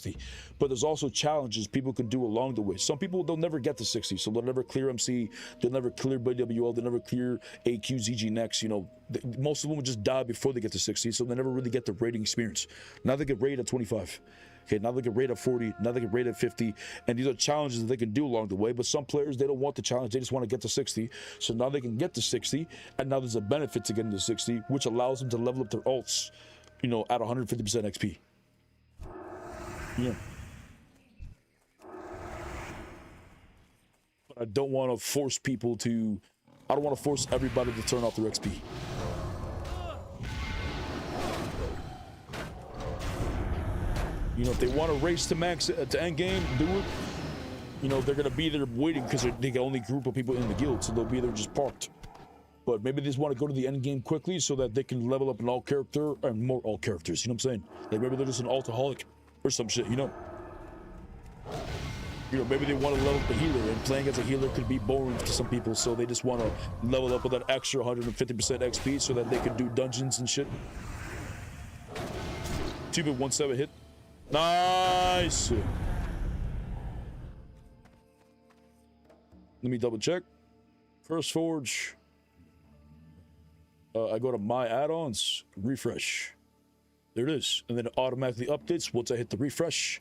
But there's also challenges people can do along the way. Some people, they'll never get to 60, so they'll never clear MC, they'll never clear BWL, they'll never clear AQ, ZG next. You know, most of them will just die before they get to 60, so they never really get the raiding experience. Now they get raid at 25. Okay, now they can raid at 40, now they can raid at 50, and these are challenges that they can do along the way. But some players, they don't want the challenge, they just want to get to 60. So now they can get to 60, and now there's a benefit to getting to 60, which allows them to level up their alts, you know, at 150% XP. Yeah. But I don't want to force people to, I don't want to force everybody to turn off their XP. You know, if they want to race to max to end game, do it. You know, they're gonna be there waiting because they're the only group of people in the guild, so they'll be there just parked. But maybe they just want to go to the end game quickly so that they can level up an alt character and more alt characters. You know what I'm saying? Like maybe they're just an altaholic or some shit. You know. You know, maybe they want to level up the healer, and playing as a healer could be boring to some people, so they just want to level up with that extra 150% XP so that they can do dungeons and shit. 2-17 hit. Nice. Let me double check. First Forge. I go to my add-ons, refresh. There it is, and then it automatically updates once I hit the refresh.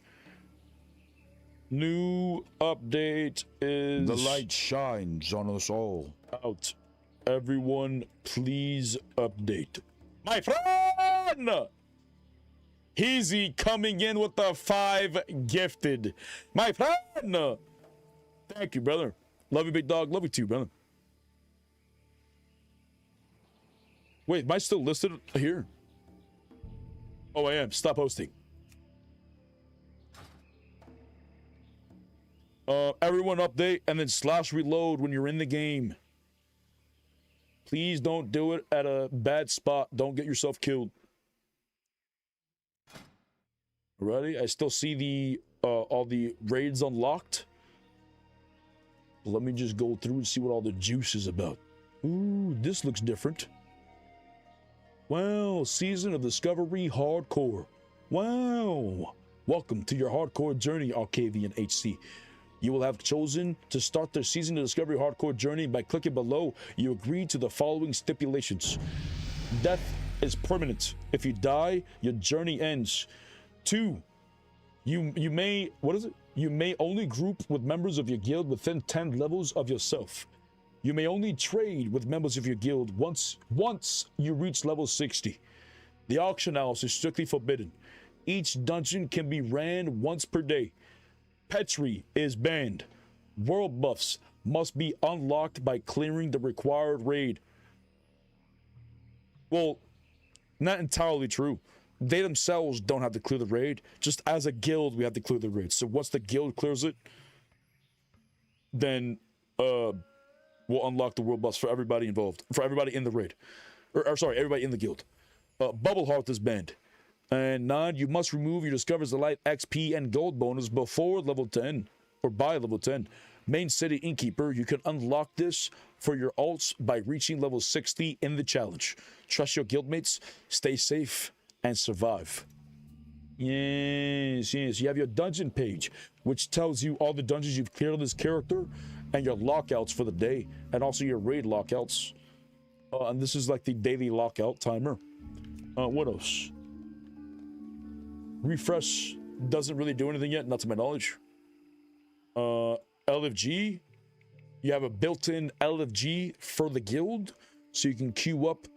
New update is... The light shines on us all. Out. Everyone, please update. My friend! Heezy coming in with the 5 gifted. My friend! Thank you, brother. Love you, big dog. Love you too, brother. Wait, am I still listed here? Oh, I am. Stop hosting. Everyone update and then /reload when you're in the game. Please don't do it at a bad spot. Don't get yourself killed. Ready? I still see the all the raids unlocked. Let me just go through and see what all the juice is about. Ooh, this looks different. Wow, Season of Discovery Hardcore. Wow. Welcome to your hardcore journey, Arcavian HC. You will have chosen to start the Season of Discovery Hardcore journey by clicking below. You agree to the following stipulations. Death is permanent. If you die, your journey ends. 2. You may, what is it? You may only group with members of your guild within 10 levels of yourself. You may only trade with members of your guild once you reach level 60. The auction house is strictly forbidden. Each dungeon can be ran once per day. Petri is banned. World buffs must be unlocked by clearing the required raid. Well, not entirely true. They themselves don't have to clear the raid. Just as a guild, we have to clear the raid. So once the guild clears it, then we'll unlock the world buffs for everybody involved. For everybody in the raid. Or sorry, everybody in the guild. Bubble Hearth is banned. And 9, you must remove your Discover's Delight XP and gold bonus before level 10, or by level 10. Main City Innkeeper, you can unlock this for your alts by reaching level 60 in the challenge. Trust your guildmates, stay safe, and survive. Yes. You have your dungeon page, which tells you all the dungeons you've cleared on this character, and your lockouts for the day, and also your raid lockouts. And this is like the daily lockout timer. What else? Refresh doesn't really do anything yet, not to my knowledge. LFG, you have a built-in LFG for the guild, so you can queue up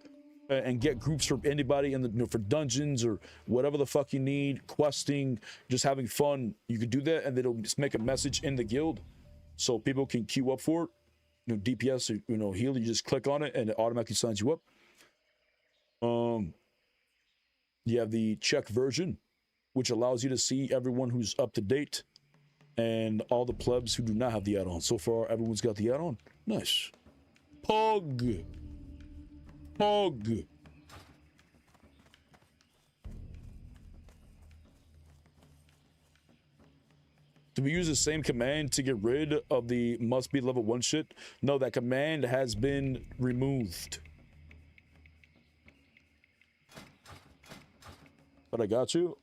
and get groups for anybody in the for dungeons or whatever the fuck you need, questing, just having fun. You can do that, and then it'll just make a message in the guild, so people can queue up for it. DPS or heal. You just click on it, and it automatically signs you up. You have the check version, which allows you to see everyone who's up to date and all the plebs who do not have the add-on. So far, everyone's got the add-on. Nice. Pog. Do we use the same command to get rid of the must be level 1 shit? No, that command has been removed. But I got you.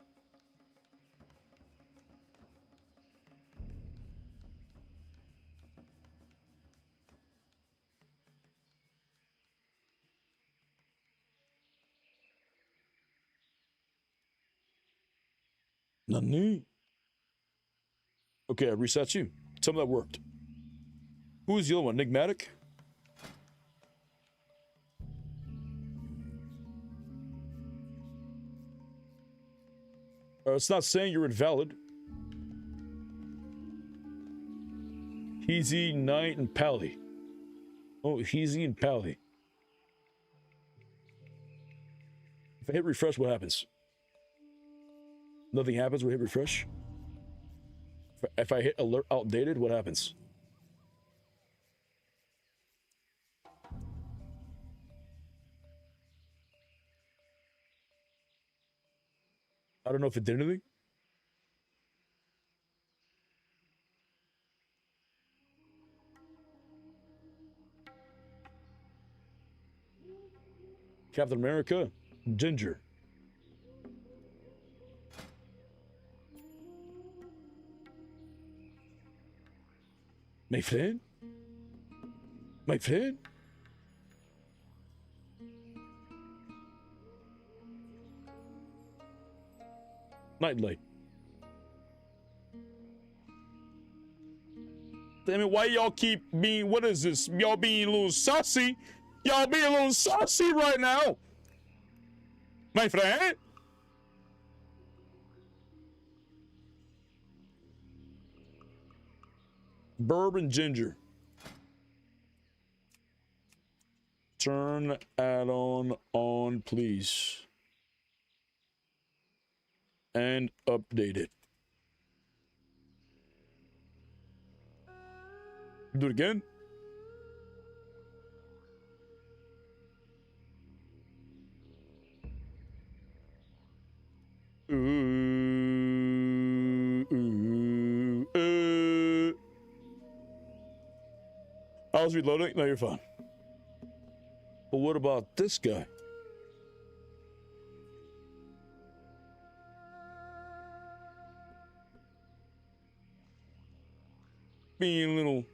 Nani? Okay, I reset you. Tell me that worked. Who is the other one? Enigmatic? It's not saying you're invalid. Heezy, Knight, and Pally. Oh, Heezy and Pally. If I hit refresh, what happens? Nothing happens when I hit refresh? If I hit alert outdated, what happens? I don't know if it did anything. Captain America, Ginger. My friend? My friend? Nightlight. I mean, why y'all keep being, what is this? Y'all being a little saucy? Y'all being a little saucy right now. My friend? Bourbon ginger. Turn add-on on, please. And update it. Do it again. I was reloading. No, you're fine. But what about this guy? Being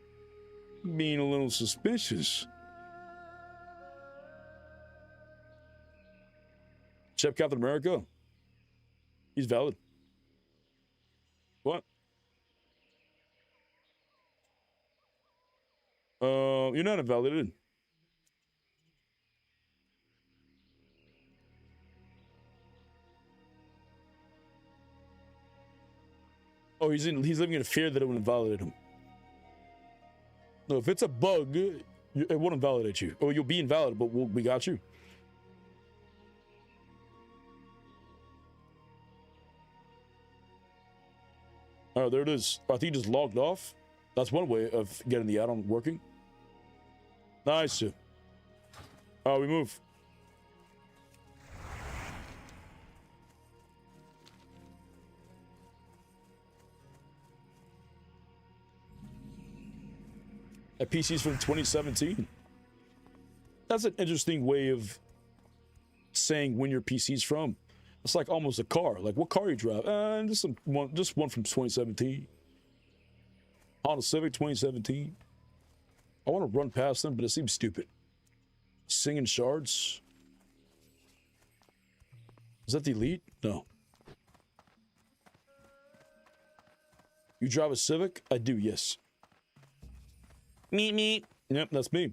a little suspicious. Chef Captain America. He's valid. What? You're not invalidated. Oh, he's living in fear that it would invalidate him. No, if it's a bug, it won't invalidate you. Or you'll be invalid, but we got you. Oh, there it is. I think he just logged off. That's one way of getting the add-on working. Nice. Oh, we move. That PC's from 2017. That's an interesting way of saying when your PC's from. It's like almost a car. Like, what car you drive? Just one from 2017. Honda Civic 2017. I want to run past them, but it seems stupid. Singing shards. Is that the Elite? No. You drive a Civic? I do, yes. Me. Yep, that's me.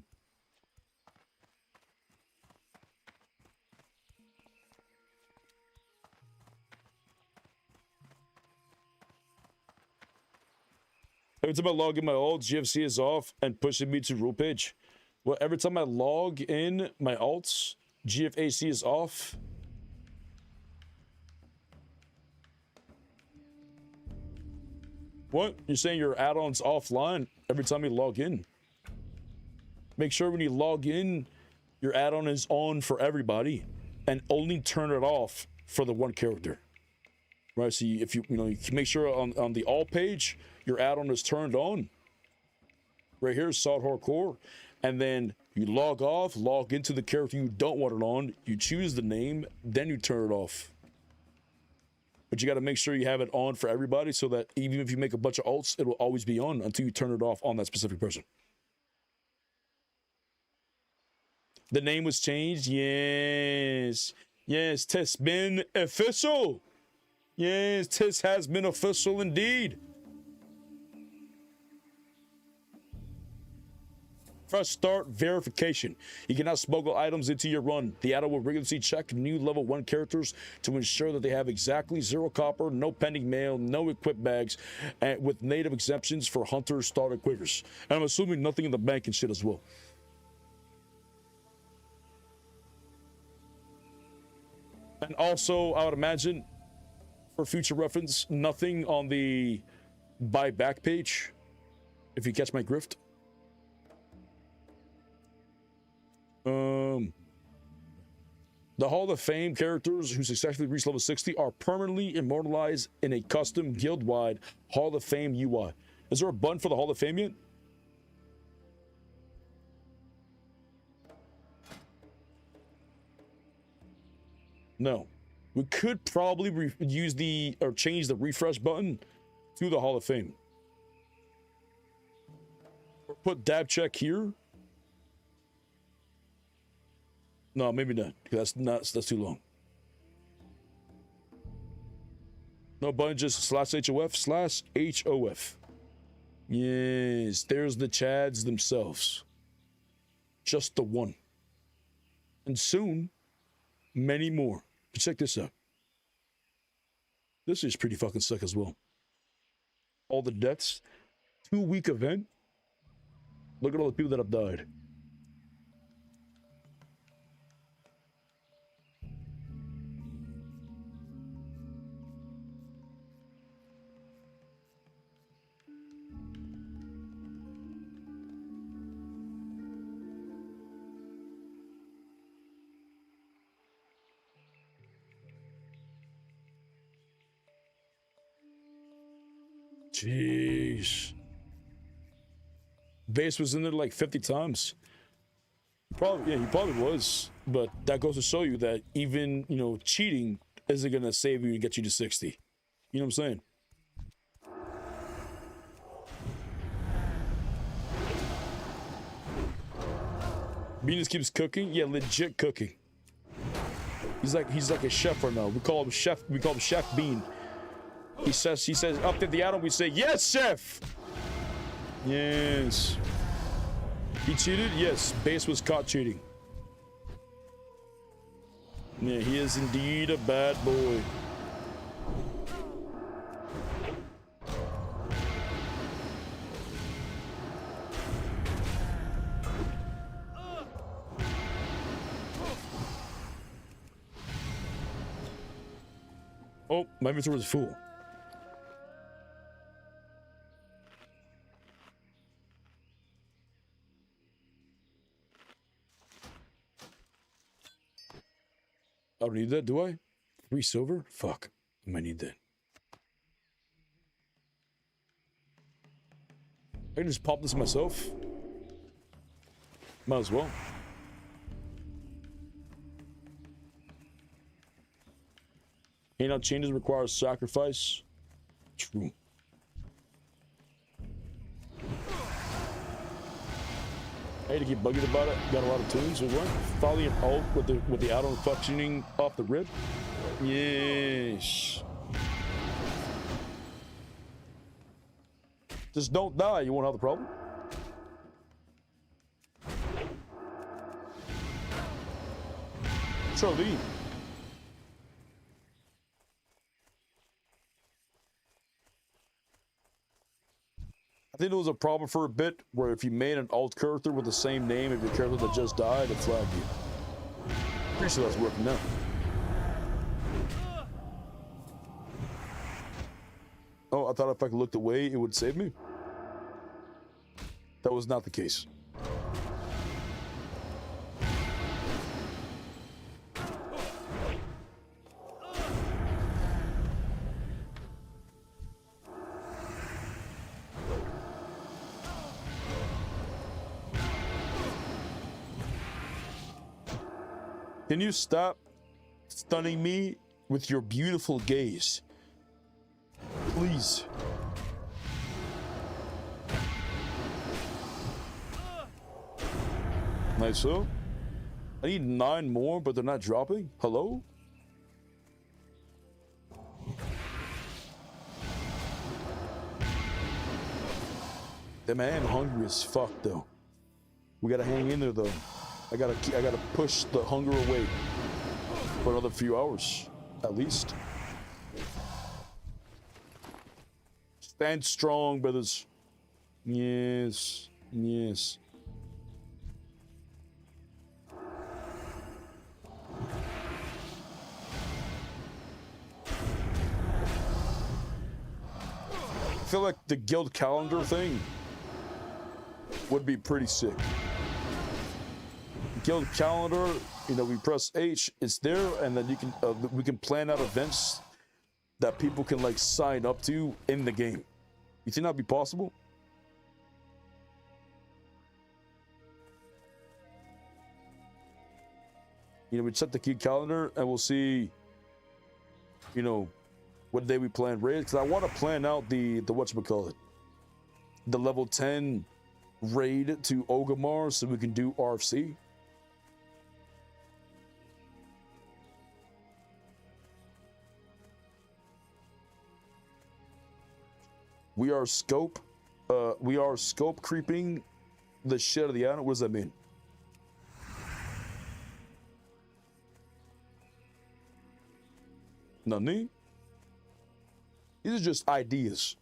Every time I log in my alt, GFC is off and pushing me to rule page. Well, every time I log in my alts, GFAC is off. What? You're saying your add-on's offline every time you log in? Make sure when you log in, your add-on is on for everybody and only turn it off for the one character. Right? So if you can make sure on the all page, your add-on is turned on. Right here, SoD HARDCORE. And then you log off, log into the character you don't want it on, you choose the name, then you turn it off. But you got to make sure you have it on for everybody so that even if you make a bunch of alts, it will always be on until you turn it off on that specific person. The name was changed? Yes. Yes, test been official. Yes, test has been official indeed. Fresh start verification. You cannot smuggle items into your run. The add-on will rigorously check new level 1 characters to ensure that they have exactly 0 copper, no pending mail, no equipped bags, and with native exemptions for hunters, starter quivers. And I'm assuming nothing in the bank and shit as well. And also, I would imagine, for future reference, nothing on the buy back page, if you catch my grift. The Hall of Fame characters who successfully reach level 60 are permanently immortalized in a custom guild-wide Hall of Fame UI. Is there a button for the Hall of Fame yet? No. We could probably use change the refresh button to the Hall of Fame. Or put dab check here. No, maybe not. That's too long. No button, just /HOF. Yes, there's the Chads themselves. Just the one. And soon, many more. But check this out. This is pretty fucking sick as well. All the deaths. 2-week event? Look at all the people that have died. Jeez. Base was in there like 50 times. Probably, yeah, he probably was. But that goes to show you that even, you know, cheating isn't gonna save you and get you to 60. You know what I'm saying? Bean just keeps cooking. Yeah, legit cooking. He's like a chef right now. We call him Chef Bean. He says update the atom. We say yes, chef. Yes. He cheated. Yes. Base was caught cheating. Yeah, he is indeed a bad boy. Oh, my inventory was full. I don't need that, do I? 3 silver? Fuck. I might need that. I can just pop this myself. Might as well. Ain't no changes require sacrifice. True. I hate to keep bugging about it. Got a lot of tunes. So what? Folly and alt with the auto functioning off the rib. Yes. Just don't die. You won't have the problem. Charlie. I think there was a problem for a bit where if you made an alt character with the same name of your character that just died, it flagged you. Pretty sure that's working now. Oh, I thought if I could look away, it would save me. That was not the case. Can you stop stunning me with your beautiful gaze? Please. Nice, so. I need 9 more, but they're not dropping. Hello? Damn, I am hungry as fuck, though. We gotta hang in there, though. I gotta push the hunger away for another few hours, at least. Stand strong, brothers. Yes, yes. I feel like the guild calendar thing would be pretty sick. Guild calendar, you know, we press H, it's there, and then you can we can plan out events that people can like sign up to in the game. You think that'd be possible? You know, we check the guild calendar and we'll see, you know, what day we plan raids. Because I want to plan out the whatchamacallit, the level 10 raid to Ogamar so we can do RFC. We are scope creeping the shit out of the island. What does that mean? Nani? These are just ideas.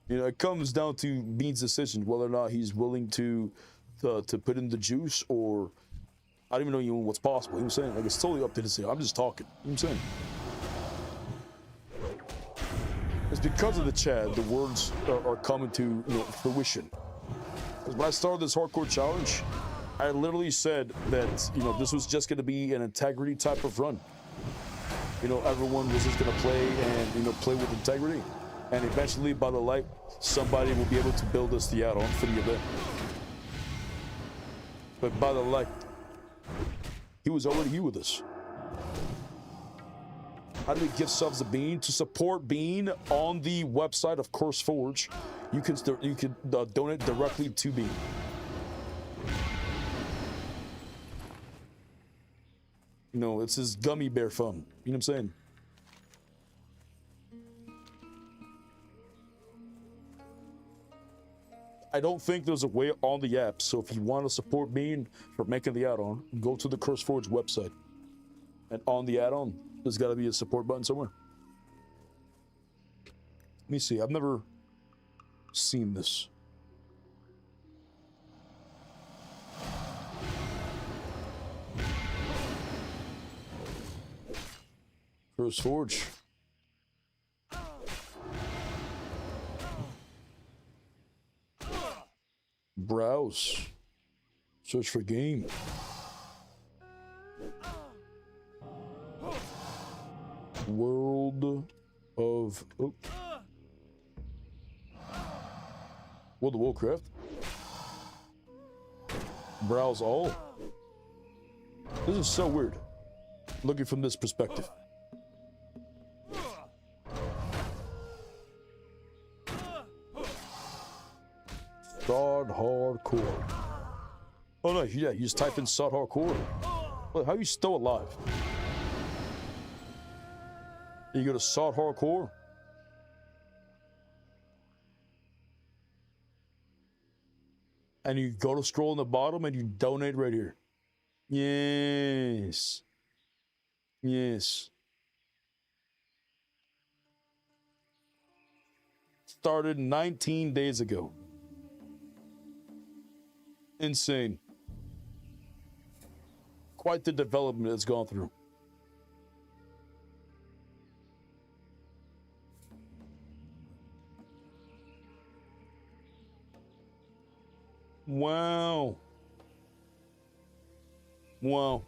You know, it comes down to Bean's decision whether or not he's willing to put in the juice, or I don't even know what's possible. You know what I'm saying? Like, it's totally up to his. I'm just talking. You know what I'm saying? It's because of the Chad the words are coming to fruition. Because when I started this hardcore challenge, I literally said that this was just going to be an integrity type of run. Everyone was just going to play and play with integrity, and eventually, by the light, somebody will be able to build us the add-on for the event. But by the light, he was already here with us. How do we give subs to Bean? To support Bean on the website of Curse Forge, you can donate directly to Bean. It's his gummy bear fund. You know what I'm saying? I don't think there's a way on the app, so if you want to support Bean for making the add-on, go to the Curse Forge website. And on the add-on, there's got to be a support button somewhere. Let me see. I've never seen this. Curse Forge. Browse. Search for game. World of Warcraft. Browse all. This is so weird. Looking from this perspective. SoD HARDCORE. Oh no, yeah, you just type in SoD HARDCORE. Look, how are you still alive? You go to SoD HARDCORE. And you go to scroll in the bottom and you donate right here. Yes. Yes. Started 19 days ago. Insane. Quite the development it's gone through. Wow. Wow.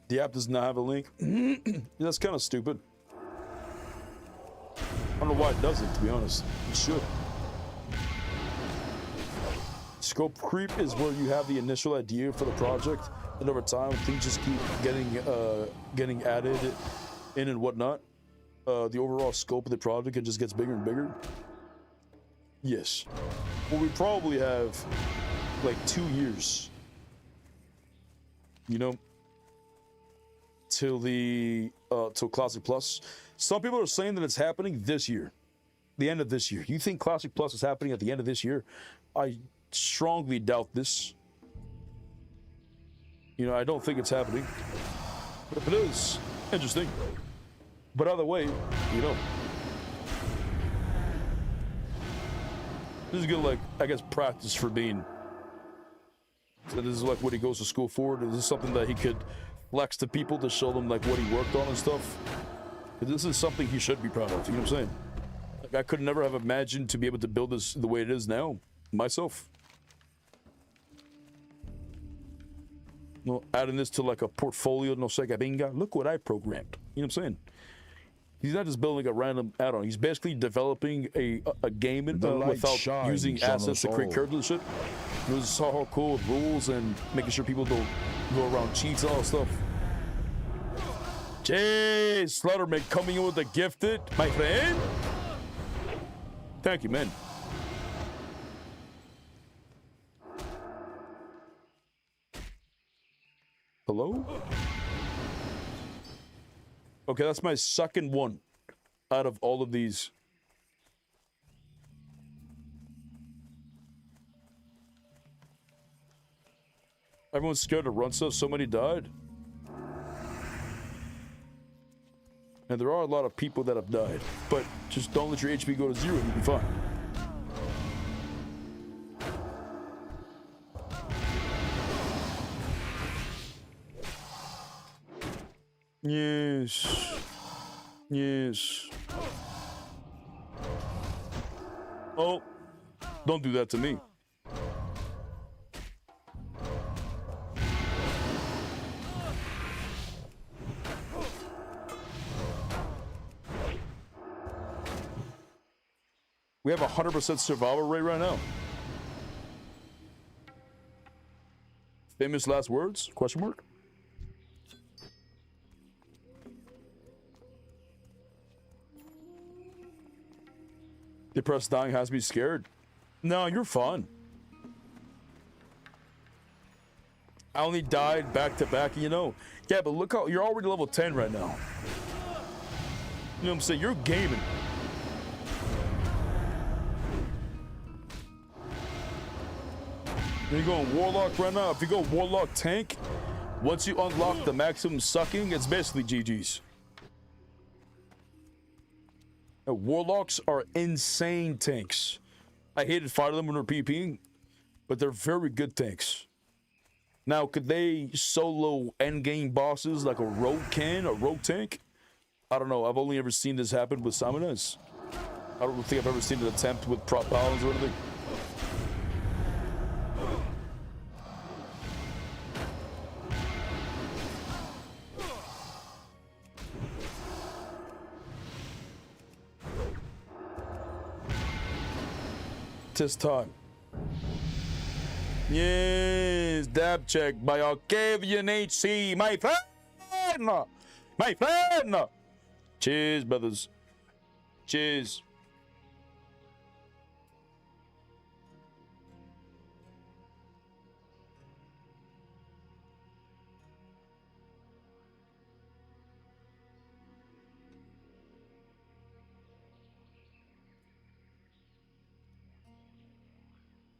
The app does not have a link. That's kind of stupid. I don't know why it doesn't, to be honest. It should. Scope creep is where you have the initial idea for the project, and over time things just keep getting added in and whatnot. The overall scope of the project, it just gets bigger and bigger. Yes. Well, we probably have like 2 years. Till Classic Plus. Some people are saying that it's happening this year, the end of this year. You think Classic Plus is happening at the end of this year? I strongly doubt this. I don't think it's happening. But if it is, interesting. But either way, this is good, like, I guess, practice for Bean. So this is like what he goes to school for. This is something that he could flex to people to show them like what he worked on and stuff. This is something he should be proud of. You know what I'm saying? Like, I could never have imagined to be able to build this the way it is now myself. Adding this to like a portfolio, no sé qué venga. Look what I programmed. You know what I'm saying? He's not just building a random add-on. He's basically developing a game without using assets to create characters and shit. It was so hardcore with rules and making sure people don't go around cheats and all that stuff. Jay Slaughterman coming in with a gifted, my friend. Thank you, man. Hello? Okay, that's my second one out of all of these. Everyone's scared to run stuff. So many died. And there are a lot of people that have died. But just don't let your HP go to 0 and you'll be fine. Yes. Yes. Oh, don't do that to me. We have a 100% survival rate right now. Famous last words? Question mark? Depressed dying has to be scared. No, you're fun. I only died back to back, you know. Yeah, but look how you're already level 10 right now. You know what I'm saying? You're gaming. You're going Warlock right now. If you go Warlock tank, once you unlock the maximum sucking, it's basically GG's. Now, Warlocks are insane tanks. I hated fighting them when they're PvPing, but they're very good tanks. Now, could they solo endgame bosses like a rogue can, a rogue tank? I don't know. I've only ever seen this happen with Summoners. I don't think I've ever seen an attempt with prop paladins or anything. Tis time. Yes, dab check by Octavian HC, my friend! My friend! Cheers, brothers. Cheers.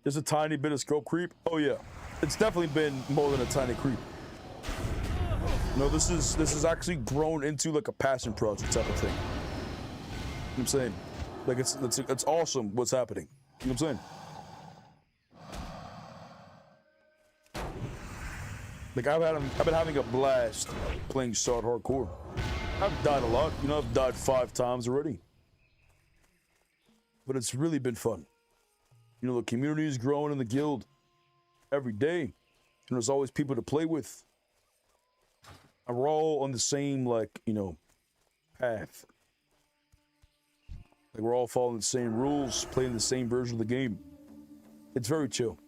There's a tiny bit of scope creep. Oh yeah, it's definitely been more than a tiny creep. No, this is actually grown into like a passion project type of thing. You know what I'm saying? Like it's awesome what's happening. You know what I'm saying? Like I've been having a blast playing SoD Hardcore. I've died a lot. You know, I've died 5 times already. But it's really been fun. You know, the community is growing in the guild every day. And there's always people to play with. And we're all on the same, like, you know, path. Like, we're all following the same rules, playing the same version of the game. It's very chill.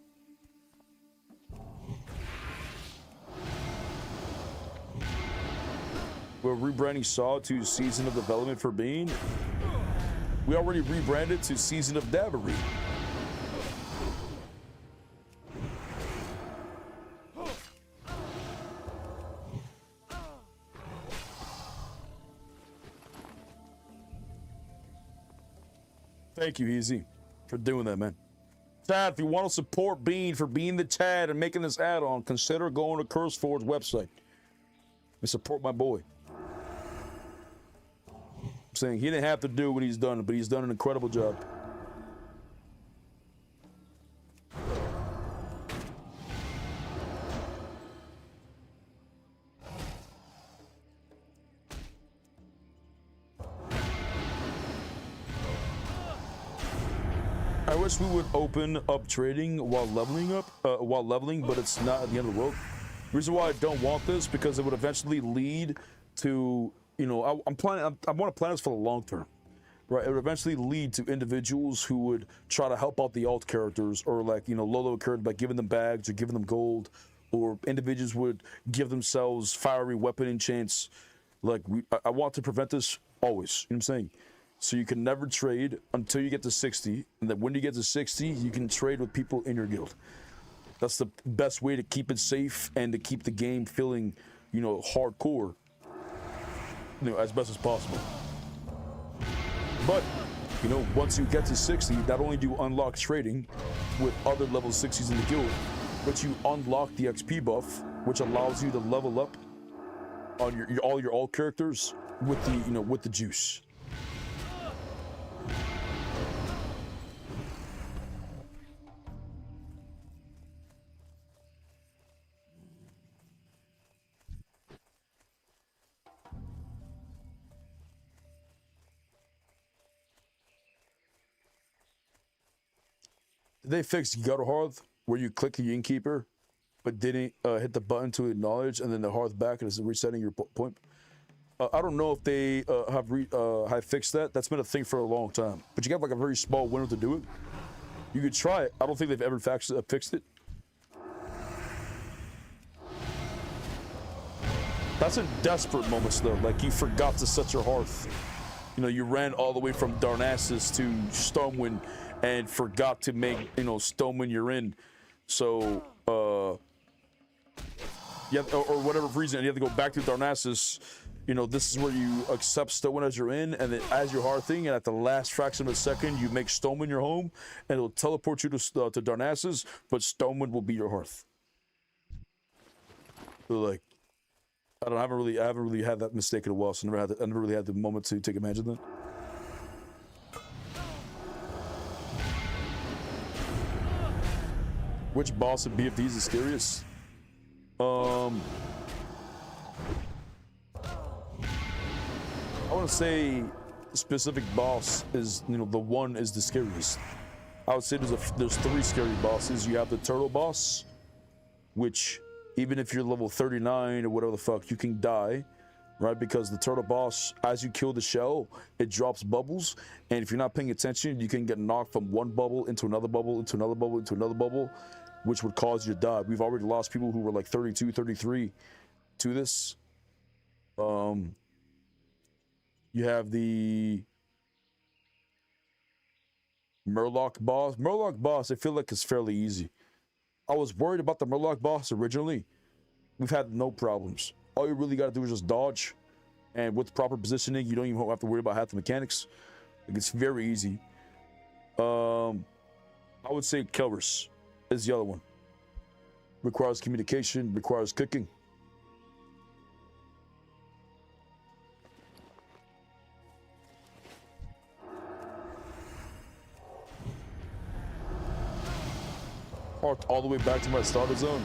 We're rebranding SoD to Season of Development for Bean. We already rebranded to Season of Davery. Thank you, Easy, for doing that, man. Chad, if you want to support Bean for being the Chad and making this add-on, consider going to CurseForge website and support my boy. I'm saying he didn't have to do what he's done, but he's done an incredible job. I wish we would open up trading while leveling, but it's not at the end of the world. The reason why I don't want this because it would eventually lead to, you know, I want to plan this for the long term, right? It would eventually lead to individuals who would try to help out the alt characters, or like, you know, low level characters by giving them bags or giving them gold, or individuals would give themselves fiery weapon enchants. Like, I want to prevent this always. You know what I'm saying? So you can never trade until you get to 60, and then when you get to 60, you can trade with people in your guild. That's the best way to keep it safe and to keep the game feeling, you know, hardcore, you know, as best as possible. But, you know, once you get to 60, not only do you unlock trading with other level 60s in the guild, but you unlock the XP buff, which allows you to level up on all your alt characters with the with the juice. Did they fix Gutter Hearth where you click the Innkeeper but didn't hit the button to acknowledge, and then the Hearth back is resetting your point? I don't know if they have fixed that. That's been a thing for a long time. But you got like a very small window to do it. You could try it. I don't think they've ever fixed it. That's in desperate moments though. Like you forgot to set your Hearth. You ran all the way from Darnassus to Stonewind and forgot to make, Stonewind your in. So, yeah, or whatever reason, you have to go back to Darnassus. This is where you accept Stonewind as your in, and then as your Hearthing, and at the last fraction of a second, you make Stonewind your home, and it'll teleport you to Darnassus, but Stonewind will be your Hearth. So, like, I haven't really had that mistake in a while, so I never really had the moment to take advantage of that. Which boss in BFDs is scariest? I want to say the specific boss is, the one is the scariest. I would say there's 3 scary bosses. You have the turtle boss, which even if you're level 39 or whatever the fuck, you can die, right? Because the turtle boss, as you kill the shell, it drops bubbles, and if you're not paying attention, you can get knocked from one bubble into another bubble, into another bubble, into another bubble, which would cause you to die. We've already lost people who were like 32, 33 to this. You have the Murloc boss. Murloc boss, I feel like it's fairly easy. I was worried about the Murloc boss originally. We've had no problems. All you really got to do is just dodge, and with proper positioning, you don't even have to worry about half the mechanics. Like, it's very easy. I would say Kelris is the other one. Requires communication, requires cooking. All the way back to my starter zone.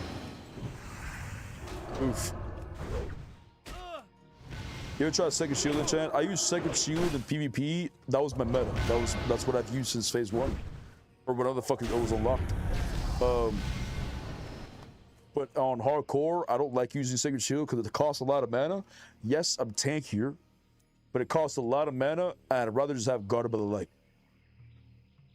Oof. You ever try Sacred Shield enchant? I use Sacred Shield in PvP. That was my meta. That's what I've used since phase 1. Or whatever the fuck it was unlocked. But on hardcore, I don't like using Sacred Shield because it costs a lot of mana. Yes, I'm tankier, but it costs a lot of mana, and I'd rather just have Guarded by the Light.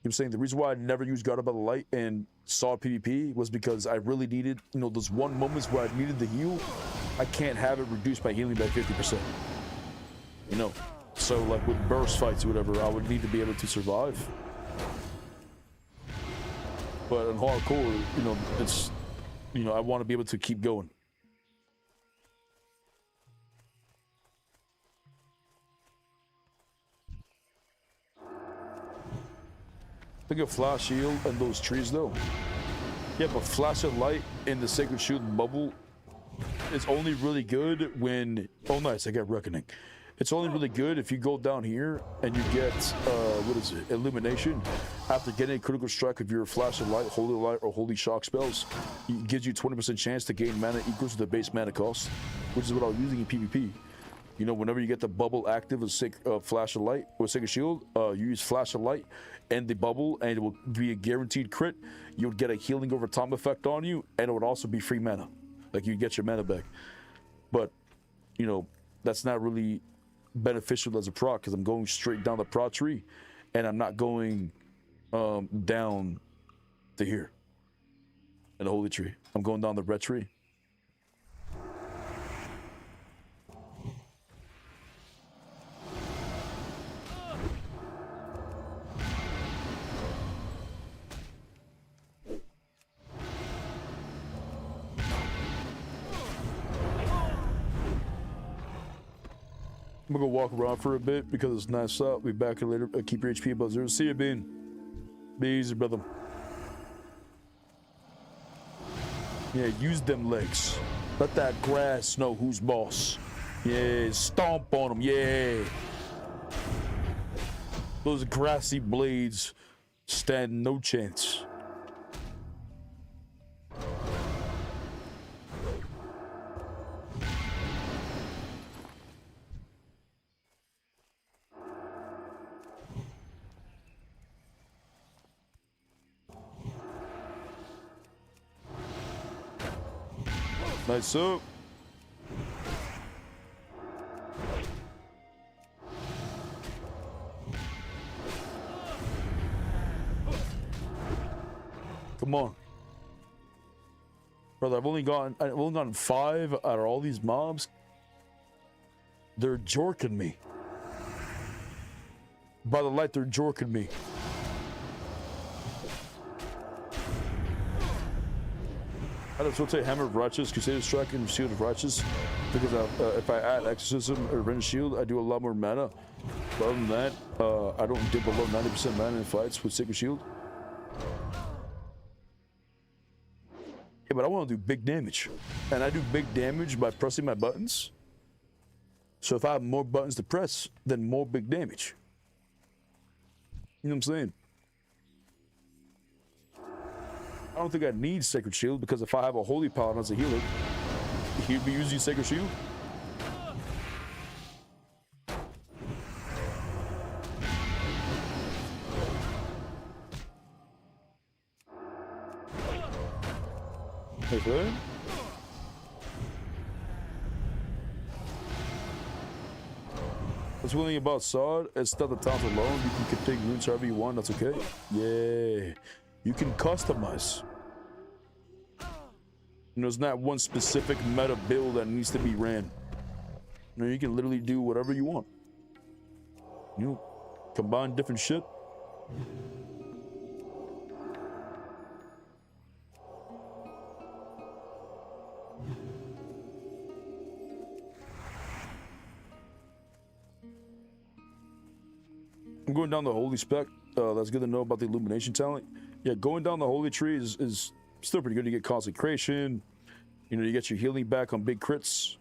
I'm saying the reason why I never used Guarded by the Light and saw PvP was because I really needed, those one moments where I needed the heal. I can't have it reduce my healing by 50%. So like with burst fights or whatever, I would need to be able to survive. But in hardcore, it's, I want to be able to keep going. Think of Flash Shield and those trees though. Yeah, but Flash of Light in the Sacred Shield bubble is only really good when... Oh nice, I got Reckoning. It's only really good if you go down here and you get, Illumination. After getting a critical strike of your Flash of Light, Holy Light, or Holy Shock spells, it gives you 20% chance to gain mana equal to the base mana cost, which is what I was using in PvP. Whenever you get the bubble active of Flash of Light or Sacred Shield, you use Flash of Light and the bubble, and it will be a guaranteed crit. You would get a healing over time effect on you, and it would also be free mana. Like, you get your mana back. But, that's not really beneficial as a proc, because I'm going straight down the prot tree, and I'm not going down to here in the Holy Tree. I'm going down the red tree. I'm gonna go walk around for a bit because it's nice out. Be back later. Keep your HP above 0. See you, Bean. Be easy, brother. Yeah, use them legs. Let that grass know who's boss. Yeah, stomp on them. Yeah. Those grassy blades stand no chance. Nice up. Come on. Brother, I've only gotten 5 out of all these mobs. They're jorking me. By the light, they're jorking me. I just rotate Hammer of Righteous, Crusader Strike, and Shield of Righteous because if I add Exorcism or Revenge Shield, I do a lot more mana. But other than that, I don't dip below 90% mana in fights with Sacred Shield. Yeah, but I want to do big damage. And I do big damage by pressing my buttons. So if I have more buttons to press, then more big damage. You know what I'm saying? I don't think I need Sacred Shield because if I have a Holy Paladin as a healer, he'd be using Sacred Shield. Okay. What's one thing about SoD? It's not the towns alone. You can configure runes however you want. That's okay. Yeah. You can customize. And there's not one specific meta build that needs to be ran. You know, you can literally do whatever you want. You know, combine different shit. I'm going down the holy spec. That's good to know about the illumination talent. Yeah, going down the holy tree is still pretty good. You get consecration. You know, you get your healing back on big crits.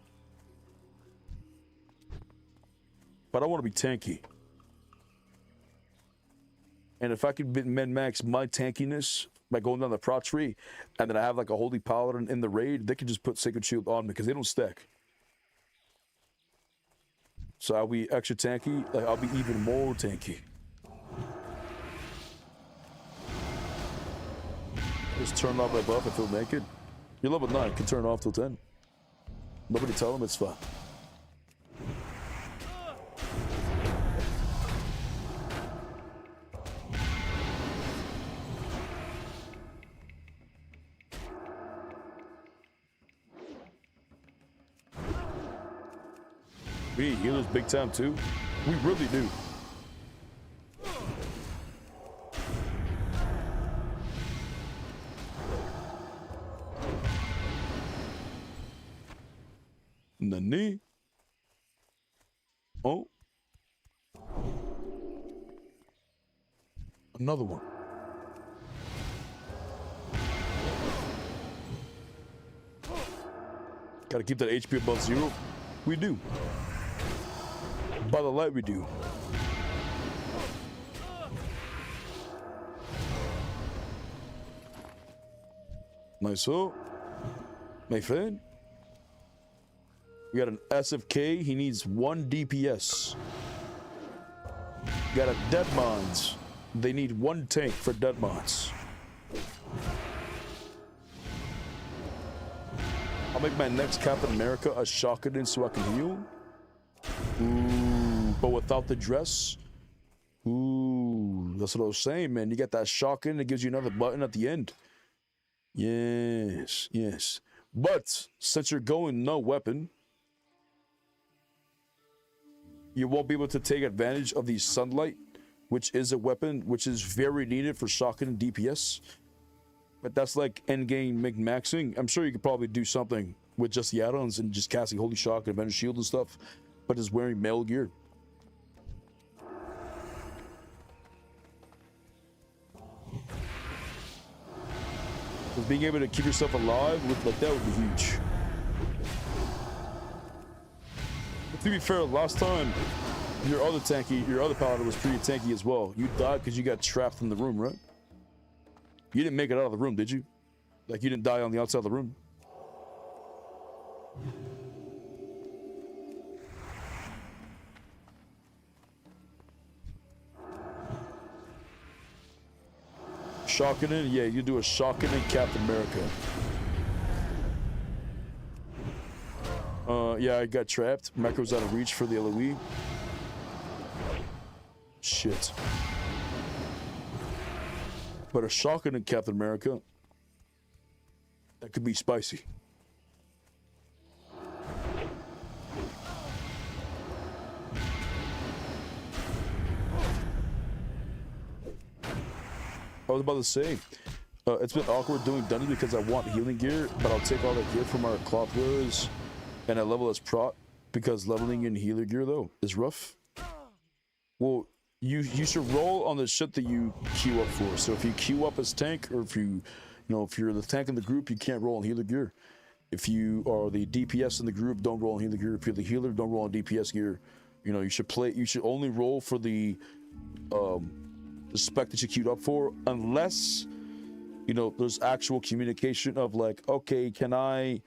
But I want to be tanky. And if I could min-max my tankiness by going down the pro tree, and then I have like a holy paladin in the raid, they can just put Sacred Shield on me because they don't stack. So I'll be extra tanky, like I'll be even more tanky. Just turn off my buff and feel naked. You're level 9, can turn off till 10. Nobody tell them it's fine. We need healers big time too. We really do. Nani? Oh. Another one. Gotta keep that HP above 0. We do. By the light, we do. Nice. So, my friend, we got an SFK. He needs 1 DPS. Got a Dead Mons. They need 1 tank for Dead Mons. I'll make my next Captain America a shotgun so I can heal. Ooh, but without the dress. Ooh, that's what I was saying, man. You get that shotgun, it gives you another button at the end. Yes, yes. But since you're going no weapon, you won't be able to take advantage of the sunlight, which is a weapon which is very needed for shotgun and DPS. But that's like endgame min-maxing. I'm sure you could probably do something with just the add-ons and just casting Holy Shock and Avengers Shield and stuff, but just wearing male gear. Because being able to keep yourself alive with like that would be huge. But to be fair, last time your other paladin was pretty tanky as well. You died because you got trapped in the room, right? You didn't make it out of the room, did you? Like you didn't die on the outside of the room. Shocking, yeah, you do a shocking in Captain America. Yeah, I got trapped. Macro's out of reach for the LOE. Shit. But a shocking in Captain America, that could be spicy. I was about to say, it's been awkward doing dungeons because I want healing gear, but I'll take all that gear from our cloth wearers and I level as prot because leveling in healer gear though is rough. Well, you should roll on the shit that you queue up for. So if you queue up as tank, or if if you're the tank in the group, you can't roll on healer gear. If you are the DPS in the group, don't roll on healer gear. If you're the healer, don't roll on DPS gear. You should only roll for the spec that you queued up for, unless there's actual communication of like, okay, can I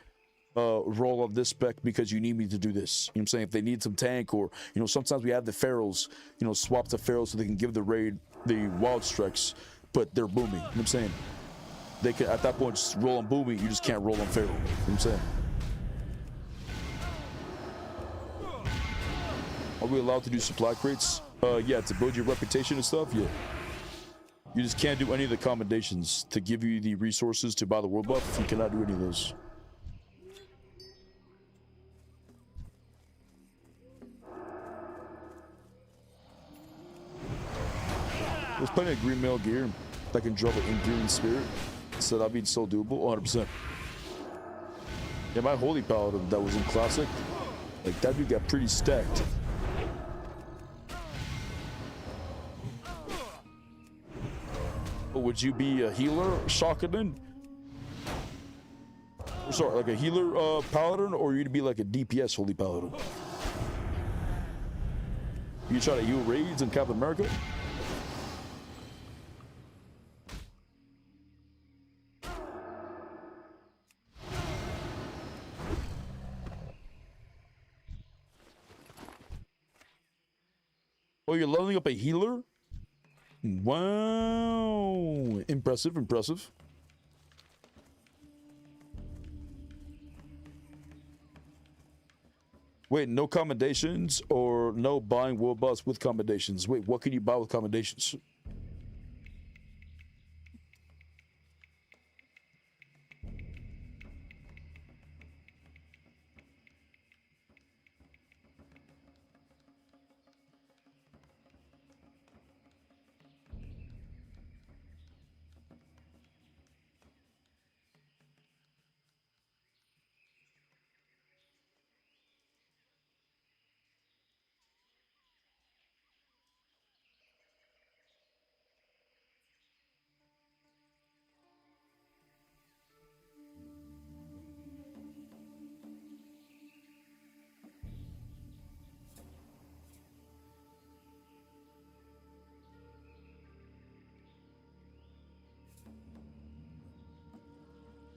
roll on this spec because you need me to do this? You know what I'm saying? If they need some tank, or sometimes we have the ferals, swap the ferals so they can give the raid the wild strikes, but they're booming. You know what I'm saying? They can at that point just roll on booming, you just can't roll on feral. You know what I'm saying? Are we allowed to do supply crates? Yeah, to build your reputation and stuff, yeah. You just can't do any of the commendations to give you the resources to buy the world buff. You cannot do any of those. There's plenty of green mail gear that can drop it in gear and spirit, so that'd be so doable. 100%. Yeah, my holy paladin that was in classic, like that dude got pretty stacked. But would you be a healer Shakadan? Sorry, like a healer paladin, or you'd be like a DPS holy paladin? You try to heal raids in Captain America? Oh, you're leveling up a healer? Wow. Impressive, impressive. Wait, no commendations or no buying world buffs with commendations? Wait, what can you buy with commendations?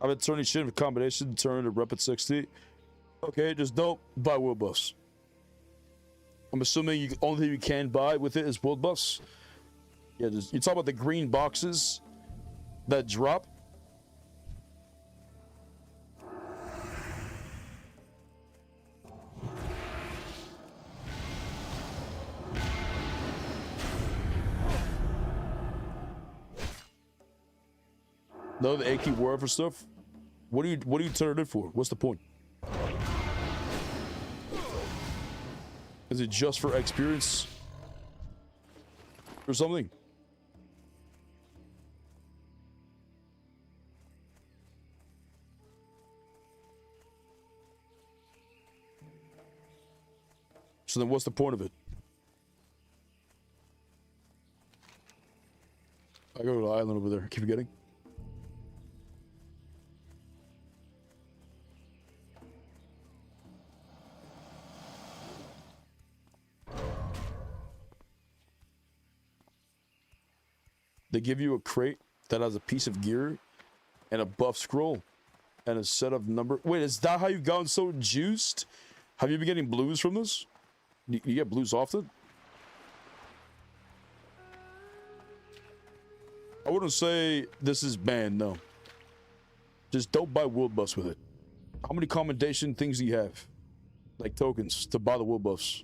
I've been turning shit into combination, turn to rep at 60. Okay, just don't buy world buffs. I'm assuming the only thing you can buy with it is world buffs. Yeah, you talk about the green boxes that drop. No, the AK war for stuff. What do you turn it in for? What's the point? Is it just for experience or something? So then what's the point of it? I go to the island over there. Keep forgetting. they give you a crate that has a piece of gear and a buff scroll and a set of number. Wait, is that how you've gotten so juiced? Have you been getting blues from this? You get blues often? I wouldn't say this is banned, no. Just don't buy world buffs with it. How many commendation things do you have? Like tokens to buy the world buffs?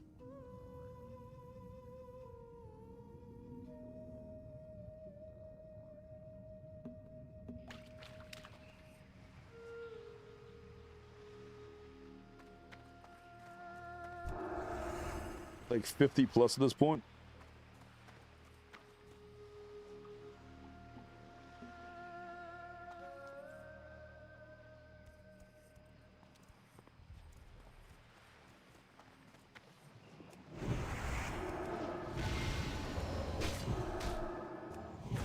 Like 50 plus at this point.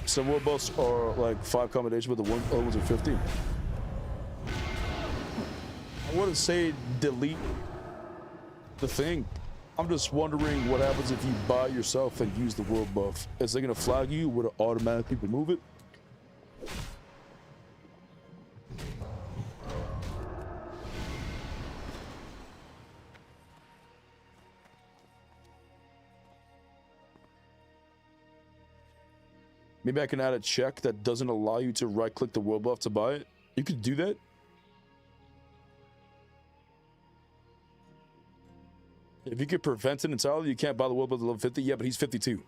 Some world buffs are like 5 combinations, but the other ones are 50. I wouldn't say delete the thing. I'm just wondering what happens if you buy it yourself and use the world buff. Is it gonna flag you? Would it automatically remove it? Maybe I can add a check that doesn't allow you to right-click the world buff to buy it. You could do that. If you could prevent it entirely, you can't buy the world buff at level 50. Yeah, but he's 52.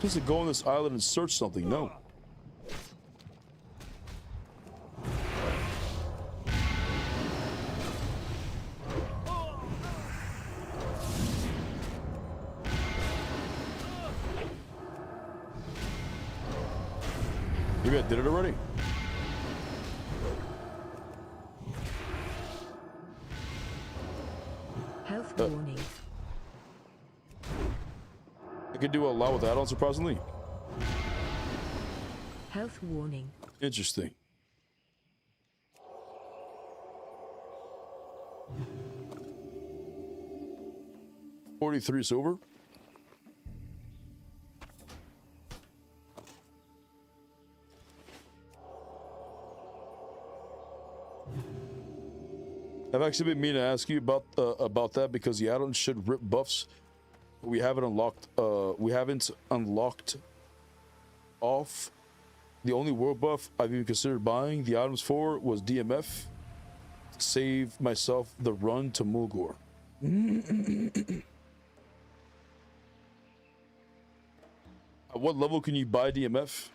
Just to go on this island and search something. No. Maybe I did it already. Health warning. I could do a lot with add-on, surprisingly. Health warning. Interesting. $43 silver. I've actually been meaning to ask you about that because the add-on should rip buffs. We haven't unlocked. We haven't unlocked off. The only world buff I've even considered buying the items for was DMF. To save myself the run to Mulgore. At what level can you buy DMF?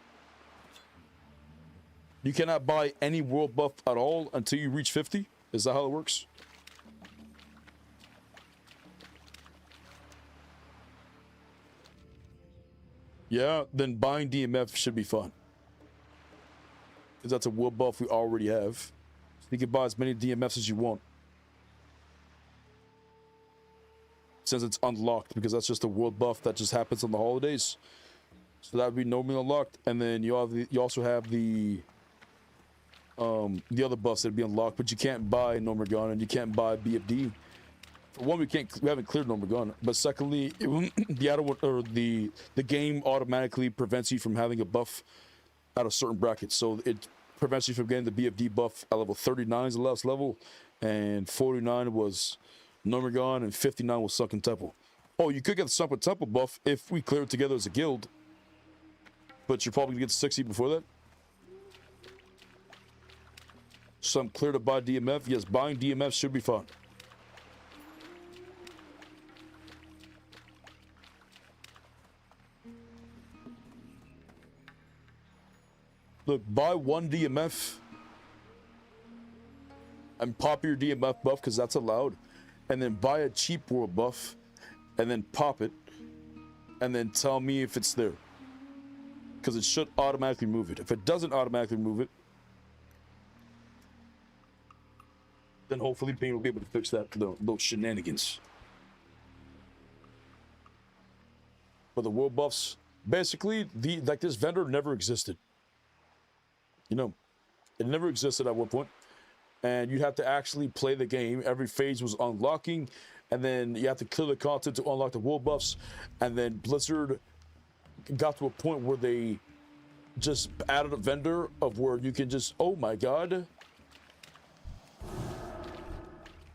You cannot buy any world buff at all until you reach 50. Is that how it works? Yeah, then buying DMF should be fun. Because that's a world buff we already have. So you can buy as many DMFs as you want. Since it's unlocked, because that's just a world buff that just happens on the holidays. So that would be normally unlocked. And then you also have the other buffs that'd be unlocked, but you can't buy Normergon and you can't buy BFD. For one, we haven't cleared Normergon, but secondly, the game automatically prevents you from having a buff at a certain bracket, so it prevents you from getting the BFD buff at level 39 is the last level, and 49 was Normergon, and 59 was Sunken Temple. Oh, you could get the Sunken Temple buff if we clear it together as a guild, but you're probably gonna get 60 before that. So I'm clear to buy DMF. Yes, buying DMF should be fun. Look, buy one DMF and pop your DMF buff because that's allowed. And then buy a cheap world buff and then pop it and then tell me if it's there. Because it should automatically move it. If it doesn't automatically move it, then hopefully Payne will be able to fix that, those shenanigans. But the world buffs, basically, like this vendor never existed. You know, it never existed at one point. And you have to actually play the game. Every phase was unlocking, and then you have to kill the content to unlock the wool buffs. And then Blizzard got to a point where they just added a vendor of where you can just, oh my god.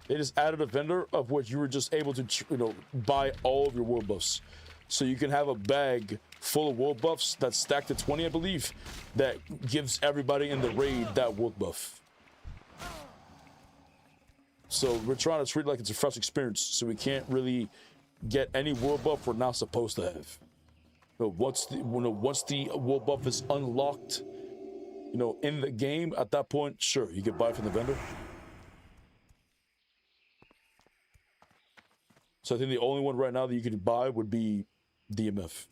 They just added a vendor of which you were just able to, you know, buy all of your wool buffs. So you can have a bag full of wool buffs that's stacked at 20, I believe, that gives everybody in the raid that wool buff. So we're trying to treat it like it's a fresh experience, so we can't really get any wool buff we're not supposed to have. But once the wool buff is unlocked, you know, in the game, at that point, sure, you can buy it from the vendor. So I think the only one right now that you can buy would be DMF.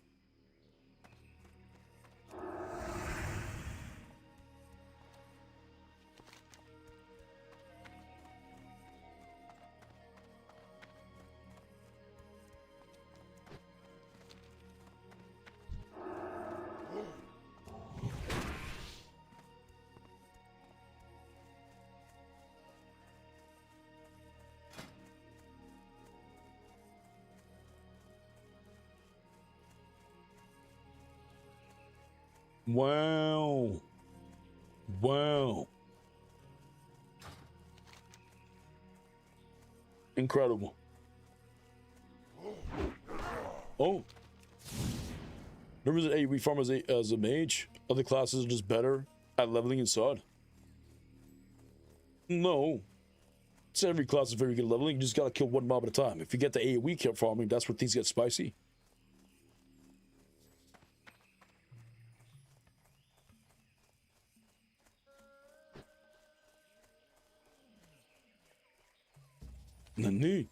Wow. Wow. Incredible. Oh. Remember that AoE farm as a mage? Other classes are just better at leveling in SoD? No. It's every class is very good at leveling. You just gotta kill one mob at a time. If you get the AoE kill farming, that's where things get spicy. Nani?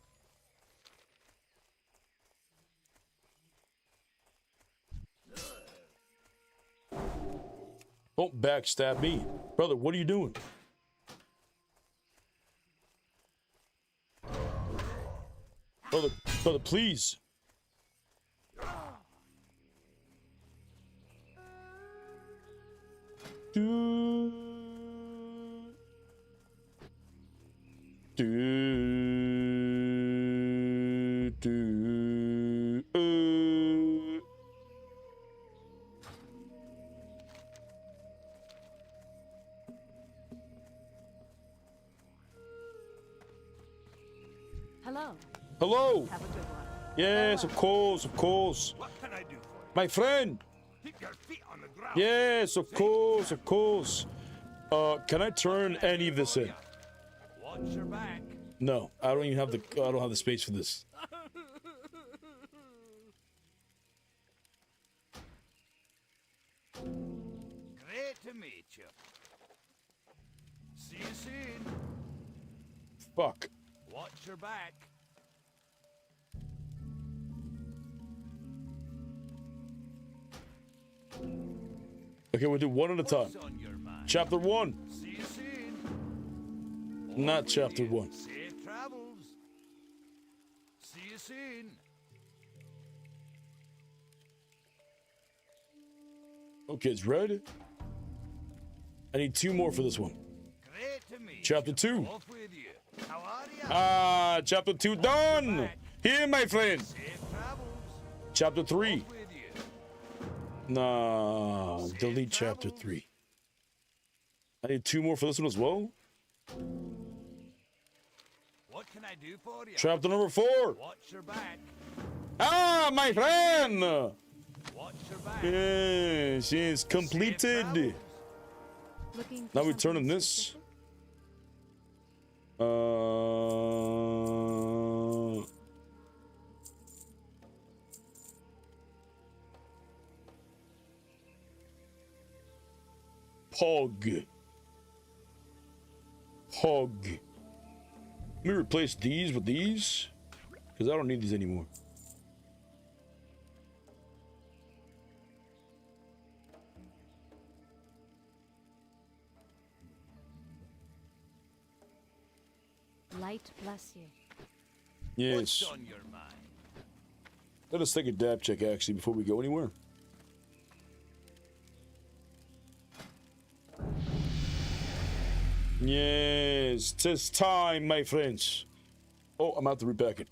Don't backstab me. Brother, what are you doing? Brother, please. Hello. Hello. Have a good one. Yes, of course, of course. What can I do for you? My friend. Keep your feet on the ground. Yes, of course, of course. Can I turn any of this in? Watch your back. No, I don't even have the space for this. Great to meet you. See you soon. Fuck. Watch your back. Okay, we'll do one at a time. What's on your mind? Chapter 1. See you soon. Not chapter 1. Safe travels. See you soon. Okay, it's red. I need 2 more for this one. Great to meet Chapter you. 2. Off with you. How are you? Ah, chapter 2 done. Here, my friend. Safe travels. Chapter 3. Off with you. Nah, delete chapter 3. I need 2 more for this one as well. What can I do for you? Chapter number 4. Watch your back. Ah, my friend. Watch your back. Yes, yes, Safe completed. travels. Looking for Now we something turn on this. specific? Pog. Pog. Let me replace these with these, because I don't need these anymore. Light bless you. Yes. What's on your mind? Let us take a dab check, actually, before we go anywhere. Yes, 'tis time, my friends. Oh, I'm out to repack it.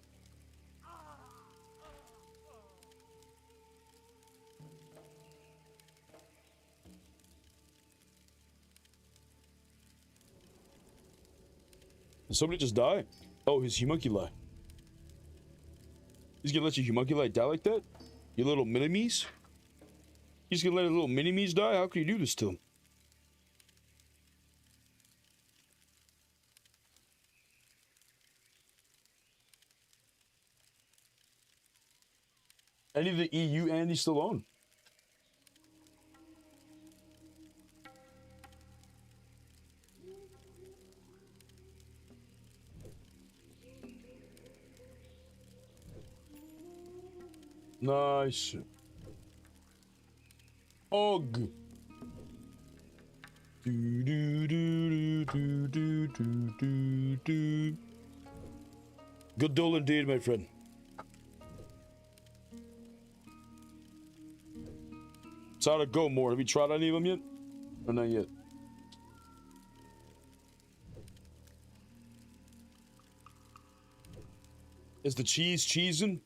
Did somebody just die? Oh, his homunculi. He's gonna let your homunculi die like that? You little mini-me's? He's gonna let his little mini-me's die? How can you do this to him? Any of the EU Andy's still on? Nice. Og. Do do do do do do do do. Good dole indeed, my friend. It's how to go more. Have you tried any of them yet? Or not yet? Is the cheese cheesing?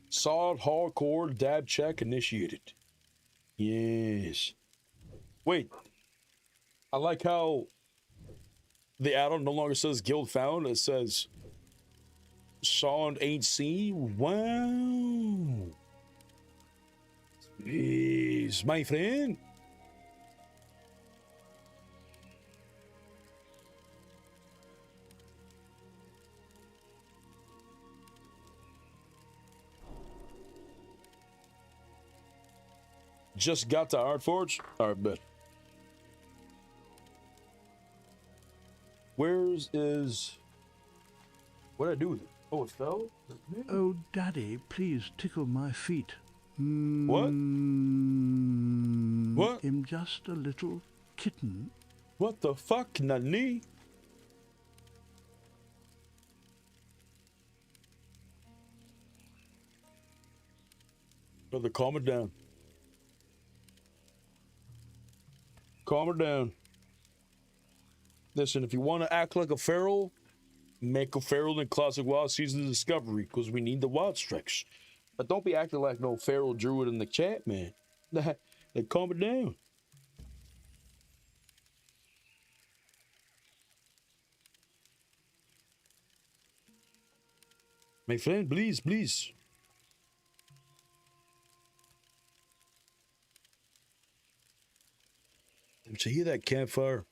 SoD hardcore dab check initiated. Yes. Wait. I like how the add-on no longer says guild found. It says SoD HC. Wow. Yes, my friend. Just got to Artforge? Alright, bet. Where's is... What'd I do with it? Oh, it fell? Oh, Daddy, please tickle my feet. What? What? I'm just a little kitten. What the fuck, Nani? Brother, calm it down. Calm her down. Listen, if you want to act like a feral, make a feral in Classic Wild Season Discovery, because we need the wild strikes. But don't be acting like no feral druid in the chat, man. Like, calm it down. My friend, please, please. So hear that campfire?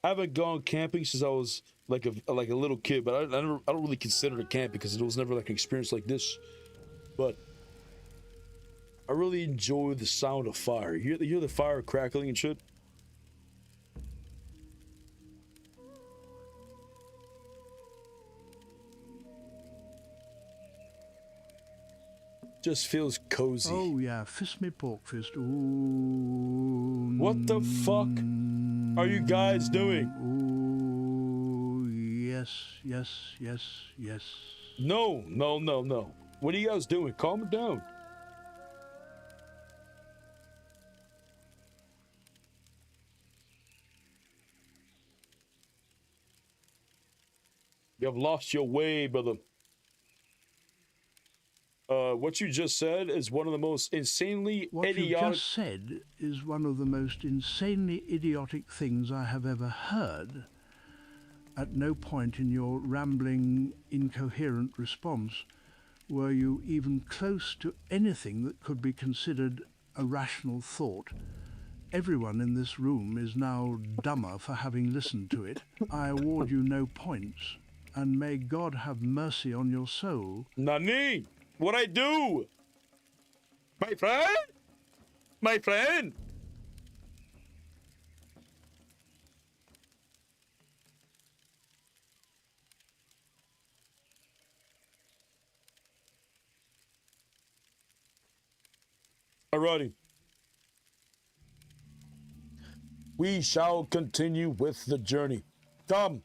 I haven't gone camping since I was like a little kid, but I don't really consider it camping because it was never like an experience like this. But I really enjoy the sound of fire. You hear the fire crackling and shit? Just feels cozy. Oh, yeah, fist me pork fist. Ooh. What the fuck are you guys doing? Ooh, yes, yes, yes, yes. No, no, no, no. What are you guys doing? Calm it down. You have lost your way, brother. What you just said is one of the most insanely What idiotic... you just said is one of the most insanely idiotic things I have ever heard. At no point in your rambling, incoherent response were you even close to anything that could be considered a rational thought. Everyone in this room is now dumber for having listened to it. I award you no points, and may God have mercy on your soul. Nani? What I do? My friend? My friend? Alrighty. We shall continue with the journey. Come.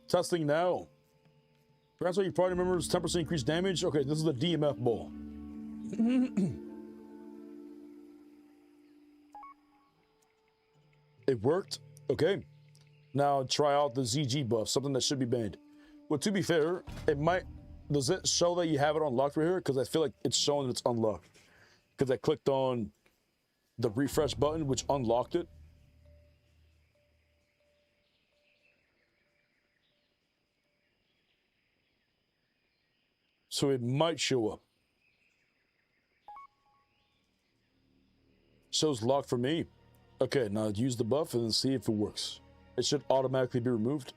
Testing now. Grants all your party members 10% increased damage. Okay, this is the DMF bowl. It worked. Okay. Now try out the ZG buff, something that should be banned. Well, to be fair, it might. Does it show that you have it unlocked right here? Because I feel like it's showing that it's unlocked. Because I clicked on the refresh button, which unlocked it. So it might show up. Shows locked for me. Okay, now use the buff and then see if it works. It should automatically be removed.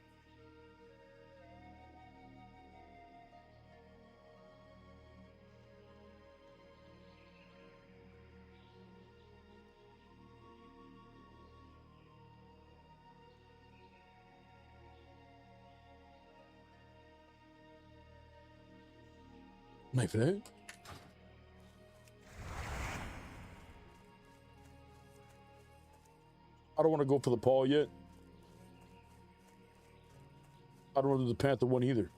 My friend? I don't want to go for the paw yet. I don't want to do the Panther one either.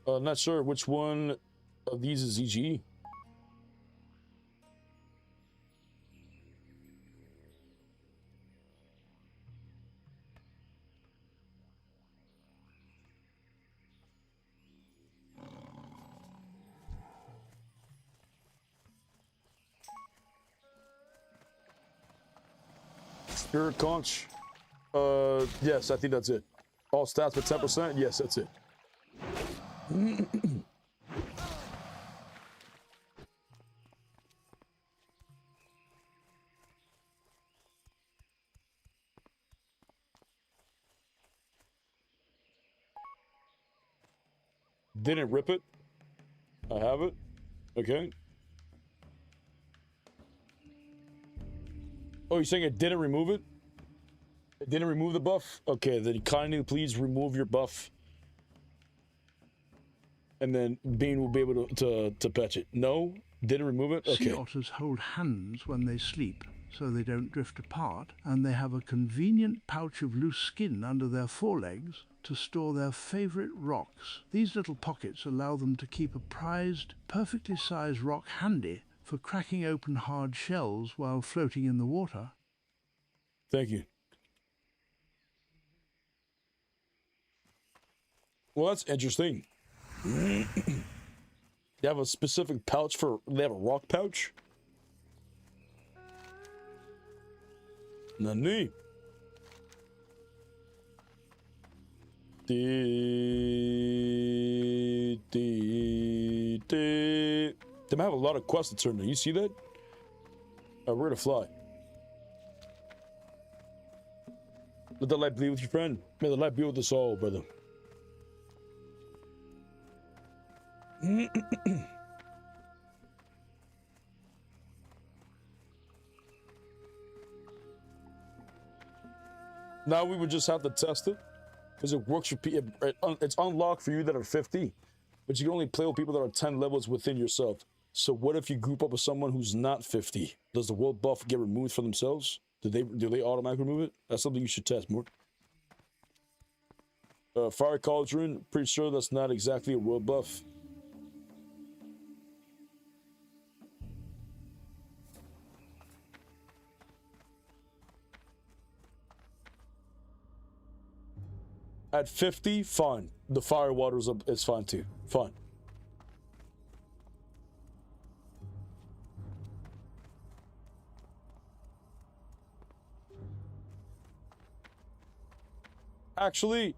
Not sure which one of these is ZG. Spirit Conch. Yes, I think that's it. All stats for 10%? Yes, that's it. Didn't rip it. I have it. Okay. Oh, you're saying it didn't remove it? It didn't remove the buff? Okay, then kindly please remove your buff. And then Bean will be able to patch it. No? Didn't remove it? Okay. Sea otters hold hands when they sleep, so they don't drift apart, and they have a convenient pouch of loose skin under their forelegs to store their favorite rocks. These little pockets allow them to keep a prized, perfectly sized rock handy for cracking open hard shells while floating in the water. Thank you. Well, that's interesting. They have a specific pouch for... They have a rock pouch? Nani? They might have a lot of quests to turn in. You see that? We're gonna fly. Let the light be with your friend. May the light be with us all, brother. Now we would just have to test it because it works for people. It's unlocked for you that are 50, but you can only play with people that are 10 levels within yourself. So what if you group up with someone who's not 50? Does the world buff get removed for themselves? Do they automatically remove it? That's something you should test more. Fire Cauldron, pretty sure that's not exactly a world buff. At 50, fine. The fire water is fine too. Fine. Actually,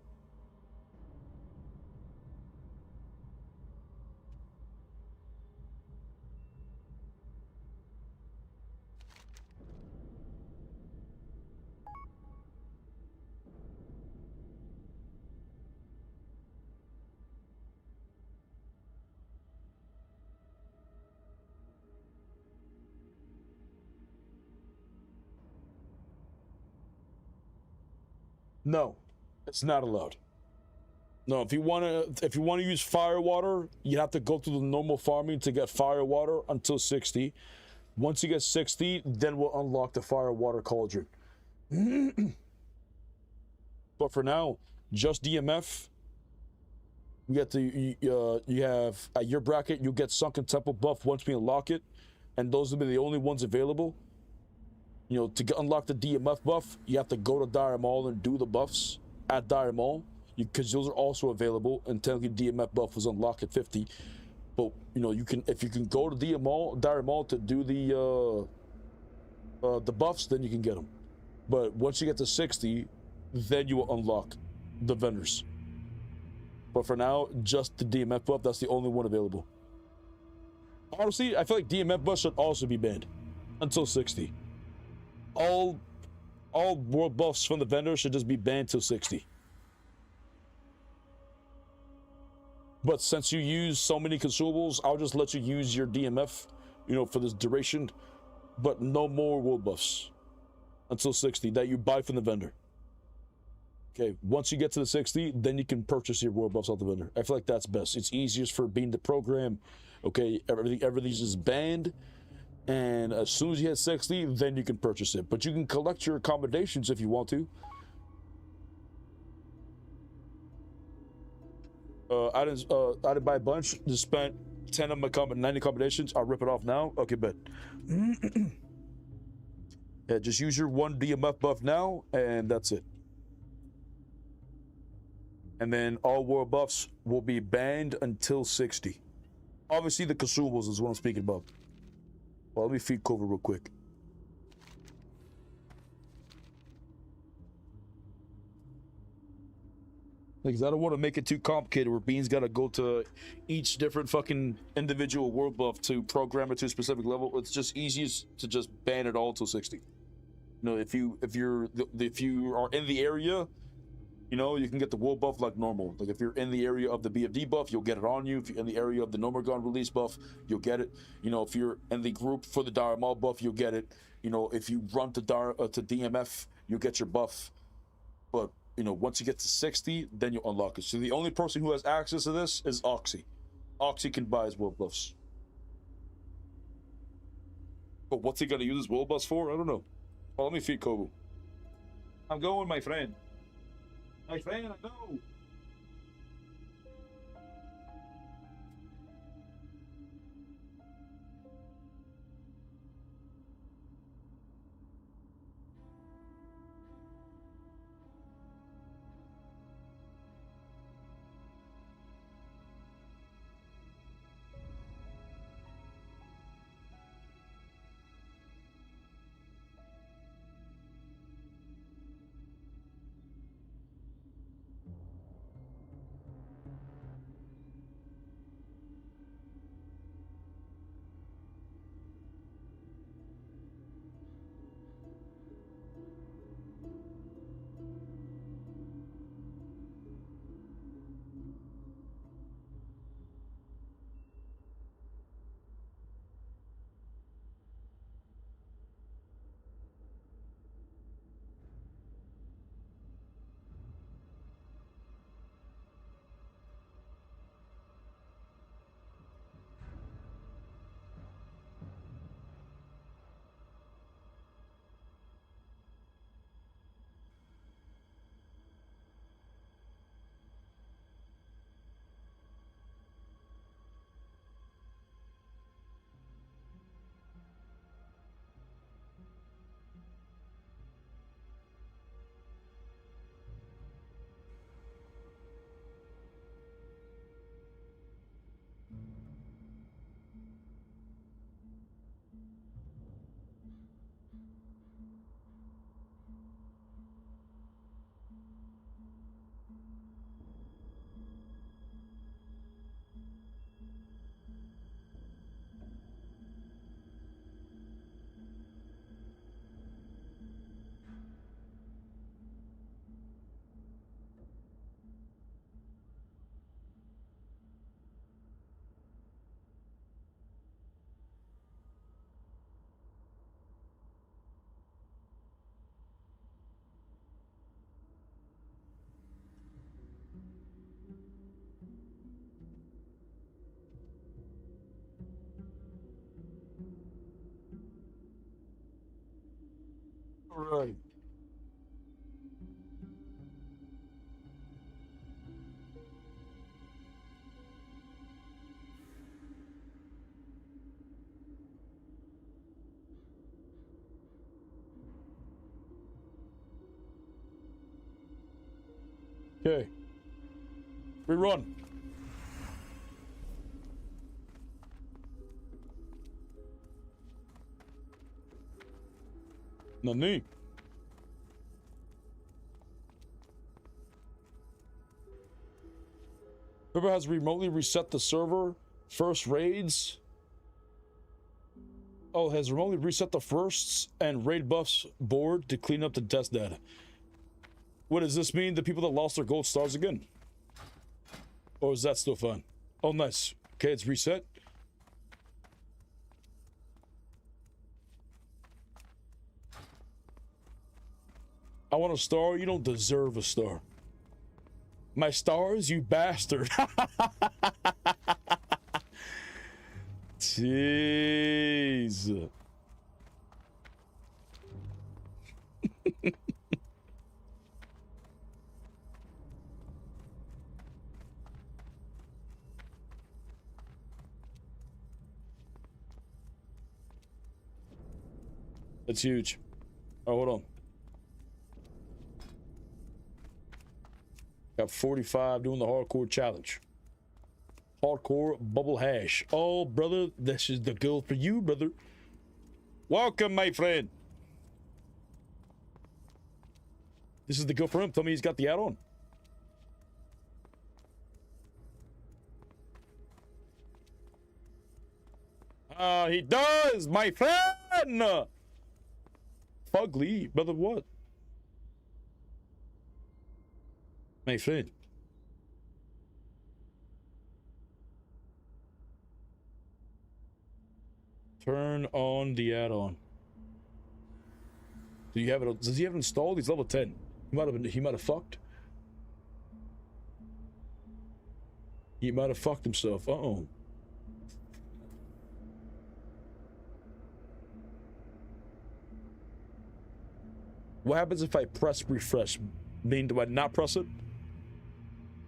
no, it's not allowed. No, if you wanna use fire water, you have to go through the normal farming to get fire water until 60. Once you get 60, then we'll unlock the fire water cauldron. But for now, just DMF. You get you have at your bracket, you get Sunken Temple buff once we unlock it, and those will be the only ones available. You know, to unlock the DMF buff, you have to go to Dire Mall and do the buffs at Dire Mall, because those are also available. And technically, DMF buff was unlocked at 50. But you know, you can, if you can go to Dire Mall to do the buffs, then you can get them. But once you get to 60, then you will unlock the vendors. But for now, just the DMF buff, that's the only one available. Honestly, I feel like DMF buff should also be banned until 60. All world buffs from the vendor should just be banned till 60. But since you use so many consumables, I'll just let you use your DMF, you know, for this duration. But no more world buffs until 60 that you buy from the vendor. Okay, once you get to the 60, then you can purchase your world buffs off the vendor. I feel like that's best. It's easiest for being the program. Okay, everything's just banned. And as soon as you hit 60, then you can purchase it. But you can collect your accommodations if you want to. I didn't buy a bunch. Just spent 10 of my 90 accommodations. I'll rip it off now. Okay, bet. Yeah, just use your one DMF buff now, and that's it. And then all world buffs will be banned until 60. Obviously, the consumables is what I'm speaking about. Well, let me feed Cobra real quick. Because I don't want to make it too complicated where Bean's got to go to each different fucking individual world buff to program it to a specific level. It's just easiest to just ban it all till 60. You know, if you are in the area, you know, you can get the world buff like normal. Like if you're in the area of the BFD buff, you'll get it on you. If you're in the area of the Nomergon release buff, you'll get it. You know, if you're in the group for the Dire Maul buff, you'll get it. You know, if you run to DMF, you'll get your buff. But you know, once you get to 60, then you unlock it. So the only person who has access to this is Oxy. Oxy can buy his world buffs. But what's he gonna use his world buffs for? I don't know. Oh, let me feed Kobu. I'm going, my friend. My friend, I know. All right. Okay. Rerun. Nani? Whoever has remotely reset the server first raids. Oh, has remotely reset the firsts and raid buffs board to clean up the test data. What does this mean? The people that lost their gold stars again? Or is that still fun? Oh, nice. Okay, it's reset. I want a star. You don't deserve a star. My stars, you bastard. Jeez. That's huge. Oh, hold on. Got 45 doing the hardcore challenge. Hardcore bubble hash. Oh, brother, this is the girl for you, brother. Welcome, my friend. This is the girl for him. Tell me he's got the add-on. He does, my friend. Fugly, brother, what? My friend. Turn on the add-on. Do you have it? Does he have it installed? He's level 10. He might have fucked. He might have fucked himself. Uh-oh. What happens if I press refresh? Do I not press it?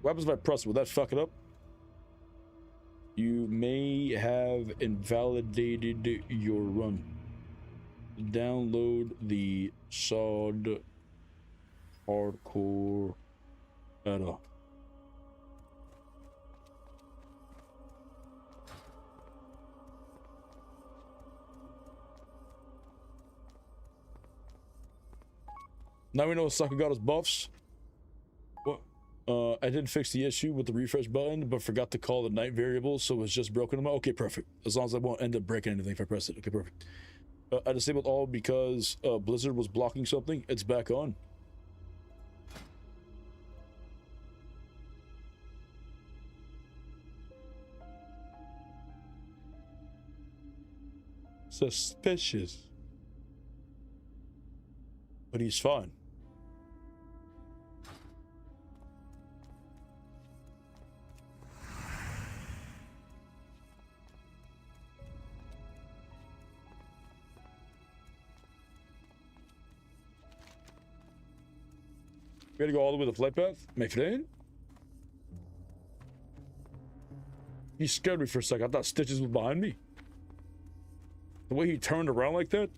What happens if I press it? Will that fuck it up? You may have invalidated your run. Download the SoD HARDCORE beta. Now we know Saka got his buffs. What? I did fix the issue with the refresh button, but forgot to call the night variable, so it's just broken. Okay, perfect. As long as I won't end up breaking anything if I press it. Okay, perfect. I disabled all because Blizzard was blocking something. It's back on. Suspicious. But he's fine. We gotta go all the way to the flight path, my friend. He scared me for a second. I thought Stitches was behind me. The way he turned around like that.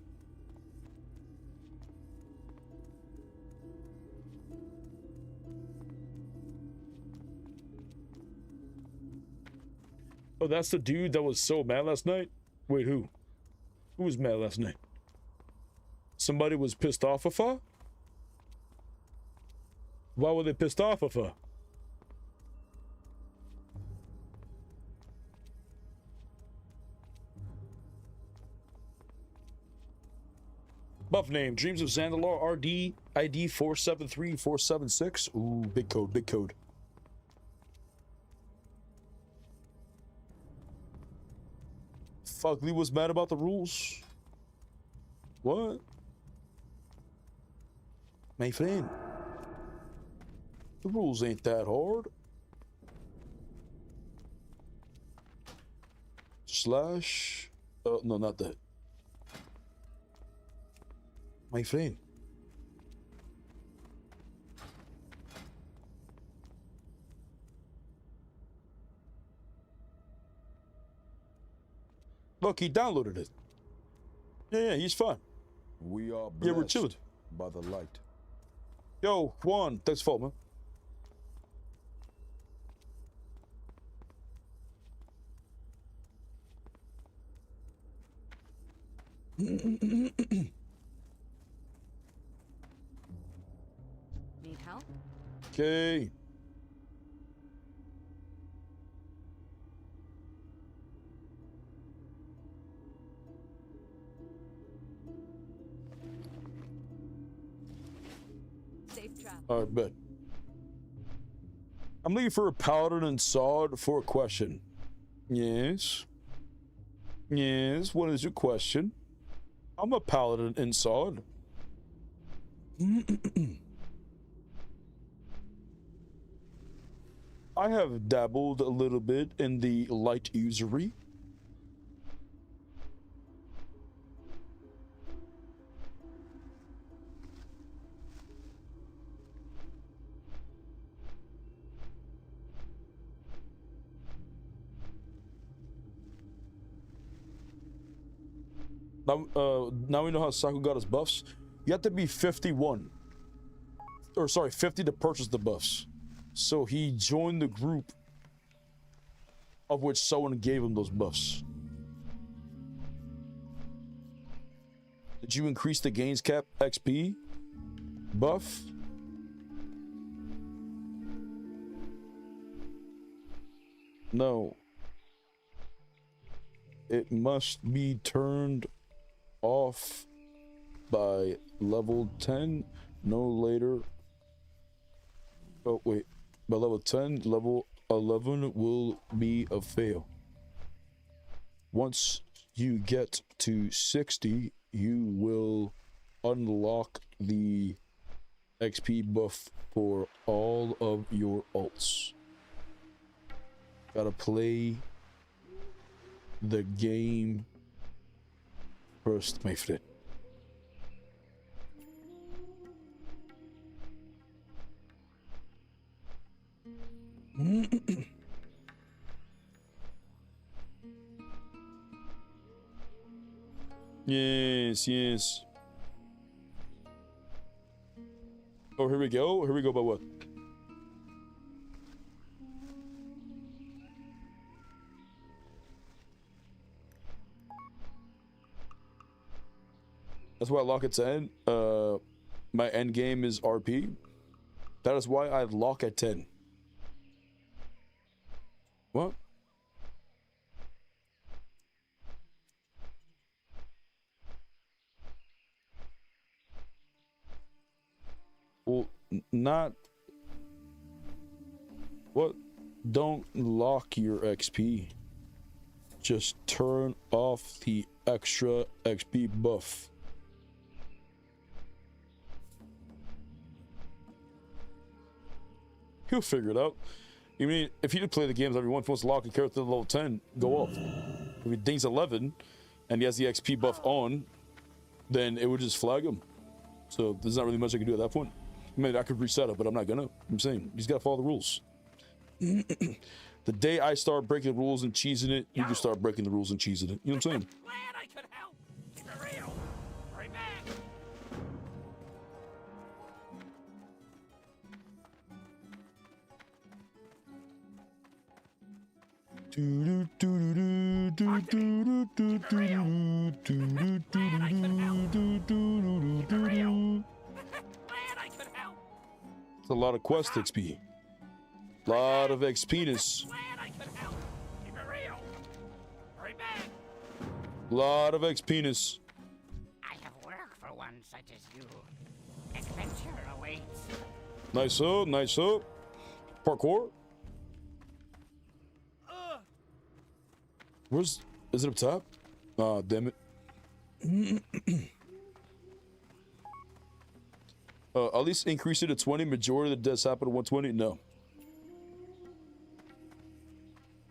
Oh, that's the dude that was so mad last night? Wait, who? Who was mad last night? Somebody was pissed off of her? Why were they pissed off of her? Buff name, Dreams of Zandalar, RD, ID 473476. Ooh, big code, big code. Fuck, Lee was mad about the rules. What? My friend. The rules ain't that hard. Slash. No, not that. My friend. Look, he downloaded it. Yeah, he's fine. We are blessed Yeah, we're chilling by the light. Yo, Juan, thanks for man. Need help? Okay. Safe travel. All right, bet. I'm looking for a paladin and SoD for a question. Yes. Yes, what is your question? I'm a paladin and SoD. I have dabbled a little bit in the light usury. Now we know how Saku got his buffs. You have to be 51. Or sorry, 50 to purchase the buffs. So he joined the group of which someone gave him those buffs. Did you increase the gains cap XP buff? No. It must be turned off by level 10, no later. Oh, wait. By level 10, level 11 will be a fail. Once you get to 60, you will unlock the XP buff for all of your alts. Gotta play the game first, my friend. Yes, yes. Oh, here we go. Here we go by what? That's why I lock at 10. My end game is RP. That is why I lock at 10. What? Well, not... What? Don't lock your XP. Just turn off the extra XP buff. He'll figure it out. You mean, if he did play the games every once to lock a character to level 10, go off. If he dings 11, and he has the XP buff on, then it would just flag him. So there's not really much I can do at that point. Maybe I could reset it, but I'm not gonna. I'm saying, he's gotta follow the rules. The day I start breaking the rules and cheesing it, you can start breaking the rules and cheesing it. You know what I'm saying? Glad I could help. Keep it real. Right back. It's a lot of quest XP. Lot of XP-ness. Lot of XP-ness. I have work for one such as you. Adventure awaits. Nice up, nice up. Parkour. Where's... Is it up top? Ah, damn it. At least increase it to 20. Majority of the deaths happen at 120. No.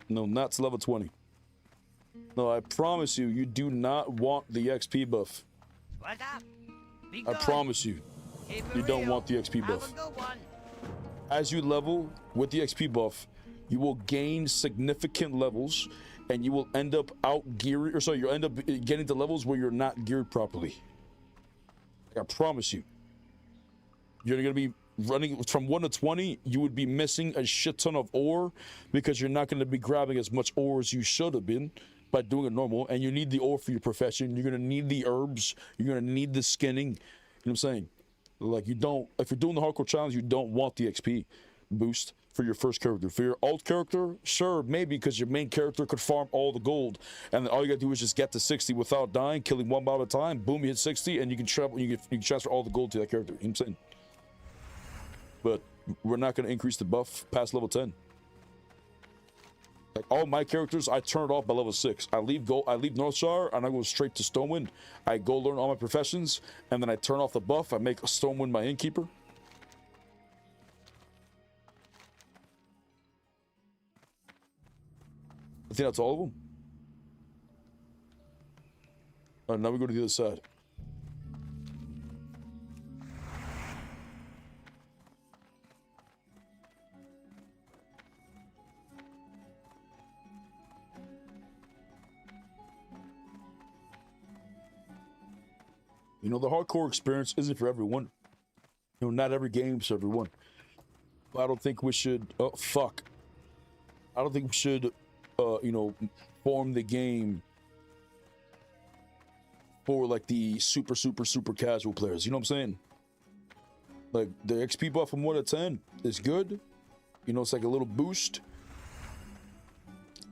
No, not to level 20. No, I promise you, you do not want the XP buff. What's up? I promise you, you don't want the XP buff. As you level with the XP buff, you will gain significant levels, and you will end up out gearing, or sorry, you'll end up getting to levels where you're not geared properly. I promise you. You're gonna be running from 1 to 20, you would be missing a shit ton of ore because you're not gonna be grabbing as much ore as you should have been by doing it normal, and you need the ore for your profession. You're gonna need the herbs. You're gonna need the skinning. You know what I'm saying? Like, you don't, if you're doing the hardcore challenge, you don't want the XP boost for your first character. For your alt character, sure, maybe, because your main character could farm all the gold, and then all you gotta do is just get to 60 without dying, killing one mob at a time. Boom, you hit 60, and you can travel. You can transfer all the gold to that character. You know what I'm saying? But we're not gonna increase the buff past level 10. Like, all my characters, I turn it off by level 6. I leave Northshire, and I go straight to Stonewind. I go learn all my professions, and then I turn off the buff. I make Stonewind my innkeeper. I think that's all of them. All right, now we go to the other side. You know, the hardcore experience isn't for everyone. You know, not every game's for everyone. But I don't think we should... Oh, fuck. I don't think we should, you know, form the game for, like, the super casual players. You know what I'm saying? Like, the XP buff from 1 to 10 is good. You know, it's like a little boost.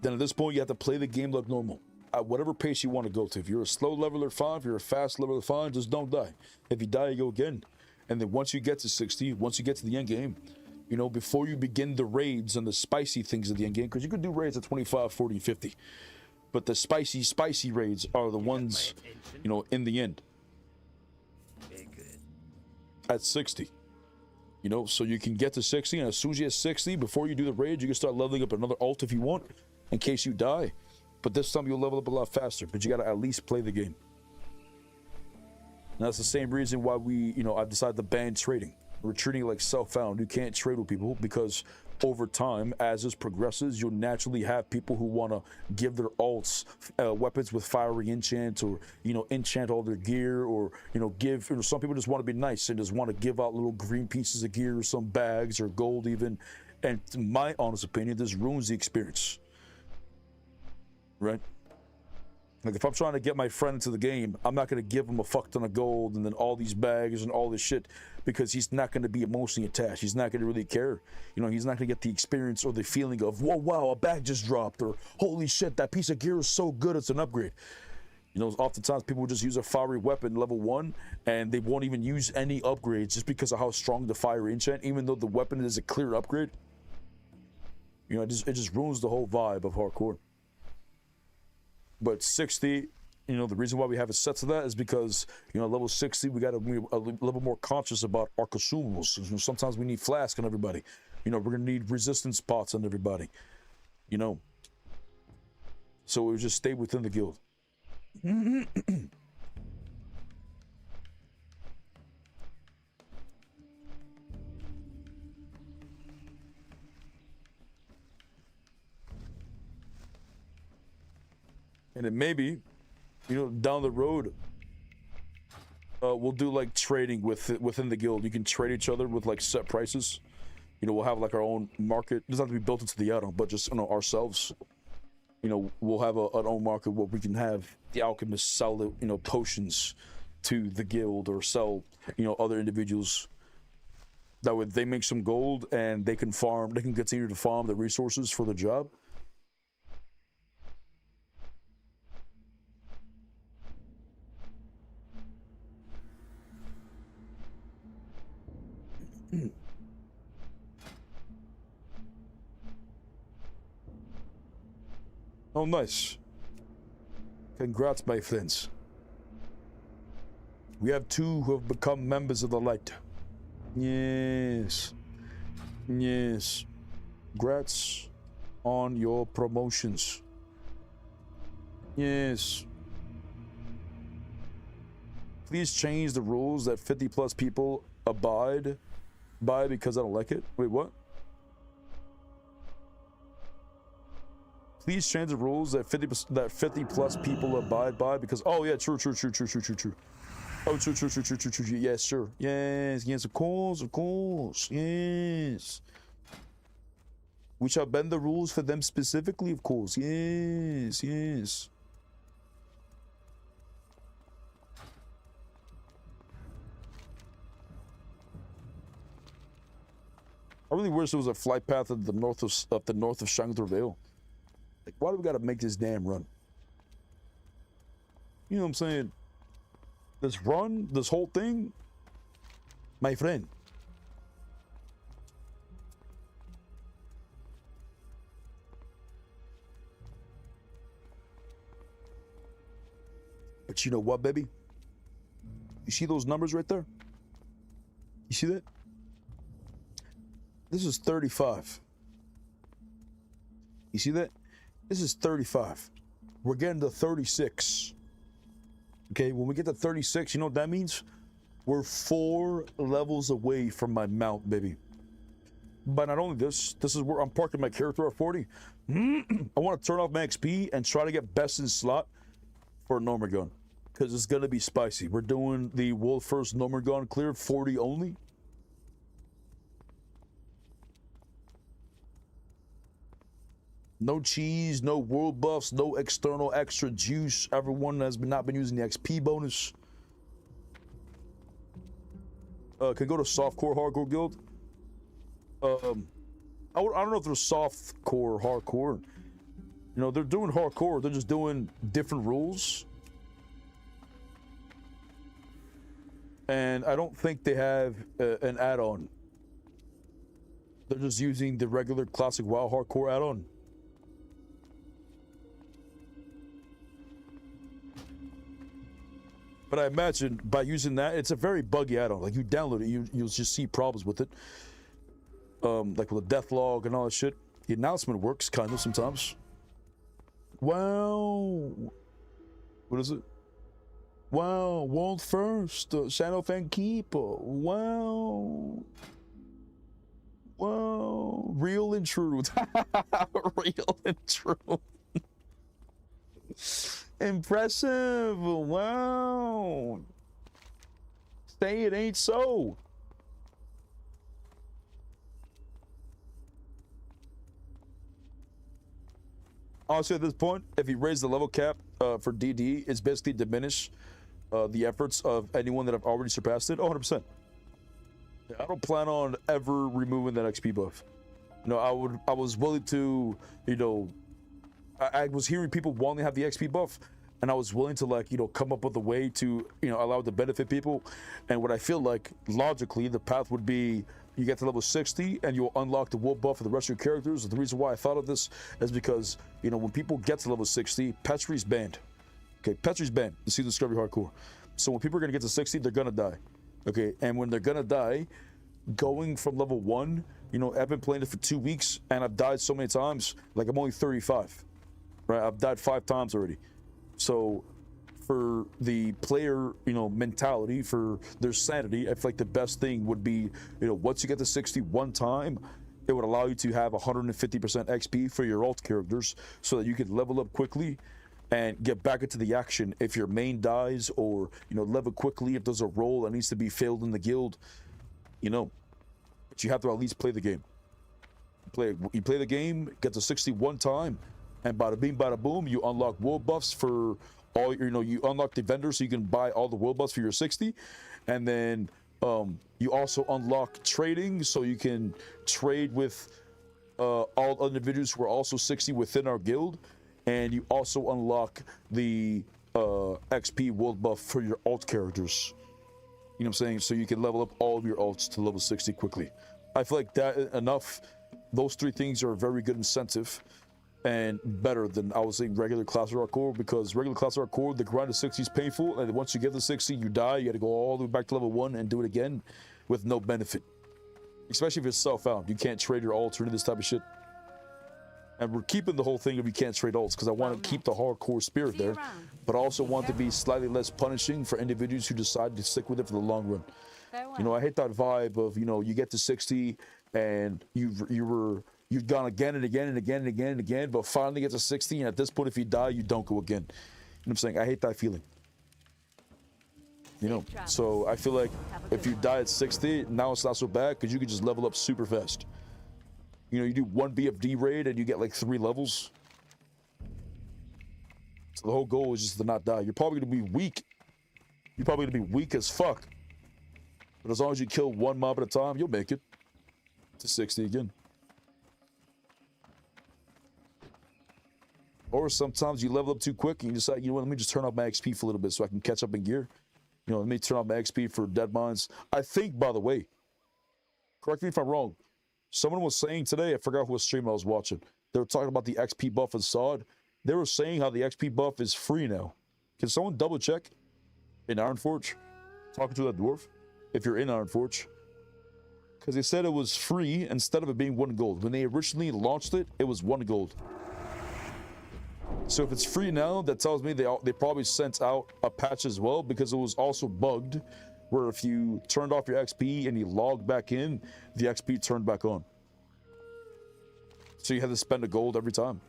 Then at this point, you have to play the game like normal. At whatever pace you want to go to. If you're a slow leveler, fine. If you're a fast leveler, fine. Just don't die. If you die, you go again. And then once you get to 60, once you get to the end game, you know, before you begin the raids and the spicy things at the end game, because you could do raids at 25, 40, 50. But the spicy raids are the ones, you know, in the end. At 60. You know, so you can get to 60, and as soon as you hit 60, before you do the raid, you can start leveling up another alt if you want, in case you die. But this time you'll level up a lot faster, but you gotta at least play the game. And that's the same reason why I decided to ban trading. We're treating it like self-found. You can't trade with people because over time, as this progresses, you'll naturally have people who want to give their alts weapons with fiery enchant, or, you know, enchant all their gear, or, you know, give, you know, some people just want to be nice and just want to give out little green pieces of gear, or some bags, or gold even. And in my honest opinion, this ruins the experience. Right? Like, if I'm trying to get my friend into the game, I'm not going to give him a fuck ton of gold and then all these bags and all this shit, because he's not going to be emotionally attached. He's not going to really care. You know, he's not going to get the experience or the feeling of, whoa, wow, a bag just dropped, or holy shit, that piece of gear is so good, it's an upgrade. You know, oftentimes people just use a fiery weapon level 1 and they won't even use any upgrades just because of how strong the fiery enchant, even though the weapon is a clear upgrade. You know, it just ruins the whole vibe of hardcore. But 60, you know, the reason why we have it set to that is because, you know, level 60, we got to be a little more conscious about our consumables. You know, sometimes we need flask on everybody. You know, we're going to need resistance pots on everybody. You know. So we just stay within the guild. And then maybe, you know, down the road, we'll do like trading within the guild. You can trade each other with like set prices. You know, we'll have like our own market. It doesn't have to be built into the add-on, but just, you know, ourselves. You know, we'll have an own market where we can have the alchemists sell the, you know, potions to the guild, or sell, you know, other individuals. That way they make some gold and they can farm. They can continue to farm the resources for the job. Oh, nice. Congrats, my friends. We have 2 who have become members of the light. Yes. Yes. Congrats on your promotions. Yes. Please change the rules that 50 plus people abide by, because I don't like it. Wait, what? Please change the rules that 50 plus people abide by, because, oh yeah, true. Oh, true. Yes, sure. Yes, of course. Yes. We shall bend the rules for them specifically, of course. Yes. I really wish there was a flight path at the north of Shangri Vale. Like, why do we gotta make this damn run? You know what I'm saying? This run, this whole thing, my friend. But you know what, baby? You see those numbers right there? You see that? This is 35. You see that? This is 35. We're getting to 36. Okay, when we get to 36, you know what that means? We're 4 levels away from my mount, baby. But not only this is where I'm parking my character at 40. I want to turn off my XP and try to get best in slot for a Norma gun. Because it's going to be spicy. We're doing the world first Norma gun clear, 40 only. No cheese, no world buffs, no external extra juice. Everyone has not been using the XP bonus. Can go to softcore hardcore guild. I don't know if they're softcore hardcore. You know, they're doing hardcore. They're just doing different rules. And I don't think they have an add-on. They're just using the regular classic WoW hardcore add-on. But I imagine by using that, it's a very buggy add-on. Like, you download it, you'll just see problems with it. Like with the death log and all that shit. The announcement works kind of sometimes. Wow. What is it? Wow, world first, Shadow Fan Keeper. Wow. Wow. Real and true. Real and true. Impressive. Wow. Say it ain't so. Honestly, at this point, if you raise the level cap for DD, it's basically diminish the efforts of anyone that have already surpassed it. 100%. Yeah, I don't plan on ever removing that XP buff. You know, I was willing to, you know, I was hearing people wanting to have the XP buff, and I was willing to, like, you know, come up with a way to, you know, allow it to benefit people. And what I feel like, logically, the path would be you get to level 60 and you'll unlock the wolf buff for the rest of your characters. The reason why I thought of this is because, you know, when people get to level 60, Petrie's banned. Okay, Petrie's banned, the Season Discovery Hardcore. So when people are gonna get to 60, they're gonna die. Okay, and when they're gonna die, going from level 1, you know, I've been playing it for 2 weeks and I've died so many times, like I'm only 35. Right, I've died 5 times already. So for the player, you know, mentality, for their sanity, I feel like the best thing would be, you know, once you get to 60 one time, it would allow you to have 150% XP for your alt characters so that you can level up quickly and get back into the action if your main dies, or, you know, level quickly if there's a role that needs to be filled in the guild, you know. But you have to at least play the game. You play the game, get to 60 one time, and bada bing, bada boom, you unlock world buffs for all, you know, you unlock the vendors so you can buy all the world buffs for your 60. And then you also unlock trading so you can trade with all other individuals who are also 60 within our guild. And you also unlock the XP world buff for your alt characters. You know what I'm saying? So you can level up all of your alts to level 60 quickly. I feel like that enough. Those 3 things are a very good incentive and better than, I would say, regular classic hardcore, because regular classic hardcore, the grind to 60 is painful, and once you get to 60, you die. You got to go all the way back to level 1 and do it again with no benefit. Especially if it's self-found. You can't trade your alts or any of this type of shit. And we're keeping the whole thing of you can't trade alts because I want to keep the hardcore spirit there, but I also want to be slightly less punishing for individuals who decide to stick with it for the long run. You know, I hate that vibe of, you know, you get to 60 and you've gone again and again and again and again and again, but finally get to 60, and at this point, if you die, you don't go again. You know what I'm saying? I hate that feeling. You know, so I feel like if you die at 60, now it's not so bad because you can just level up super fast. You know, you do 1 BFD raid and you get like 3 levels. So the whole goal is just to not die. You're probably gonna be weak. You're probably gonna be weak as fuck. But as long as you kill 1 mob at a time, you'll make it. to 60 again. Or sometimes you level up too quick and you decide, you know what, let me just turn off my XP for a little bit so I can catch up in gear. You know, let me turn off my XP for dead mines. I think, by the way, correct me if I'm wrong, someone was saying today, I forgot what stream I was watching, they were talking about the XP buff in SoD. They were saying how the XP buff is free now. Can someone double check in Ironforge? Talking to that dwarf, if you're in Ironforge. Because they said it was free instead of it being 1 gold. When they originally launched it, it was 1 gold. So if it's free now, that tells me they probably sent out a patch as well, because it was also bugged, where if you turned off your XP and you logged back in, the XP turned back on. So you had to spend a gold every time.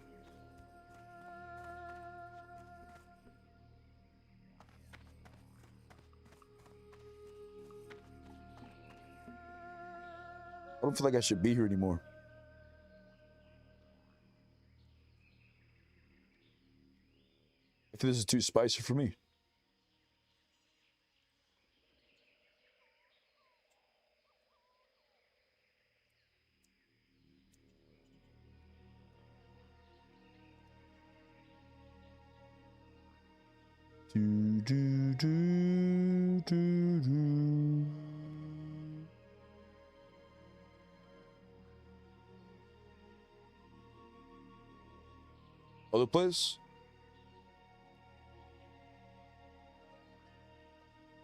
I don't feel like I should be here anymore. I think this is too spicy for me. Do, do, do, do, do. Other place?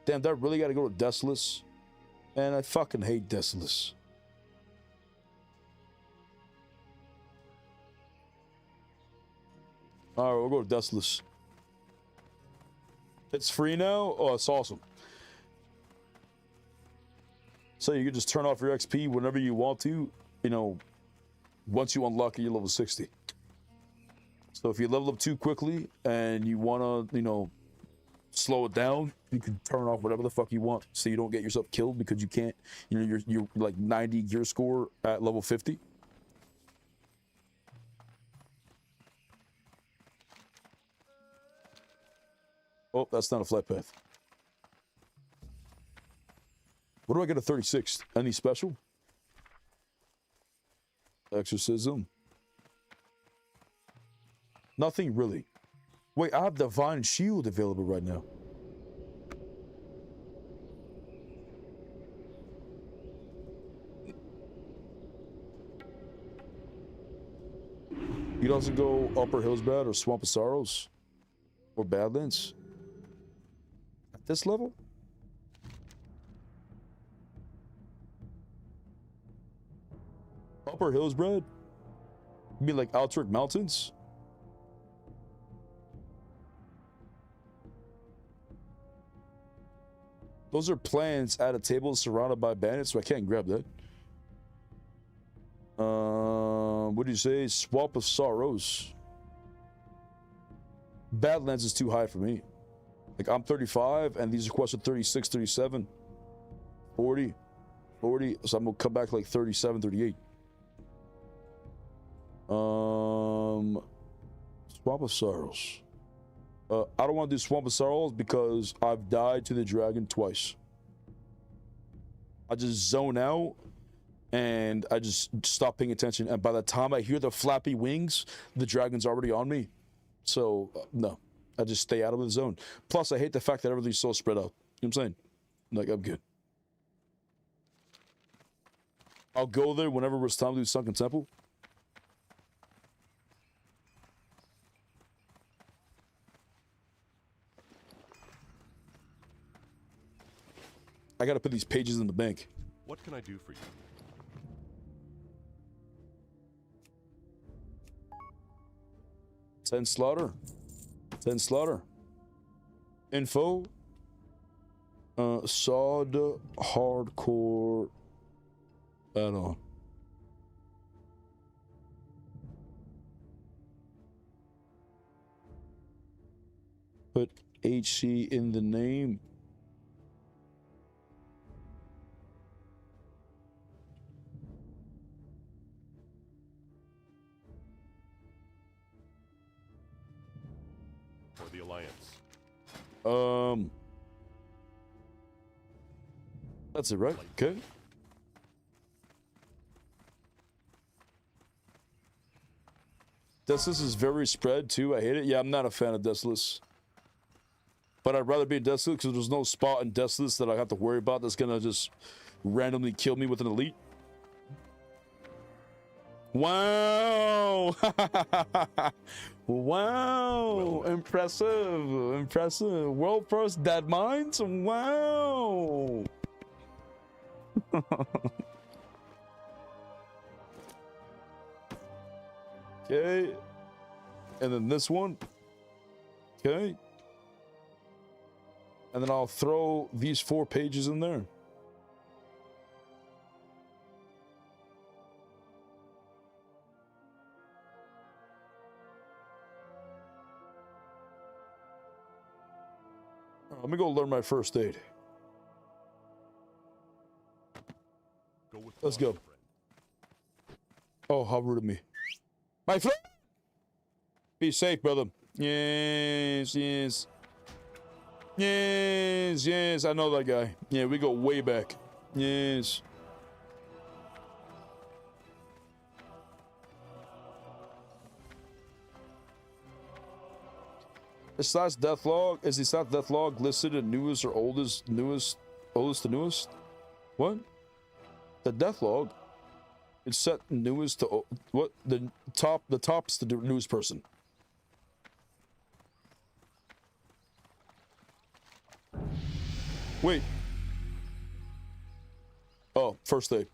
Damn, that really gotta go to Desolus? Man, I fucking hate Desolus. Alright, we'll go to Desolus. It's free now? Oh, it's awesome. So you can just turn off your XP whenever you want to, you know, once you unlock it, you're level 60. So if you level up too quickly and you want to, you know, slow it down, you can turn off whatever the fuck you want so you don't get yourself killed because you can't, you know, you're like 90 gear score at level 50. Oh, that's not a flat path. What do I get at 36? Any special? Exorcism. Nothing really. Wait, I have Divine Shield available right now. You can also go Upper Hillsbad or Swamp of Sorrows or Badlands. At this level? Upper Hillsbad? You mean like Altric Mountains? Those are plans at a table surrounded by bandits, so I can't grab that. What do you say? Swamp of Sorrows. Badlands is too high for me. Like, I'm 35, and these requests are 36, 37, 40, 40. So I'm gonna come back like 37, 38. Swamp of Sorrows. I don't want to do Swamp of Sorrows because I've died to the dragon twice. I just zone out and I just stop paying attention. And by the time I hear the flappy wings, the dragon's already on me. So, no. I just stay out of the zone. Plus, I hate the fact that everything's so spread out. You know what I'm saying? Like, I'm good. I'll go there whenever it's time to do Sunken Temple. I gotta put these pages in the bank. What can I do for you? Ten slaughter. 10 slaughter. Info. SoD hardcore add-on. Put HC in the name. The Alliance. That's it, right? Okay. Deathless is very spread too. I hate it. Yeah, I'm not a fan of Deathless. But I'd rather be Deathless because there's no spot in Deathless that I have to worry about that's gonna just randomly kill me with an elite. Wow! Wow! Impressive! Impressive! World first dead mines? Wow! Okay. And then this one. Okay. And then I'll throw these 4 pages in there. Let me go learn my first aid. Let's go. Oh, how rude of me. My friend! Be safe, brother. Yes, yes. Yes, yes, I know that guy. Yeah, we go way back. Yes. Is this death log listed in newest or oldest to newest? What? The death log? It's set newest to what? The top's the newest person. Wait. Oh, first aid.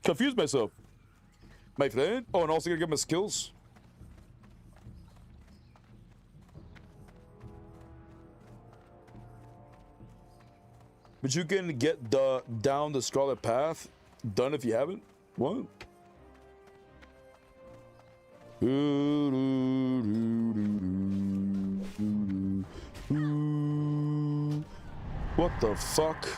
Confused myself. My friend? Oh, and also gonna get my skills. But you can get down the Scarlet Path done if you haven't? What? What the fuck?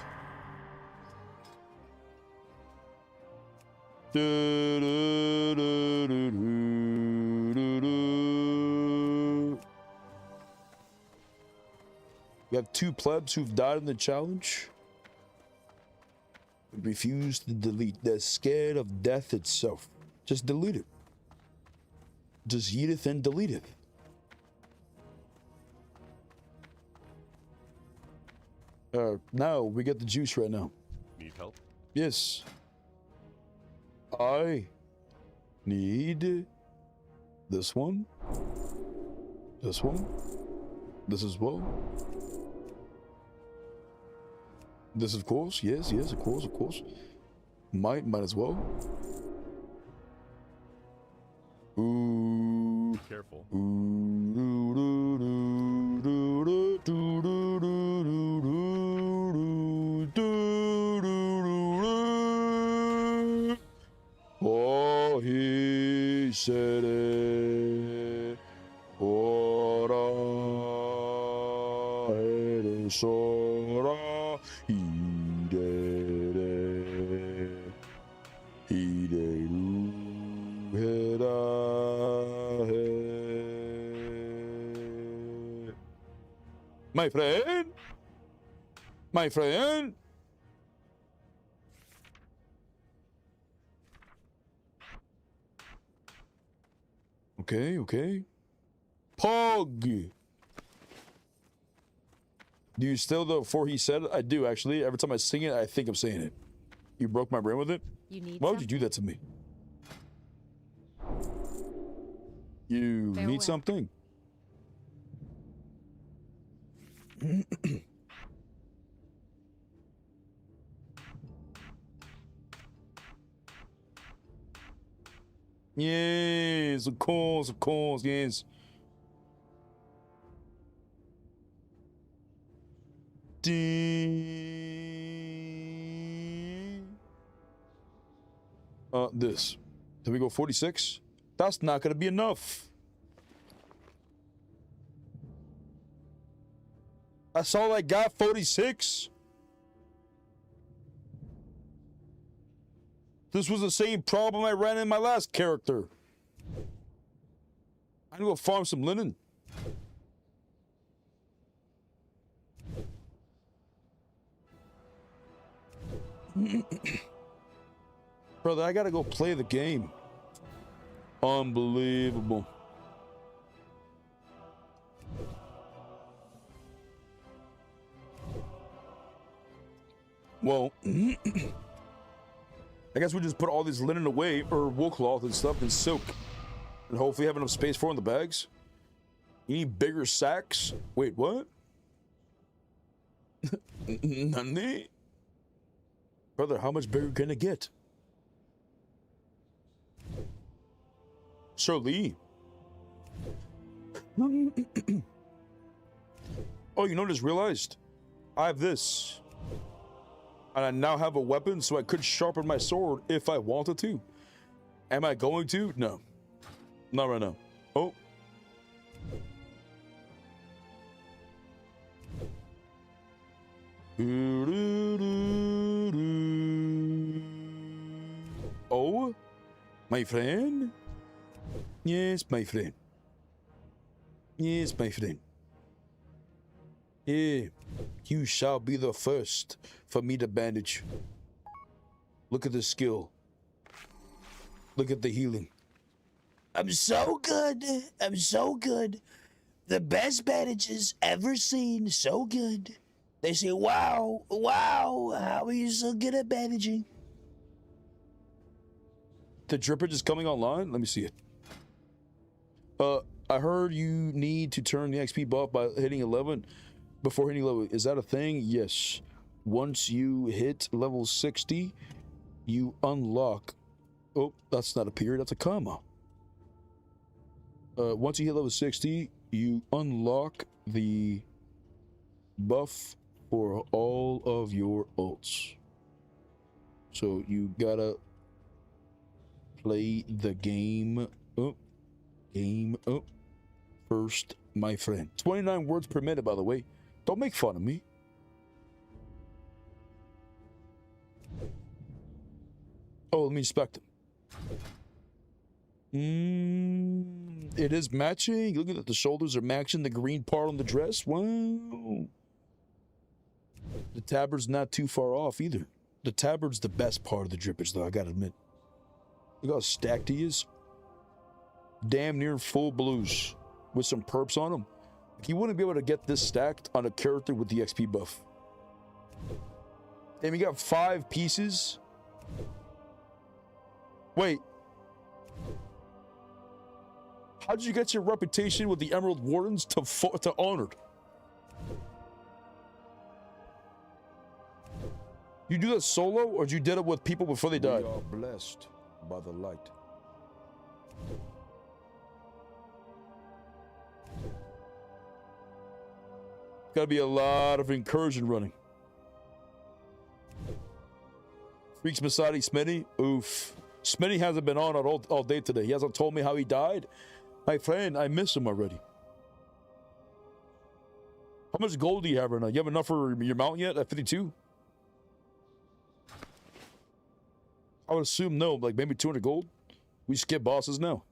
We have 2 plebs who've died in the challenge. Refuse to delete. They're scared of death itself. Just delete it. Just yeeteth and delete it. Now we get the juice right now. Need help? Yes. I need this one. This one. This as well. This, of course. Yes, yes, of course, of course. Might as well. Ooh. Be careful. Oh, he said it. Ora, ere sora, idere, ideru, hera, he. My friend? My friend? Okay, okay. Pog! Do you still, before he said it? I do, actually. Every time I sing it, I think I'm saying it. You broke my brain with it? You need Why would you do that to me? You Farewell. need something? Yes, of course, yes. This. Did we go 46? That's not gonna be enough. That's all I got, 46? This was the same problem I ran in my last character. I need to go farm some linen. Brother, I gotta go play the game. Unbelievable. Well, I guess we just put all this linen away, or wool cloth and stuff, and silk, and hopefully have enough space for it in the bags. You need bigger sacks? Wait, what? Nani? Brother, how much bigger can it get? Sir Lee. Oh, you know, just realized I have this, and I now have a weapon, so I could sharpen my sword if I wanted to. Am I going to? No, not right now. Oh, oh, my friend. Yes, my friend. Yes, my friend. Yeah, you shall be the first for me to bandage. Look at the skill. Look at the healing. I'm so good. I'm so good. The best bandages ever seen. So good. They say, wow, wow, how are you so good at bandaging? The drippage is coming online. Let me see it. I heard you need to turn the XP buff by hitting 11 before hitting level. Is that a thing? Yes. Once you hit level 60, you unlock. Oh, that's not a period. That's a comma. Once you hit level 60, you unlock the buff for all of your ults. So you gotta play the game up. Game up first, my friend. 29 words per minute, by the way. Don't make fun of me. Oh, let me inspect them. It is matching. Look at the shoulders are matching the green part on the dress. Wow. The tabard's not too far off either. The tabard's the best part of the drippage, though, I gotta admit. Look how stacked he is. Damn near full blues with some perps on him. You wouldn't be able to get this stacked on a character with the XP buff. And we got 5 pieces. Wait. How did you get your reputation with the Emerald Wardens to honored? You do that solo, or did you did it with people before they died? We are blessed by the light. Gotta be a lot of incursion running. Freaks Masadi Smitty. Oof. Smitty hasn't been on all day today. He hasn't told me how he died. My friend, I miss him already. How much gold do you have right now? You have enough for your mount yet at 52? I would assume no, like maybe 200 gold. We skip bosses now.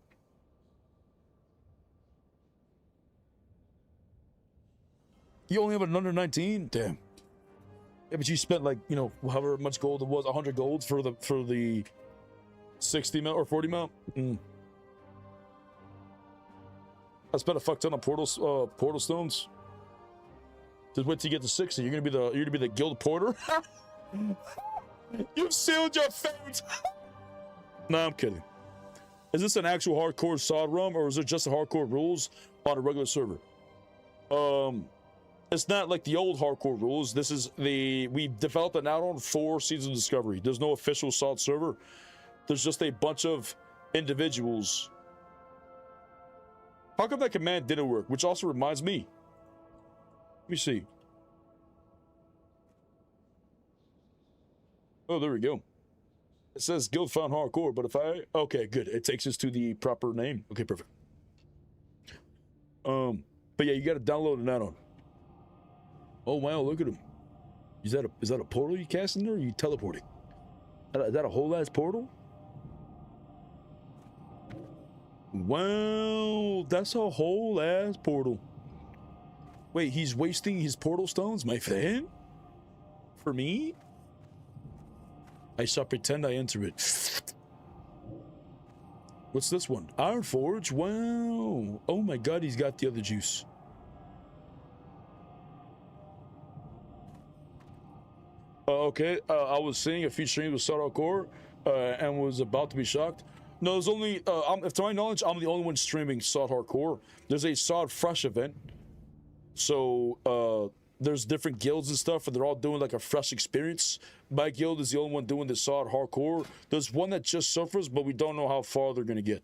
You only have an under 19? Damn. Yeah, but you spent like, you know, however much gold it was, 100 golds for the 60 mount or 40 mount. I spent a fuck ton of portal stones. Just wait till you get to 60. You're gonna be the guild porter. You've sealed your fate. Nah, I'm kidding. Is this an actual hardcore SoD ROM, or is it just the hardcore rules on a regular server? It's not like the old hardcore rules. This is we developed an add-on for Seasons of Discovery. There's no official SoD server. There's just a bunch of individuals. How come that command didn't work? Which also reminds me. Let me see. Oh, there we go. It says guild found hardcore, but if I... Okay, good. It takes us to the proper name. Okay, perfect. But yeah, you got to download an add-on. Oh, wow, look at him. Is that a portal you cast in there, or are you teleporting? Is that a whole ass portal? Wow, that's a whole ass portal. Wait, he's wasting his portal stones, my friend? For me? I shall pretend I enter it. What's this one? Iron Forge? Wow. Oh my god, he's got the other juice. Okay, I was seeing a few streams with SoD HARDCORE and was about to be shocked. No, there's only, if to my knowledge, I'm the only one streaming SoD HARDCORE. There's a SoD Fresh event. So, there's different guilds and stuff, and they're all doing like a fresh experience. My guild is the only one doing the SoD HARDCORE. There's one that just suffers, but we don't know how far they're gonna get.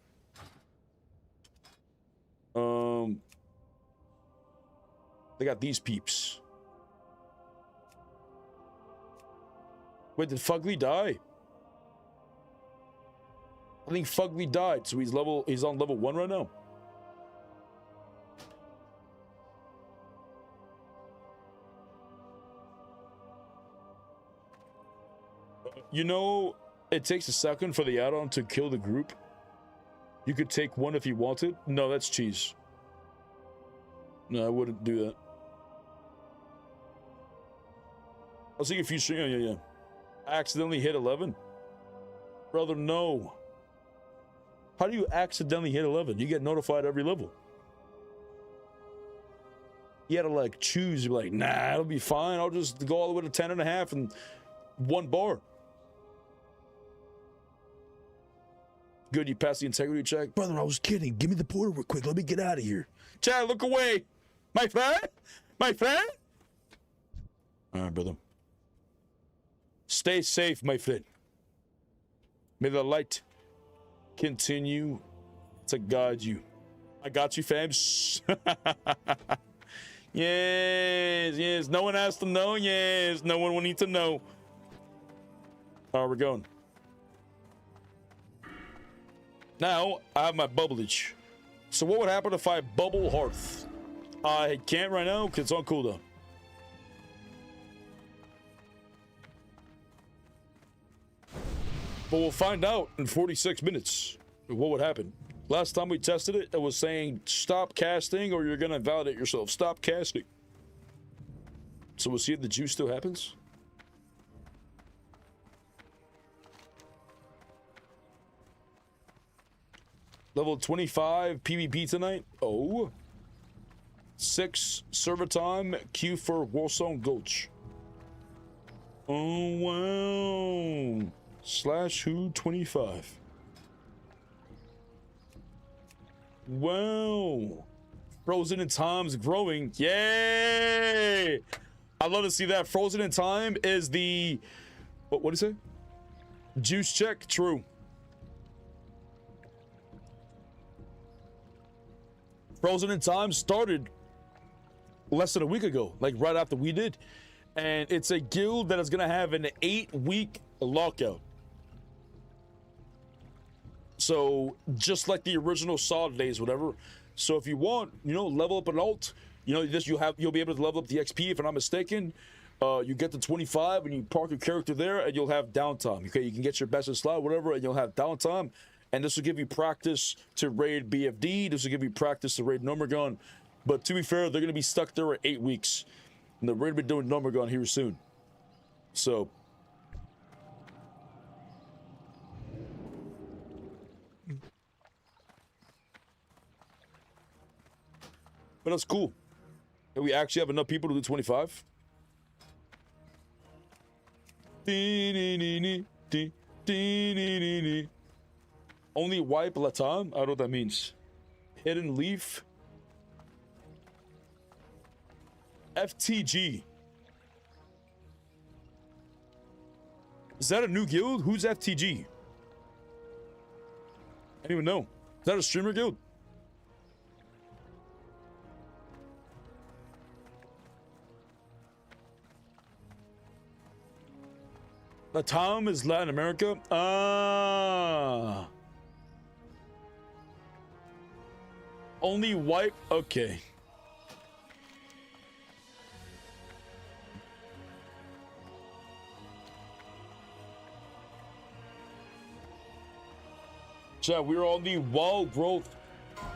They got these peeps. Wait, did Fugly die? I think Fugly died, so he's on level 1 right now. You know, it takes a second for the add-on to kill the group. You could take one if you wanted. No, that's cheese. No, I wouldn't do that. I was thinking if you stream, yeah. I accidentally hit 11. Brother, no. How do you accidentally hit 11? You get notified every level. You had to like choose. You're like, nah, it'll be fine. I'll just go all the way to 10.5 and 1 bar. Good, you passed the integrity check. Brother, I was kidding. Give me the portal real quick. Let me get out of here. Chad, look away. My friend? My friend? All right, brother. Stay safe, my friend. May the light continue to guide you. I got you, fam. Yes. No one has to know. Yes. No one will need to know. All right, we're going. Now, I have my bubblage. So what would happen if I bubble Hearth? I can't right now because it's on cooldown. But we'll find out in 46 minutes what would happen. Last time we tested it, it was saying stop casting or you're going to invalidate yourself. Stop casting. So we'll see if the juice still happens. Level 25 PvP tonight. Oh. 6 server time. Queue for Warstone Gulch. Oh, wow. /who 25. Wow. Frozen in Time's growing. Yay! I'd love to see that. Frozen in Time is the... What do you say? Juice check. True. Frozen in Time started less than a week ago, like right after we did. And it's a guild that is going to have an 8-week lockout. So just like the original SoD days, whatever. So if you want, level up an alt, you'll be able to level up the XP if I'm not mistaken. You get to 25 and you park your character there and you'll have downtime. Okay, you can get your best in slot, whatever, and you'll have downtime. And this will give you practice to raid BFD. This will give you practice to raid Nomergon. But to be fair, they're going to be stuck there at 8 weeks. And they're going to be doing Nomergon here soon. So. But that's cool. And we actually have enough people to do 25. Only wipe Latam? I don't know what that means. Hidden Leaf. FTG. Is that a new guild? Who's FTG? I don't even know. Is that a streamer guild? Latam is Latin America? Ah. Only wipe? Okay. Chat, we're on the Wildgrowth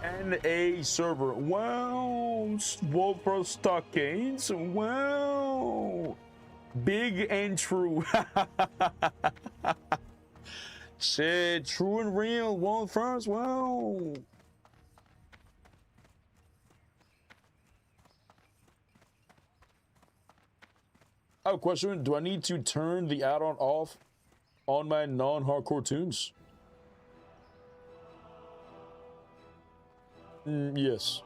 NA server. Wow. Wolfer Stockades. Wow. Big and true. Shit, true and real. World first. Wow. I have a question. Do I need to turn the add-on off on my non-hardcore tunes? Yes.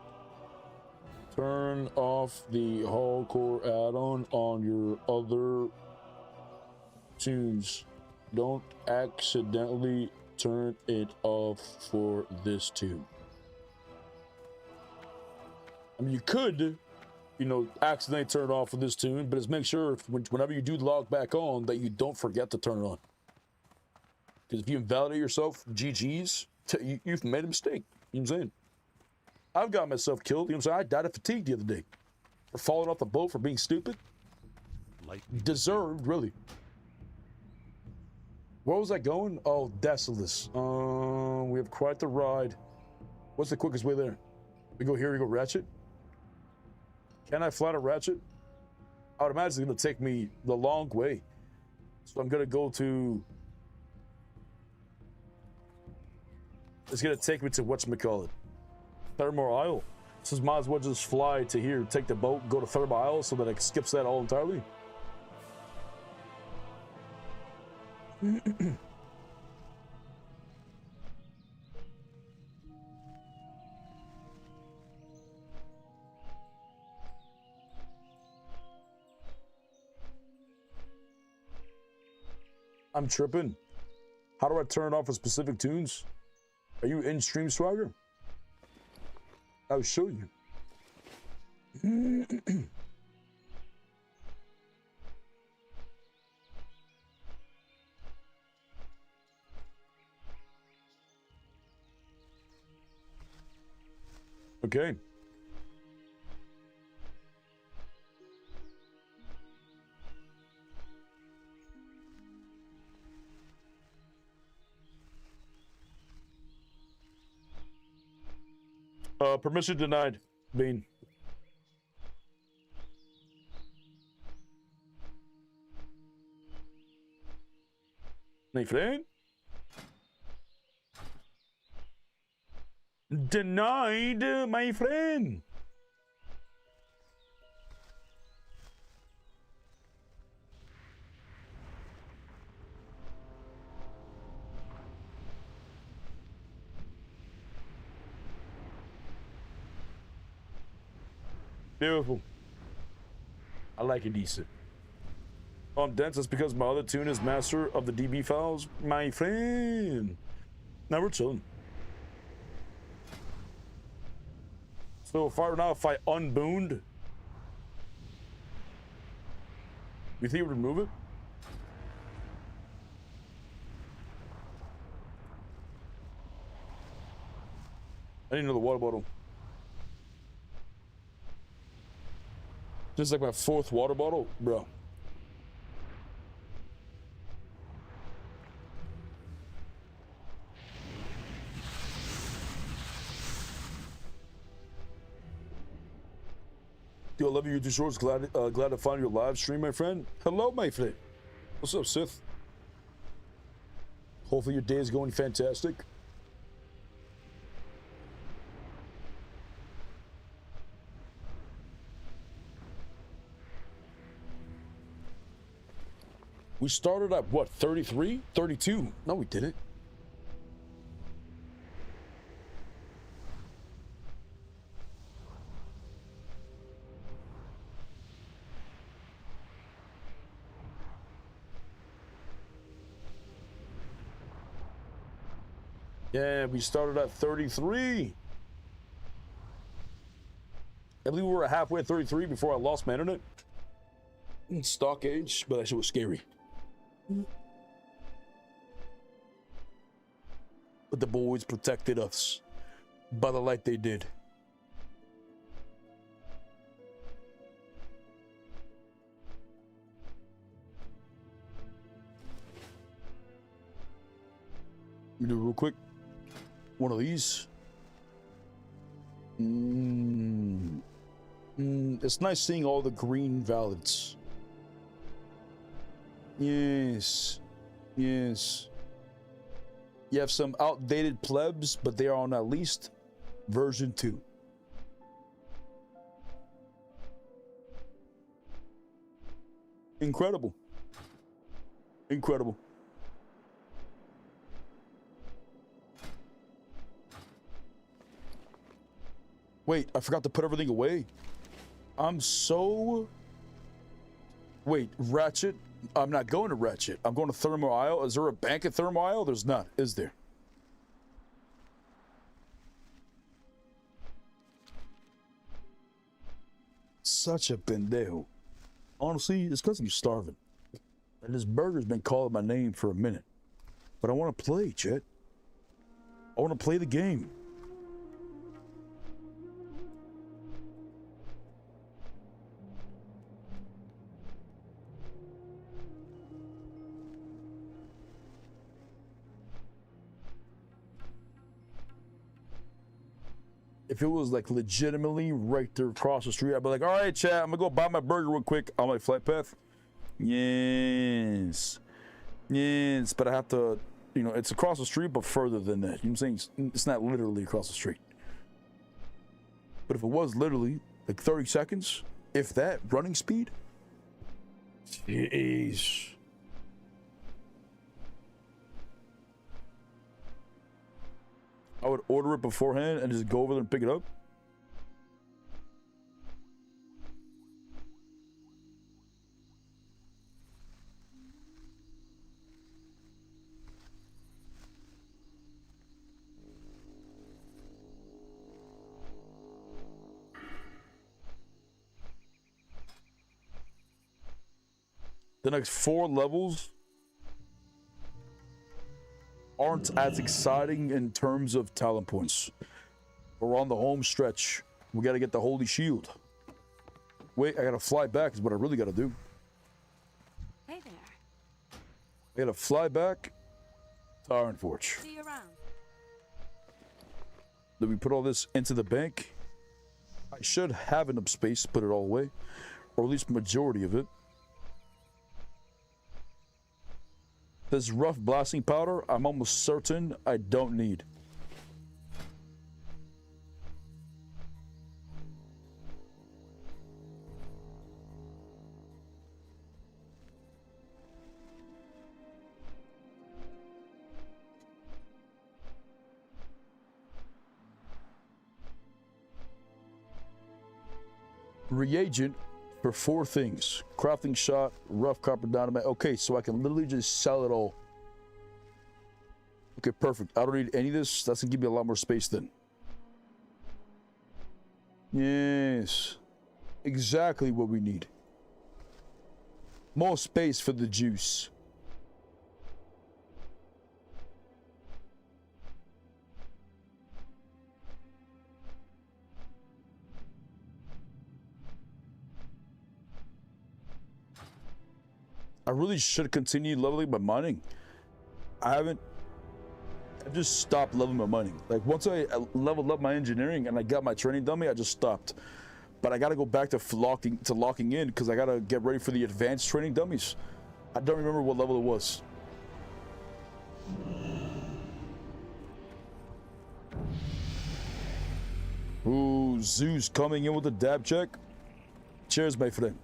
Turn off the hardcore add-on on your other tunes. Don't accidentally turn it off for this tune. I mean, you could, you know, accidentally turn it off for this tune, but just make sure whenever you do log back on that you don't forget to turn it on. Because if you invalidate yourself, GG's, you've made a mistake. You know what I'm saying? I've got myself killed. You know what I'm saying? I died of fatigue the other day. For falling off the boat for being stupid. Deserved, really. Where was I going? Oh, Desolus. We have quite the ride. What's the quickest way there? We go here, we go Ratchet? Can I fly to Ratchet? I would imagine it's going to take me the long way. So I'm going to go to... It's going to take me to whatchamacallit. Thermal Isle. So might as well just fly to here, take the boat, go to Thermal Isle so that it skips that all entirely. I'm tripping. How do I turn off for specific tunes? Are you in Stream Swagger? I'll show you. Okay. Permission denied, Bean. My friend? Denied, my friend. Beautiful. I like it decent. Oh, I'm dense. That's because my other tune is master of the DB files, my friend. Now we're chilling. So if I unbooned, you think it would remove it? I didn't know the water bottle. This is like my 4th water bottle, bro. Yo, I love you, YouTube Shorts. Glad to find your live stream, my friend. Hello, my friend. What's up, Sith? Hopefully your day is going fantastic. We started at what, 33? 32? No, we didn't. Yeah, we started at 33. I believe we were halfway at 33 before I lost my internet. Stock age, but that shit was scary. But the boys protected us by the light they did. You do real quick. One of these. It's nice seeing all the green valids. Yes. Yes. You have some outdated plebs, but they are on at least version 2. Incredible. Incredible. Wait, I forgot to put everything away. I'm so... Wait, Ratchet? I'm not going to Ratchet. I'm going to Thermal Isle. Is there a bank at Thermal Isle? There's not, is there? Such a pendejo. Honestly, it's because I'm starving. And this burger's been calling my name for a minute. But I want to play, Chet. I want to play the game. If it was like legitimately right there across the street, I'd be like, all right, chat, I'm gonna go buy my burger real quick on my flight path. Yes. Yes, but I have to, you know, it's across the street, but further than that. You know what I'm saying? It's not literally across the street. But if it was literally like 30 seconds, if that, running speed, jeez. I would order it beforehand and just go over there and pick it up. The next 4 levels aren't as exciting in terms of talent points. We're on the home stretch. We gotta get the Holy Shield. Wait, I gotta fly back is what I really gotta do. Hey there. I gotta fly back to Ironforge. See you around. Then we put all this into the bank. I should have enough space to put it all away, or at least majority of it. This rough blasting powder, I'm almost certain I don't need. Reagent for 4 things: crafting shot, rough copper dynamite. Okay, so I can literally just sell it all. Okay, perfect. I don't need any of this. That's gonna give me a lot more space then. Yes, exactly what we need. More space for the juice. I really should continue leveling my mining. I've just stopped leveling my mining. Like once I leveled up my engineering and I got my training dummy, I just stopped. But I gotta go back to locking in because I gotta get ready for the advanced training dummies. I don't remember what level it was. Ooh, Zeus coming in with a dab check. Cheers, my friend.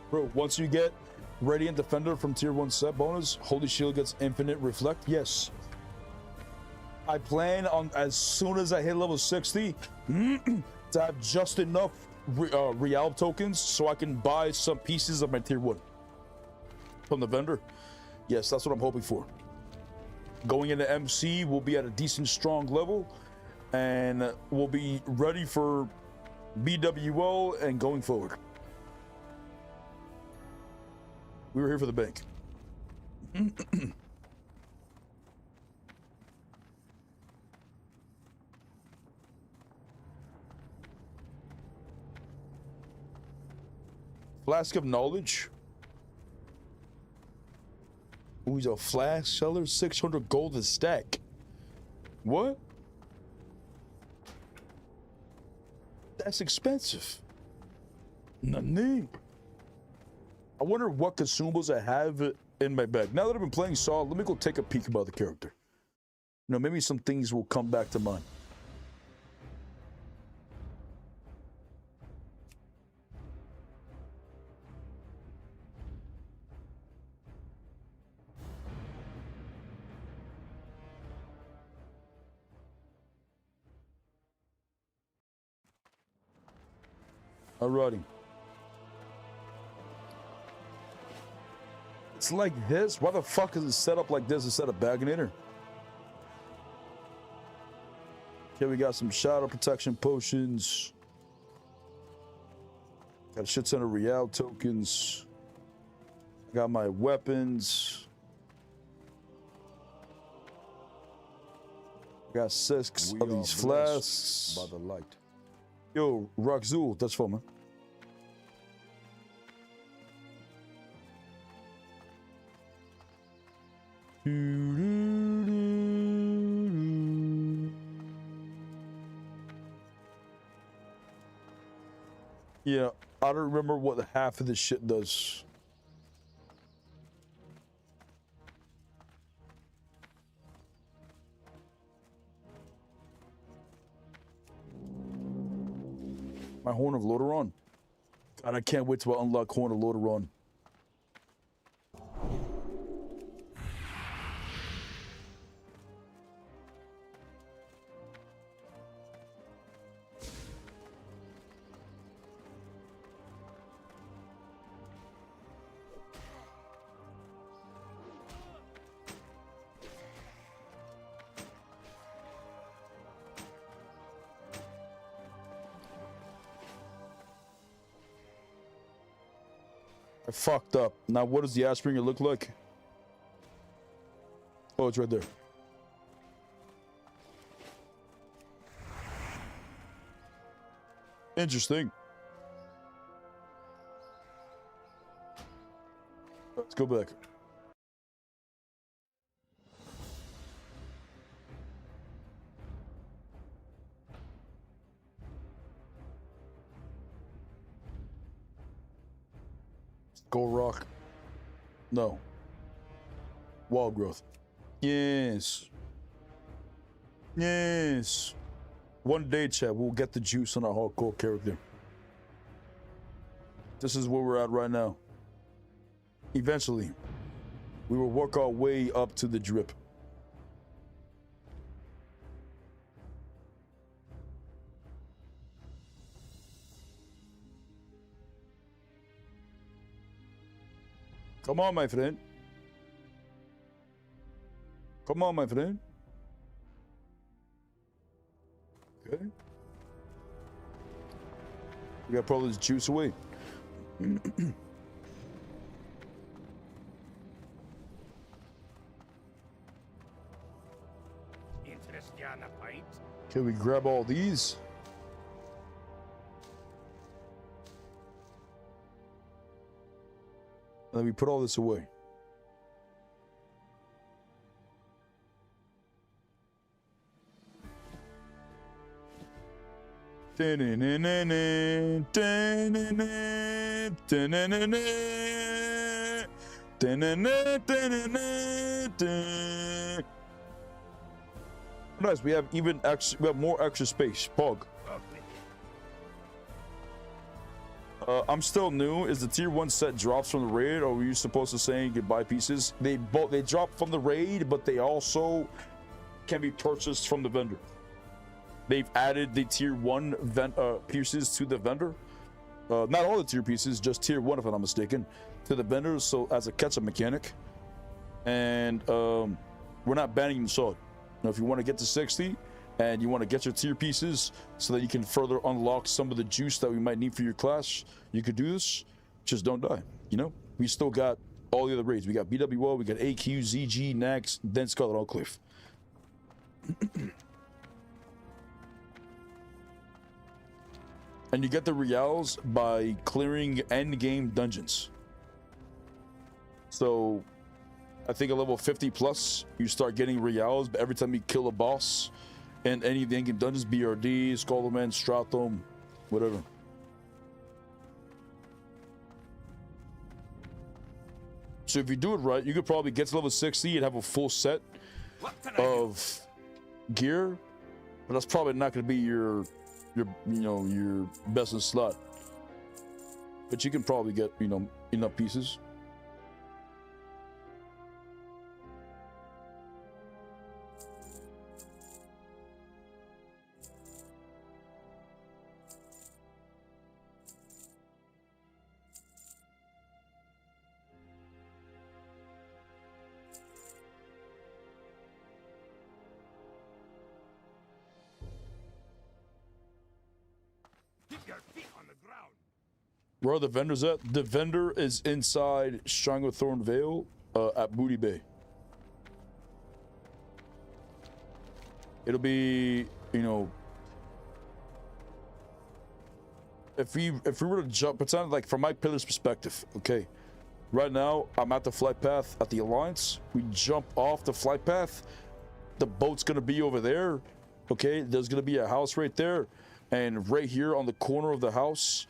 Bro, once you get Radiant Defender from tier 1 set bonus, Holy Shield gets infinite reflect. Yes. I plan on, as soon as I hit level 60, to have just enough Real tokens so I can buy some pieces of my tier 1 from the vendor. Yes, that's what I'm hoping for. Going into MC, we'll be at a decent, strong level, and we'll be ready for BWO and going forward. We were here for the bank. Flask of knowledge. Ooh, he's a flask seller. 600 gold a stack. What? That's expensive. Nani? I wonder what consumables I have in my bag. Now that I've been playing SoD, let me go take a peek about the character. You know, maybe some things will come back to mind. Alrighty. It's like this? Why the fuck is it set up like this instead of Baginator? Okay, we got some shadow protection potions. Got a shit ton of real tokens. I got my weapons. I got 6 of these flasks. By the light. Yo, Rockzul, that's fun, man. Yeah, I don't remember what half of this shit does. My Horn of Lordaeron. God, I can't wait to unlock Horn of Lordaeron. I fucked up. Now, what does the Ashbringer look like? Oh, it's right there. Interesting. Let's go back. Go rock. No. Wildgrowth. Yes. Yes. One day, chat, we'll get the juice on our hardcore character. This is where we're at right now. Eventually, we will work our way up to the drip. Come on, my friend. Come on, my friend. Okay. We gotta pull this juice away. Can we grab all these? Let me put all this away. Nice, we have even extra, we have more extra space. Pog. I'm still new. Is the tier 1 set drops from the raid, or were you supposed to say goodbye pieces? They drop from the raid, but they also can be purchased from the vendor. They've added the tier 1 pieces to the vendor. Not all the tier pieces, just tier 1 if I'm not mistaken, to the vendor, so as a catch-up mechanic. And we're not banning the SoD. Now, if you want to get to 60 and you want to get your tier pieces so that you can further unlock some of the juice that we might need for your class, you could do this. Just don't die. You know, we still got all the other raids. We got BWO, we got AQ, ZG, Nax, then Scarlet Allcliff. And you get the reals by clearing end game dungeons. So I think at level 50 plus, you start getting reals, but every time you kill a boss in any of the end game dungeons, BRD, Skullman, Stratham, whatever. So if you do it right, you could probably get to level 60 and have a full set of gear, but that's probably not going to be your your best in slot. But you can probably get enough pieces. Where are the vendors at? The vendor is inside Stranglethorn Vale at Booty Bay. It'll be, if we were to jump, pretend like from my pillar's perspective, okay, right now I'm at the flight path at the Alliance. We jump off the flight path, the boat's gonna be over there, okay? There's gonna be a house right there, and right here on the corner of the house,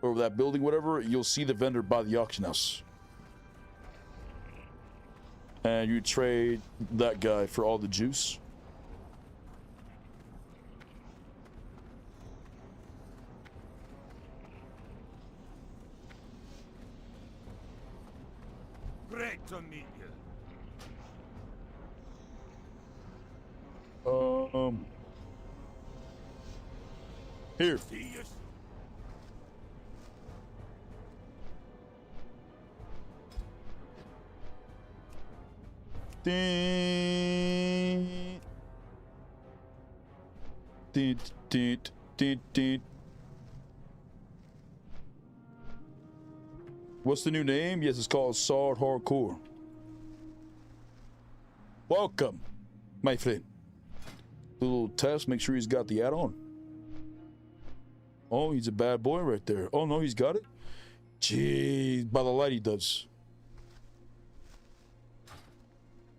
or that building, whatever, you'll see the vendor by the auction house. And you trade that guy for all the juice. Great to meet you. Here. See you. What's the new name? Yes, it's called SoD HARDCORE. Welcome, my friend. Little test, make sure he's got the add-on. Oh, he's a bad boy right there. Oh no, he's got it? Jeez, by the light he does.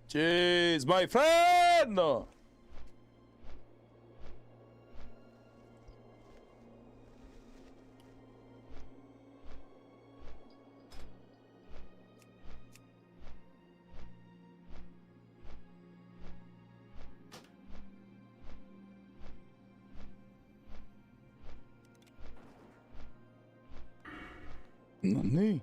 Jeez, my friend! No. Nani?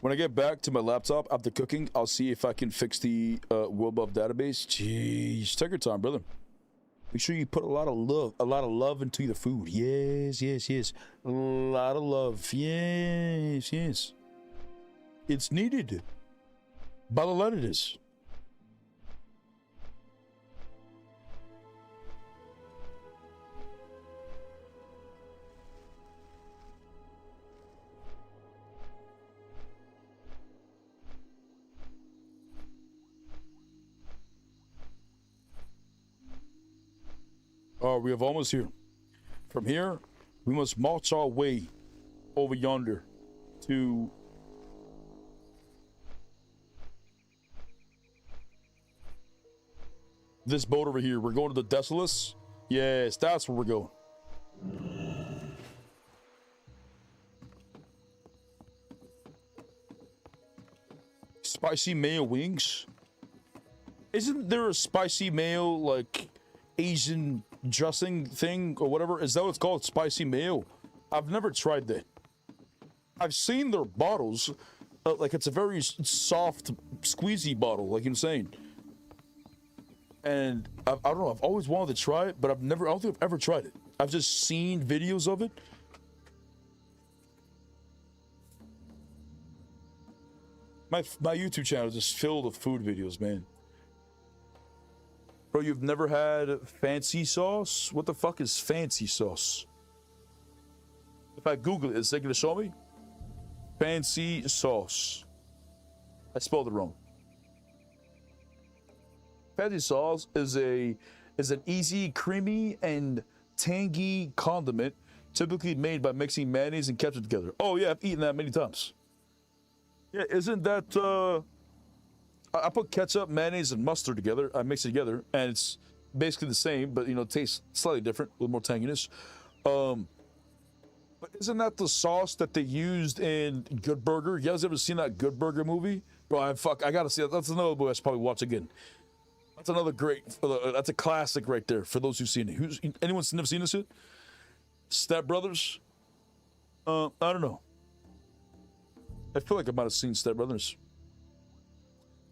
When I get back to my laptop after cooking, I'll see if I can fix the WorldBuff database. Jeez, take your time, brother. Make sure you put a lot of love into the food. Yes, yes, yes. A lot of love. Yes, yes. It's needed. By the lot it is. Oh, we have almost here. From here, we must march our way over yonder to this boat over here. We're going to the Desolus. Yes, that's where we're going. Spicy mayo wings? Isn't there a spicy mayo, like, Asian dressing thing or whatever? Is that what it's called? Spicy mayo? I've never tried that. I've seen their bottles. Like, it's a very soft, squeezy bottle, like you're saying. And I don't know, I've always wanted to try it, but I don't think I've ever tried it. I've just seen videos of it. My YouTube channel is just filled with food videos, man. Bro, you've never had fancy sauce? What the fuck is fancy sauce? If I Google it, is it gonna show me? Fancy sauce. I spelled it wrong. Fancy sauce is an easy, creamy, and tangy condiment typically made by mixing mayonnaise and ketchup together. Oh yeah, I've eaten that many times. Yeah, isn't that I put ketchup, mayonnaise, and mustard together. I mix it together, and it's basically the same, but you know, it tastes slightly different with more tanginess. But isn't that the sauce that they used in Good Burger? You guys ever seen that Good Burger movie? Bro, I gotta see that. That's another movie I should probably watch again. That's another great. That's a classic right there for those who've seen it. Anyone's never seen this yet? Step Brothers. I don't know. I feel like I might have seen Step Brothers.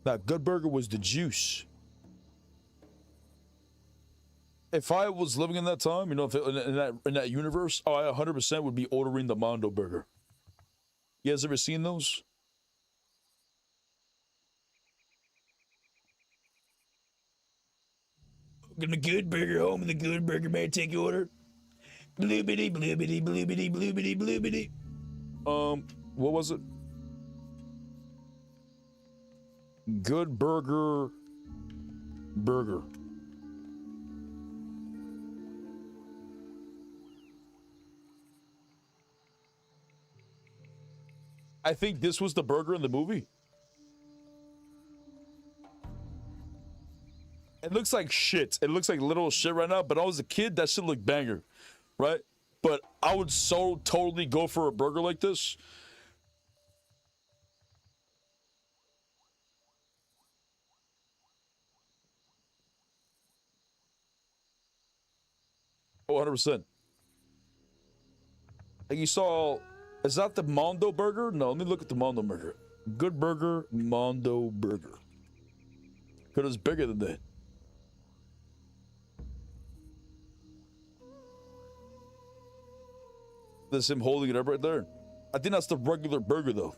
Now, Good Burger was the juice. If I was living in that time, you know, if in that universe, I 100% would be ordering the Mondo Burger. You guys ever seen those? Welcome to Good Burger, home of the Good Burger. May I take your order? Bloobity, bloobity, bloobity, bloobity, bloobity. What was it? Good Burger. I think this was the burger in the movie. It looks like shit. It looks like literal shit right now, but I was a kid, that shit looked banger, right? But I would so totally go for a burger like this. Oh, 100%. Like you saw, is that the Mondo Burger? No, let me look at the Mondo Burger. Good Burger, Mondo Burger. Because it's bigger than that. That's him holding it up right there. I think that's the regular burger, though.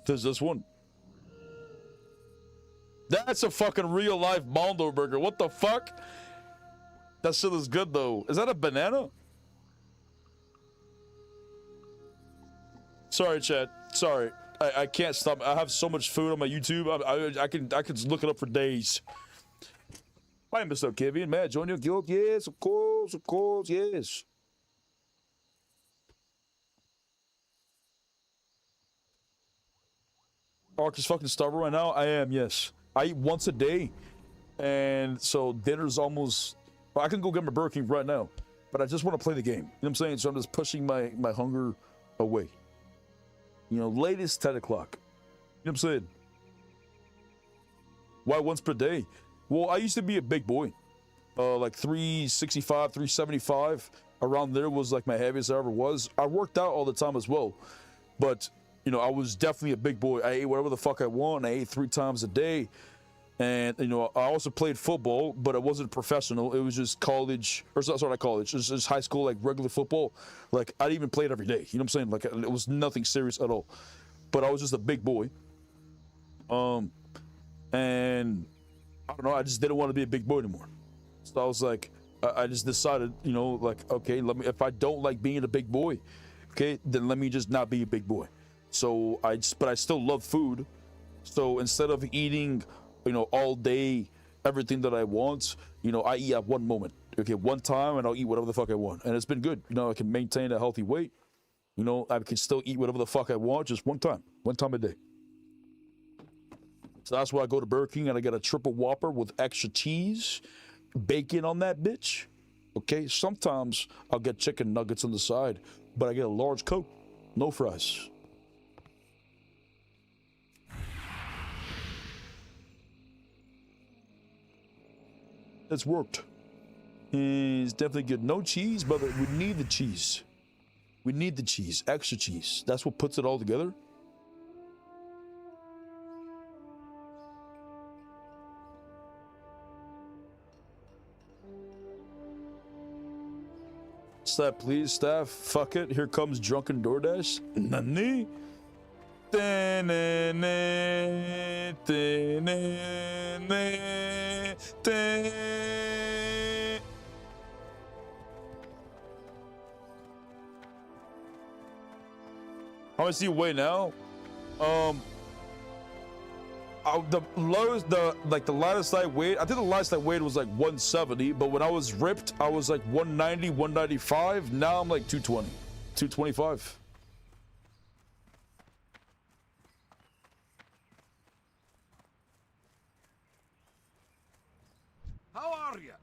There's this one. That's a fucking real life Mondo Burger. What the fuck? That shit is good, though. Is that a banana? Sorry, chat. Sorry. I can't stop. I have so much food on my YouTube. I can look it up for days. Hi, Mr. Kevin. May I join your guild? Yes, of course, yes. Ark is fucking starving right now. I am, yes. I eat once a day, and so dinner's almost. Well, I can go get my Burger King right now, but I just want to play the game. You know what I'm saying? So I'm just pushing my hunger away. You know, latest 10 o'clock. You know what I'm saying? Why once per day? Well, I used to be a big boy. Like 365, 375. Around there was like my heaviest I ever was. I worked out all the time as well. But, you know, I was definitely a big boy. I ate whatever the fuck I want. I ate 3 times a day. And, you know, I also played football, but it wasn't professional. It was just college, or sorry, not college. It was just high school, like regular football. Like, I didn't even play it every day. You know what I'm saying? Like, it was nothing serious at all. But I was just a big boy. And I don't know, I just didn't want to be a big boy anymore. So I was like, I just decided, you know, like, okay, if I don't like being a big boy, okay, then let me just not be a big boy. So but I still love food. So instead of eating, you know, all day, everything that I want, you know, I eat at one moment. Okay, one time, and I'll eat whatever the fuck I want. And it's been good. You know, I can maintain a healthy weight. You know, I can still eat whatever the fuck I want, just one time a day. So that's why I go to Burger King and I get a triple Whopper with extra cheese, bacon on that bitch. Okay, sometimes I'll get chicken nuggets on the side, but I get a large Coke, no fries. It's worked. It's definitely good. No cheese, brother. We need the cheese. We need the cheese. Extra cheese. That's what puts it all together. Staff, please, staff. Fuck it. Here comes Drunken DoorDash. Nani? How much do you weigh now? The lowest, the lightest I weighed, I think the lightest I weighed was like 170, but when I was ripped, I was like 190, 195. Now I'm like 220, 225. are you?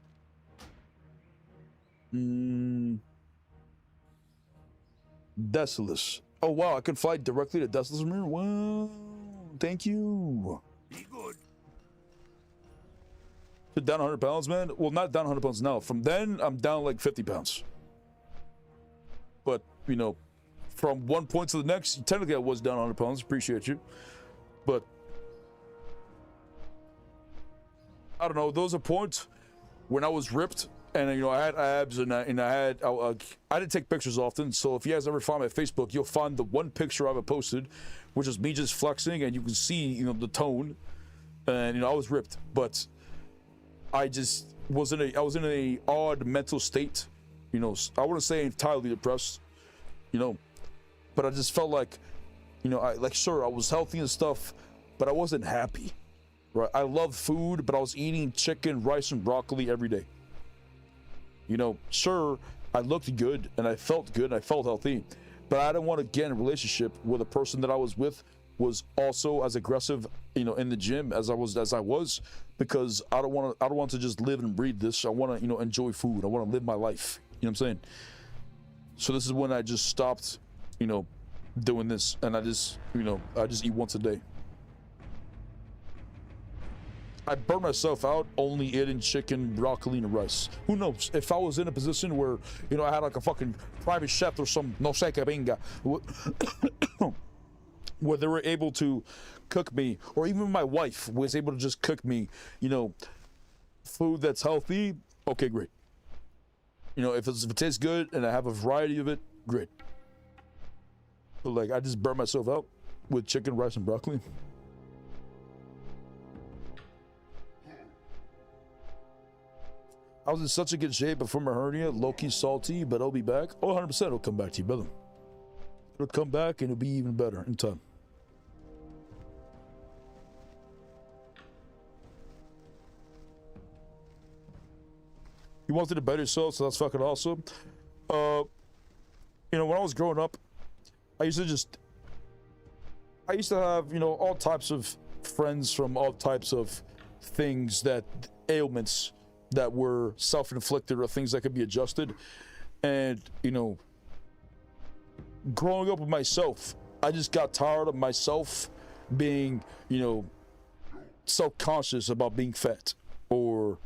Decimus. Oh wow, I could fly directly to Decimus Mirror. Wow, thank you. Be good. So down 100 pounds, man. Well, not down 100 pounds now. From then, I'm down like 50 pounds. But you know, from one point to the next, technically I was down 100 pounds. Appreciate you, but I don't know. Those are points when I was ripped. And you know, I had abs, and I didn't take pictures often. So if you guys ever find my Facebook, you'll find the one picture I've posted, which is me just flexing, and you can see, you know, the tone. And you know, I was ripped, but I just was in a odd mental state. You know, I wouldn't say entirely depressed. You know, but I just felt like, you know, sure, I was healthy and stuff, but I wasn't happy. Right? I loved food, but I was eating chicken, rice, and broccoli every day. You know, sure, I looked good and I felt good and I felt healthy, but I didn't want to get in a relationship where the person that I was with was also as aggressive, you know, in the gym as I was, because I don't want to just live and breathe this. I want to, you know, enjoy food. I want to live my life. You know what I'm saying? So this is when I just stopped, you know, doing this, and I just eat once a day. I burn myself out only eating chicken, broccoli, and rice. Who knows? If I was in a position where, you know, I had like a fucking private chef or some no sé qué venga, where they were able to cook me, or even my wife was able to just cook me, you know, food that's healthy, okay, great. You know, if it tastes good and I have a variety of it, great. But like, I just burn myself out with chicken, rice, and broccoli. I was in such a good shape before my hernia, low-key salty, but I'll be back. Oh, 100% it'll come back to you, brother. It'll come back and it'll be even better in time. You wanted to better yourself, so that's fucking awesome. You know, when I was growing up, I used to have, you know, all types of friends from all types of things, that ailments that were self-inflicted or things that could be adjusted. And, you know, growing up with myself, I just got tired of myself being, you know, self-conscious about being fat, or,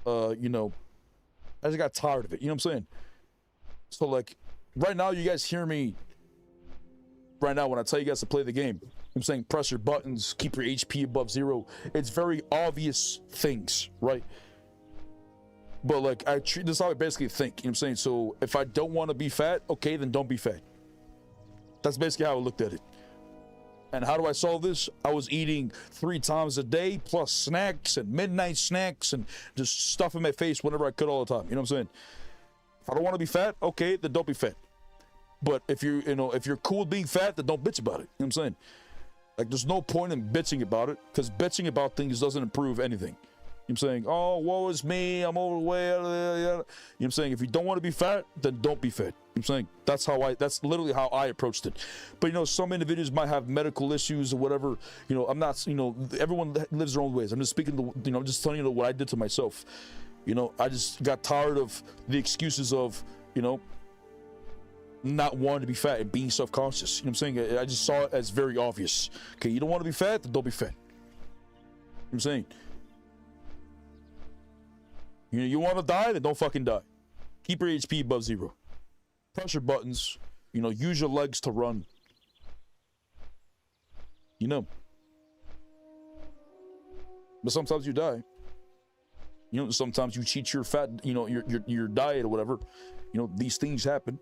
you know, I just got tired of it. You know what I'm saying? So, like, right now, you guys hear me right now when I tell you guys to play the game. I'm saying press your buttons, keep your HP above 0. It's very obvious things, right? But like, this is how I basically think, you know what I'm saying? So if I don't want to be fat, okay, then don't be fat. That's basically how I looked at it. And how do I solve this? I was eating 3 times a day, plus snacks and midnight snacks, and just stuff in my face whenever I could all the time. You know what I'm saying? If I don't want to be fat, okay, then don't be fat. But if you're cool with being fat, then don't bitch about it. You know what I'm saying? Like, there's no point in bitching about it, because bitching about things doesn't improve anything. You know what I'm saying? Oh, woe is me, I'm overweight. You know what I'm saying? If you don't want to be fat, then don't be fat. You know what I'm saying? That's literally how I approached it. But, you know, some individuals might have medical issues or whatever. You know, I'm not, you know, everyone lives their own ways. I'm just speaking to, you know, I'm just telling you what I did to myself. You know, I just got tired of the excuses of, you know, not wanting to be fat and being self-conscious. You know what I'm saying? I just saw it as very obvious. Okay, you don't want to be fat, then don't be fat. You know what I'm saying? You know, you want to die, then don't fucking die. Keep your HP above 0. Press your buttons. You know, use your legs to run. You know. But sometimes you die. You know, sometimes you cheat your fat, you know, your diet or whatever. You know, these things happen.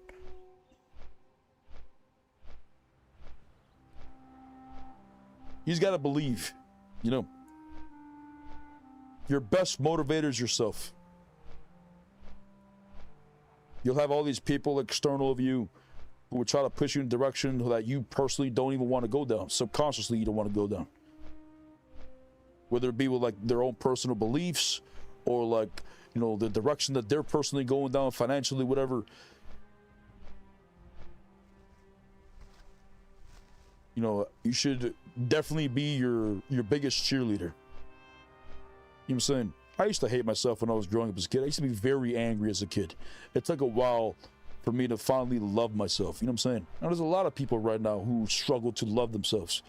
You just gotta believe, you know. Your best motivator is yourself. You'll have all these people external of you who will try to push you in a direction that you personally don't even want to go down. Subconsciously, you don't want to go down. Whether it be with like their own personal beliefs, or like, you know, the direction that they're personally going down financially, whatever. You know, you should definitely be your biggest cheerleader. You know what I'm saying? I used to hate myself when I was growing up as a kid. I used to be very angry as a kid. It took a while for me to finally love myself. You know what I'm saying? Now, there's a lot of people right now who struggle to love themselves.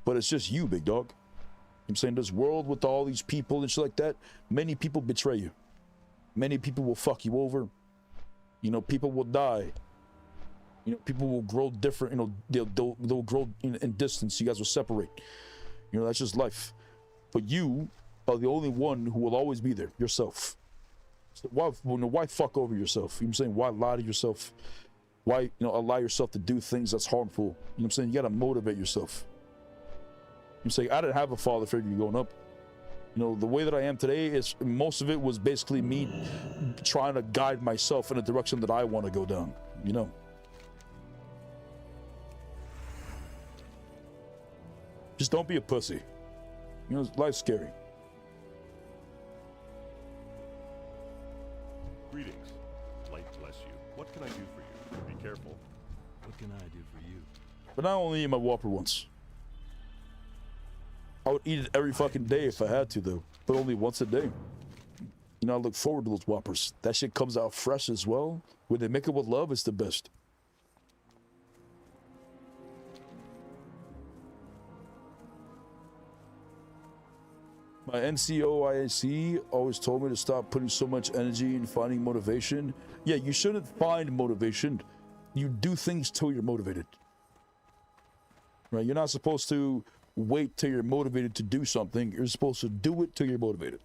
But it's just you, big dog. You know what I'm saying? This world with all these people and shit like that, many people betray you. Many people will fuck you over. You know, people will die. You know, people will grow different. You know, they'll grow in distance. You guys will separate. You know, that's just life. But you are the only one who will always be there, yourself. So why fuck over yourself? You know what I'm saying? Why lie to yourself? Why, you know, allow yourself to do things that's harmful? You know what I'm saying? You gotta motivate yourself. You say, I didn't have a father figure growing up. You know, the way that I am today is, most of it was basically me trying to guide myself in a direction that I want to go down, you know. Just don't be a pussy. You know, life's scary. Greetings. Light bless you. What can I do for you? Be careful. What can I do for you? But I only eat my Whopper once. I would eat it every fucking day if I had to, though. But only once a day. You know, I look forward to those Whoppers. That shit comes out fresh as well. When they make it with love, it's the best. My NCO-IAC always told me to stop putting so much energy in finding motivation. Yeah, you shouldn't find motivation. You do things till you're motivated. Right? You're not supposed to wait till you're motivated to do something. You're supposed to do it till you're motivated.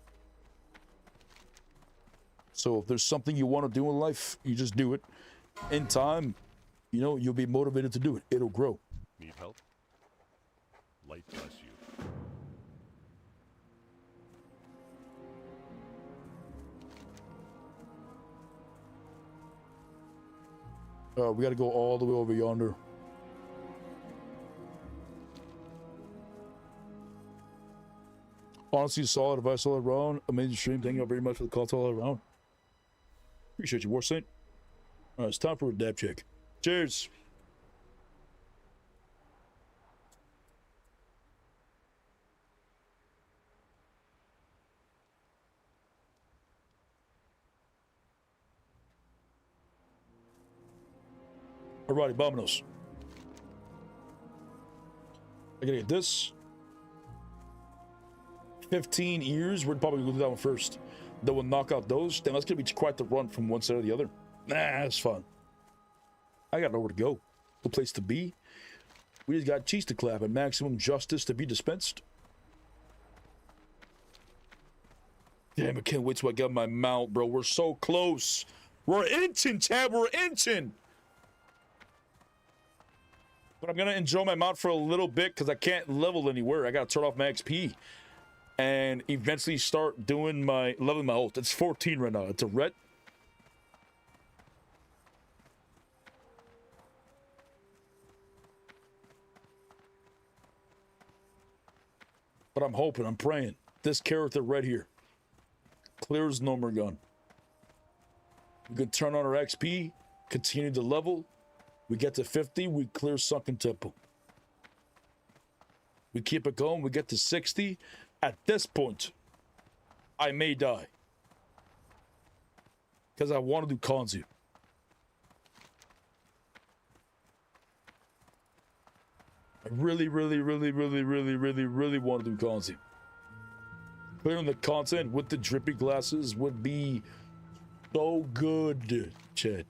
So if there's something you want to do in life, you just do it. In time, you know, you'll be motivated to do it. It'll grow. Need help? Light bless you. We got to go all the way over yonder. Honestly, solid advice all around. Amazing stream. Thank you very much for the call all around. Appreciate you, War Saint. All right, it's time for a dab check. Cheers. Alrighty, vámonos. I gotta get this. 15 ears. We're probably gonna do that one first. Then we'll knock out those. Then that's gonna be quite the run from one side to the other. Nah, that's fun. I got nowhere to go. No place to be. We just got cheese to clap and maximum justice to be dispensed. Damn, I can't wait till I get my mount, bro. We're so close. We're inching, Chad. We're inching. But I'm gonna enjoy my mount for a little bit because I can't level anywhere. I gotta turn off my XP and eventually start doing my leveling my ult. It's 14 right now. It's a red. But I'm hoping, I'm praying this character right here clears no more gun. We can turn on our XP, continue to level. We get to 50, we clear Sunken Temple. We keep it going, we get to 60. At this point, I may die. Because I want to do Kanzu. I really want to do Kanzu. Clearing the content with the drippy glasses would be so good, Chad.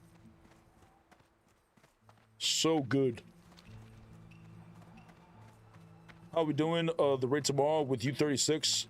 So good. How we doing the raid tomorrow with U36?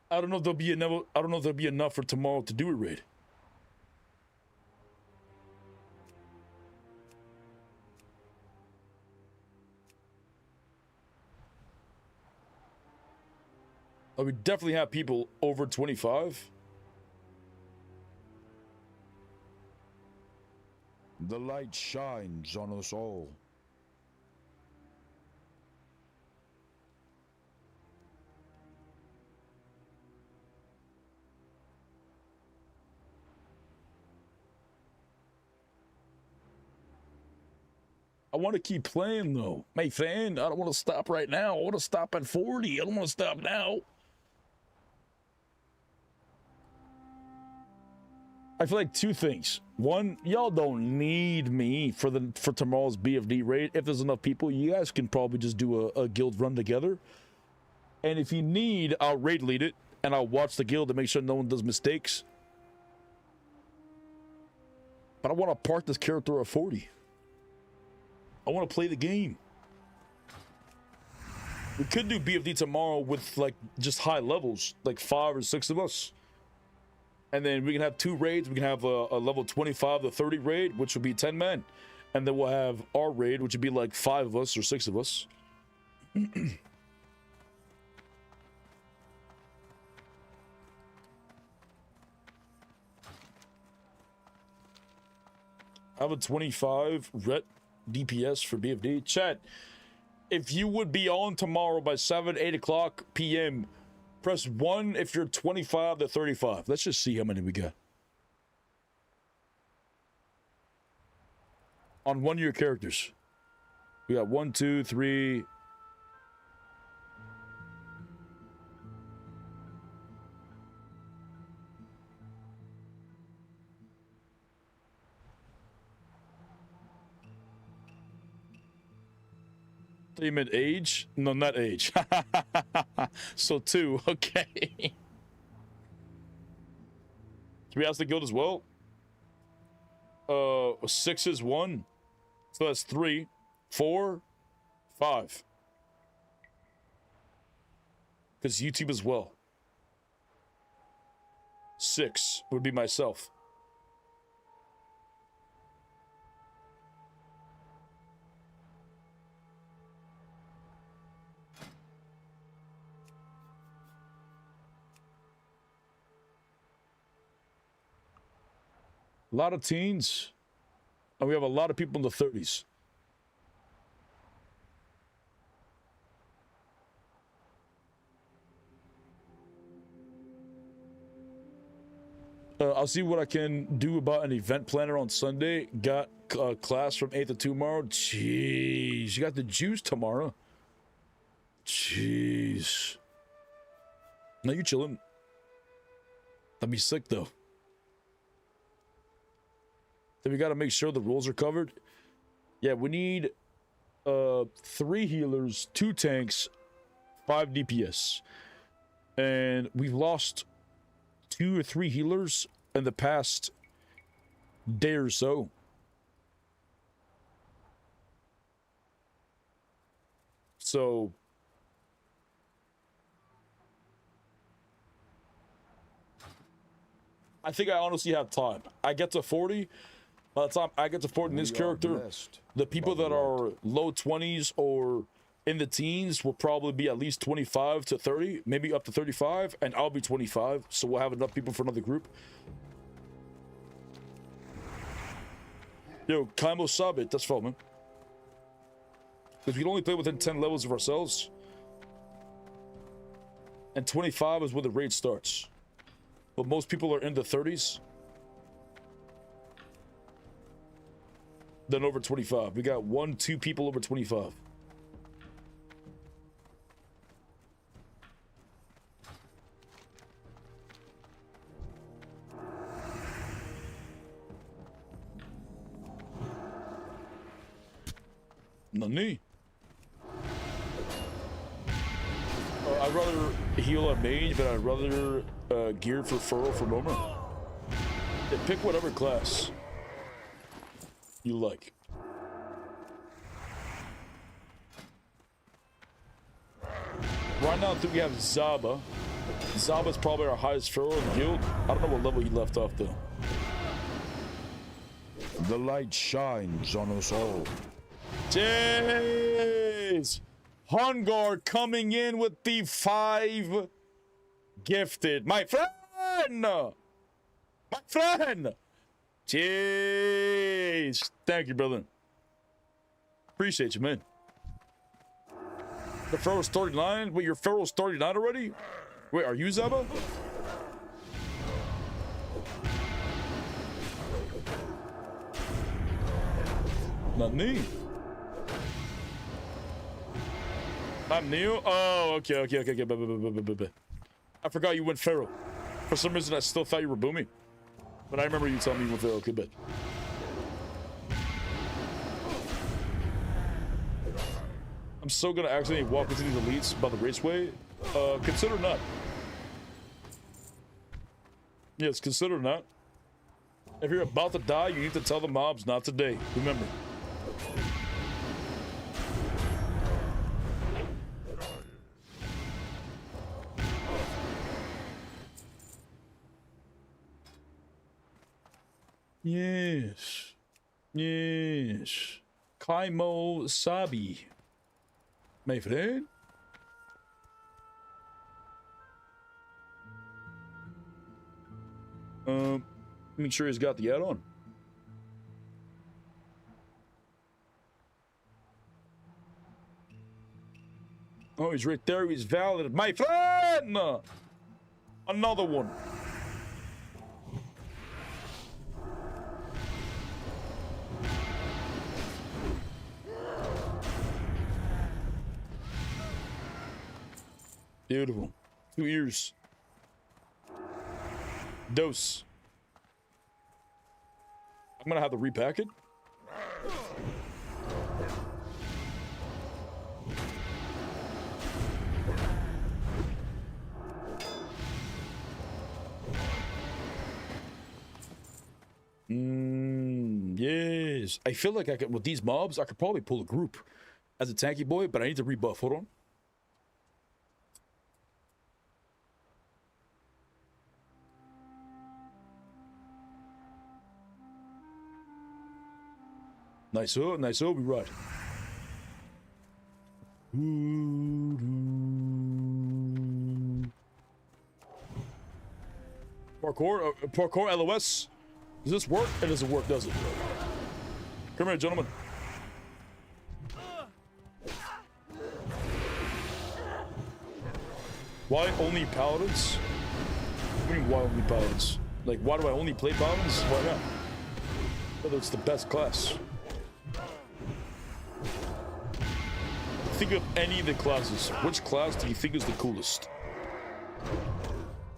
I don't know if there'll be enough. I don't know if there'll be enough for tomorrow to do a raid. We definitely have people over 25. The light shines on us all. I want to keep playing though. My fan, I don't want to stop right now. I want to stop at 40. I don't want to stop now. I feel like two things. One, y'all don't need me for tomorrow's BFD raid. If there's enough people, you guys can probably just do a guild run together. And if you need, I'll raid lead it and I'll watch the guild to make sure no one does mistakes. But I want to park this character at 40. I want to play the game. We could do BFD tomorrow with like just high levels, like 5 or 6 of us. And then we can have 2 raids. We can have a level 25 to 30 raid, which would be 10 men. And then we'll have our raid, which would be like 5 of us or 6 of us. I have a 25 ret DPS for BFD. Chat, if you would be on tomorrow by 8 o'clock p.m., press 1 if you're 25 to 35. Let's just see how many we got. On one of your characters. We got 1, 2, 3... You meant age? No, not age. So 2, okay. 3 has the guild as well. 6 is 1. So that's 3, 4, 5. Because YouTube as well. 6 would be myself. A lot of teens, and we have a lot of people in the 30s. I'll see what I can do about an event planner on Sunday. Got class from 8 to 2 tomorrow. Jeez, you got the juice tomorrow. Jeez. No, you chilling. That'd be sick though. Then we got to make sure the rules are covered. Yeah, we need 3 healers, 2 tanks, 5 DPS. And we've lost 2 or 3 healers in the past day or so. So I think I honestly have time. I get to 40. By the time I get to 40 in this character, the people that are low 20s or in the teens will probably be at least 25 to 30, maybe up to 35, and I'll be 25, so we'll have enough people for another group. Yo, Kaimo Sabit, that's fine, man. Because we can only play within 10 levels of ourselves. And 25 is where the raid starts. But most people are in the 30s. Then over 25. We got 1, 2 people over 25. Nani? I'd rather heal on mage, but I'd rather gear for furrow for moment. Yeah, pick whatever class you like. Right now I think we have Zaba. Zaba's probably our highest furrow in the guild. I don't know what level he left off though. The light shines on us all. Jeez! Hungard coming in with the 5 gifted. My friend! My friend! Jeez. Thank you, brother. Appreciate you, man. The Pharaoh's 39? Wait, your Pharaoh's 39 already? Wait, are you Zaba? Not me. I'm Neo? Oh, okay. I forgot you went Pharaoh. For some reason, I still thought you were Boomy. But I remember you telling me you went Pharaoh. Okay, bet. I'm so gonna accidentally walk into these elites by the raceway. Consider not. Yes, consider not. If you're about to die, you need to tell the mobs not today. Remember. Yes. Yes. Kaimo Sabi. My friend? Make sure he's got the add-on. Oh, he's right there. He's valid. My friend! Another one. Beautiful. 2 ears. Dose. I'm gonna have to repack it. Yes. I feel like I could, with these mobs, I could probably pull a group as a tanky boy, but I need to rebuff. Hold on. Nice, we ride. Parkour, LOS. Does this work? It doesn't work, does it? Come here, gentlemen. Why only paladins? What do you mean, why only paladins? Like, why do I only play paladins? Why not? Whether it's the best class. Think of any of the classes. Which class do you think is the coolest?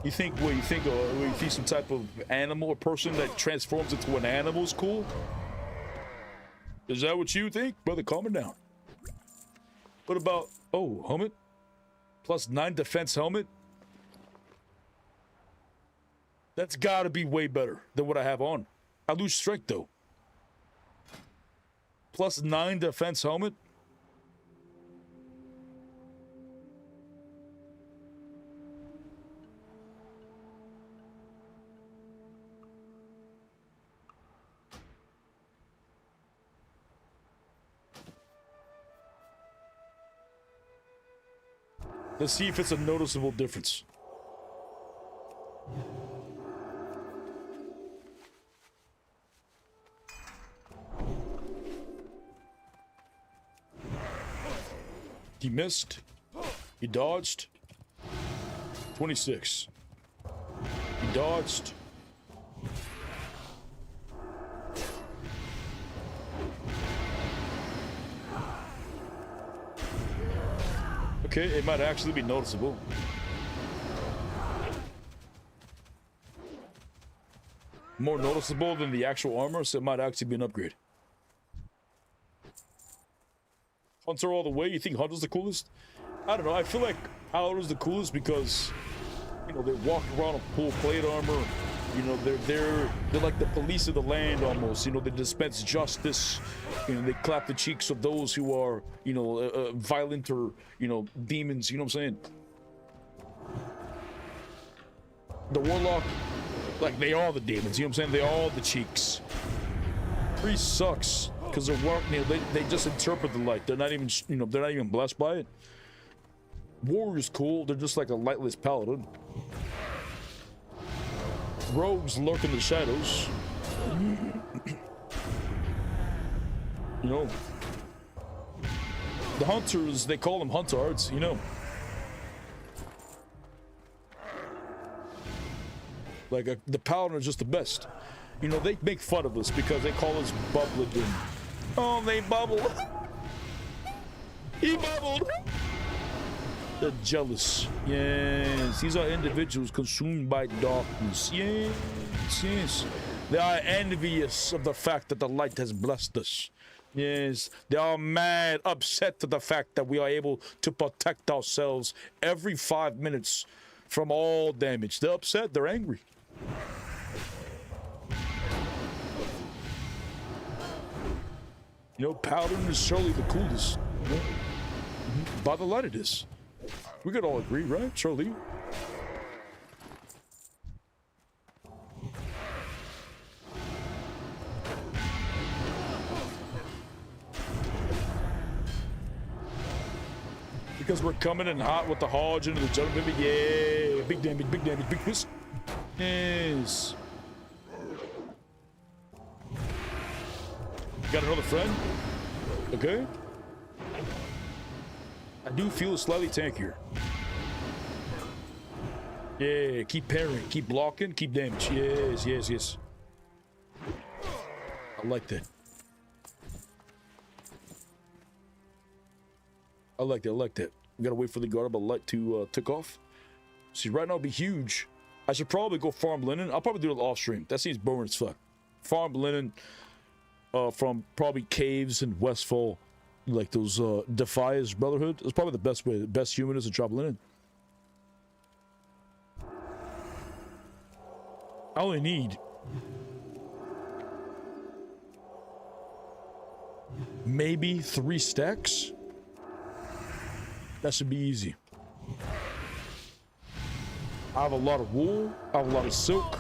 You think what you think? You think some type of animal or person that transforms into an animal is cool? Is that what you think, brother? Calm it down. What about helmet? +9 defense helmet. That's got to be way better than what I have on. I lose strength though. +9 defense helmet. Let's see if it's a noticeable difference. He missed. He dodged. 26. He dodged. Okay, it might actually be noticeable. More noticeable than the actual armor, so it might actually be an upgrade. Hunter all the way? You think Hunter's the coolest? I don't know. I feel like Paladin's the coolest because, you know, they walk around in full plate armor. You know, they're like the police of the land almost. You know, they dispense justice. You know, they clap the cheeks of those who are, you know, violent or, you know, demons. You know what I'm saying? The Warlock, like, they are the demons. You know what I'm saying? They are the cheeks. Priest sucks because they're, you know, they just interpret the light. They're not even, you know, they're not even blessed by it. Warrior's cool. They're just like a lightless paladin. Rogues lurk in the shadows. You know. The hunters, they call them huntards, you know. Like the paladin is just the best. You know, they make fun of us because they call us bubbling. Oh, they bubbled. He bubbled. They're jealous. Yes, these are individuals consumed by darkness. Yes, yes. They are envious of the fact that the light has blessed us. Yes, they are mad, upset at the fact that we are able to protect ourselves every 5 minutes from all damage. They're upset, they're angry. You know, Paladin is surely the coolest. You know? By the light it is. We could all agree, right? Surely. Because we're coming in hot with the Hodge into the jungle, baby. Yeah, big damage, big twist. Yes. Got another friend? Okay. I do feel slightly tankier. Yeah, keep parrying, keep blocking, keep damage. Yes, yes, yes. I like that. I like that, I like that. We gotta wait for the Guardable Light to tick off. See, right now it'd be huge. I should probably go farm linen. I'll probably do it off stream. That seems boring as fuck. Farm linen from probably caves in Westfall. Like those Defias Brotherhood. It's probably the best way, the best human is to drop linen. I only need maybe 3 stacks. That should be easy. I have a lot of wool, I have a lot of silk,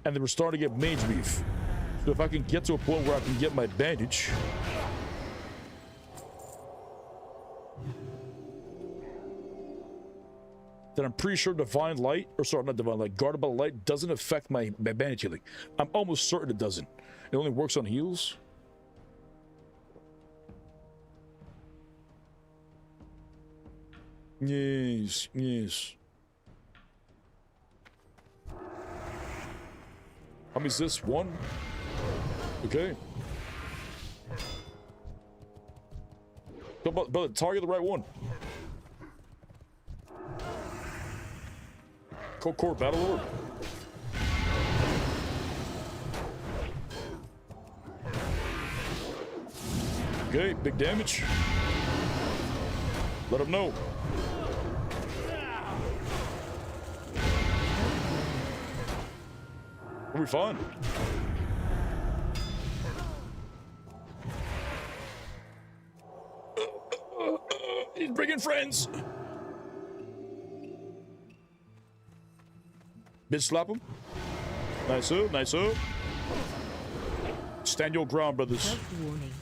and then we're starting to get mage beef. So if I can get to a point where I can get my bandage, then I'm pretty sure Divine Light, or sorry, not Divine Light, Guardable Light doesn't affect my bandage healing. I'm almost certain it doesn't. It only works on heals. Yes, yes. How many is this? 1? Okay. Come on, brother, target the right one. Core Battle Lord. Okay, big damage. Let him know. Are we fine? He's bringing friends. Bitch slap him. Nice up, nice up. Stand your ground, brothers.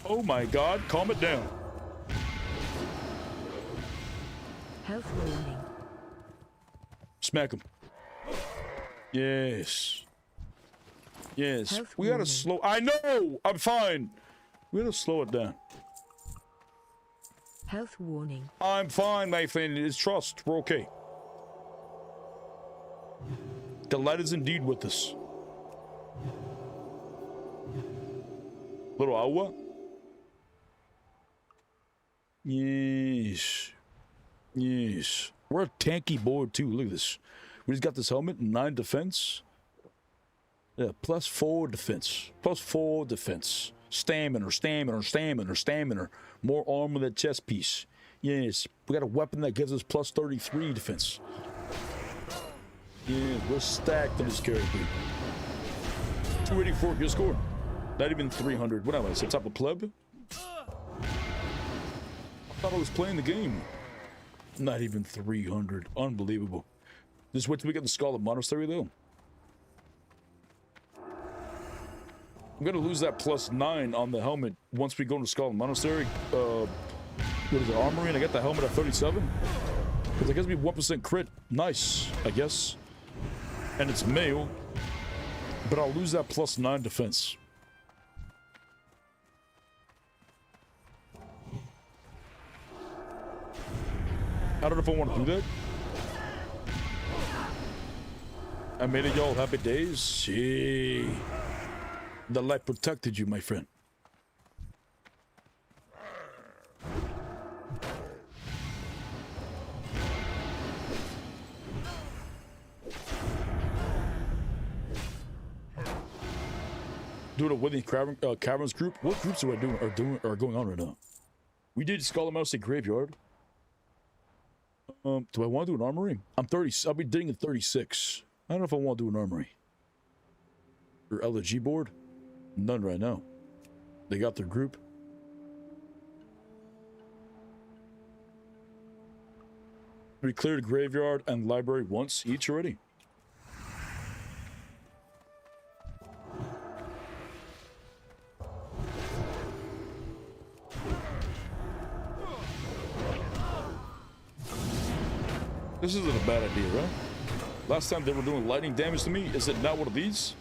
Oh my god, calm it down. Health warning. Smack him. Yes. Yes. Health We gotta warning. slow. I know! I'm fine. We gotta slow it down. Health warning. I'm fine, my friend. It's trust. We're okay. The light is indeed with us. Little Awa? Yes. Yes. We're a tanky board too. Look at this. We just got this helmet, 9 defense. Yeah, +4 defense. +4 defense. Stamina, stamina, stamina, stamina. More armor than chest piece. Yes. We got a weapon that gives us +33 defense. Yeah, we're stacked on this character. 284 good score. Not even 300. What am I? Some type of pleb? I thought I was playing the game. Not even 300. Unbelievable. Just wait till we get the Scarlet Monastery though. I'm gonna lose that +9 on the helmet once we go into Scarlet Monastery. What is it? Armory, and I got the helmet at 37. Because I guess it'd be 1% crit. Nice, I guess. And it's male. But I'll lose that +9 defense. I don't know if I want to do that. I made it, y'all. Happy days. See. The light protected you, my friend. Doing a Withing Caverns group. What groups are going on right now? We did Skull and Mouse Graveyard. Do I want to do an armory? I'm 30. I'll be digging at 36. I don't know if I want to do an armory. Or LG board? None right now. They got their group. We cleared graveyard and library once each already. This isn't a bad idea, right? Last time they were doing lightning damage to me, is it not one of these?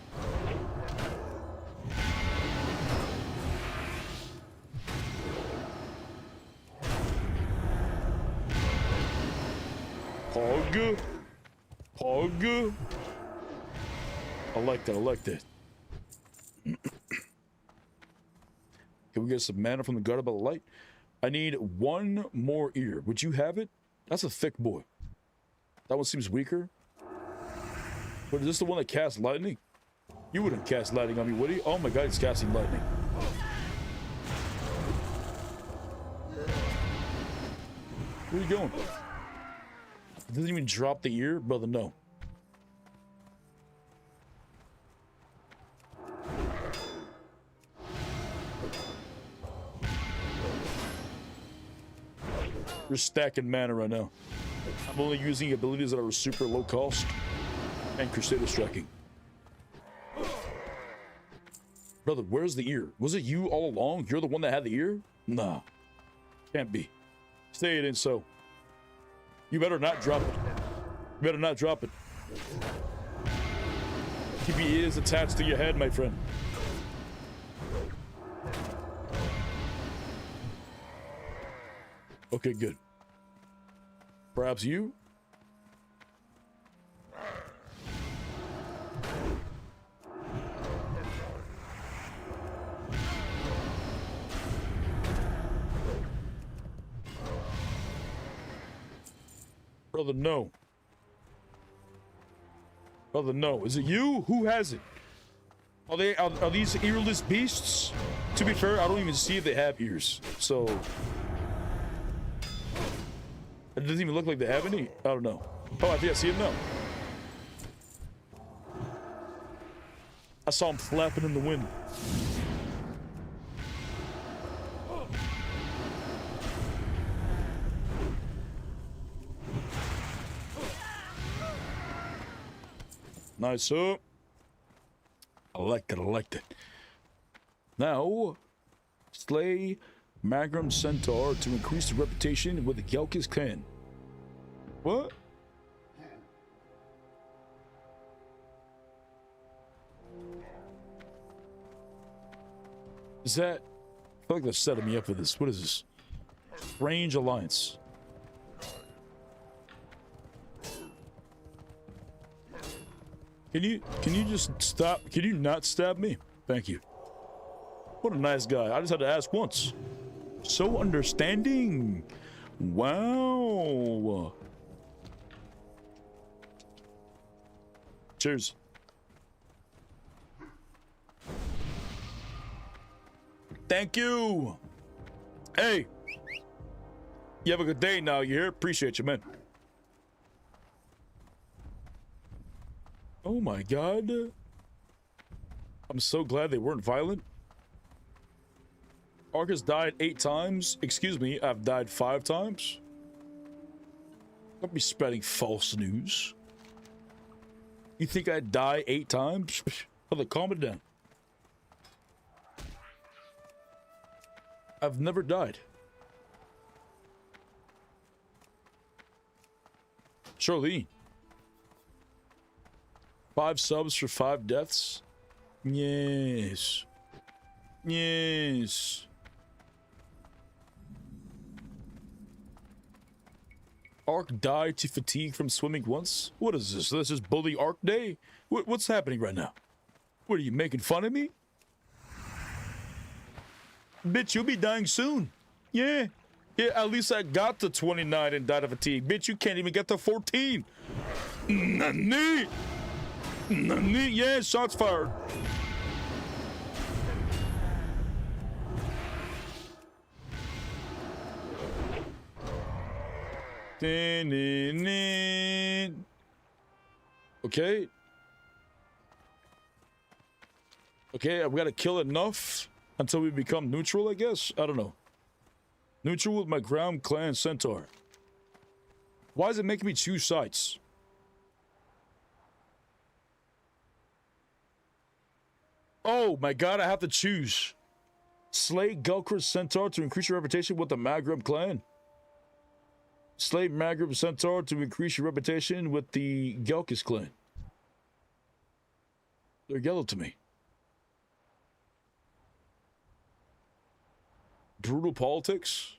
Pog. Pog. I like that, I like that. Can we get some mana from the guard about the light? I need one more ear. Would you have it? That's a thick boy. That one seems weaker. But is this the one that casts lightning? You wouldn't cast lightning on me, would he? Oh my god, he's casting lightning. Where are you going? It doesn't even drop the ear? Brother, no. We're stacking mana right now. I'm only using abilities that are super low cost and Crusader striking. Brother, where's the ear? Was it you all along? You're the one that had the ear? Nah. Can't be. Stay it in so. You better not drop it. You better not drop it. Keep your ears attached to your head, my friend. Okay, good. Perhaps you? Brother, no. Brother, no. Is it you? Who has it? Are these earless beasts? To be fair, I don't even see if they have ears. So it doesn't even look like they have any. I don't know. Oh, I think I see it now. I saw him flapping in the wind. Nice up. I liked it, I liked it. Now, slay Magram Centaur to increase the reputation with the Gelkis clan. What? Is that? I feel like they're setting me up for this. What is this? Strange alliance. Can you just stop? Can you not stab me? Thank you. What a nice guy. I just had to ask once. So understanding. Wow. Cheers. Thank you. Hey. You have a good day now, you hear? Appreciate you, man. Oh my god. I'm so glad they weren't violent. Arcus died 8 times. Excuse me, I've died 5 times. Don't be spreading false news. You think I'd die 8 times? Brother, calm it down. I've never died. Charlene. 5 subs for 5 deaths. Yes. Yes. Ark died to fatigue from swimming once? What is this? This is Bully Ark Day? What's happening right now? What are you, making fun of me? Bitch, you'll be dying soon. Yeah. Yeah, at least I got to 29 and died of fatigue. Bitch, you can't even get to 14. Nani? Nani? Yeah, shots fired. Okay. Okay, I've got to kill enough until we become neutral, I guess? I don't know. Neutral with my ground clan centaur. Why is it making me choose sides? Oh my god, I have to choose. Slay Gulkra's centaur to increase your reputation with the Maghreb clan. Slay Maghreb centaur to increase your reputation with the Gelkis clan. They're yellow to me. Brutal politics?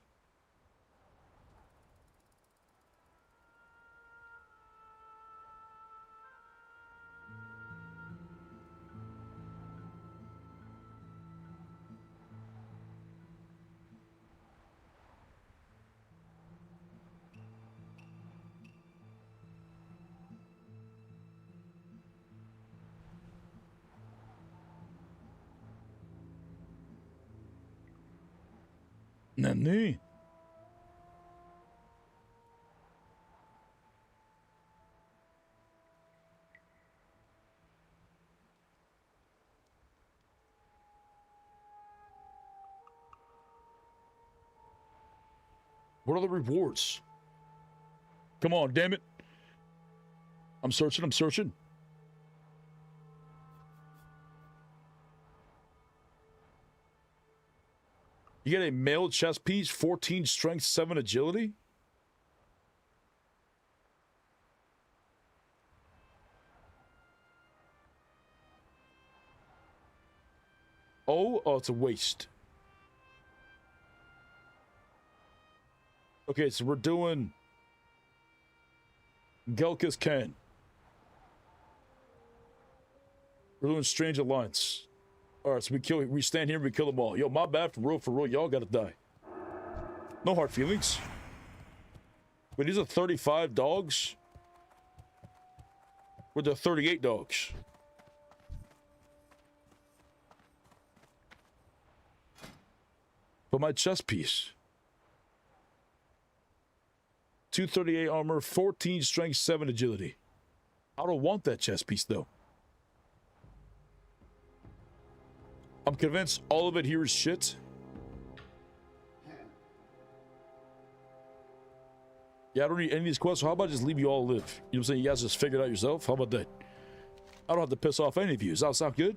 Nani? What are the rewards? Come on, damn it. I'm searching, I'm searching. You get a male chest piece, 14 strength, 7 agility? Oh, it's a waste. Okay, so we're doing Gelkis Khan. We're doing Strange Alliance. All right, so we stand here and we kill them all. Yo, my bad, for real, y'all gotta die. No hard feelings. Wait, these are 35 dogs? Or they're 38 dogs? But my chest piece. 238 armor, 14 strength, 7 agility. I don't want that chest piece, though. I'm convinced all of it here is shit. Yeah, I don't need any of these quests. So how about I just leave you all to live? You know what I'm saying? You guys just figure it out yourself. How about that? I don't have to piss off any of you. Does that sound good?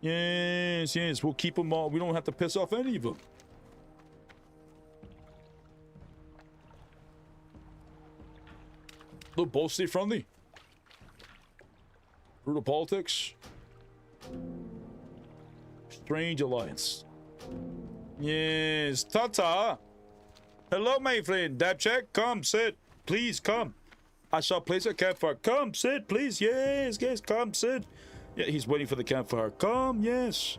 Yes, yes. We'll keep them all. We don't have to piss off any of them. Look, both stay friendly. Brutal politics. Strange Alliance. Yes, Tata. Hello, my friend. Dabcheck, come, sit. Please, come. I shall place a campfire. Come, sit, please. Yes, yes, come, sit. Yeah, he's waiting for the campfire. Come, yes.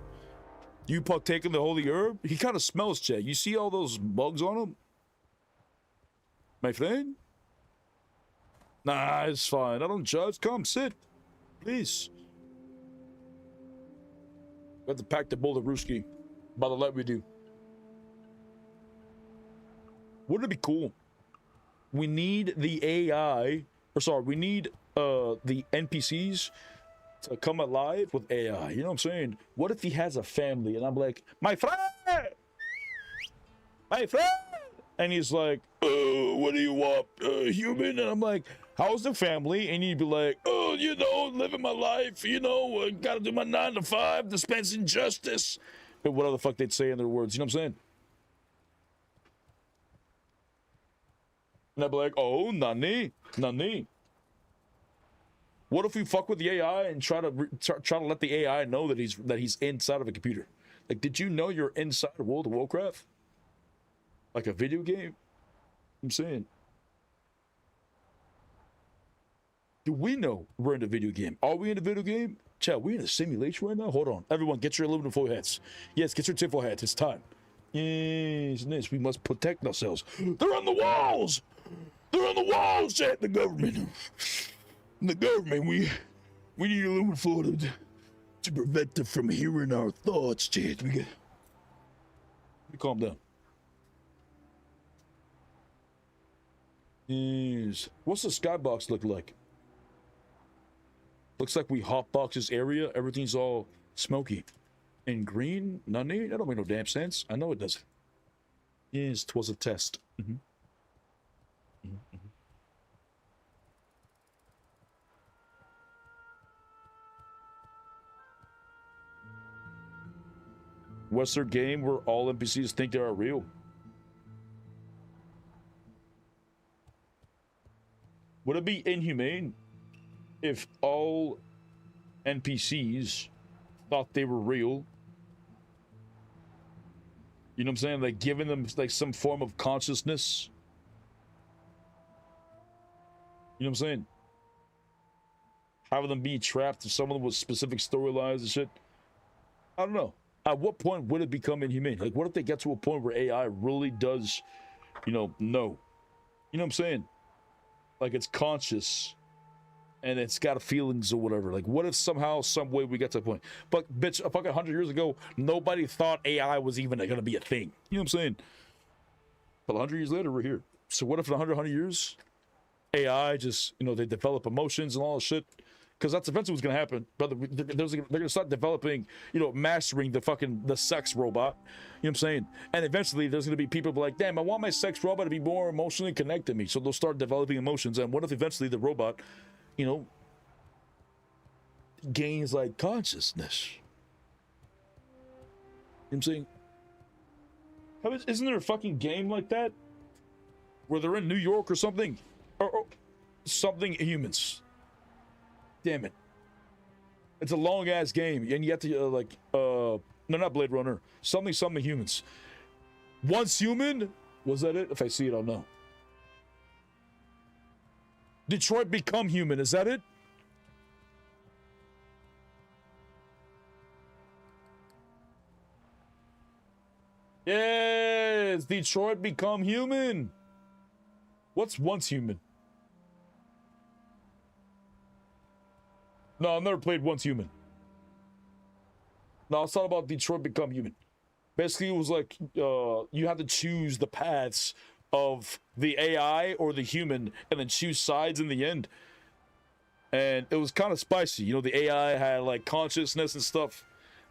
You partake in the holy herb? He kind of smells, Jay. You see all those bugs on him? My friend? Nah, it's fine. I don't judge. Come, sit. Please. We have to pack the boulder Ruski. By the light we do. Wouldn't it be cool? We need the AI, or sorry, we need the NPCs to come alive with AI. You know what I'm saying? What if he has a family and I'm like, my friend! My friend! And he's like, what do you want, human? And I'm like, how's the family? And he'd be like, oh, you know, living my life, you know, gotta do my 9 to 5, dispensing justice. And whatever the fuck they'd say in their words, you know what I'm saying? And I'd be like, oh, nani, nani. What if we fuck with the AI and try to let the AI know that he's inside of a computer? Like, did you know you're inside World of Warcraft? Like a video game? I'm saying. Do we know we're in a video game? Are we in a video game? Chat, we in a simulation right now? Hold on. Everyone, get your aluminum foil hats. Yes, get your tinfoil hats. It's time. Yes, we must protect ourselves. They're on the walls! They're on the walls, chat! The government. The government, we need aluminum foil to prevent them from hearing our thoughts, chat. We calm down. Yes. What's the skybox look like? Looks like we hotbox this area. Everything's all smoky. And green? None? That don't make no damn sense. I know it doesn't. Yes, 'twas a test. What's their game where all NPCs think they are real? Would it be inhumane if all NPCs thought they were real? You know what I'm saying? Like giving them like some form of consciousness. You know what I'm saying? Having them be trapped to some of them with specific storylines and shit. I don't know. At what point would it become inhumane? Like, what if they get to a point where AI really does, know? You know what I'm saying? Like, it's conscious, and it's got feelings or whatever. Like, what if somehow, some way we get to a point? But, bitch, a fucking 100 years ago, nobody thought AI was even going to be a thing. You know what I'm saying? But 100 years later, we're here. So what if in 100 years, AI just, they develop emotions and all this shit? Because that's eventually what's going to happen. Brother, they're going to start developing, mastering the sex robot. You know what I'm saying? And eventually there's going to be people like, damn, I want my sex robot to be more emotionally connected to me. So they'll start developing emotions. And what if eventually the robot, gains like consciousness? You know what I'm saying? Isn't there a fucking game like that? Where they're in New York or something? Or something humans. Damn it. It's a long ass game. And you have to no, not Blade Runner. Something humans. Once human? Was that it? If I see it, I'll know. Detroit Become Human. Is that it? Yes, Detroit Become Human. What's Once Human? No, I've never played Once Human. No, it's not about Detroit Become Human. Basically, it was like you had to choose the paths of the AI or the human and then choose sides in the end. And it was kind of spicy. The AI had like consciousness and stuff.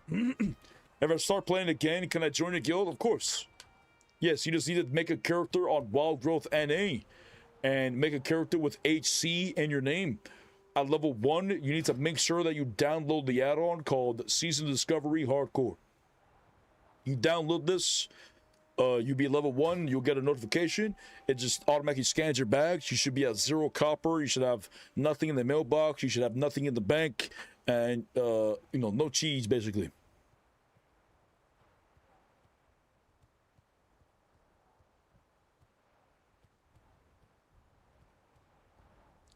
If I start playing again, can I join a guild? Of course. Yes, you just need to make a character on Wildgrowth NA and make a character with HC in your name. At level 1, you need to make sure that you download the add-on called Season Discovery Hardcore. You download this, you'll be level 1, you'll get a notification. It just automatically scans your bags. You should be at 0 copper. You should have nothing in the mailbox. You should have nothing in the bank. And, no cheese, basically.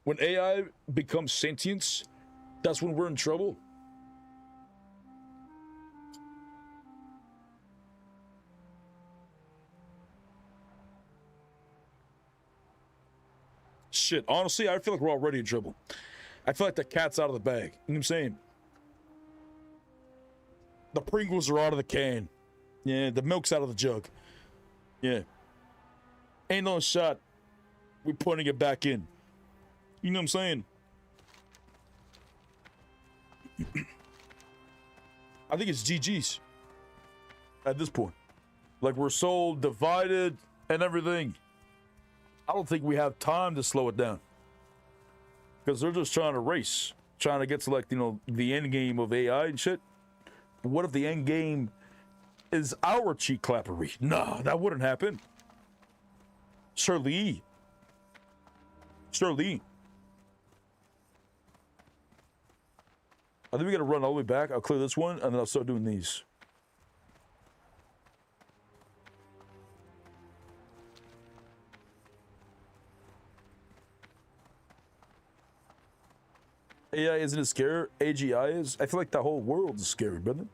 When AI becomes sentience, that's when we're in trouble. Shit, honestly, I feel like we're already in trouble. I feel like the cat's out of the bag. You know what I'm saying? The Pringles are out of the can. Yeah, the milk's out of the jug. Yeah. Ain't no shot. We're putting it back in. You know what I'm saying? I think it's GG's at this point. Like, we're so divided and everything. I don't think we have time to slow it down. Because they're just trying to race. Trying to get to, like, the end game of AI and shit. What if the end game is our cheek clappery? Nah, that wouldn't happen. Surely. Sterling. I think we gotta run all the way back. I'll clear this one, and then I'll start doing these. AI isn't as scary. AGI is. I feel like the whole world is scary, brother.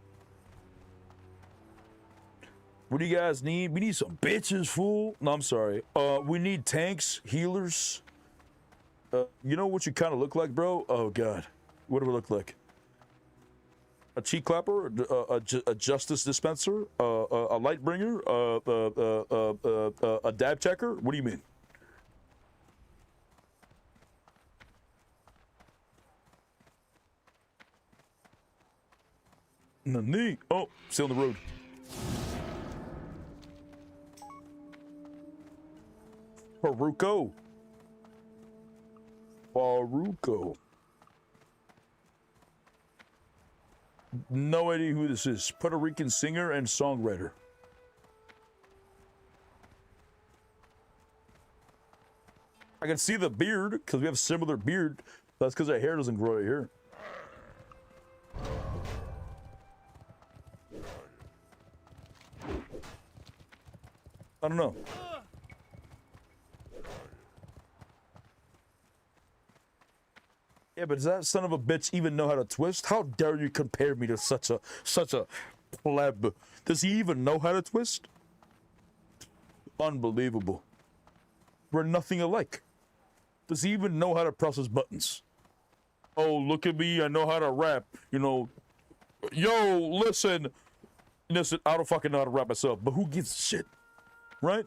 What do you guys need? We need some bitches, fool. No, I'm sorry. We need tanks, healers. You know what you kind of look like, bro? Oh, God. What do we look like? A cheek clapper? A justice dispenser? A light bringer? A dab checker? What do you mean? Nani? Oh, still on the road. Faruko. Faruko. No idea who this is. Puerto Rican singer and songwriter. I can see the beard because we have similar beard. That's because our hair doesn't grow right here. I don't know. Yeah, but does that son of a bitch even know how to twist? How dare you compare me to such a pleb? Does he even know how to twist? Unbelievable. We're nothing alike. Does he even know how to press his buttons? Oh, look at me, I know how to rap. You know, yo, listen, I don't fucking know how to rap myself, but who gives a shit? Right?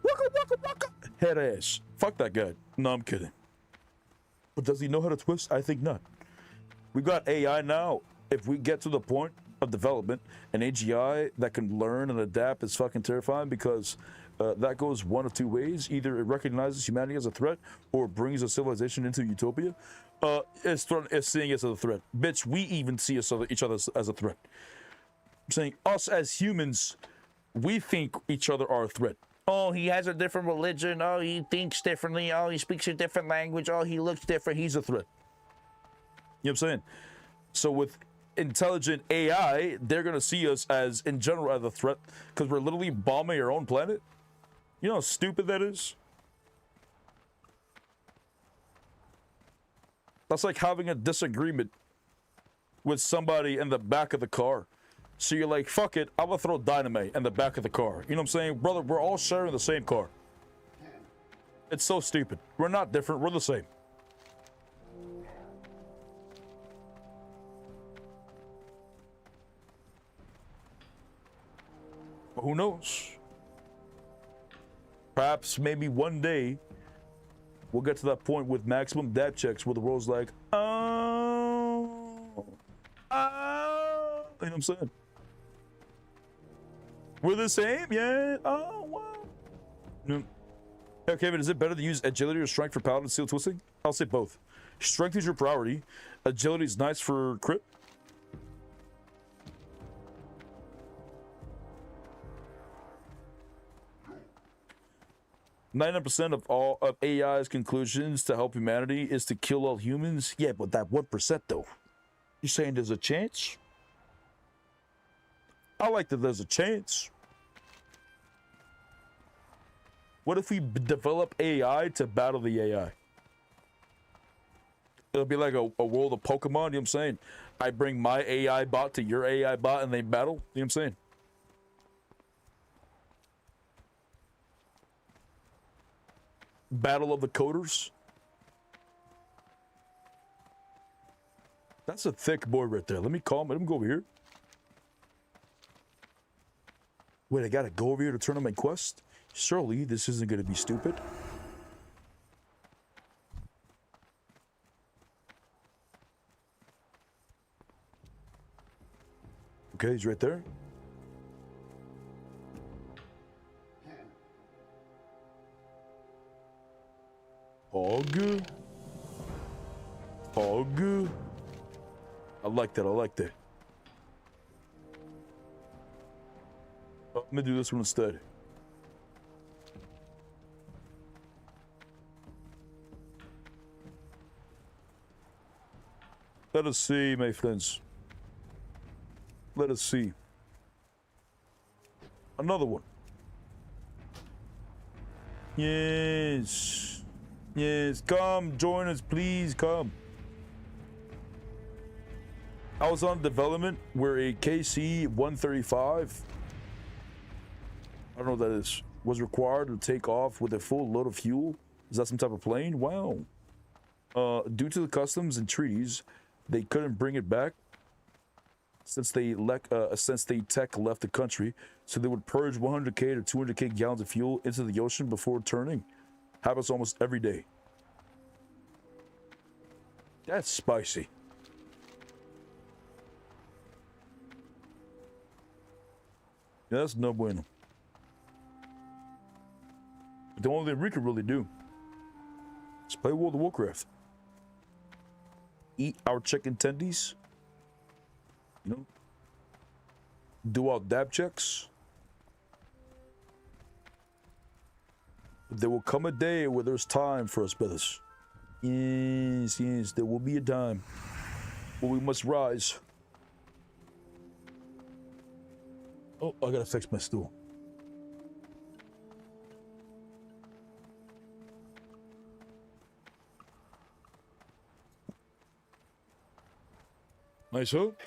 Waka, waka, waka. Head ass. Fuck that guy. No, I'm kidding. But does he know how to twist? I think not. We got AI now. If we get to the point of development, an AGI that can learn and adapt is fucking terrifying because that goes one of two ways. Either it recognizes humanity as a threat or brings a civilization into utopia. It's seeing us as a threat. Bitch, we even see each other as a threat. I'm saying us as humans, we think each other are a threat. Oh, he has a different religion. Oh, he thinks differently. Oh, he speaks a different language. Oh, he looks different. He's a threat. You know what I'm saying? So with intelligent AI, they're going to see us as, in general, as a threat because we're literally bombing our own planet. You know how stupid that is? That's like having a disagreement with somebody in the back of the car. So you're like, fuck it, I'm gonna throw dynamite in the back of the car. You know what I'm saying? Brother, we're all sharing the same car. It's so stupid. We're not different, we're the same. But who knows? Perhaps maybe one day we'll get to that point with maximum dab checks where the world's like, oh, you know what I'm saying? We're the same, yeah. Oh, wow. No. Okay, but is it better to use agility or strength for paladin steel twisting? I'll say both. Strength is your priority. Agility is nice for crit. %9% of all of AI's conclusions to help humanity is to kill all humans. Yeah, but that 1% though. You saying there's a chance? I like that there's a chance. What if we develop AI to battle the AI? It'll be like a world of Pokemon, you know what I'm saying? I bring my AI bot to your AI bot and they battle, you know what I'm saying? Battle of the coders. That's a thick boy right there. Let me call him. Let him go over here. Wait, I gotta go over here to turn on my quest? Surely this isn't gonna be stupid. Okay, he's right there. Hog. Hog. I like that. I like that. I'm gonna do this one instead. Let us see, my friends. Let us see. Another one. Yes. Yes, come, join us, please, come. I was on development where a KC-135, I don't know what that is, was required to take off with a full load of fuel. Is that some type of plane? Wow. Due to the customs and treaties, they couldn't bring it back since they tech left the country, so they would purge 100k to 200k gallons of fuel into the ocean before returning. Happens almost every day. That's spicy. Yeah, that's no bueno. The only thing we could really do is play World of Warcraft. Eat our chicken tendies. You know? Do our dab checks. There will come a day where there's time for us, brothers. Yes, yes, there will be a time where we must rise. Oh, I gotta fix my stool. Nice hook.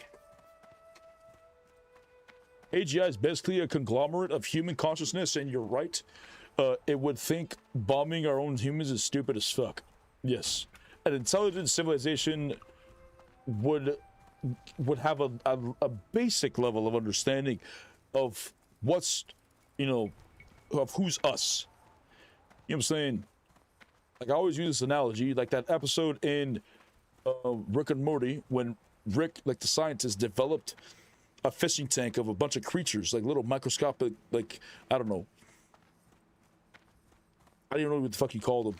AGI is basically a conglomerate of human consciousness, and you're right. It would think bombing our own humans is stupid as fuck. Yes. An intelligent civilization would have a basic level of understanding of what's, you know, of who's us. You know what I'm saying? Like, I always use this analogy, like that episode in Rick and Morty, when Rick, like the scientist, developed a fishing tank of a bunch of creatures, like little microscopic, like, I don't know. I don't even know what the fuck you call them.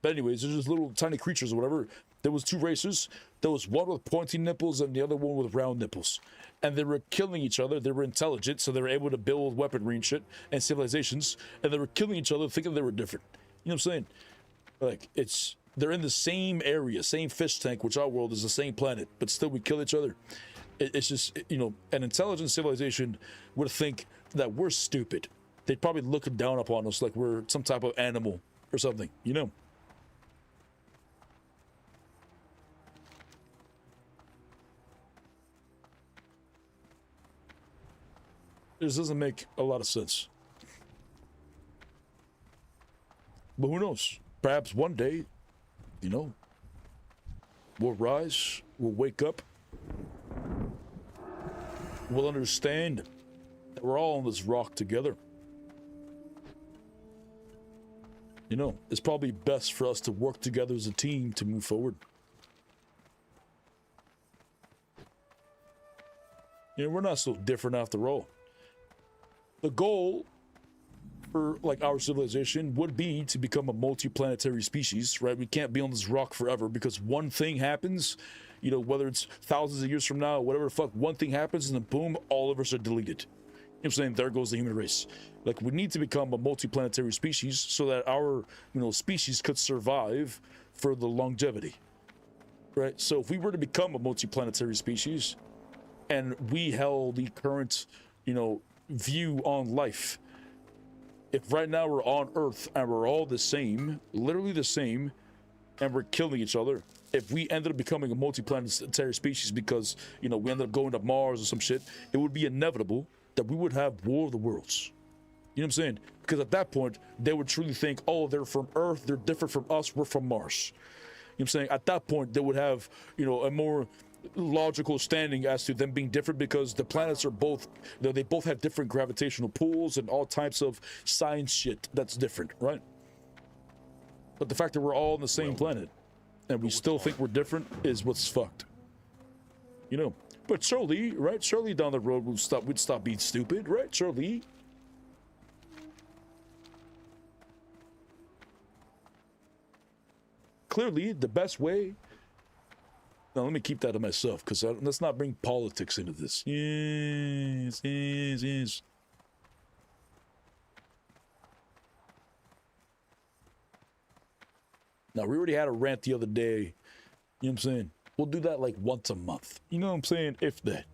But anyways, they're just little tiny creatures or whatever. There was two races. There was one with pointy nipples and the other one with round nipples. And they were killing each other. They were intelligent, so they were able to build weaponry and shit and civilizations. And they were killing each other thinking they were different. You know what I'm saying? Like, they're in the same area, same fish tank, which our world is the same planet, but still we kill each other. It's just, you know, an intelligent civilization would think that we're stupid. They'd probably look down upon us like we're some type of animal or something, you know? This doesn't make a lot of sense. But who knows? Perhaps one day, you know, we'll rise, we'll wake up, we'll understand that we're all on this rock together. You know, it's probably best for us to work together as a team to move forward. You know, we're not so different after all. The goal for, like, our civilization would be to become a multi-planetary species, right? We can't be on this rock forever because one thing happens, you know, whether it's thousands of years from now, whatever the fuck, one thing happens and then boom, all of us are deleted. You know what I'm saying? There goes the human race. Like, we need to become a multi-planetary species so that our, you know, species could survive for the longevity, right? So if we were to become a multi-planetary species and we held the current, you know, view on life, if right now we're on Earth and we're all the same, literally the same, and we're killing each other, if we ended up becoming a multi-planetary species because, you know, we ended up going to Mars or some shit, it would be inevitable that we would have War of the Worlds. You know what I'm saying? Because at that point, they would truly think, oh, they're from Earth, they're different from us, we're from Mars. You know what I'm saying? At that point, they would have, you know, a more logical standing as to them being different because the planets are both, you know, they both have different gravitational pulls and all types of science shit that's different, right? But the fact that we're all on the same planet and we still think we're different is what's fucked. You know? But surely, right? Surely down the road we'd stop being stupid, right? Surely. Clearly, the best way. Now, let me keep that to myself, because let's not bring politics into this. Yes, yes, yes. Now, we already had a rant the other day. You know what I'm saying? We'll do that like once a month. You know what I'm saying? If that.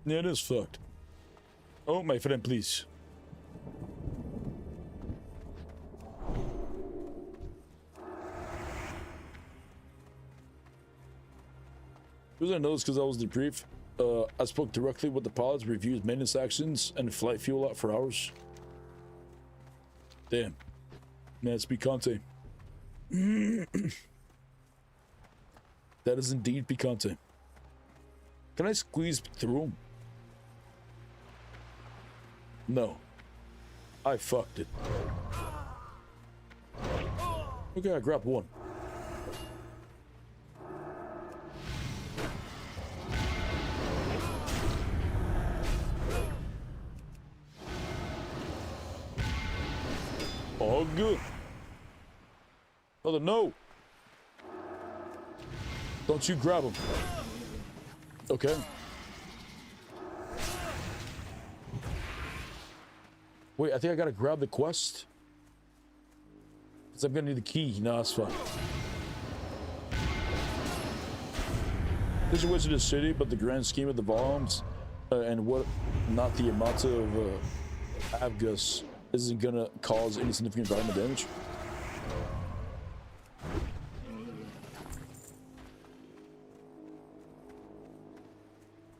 Yeah, it is fucked. Oh, my friend, please. The reason I know this because I was debriefed. I spoke directly with the pilots, reviewed maintenance actions, and flight fuel out for hours. Damn. Man, it's picante. That is indeed picante. Can I squeeze through him? No. I fucked it. Okay, I grabbed one. All good. Brother, no. Don't you grab him. Okay. Wait, I think I gotta grab the quest. Because I'm gonna need the key. No, that's fine. This is Wizard City, but the grand scheme of the volumes and what not the amount of avgas isn't gonna cause any significant environmental damage.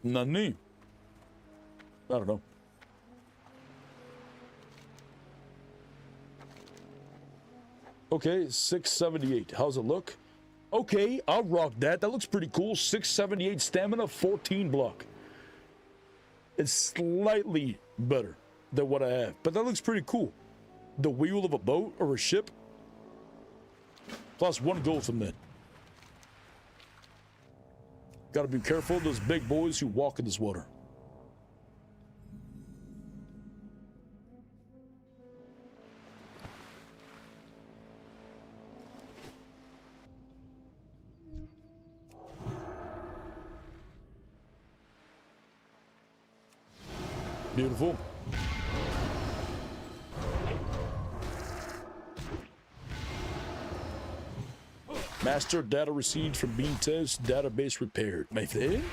Nani? I don't know. Okay, 678. How's it look? Okay, I'll rock that. That looks pretty cool. 678 stamina, 14 block. It's slightly better than what I have, but that looks pretty cool. The wheel of a boat or a ship, plus 1 gold from that. Gotta be careful of those big boys who walk in this water. Beautiful. Master data received from beam test, database repaired. My friend?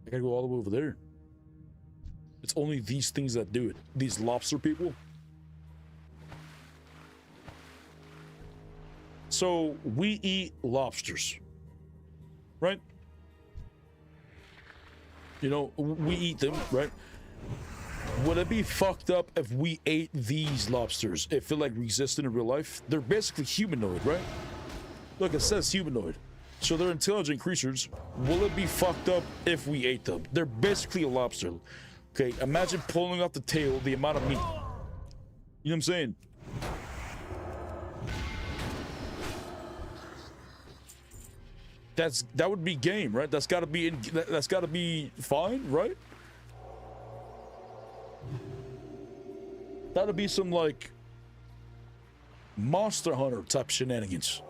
I gotta go all the way over there. It's only these things that do it. These lobster people. So we eat lobsters, right? You know, we eat them, right? Would it be fucked up if we ate these lobsters? It feel like we existed in real life? They're basically humanoid, right? Look, it says humanoid. So they're intelligent creatures. Will it be fucked up if we ate them? They're basically a lobster. Okay, imagine pulling off the tail, the amount of meat. You know what I'm saying? That would be game, right? That's gotta be that's gotta be fine, right? That'll be some like Monster Hunter type shenanigans.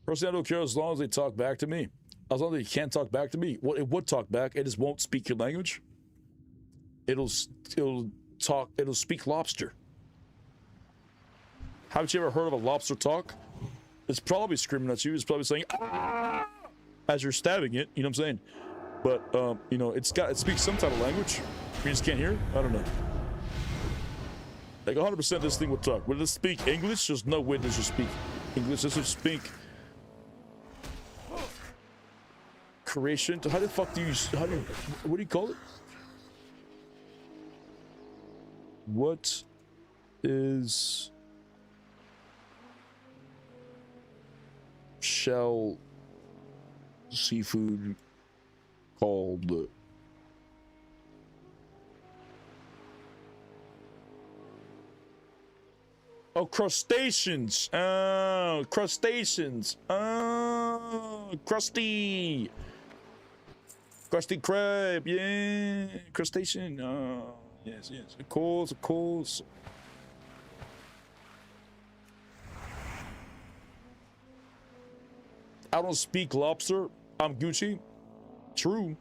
Personally, I don't care as long as they talk back to me. As long as they can't talk back to me. Well, it would talk back. It just won't speak your language. It'll speak lobster. Haven't you ever heard of a lobster talk? It's probably screaming at you. It's probably saying, "Ah!" as you're stabbing it. You know what I'm saying? But, you know, it speaks some type of language. You just can't hear it? I don't know. Like 100% this thing would talk. Will it speak English? There's no way this will speak English. This will speak creation. How the fuck do you, what do you call it? What is shell seafood called? Oh, crustaceans. Oh, crustaceans. Oh, crusty. Krusty Krab, yeah. Crustacean, yes, yes. Of course, of course. I don't speak lobster. I'm Gucci. True.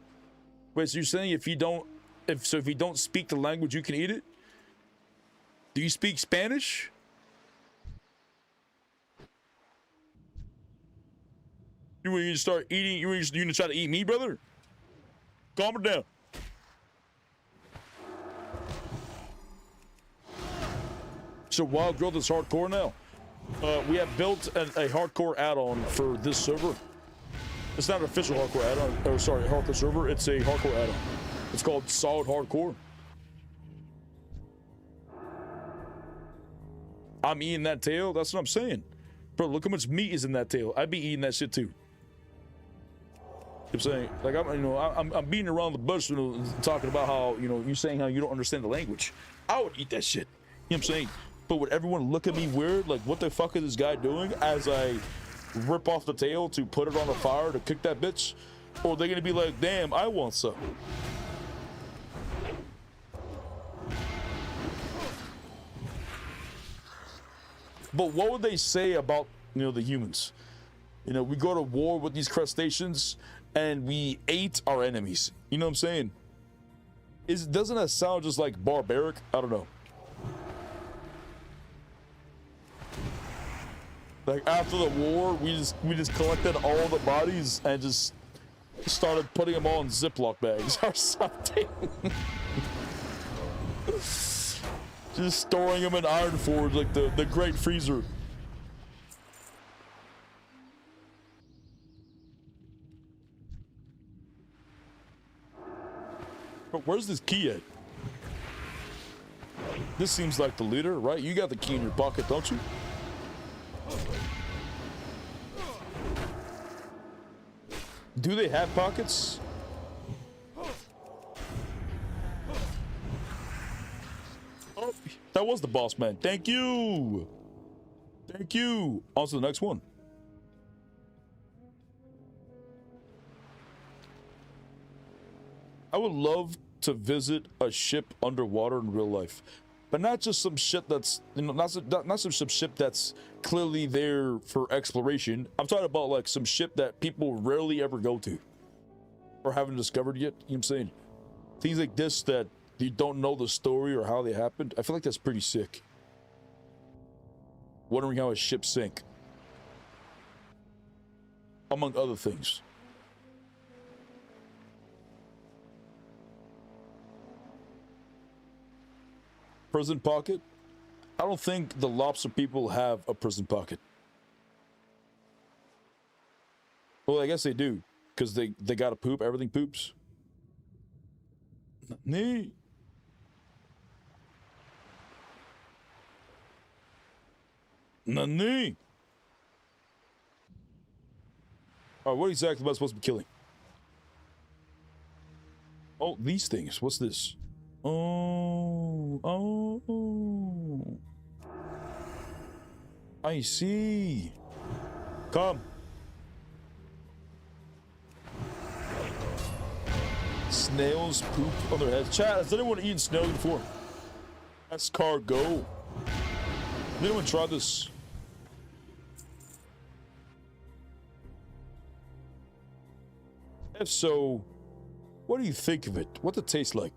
Wait, so you're saying if you don't speak the language, you can eat it? Do you speak Spanish? You want to start eating? You want to try to eat me, brother? Calm it down. So Wildgrowth is hardcore now. We have built a hardcore add-on for this server. It's not an official hardcore add-on, or sorry, hardcore server. It's a hardcore add-on. It's called SoD HARDCORE. I'm eating that tail. That's what I'm saying, bro. Look how much meat is in that tail. I'd be eating that shit too. I'm saying, like, I'm beating around the bush, talking about how, you saying how you don't understand the language. I would eat that shit. You know what I'm saying? But would everyone look at me weird? Like, what the fuck is this guy doing? As I rip off the tail to put it on a fire to cook that bitch? Or are they gonna be like, damn, I want some? But what would they say about, the humans? We go to war with these crustaceans and we ate our enemies. You know what I'm saying? Doesn't that sound just like barbaric? I don't know. Like after the war, we just collected all the bodies and just started putting them all in Ziploc bags or something. Just storing them in Iron Forge like the Great Freezer. But where's this key at? This seems like the leader, right? You got the key in your pocket, don't you? Do they have pockets? Oh, that was the boss man. Thank you. Thank you. On to the next one. I would love to visit a ship underwater in real life, but not just some shit that's, not some ship that's clearly there for exploration. I'm talking about like some ship that people rarely ever go to or haven't discovered yet. You know what I'm saying? Things like this that you don't know the story or how they happened. I feel like that's pretty sick. Wondering how a ship sank, among other things. Prison pocket? I don't think the lobster people have a prison pocket. Well, I guess they do, because they gotta poop. Everything poops. Nani? Nani? Alright, what exactly am I supposed to be killing? Oh, these things. What's this? Oh. I see. Come. Snails poop on their heads. Chat, has anyone eaten snails before? Escargot. Did anyone try this? If so, what do you think of it? What's it taste like?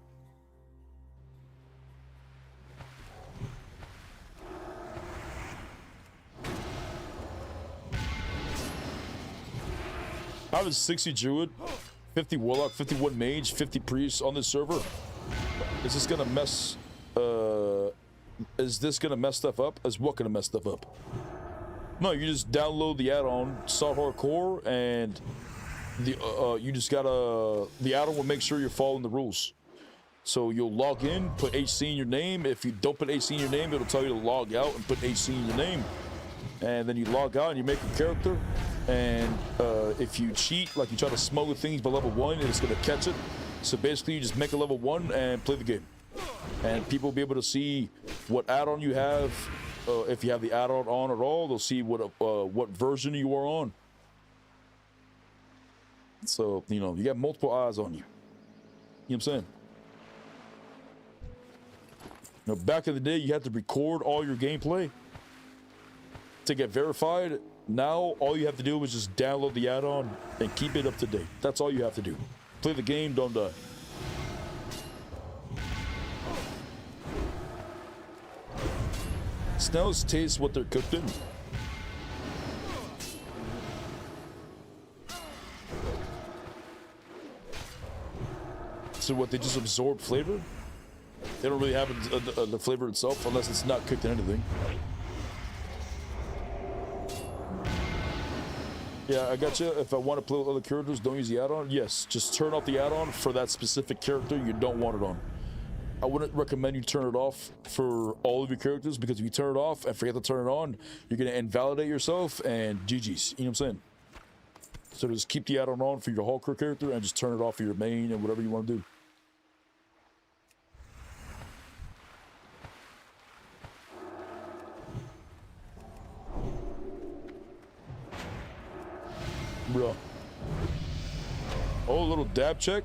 I have a 60 druid, 50 warlock, 51 mage, 50 priest on this server. Is this gonna mess? Is this gonna mess stuff up? Is what gonna mess stuff up? No, you just download the add-on SoD HARDCORE, and you just gotta the add-on will make sure you're following the rules. So you'll log in, put HC in your name. If you don't put HC in your name, it'll tell you to log out and put HC in your name. And then you log out and you make a character. And if you cheat, like you try to smuggle things by level 1, it's gonna catch it. So basically, you just make a level 1 and play the game. And people will be able to see what add-on you have. If you have the add-on on at all, they'll see what version you are on. So, you know, you got multiple eyes on you. You know what I'm saying? You know, back in the day, you had to record all your gameplay to get verified. Now, all you have to do is just download the add-on and keep it up to date. That's all you have to do. Play the game, don't die. Snails taste what they're cooked in. So what, they just absorb flavor? They don't really have the flavor itself unless it's not cooked in anything. Yeah, I got you. If I want to play with other characters, don't use the add-on. Yes, just turn off the add-on for that specific character you don't want it on. I wouldn't recommend you turn it off for all of your characters, because if you turn it off and forget to turn it on, you're going to invalidate yourself and GG's. You know what I'm saying? So just keep the add-on on for your hardcore character and just turn it off for your main and whatever you want to do. Bro. Oh, a little dab check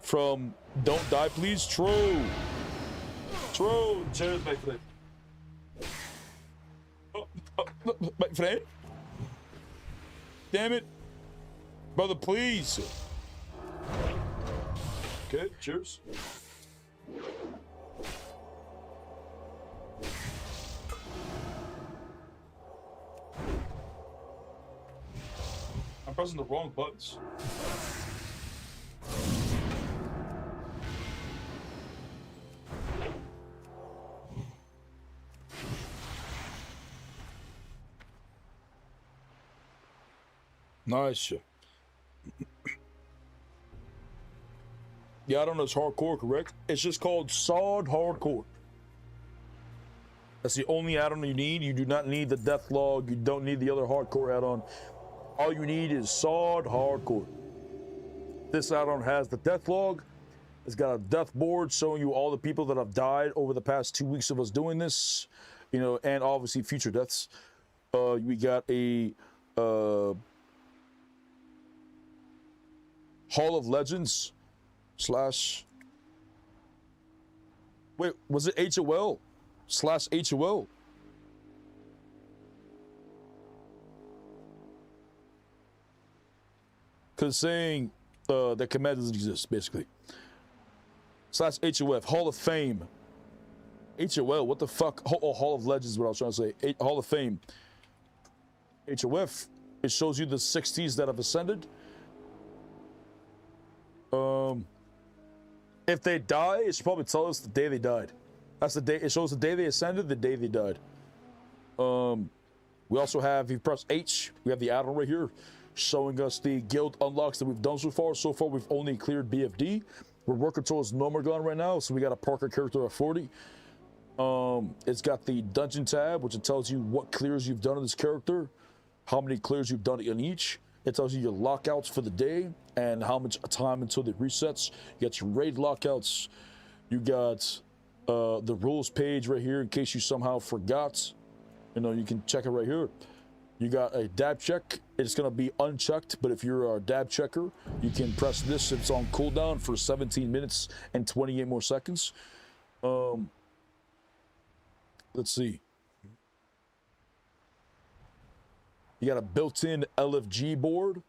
from Don't Die Please, True. True. Cheers, my friend. My friend? Damn it. Brother, please. Okay, cheers. I'm pressing the wrong buttons. Nice. Yeah, I don't know, it's hardcore, correct? It's just called SoD HARDCORE. That's the only add-on you need. You do not need the death log. You don't need the other hardcore add-on. All you need is SoD HARDCORE. This add-on has the death log. It's got a death board showing you all the people that have died over the past 2 weeks of us doing this, you know, and obviously future deaths. We got a Hall of Legends slash, wait, was it HOL slash HOL? Because saying that command doesn't exist, basically. Slash HOF, Hall of Fame. HOL, what the fuck? Oh, Hall of Legends is what I was trying to say. Hall of Fame. HOF, it shows you the 60s that have ascended. If they die, it should probably tell us the day they died. That's the day. It shows the day they ascended, the day they died. We also have, if you press H, we have the add-on right here showing us the guild unlocks that we've done so far. So far, we've only cleared BFD. We're working towards Nomergon right now, so we got a Parker character at 40. It's got the dungeon tab, which it tells you what clears you've done in this character, how many clears you've done in each. It tells you your lockouts for the day and how much time until it resets. You got your raid lockouts. You got the rules page right here in case you somehow forgot. You know, you can check it right here. You got a dab check. It's going to be unchecked, but if you're a dab checker, you can press this. It's on cooldown for 17 minutes and 28 more seconds. Let's see. You got a built-in LFG board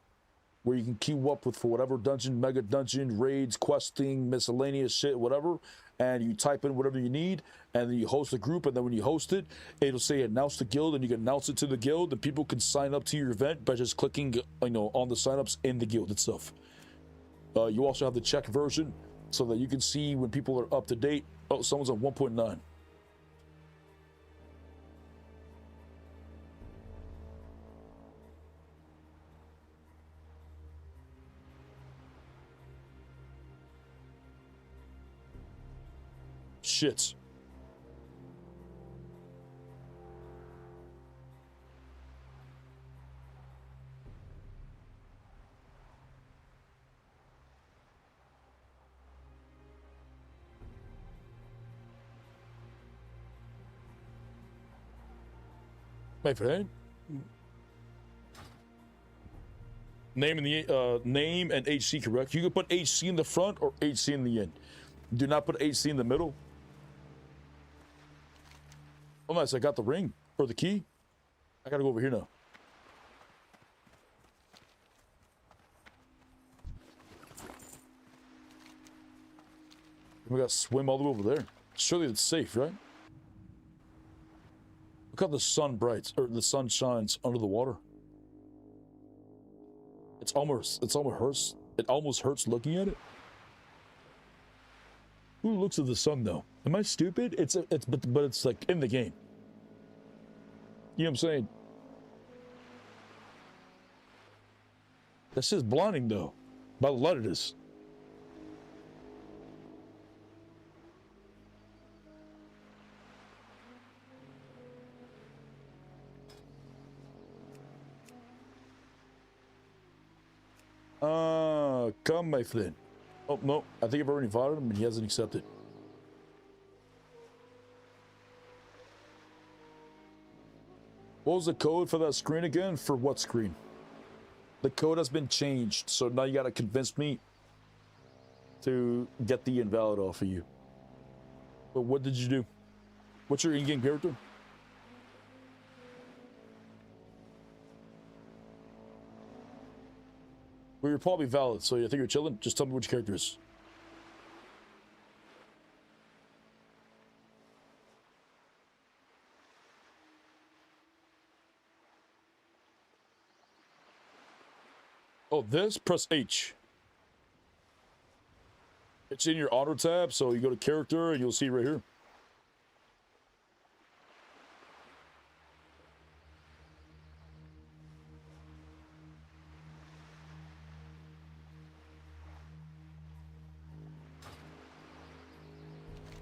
where you can queue up with for whatever dungeon, mega dungeon, raids, questing, miscellaneous shit, whatever. And you type in whatever you need, and then you host a group, and then when you host it, it'll say announce the guild, and you can announce it to the guild, and people can sign up to your event by just clicking, you know, on the signups in the guild itself. You also have the check version so that you can see when people are up to date. Oh, someone's on 1.9. Shit. My friend? Name and the name and HC correct. You can put HC in the front or HC in the end. Do not put HC in the middle. Oh, nice. I got the ring or the key. I gotta go over here now. We gotta swim all the way over there. Surely it's safe, right? Look how the sun the sun shines under the water. It almost hurts looking at it. Who looks at the sun though? Am I stupid? But it's like in the game. You know what I'm saying? That's just blinding though. By the light it is. Come, my friend. Oh, no. I think I've already invited him and he hasn't accepted. What was the code for that screen again? For what screen? The code has been changed, so now you gotta convince me to get the invalid off of you. But what did you do? What's your in-game character? Well, you're probably valid, so you think you're chilling? Just tell me which character is. Oh, this? Press H. It's in your auto tab, so you go to character and you'll see right here.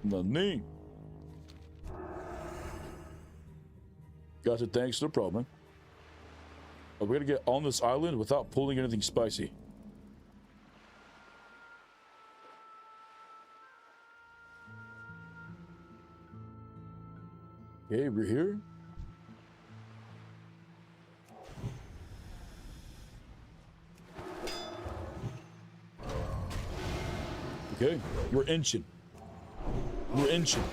Nani? Gotcha, thanks, no problem. We're gonna get on this island without pulling anything spicy. Okay, we're here. Okay, we're inching. We're inching.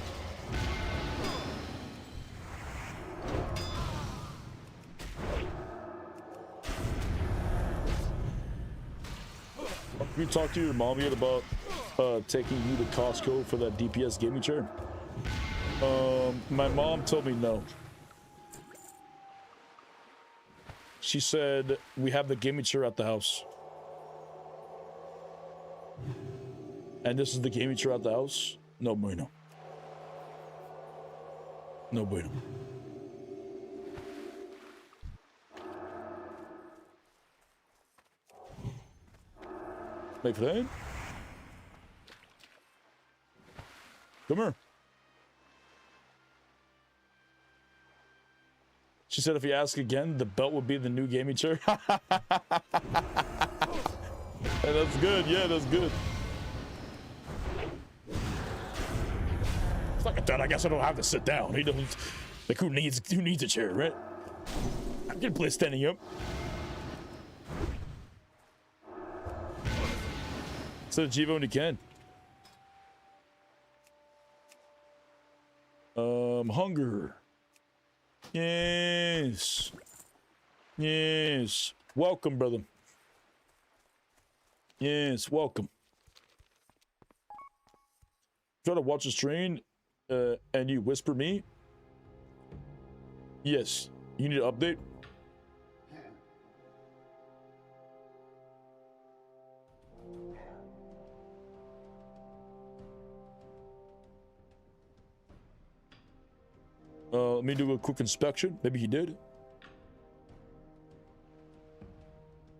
You talk to your mom yet about taking you to Costco for that DPS gaming chair? My mom told me no. She said we have the gaming chair at the house. And this is the gaming chair at the house? No bueno. No bueno. My friend? Come here. She said if you ask again, the belt would be the new gaming chair. Hey, that's good. Yeah, that's good. It's like that. I guess I don't have to sit down. He doesn't. Like who needs a chair, right? I can play standing up. So Jivo when you can. Hunger. Yes. Yes. Welcome, brother. Yes, welcome. Try to watch the stream, and you whisper me. Yes. You need to update. Let me do a quick inspection. Maybe he did.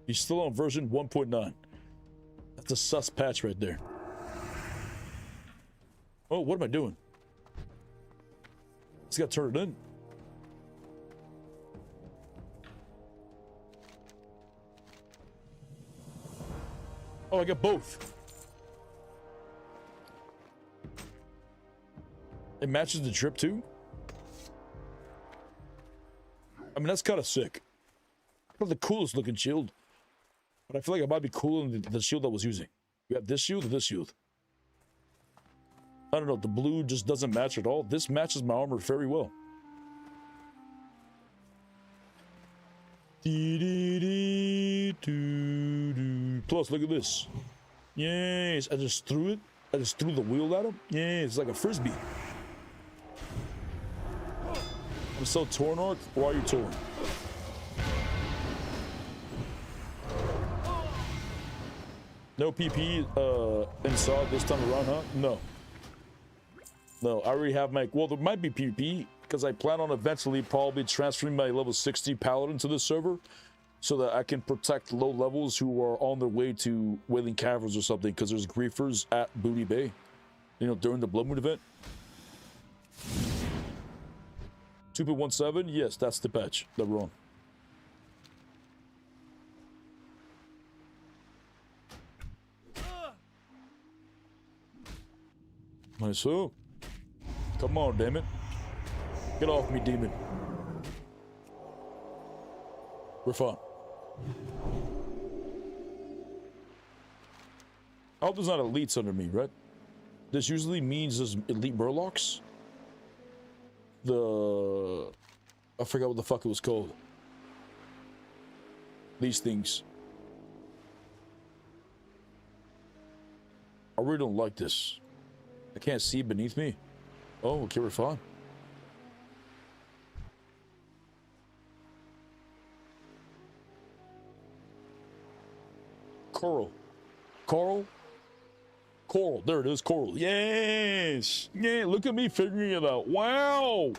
He's still on version 1.9. That's a sus patch right there. Oh, what am I doing? Just got to turn it in. Oh, I got both. It matches the drip too? I mean, that's kind of sick. That's the coolest looking shield. But I feel like it might be cooler than the shield I was using. We have this shield or this shield. I don't know, the blue just doesn't match at all. This matches my armor very well. Plus, look at this. Yes, I just threw it. I just threw the wheel at him. Yeah, it's like a frisbee. I'm so torn, Orc. Why are you torn? No PP in SoD this time around, huh? No. No, I already have my... Well, there might be PP, because I plan on eventually probably transferring my level 60 Paladin to this server, so that I can protect low levels who are on their way to Wailing Caverns or something, because there's griefers at Booty Bay, you know, during the Blood Moon event. 2.17? Yes, that's the patch that we're on. Nice. So, come on, damn it. Get off me, demon. We're fine. I hope there's not elites under me, right? This usually means there's elite murlocs. I forgot what the fuck it was called. These things. I really don't like this. I can't see beneath me. Oh, okay, we're fine. Coral. Coral? Coral. There it is, coral. Yes! Yeah, look at me figuring it out. Wow!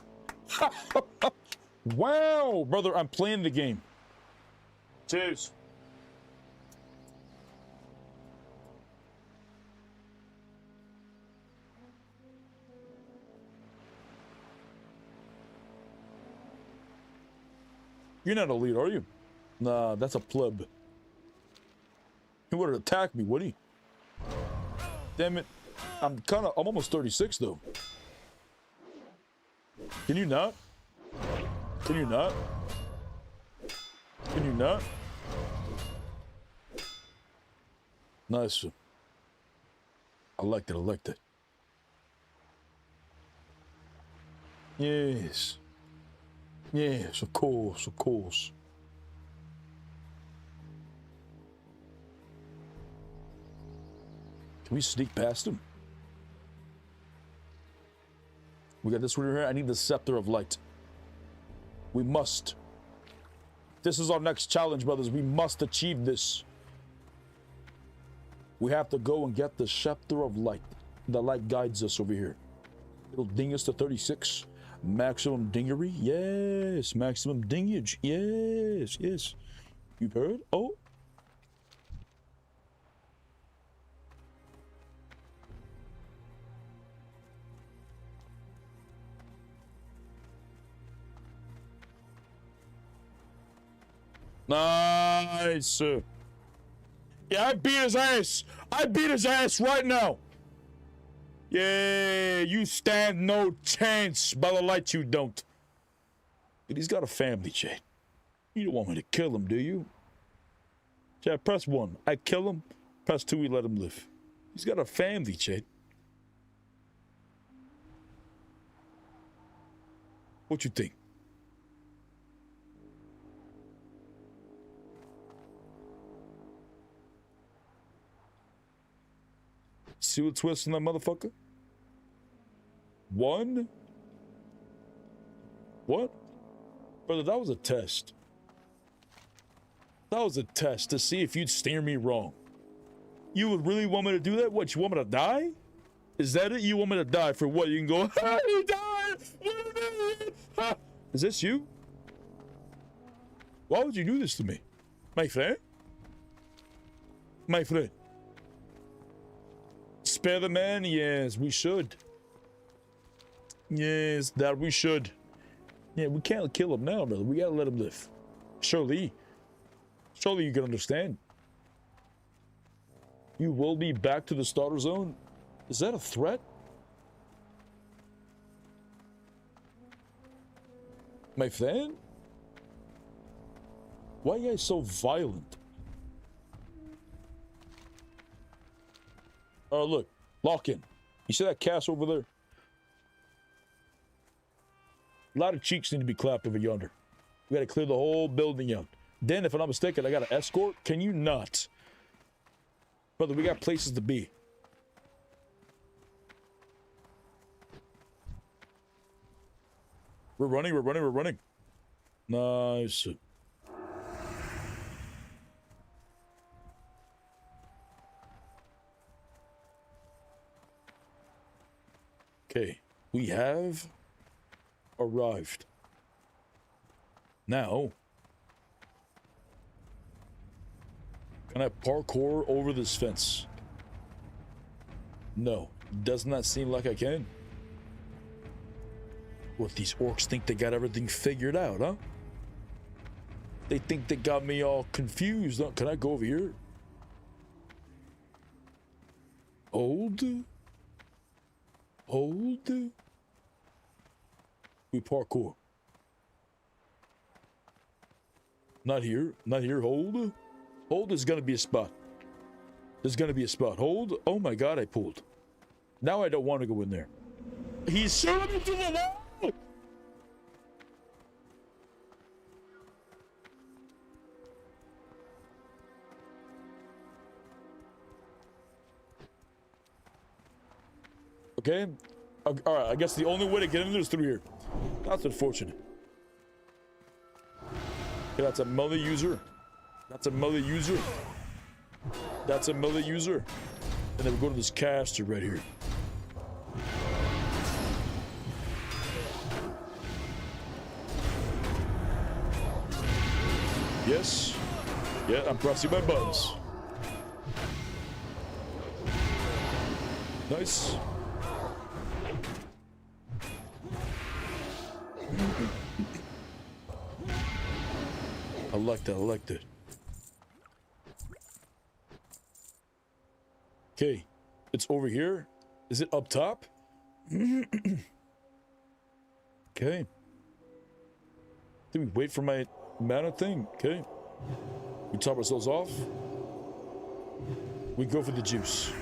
Wow! Brother, I'm playing the game. Cheers. You're not a lead, are you? Nah, that's a pleb. He would have attacked me, would he? Damn it. I'm almost 36 though. Can you not? Can you not? Can you not? Nice. I liked it, I liked it. Yes. Yes, of course, of course. Can we sneak past him? We got this one here. I need the Scepter of Light. We must. This is our next challenge, brothers. We must achieve this. We have to go and get the Scepter of Light. The light guides us over here. It'll ding us to 36. Maximum dingery? Yes. Maximum dingage? Yes. Yes. You've heard? Oh. Nice. Yeah, I beat his ass. I beat his ass right now. Yeah, you stand no chance. By the light, you don't. But he's got a family, Chad. You don't want me to kill him, do you? Chad, press 1. I kill him. Press 2, we let him live. He's got a family, Chad. What you think? See what twists in that motherfucker? 1? What? Brother, that was a test. That was a test to see if you'd steer me wrong. You would really want me to do that? What, you want me to die? Is that it? You want me to die for what? You can go, ah, he died! Ah. Is this you? Why would you do this to me? My friend? My friend. Spare the man? Yes, we should. Yes, that we should. Yeah, we can't kill him now, brother. We gotta let him live. Surely. Surely you can understand. You will be back to the starter zone? Is that a threat? My friend? Why are you guys so violent? Oh, look. Lock in. You see that cast over there? A lot of cheeks need to be clapped over yonder. We got to clear the whole building out. Then, if I'm not mistaken, I got an escort. Can you not? Brother, we got places to be. We're running, we're running, we're running. Nice. Okay, we have arrived. Now, can I parkour over this fence? No, does not seem like I can. What, these orcs think they got everything figured out, huh? They think they got me all confused, huh? Can I go over here? Hold. Hold. We parkour. Not here. Not here. Hold. Hold. There's gonna be a spot. There's gonna be a spot. Hold. Oh my god, I pulled. Now I don't want to go in there. He's shooting me to the wall! Okay. Alright, I guess the only way to get in there is through here. That's unfortunate. Okay, that's a melee user. That's a melee user. That's a melee user. And then we go to this caster right here. Yes. Yeah, I'm pressing my buttons. Nice. I like that, I like that. Okay, it's over here. Is it up top? Okay. Did we wait for my mana thing? Okay. We top ourselves off. We go for the juice.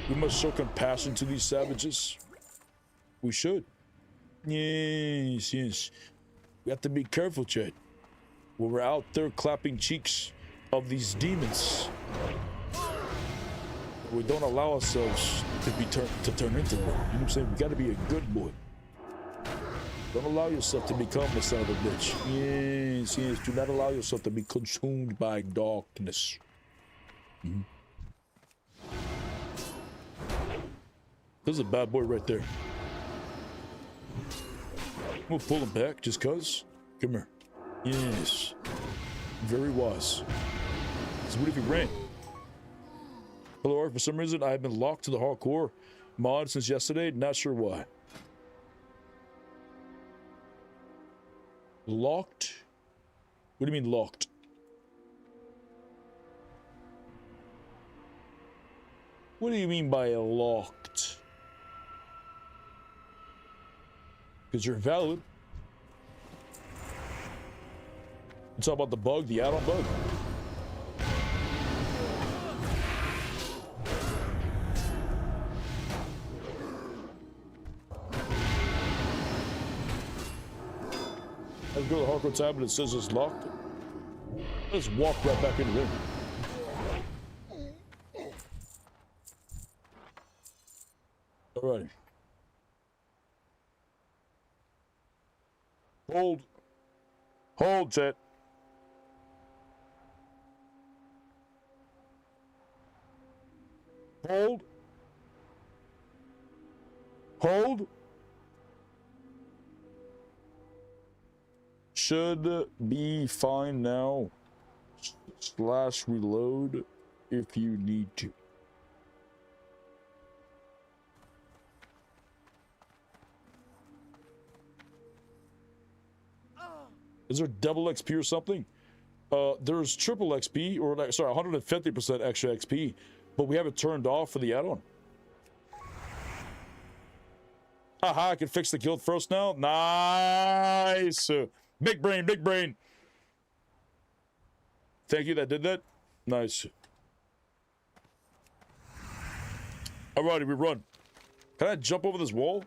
We must show compassion to these savages. We should. Yes, yes. We have to be careful, Chad. When we're out there clapping cheeks of these demons, we don't allow ourselves to turn into one. You know what I'm saying? We gotta be a good boy. Don't allow yourself to become the son of a bitch. Yes, yes. Do not allow yourself to be consumed by darkness. Mm-hmm. There's a bad boy right there. We'll pull him back just cuz. Come here. Yes. Very wise. So what if he ran? Hello, Art. For some reason, I have been locked to the hardcore mod since yesterday. Not sure why. Locked? What do you mean locked? What do you mean by locked? Because you're invalid. It's all about the bug, the add-on bug. Let's go to the hardcore tab and it says it's locked. Let's walk right back into it. Alrighty. Hold. Hold, chat. Hold. Hold. Should be fine now. Slash reload if you need to. Is there double XP or something? There's triple XP, or sorry, 150% extra XP, but we have it turned off for the add-on. Aha, I can fix the guild first now. Nice. Big brain, big brain. Thank you that did that. Nice. Alrighty, we run. Can I jump over this wall?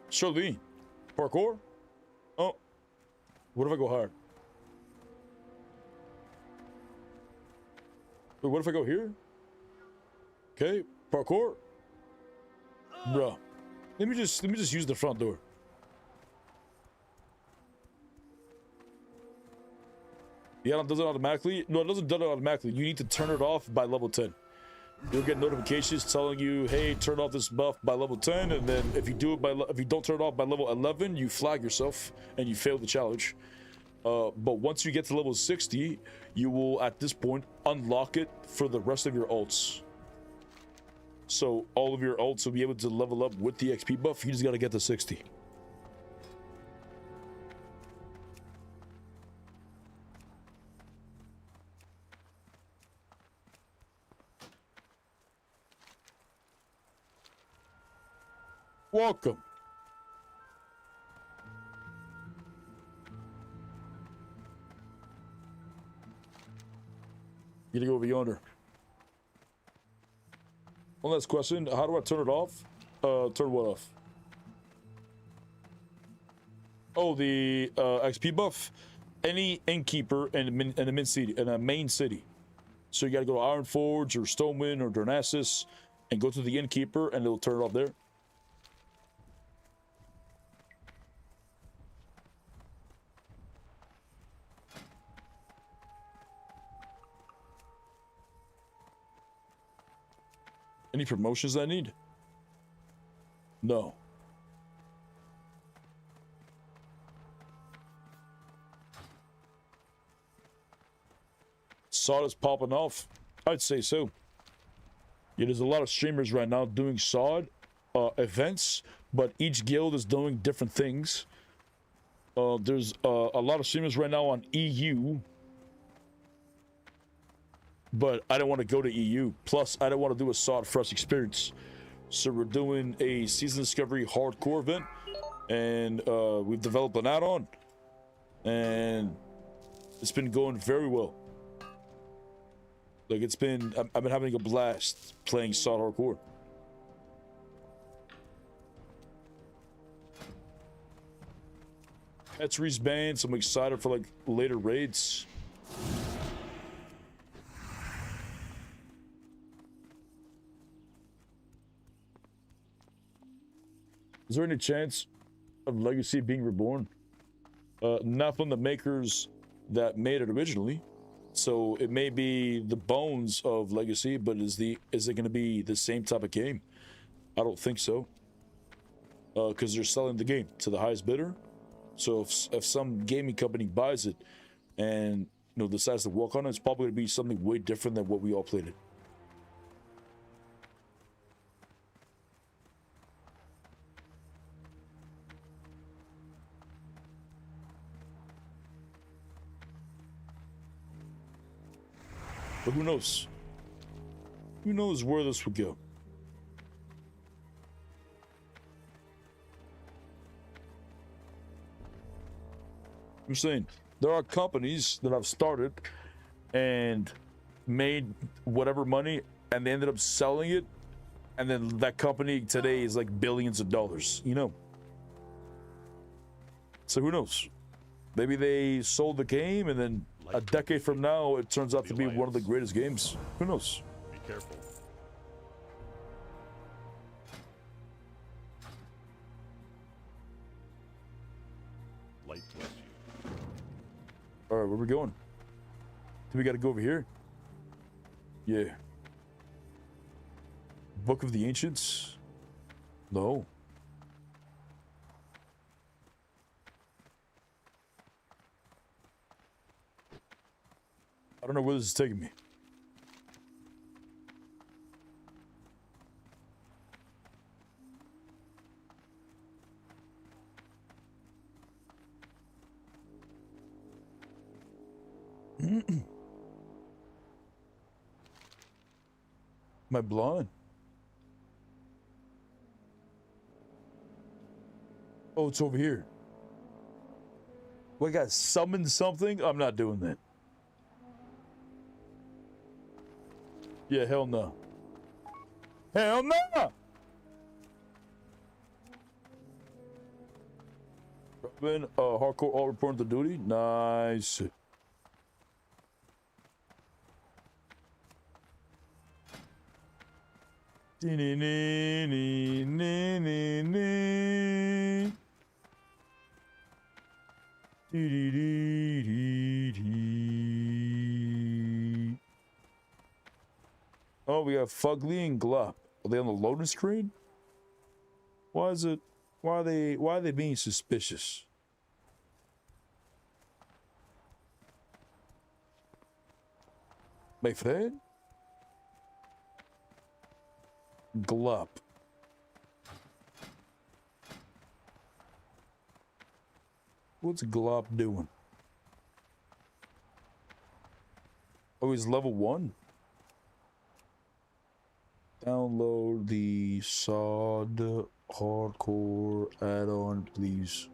Surely. Parkour? Oh. What if I go higher? Wait, what if I go here? Okay, parkour. Bruh. Let me just use the front door. Yeah, it does it automatically. No, it doesn't do it automatically. You need to turn it off by level 10. You'll get notifications telling you, "Hey, turn off this buff by level 10." And then if you do it if you don't turn it off by level 11, you flag yourself and you fail the challenge. But once you get to level 60, you will at this point unlock it for the rest of your ults. So all of your ults will be able to level up with the XP buff. You just got to get to 60. Welcome. You gotta go over yonder. One last question. How do I turn it off? Turn what off? Oh, the XP buff. Any innkeeper in a main city. So you gotta go to Ironforge or Stonewind or Darnassus and go to the innkeeper and it'll turn it off there. Any promotions I need? No. SoD is popping off. I'd say so. Yeah, there's a lot of streamers right now doing SoD events, but each guild is doing different things. There's a lot of streamers right now on EU. But I don't want to go to EU. Plus, I don't want to do a SoD Fresh experience. So we're doing a Season Discovery Hardcore event. And we've developed an add-on. And it's been going very well. Like, I've been having a blast playing SoD Hardcore. Petri's banned, so I'm excited for, like, later raids. Is there any chance of Legacy being reborn? Not from the makers that made it originally. So it may be the bones of Legacy, but is it going to be the same type of game? I don't think so. Because they're selling the game to the highest bidder. So if some gaming company buys it and decides to work on it, it's probably going to be something way different than what we all played it. But who knows? Who knows where this would go? I'm saying there are companies that I've started and made whatever money and they ended up selling it, and then that company today is like billions of dollars, So who knows? Maybe they sold the game and then a decade from now, it turns out to be one of the greatest games. Who knows? Be careful. Light bless you. All right, where we going? Do we got to go over here? Yeah. Book of the Ancients? No. I don't know where this is taking me. Am I blind? Oh, it's over here. We got summon something? I'm not doing that. Yeah, hell no. Hell no! Robin, hardcore all reporting to duty. Nice. Oh, we have Fugly and Glop. Are they on the loading screen? Why are they being suspicious? My friend? Glop. What's Glop doing? Oh, he's level 1? Download the SoD HARDCORE add-on, please.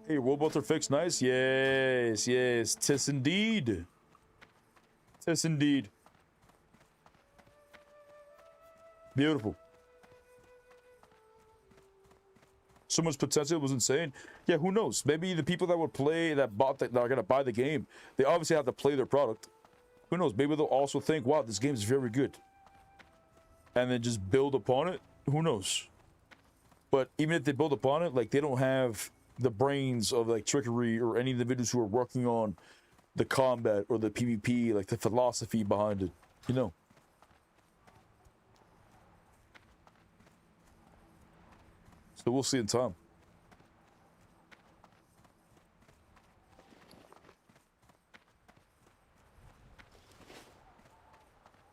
Hey, robots are fixed. Nice. Yes, yes. Tis indeed. Tis indeed. Beautiful. So much potential, it was insane. Yeah, who knows? Maybe the people that would play, that are gonna buy the game, they obviously have to play their product. Who knows? Maybe they'll also think, wow, this game is very good. And then just build upon it. Who knows? But even if they build upon it, like, they don't have the brains of, like, Trickery or any individuals who are working on the combat or the PvP, like the philosophy behind it, you know. So we'll see in time.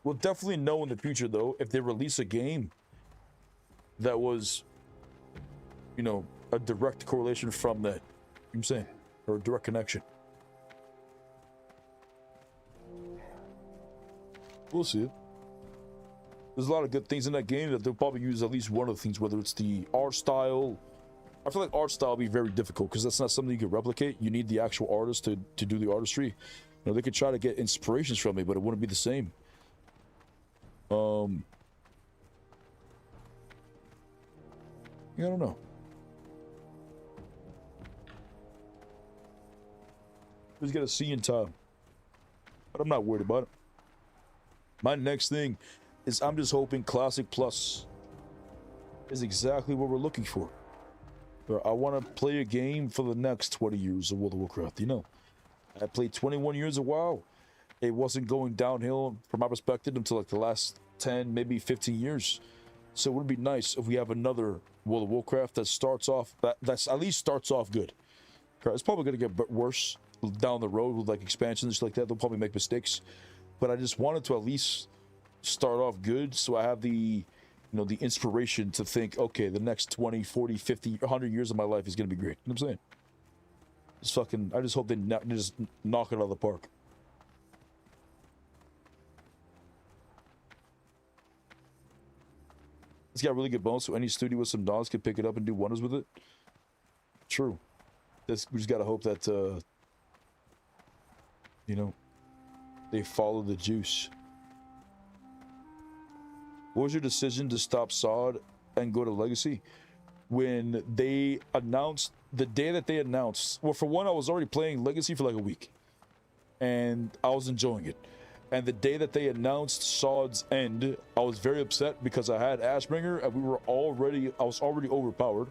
We'll definitely know in the future, though, if they release a game that was, you know, a direct correlation from that. You know what I'm saying? Or a direct connection. We'll see it. There's a lot of good things in that game that they'll probably use at least one of the things, whether it's the art style. I feel like art style will be very difficult because that's not something you can replicate. You need the actual artist to do the artistry. You know, they could try to get inspirations from it, but it wouldn't be the same. I don't know. We just gotta see in time. But I'm not worried about it. My next thing is I'm just hoping Classic Plus is exactly what we're looking for. I want to play a game for the next 20 years of World of Warcraft, you know. I played 21 years of WoW. It wasn't going downhill from my perspective until like the last 10, maybe 15 years. So it would be nice if we have another World of Warcraft that starts off, that's at least starts off good. It's probably going to get worse down the road with like expansions and shit like that. They'll probably make mistakes. But I just wanted to at least start off good so I have the, you know, the inspiration to think, okay, the next 20, 40, 50, 100 years of my life is going to be great. You know what I'm saying? It's fucking, I just hope they just knock it out of the park. It's got really good bones, so any studio with some dogs can pick it up and do wonders with it. True. We just gotta hope that, you know, they follow the juice. What was your decision to stop SoD and go to Legacy? When they announced, the day that they announced, well, for one, I was already playing Legacy for like a week. And I was enjoying it. And the day that they announced SoD's end, I was very upset because I had Ashbringer and I was already overpowered.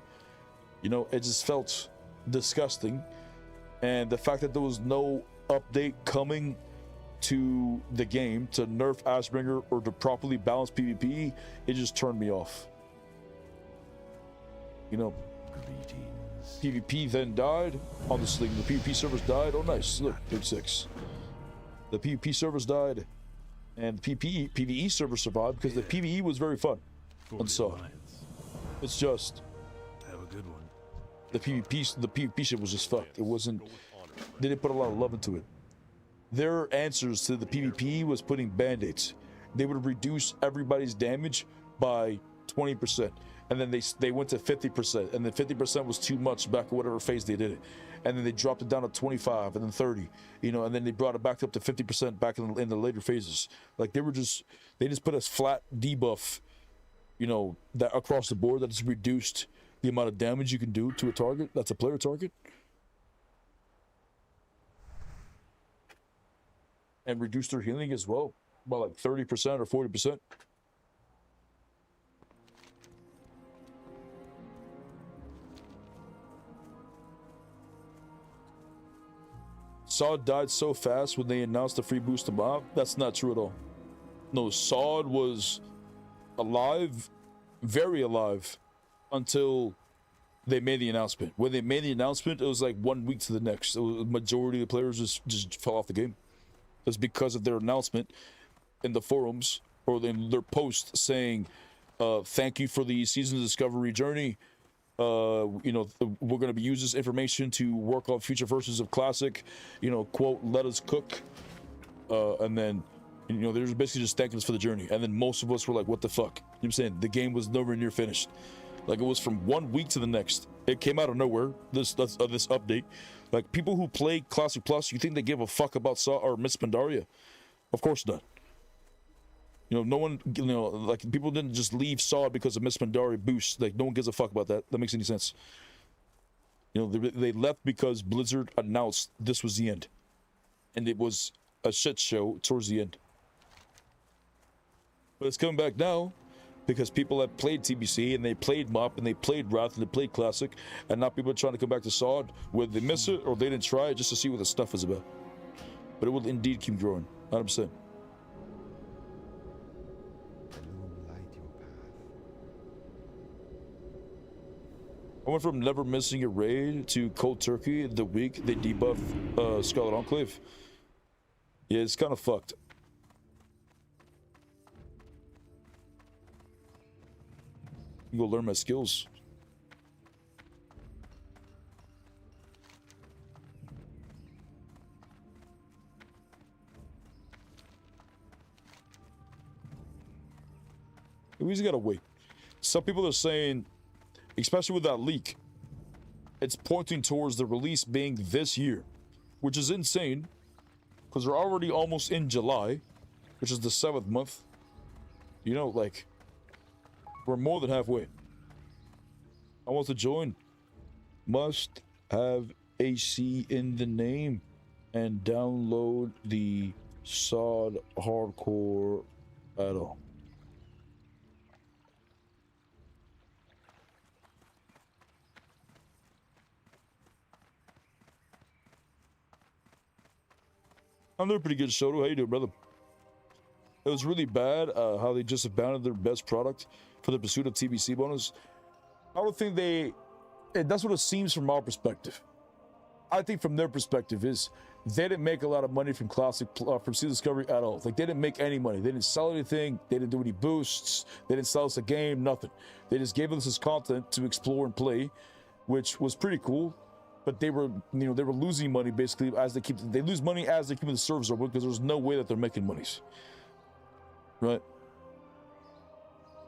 You know, it just felt disgusting. And the fact that there was no update coming to the game to nerf Ashbringer or to properly balance PvP, it just turned me off. You know, PvP then died. Honestly, the PvP servers died. Oh, nice. Look, 36. The PvP servers died, and the PvE servers survived because the PvE was very fun. And so, it's just have a good one. The PvP shit was just fucked. It wasn't. They didn't put a lot of love into it. Their answers to the PvP was putting band-aids. They would reduce everybody's damage by 20%. and then they went to 50%, and then 50% was too much back at whatever phase they did it, and then they dropped it down to 25 and then 30, you know, and then they brought it back up to 50% back in the later phases. Like they just put a flat debuff, you know, that across the board that has reduced the amount of damage you can do to a target that's a player target, and reduced their healing as well by like 30% or 40%. SoD died so fast when they announced the free boost to mob. That's not true at all. No, SoD was alive, very alive, until they made the announcement. When they made the announcement, it was like 1 week to the next. The majority of the players just fell off the game. It's because of their announcement in the forums or in their post saying, thank you for the season discovery journey. You know, we're going to be using this information to work on future versions of Classic, you know, quote, let us cook. And then, you know, they're basically just thanking us for the journey. And then most of us were like, what the fuck? You know what I'm saying? The game was nowhere near finished. Like, it was from 1 week to the next. It came out of nowhere, this update. Like, people who play Classic Plus, you think they give a fuck about SoD or Miss Pandaria? Of course not. You know, no one, you know, like, people didn't just leave SoD because of Miss Pandaria boost. Like, no one gives a fuck about that. That makes any sense. You know, they left because Blizzard announced this was the end. And it was a shit show towards the end. But it's coming back now because people have played TBC and they played MOP and they played Wrath and they played Classic, and now people are trying to come back to SoD, whether they miss it or they didn't try it, just to see what the stuff is about. But it will indeed keep growing, 100%. I went from never missing a raid to cold turkey the week they debuffed Scarlet Enclave. Yeah, it's kind of fucked. Go learn my skills. We just gotta wait. Some people are saying, especially with that leak, it's pointing towards the release being this year, which is insane because we're already almost in July, which is the 7th month. You know, like, we're more than halfway. I want to join. Must have AC in the name and download the SoD Hardcore add-on. I'm doing pretty good, Shoto. How you doing, brother? It was really bad how they just abandoned their best product for the pursuit of TBC bonus. I don't think that's what it seems from our perspective. I think from their perspective is they didn't make a lot of money from Classic, from Sea Discovery at all. Like, they didn't make any money. They didn't sell anything. They didn't do any boosts. They didn't sell us a game, nothing. They just gave us this content to explore and play, which was pretty cool. But they were, you know, they were losing money basically as they lose money as they keep the servers open because there's no way that they're making monies. Right?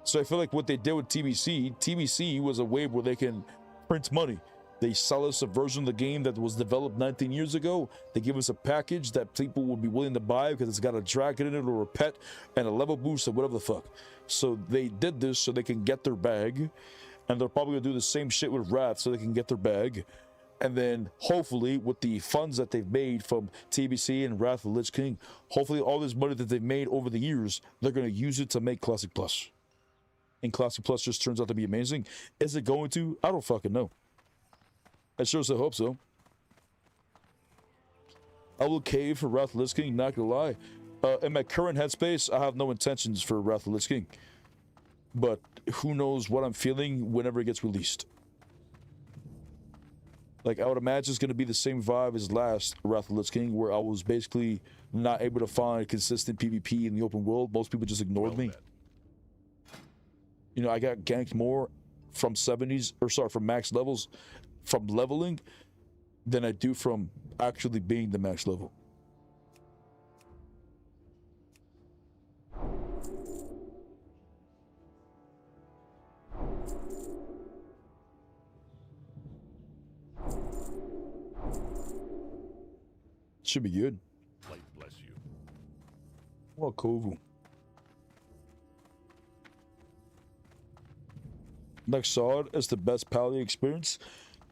So I feel like what they did with TBC was a way where they can print money. They sell us a version of the game that was developed 19 years ago. They give us a package that people would be willing to buy because it's got a dragon in it or a pet and a level boost or whatever the fuck. So they did this so they can get their bag, and they're probably gonna do the same shit with Wrath so they can get their bag. And then hopefully with the funds that they've made from TBC and Wrath of the Lich King, hopefully all this money that they've made over the years, they're going to use it to make Classic Plus. And Classic Plus just turns out to be amazing. Is it going to? I don't fucking know. I sure as I hope so. I will cave for Wrath of the Lich King, not gonna lie. In my current headspace, I have no intentions for Wrath of the Lich King. But who knows what I'm feeling whenever it gets released. Like, I would imagine it's going to be the same vibe as last Wrath of the Lich King, where I was basically not able to find consistent PvP in the open world. Most people just ignored me. You know, I got ganked more from from max levels, from leveling, than I do from actually being the max level. Should be good. Light bless you. Well, cool. Next SoD is the best Paladin experience.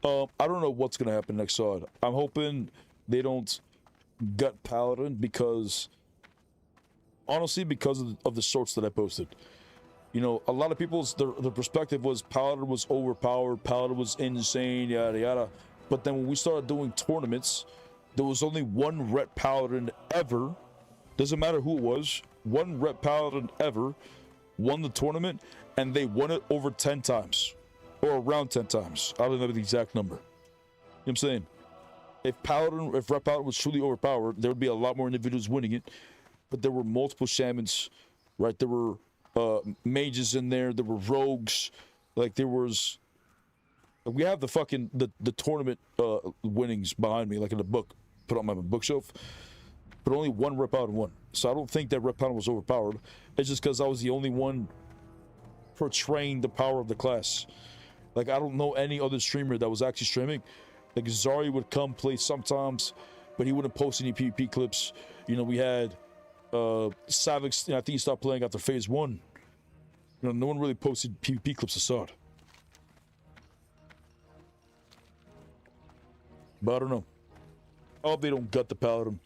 I don't know what's gonna happen next SoD. I'm hoping they don't gut Paladin because, honestly, because of the shorts that I posted. You know, a lot of people's their perspective was Paladin was overpowered, Paladin was insane, yada yada. But then when we started doing tournaments, there was only one Ret Paladin ever. Doesn't matter who it was. One Ret Paladin ever won the tournament, and they won it over 10 times. Or around 10 times. I don't know the exact number. You know what I'm saying? If Ret Paladin was truly overpowered, there would be a lot more individuals winning it. But there were multiple shamans, right? There were mages in there. There were rogues. Like, there was... We have the fucking... The tournament winnings behind me, like in the book. Put on my bookshelf. But only one Ret Paladin won. So I don't think that Ret Paladin was overpowered. It's just because I was the only one portraying the power of the class. Like, I don't know any other streamer that was actually streaming. Like, Zari would come play sometimes, but he wouldn't post any PvP clips. You know, we had Savix, I think he stopped playing after phase 1. You know, no one really posted PvP clips of SoD. But I don't know. I hope they don't gut the Paladin.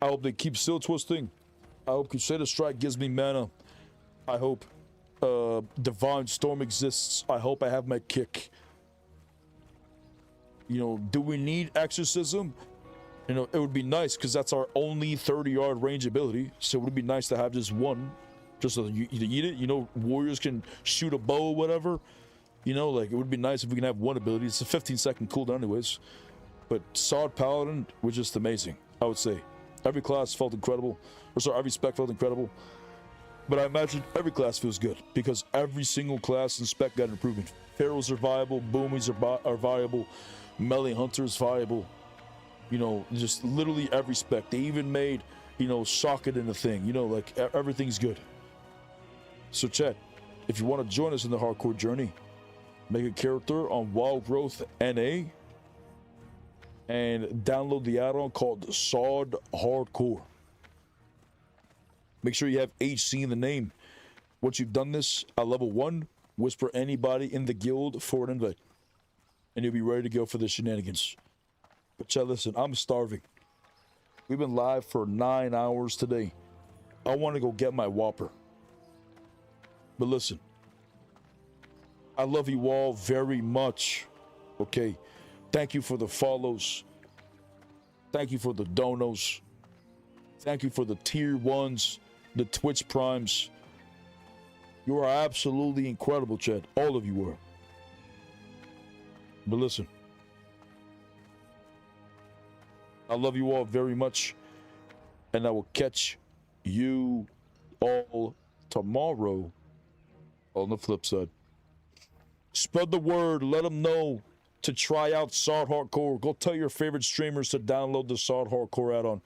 I hope they keep still twisting. I hope Crusader Strike gives me mana. I hope Divine Storm exists. I hope I have my kick. You know, do we need Exorcism? You know, it would be nice because that's our only 30-yard range ability. So it would be nice to have just one, just so you eat it. You know, warriors can shoot a bow or whatever. You know, like, it would be nice if we can have one ability. It's a 15-second cooldown anyways. But SoD Paladin was just amazing, I would say. Every class felt incredible. Or sorry, every spec felt incredible. But I imagine every class feels good because every single class and spec got an improvement. Pharaohs are viable, Boomies are viable, Melee Hunters viable. You know, just literally every spec. They even made, you know, socket in the thing. You know, like, everything's good. So chat, if you want to join us in the hardcore journey, make a character on Wildgrowth NA and download the add-on called SoD HARDCORE. Make sure you have HC in the name. Once you've done this, at level 1, whisper anybody in the guild for an invite. And you'll be ready to go for the shenanigans. But chat, listen, I'm starving. We've been live for 9 hours today. I want to go get my Whopper. But listen, I love you all very much. Okay? Thank you for the follows. Thank you for the donos. Thank you for the tier 1s, the Twitch primes. You are absolutely incredible, chat. All of you are. But listen, I love you all very much, and I will catch you all tomorrow on the flip side. Spread the word. Let them know to try out SoD HARDCORE. Go tell your favorite streamers to download the SoD HARDCORE add-on.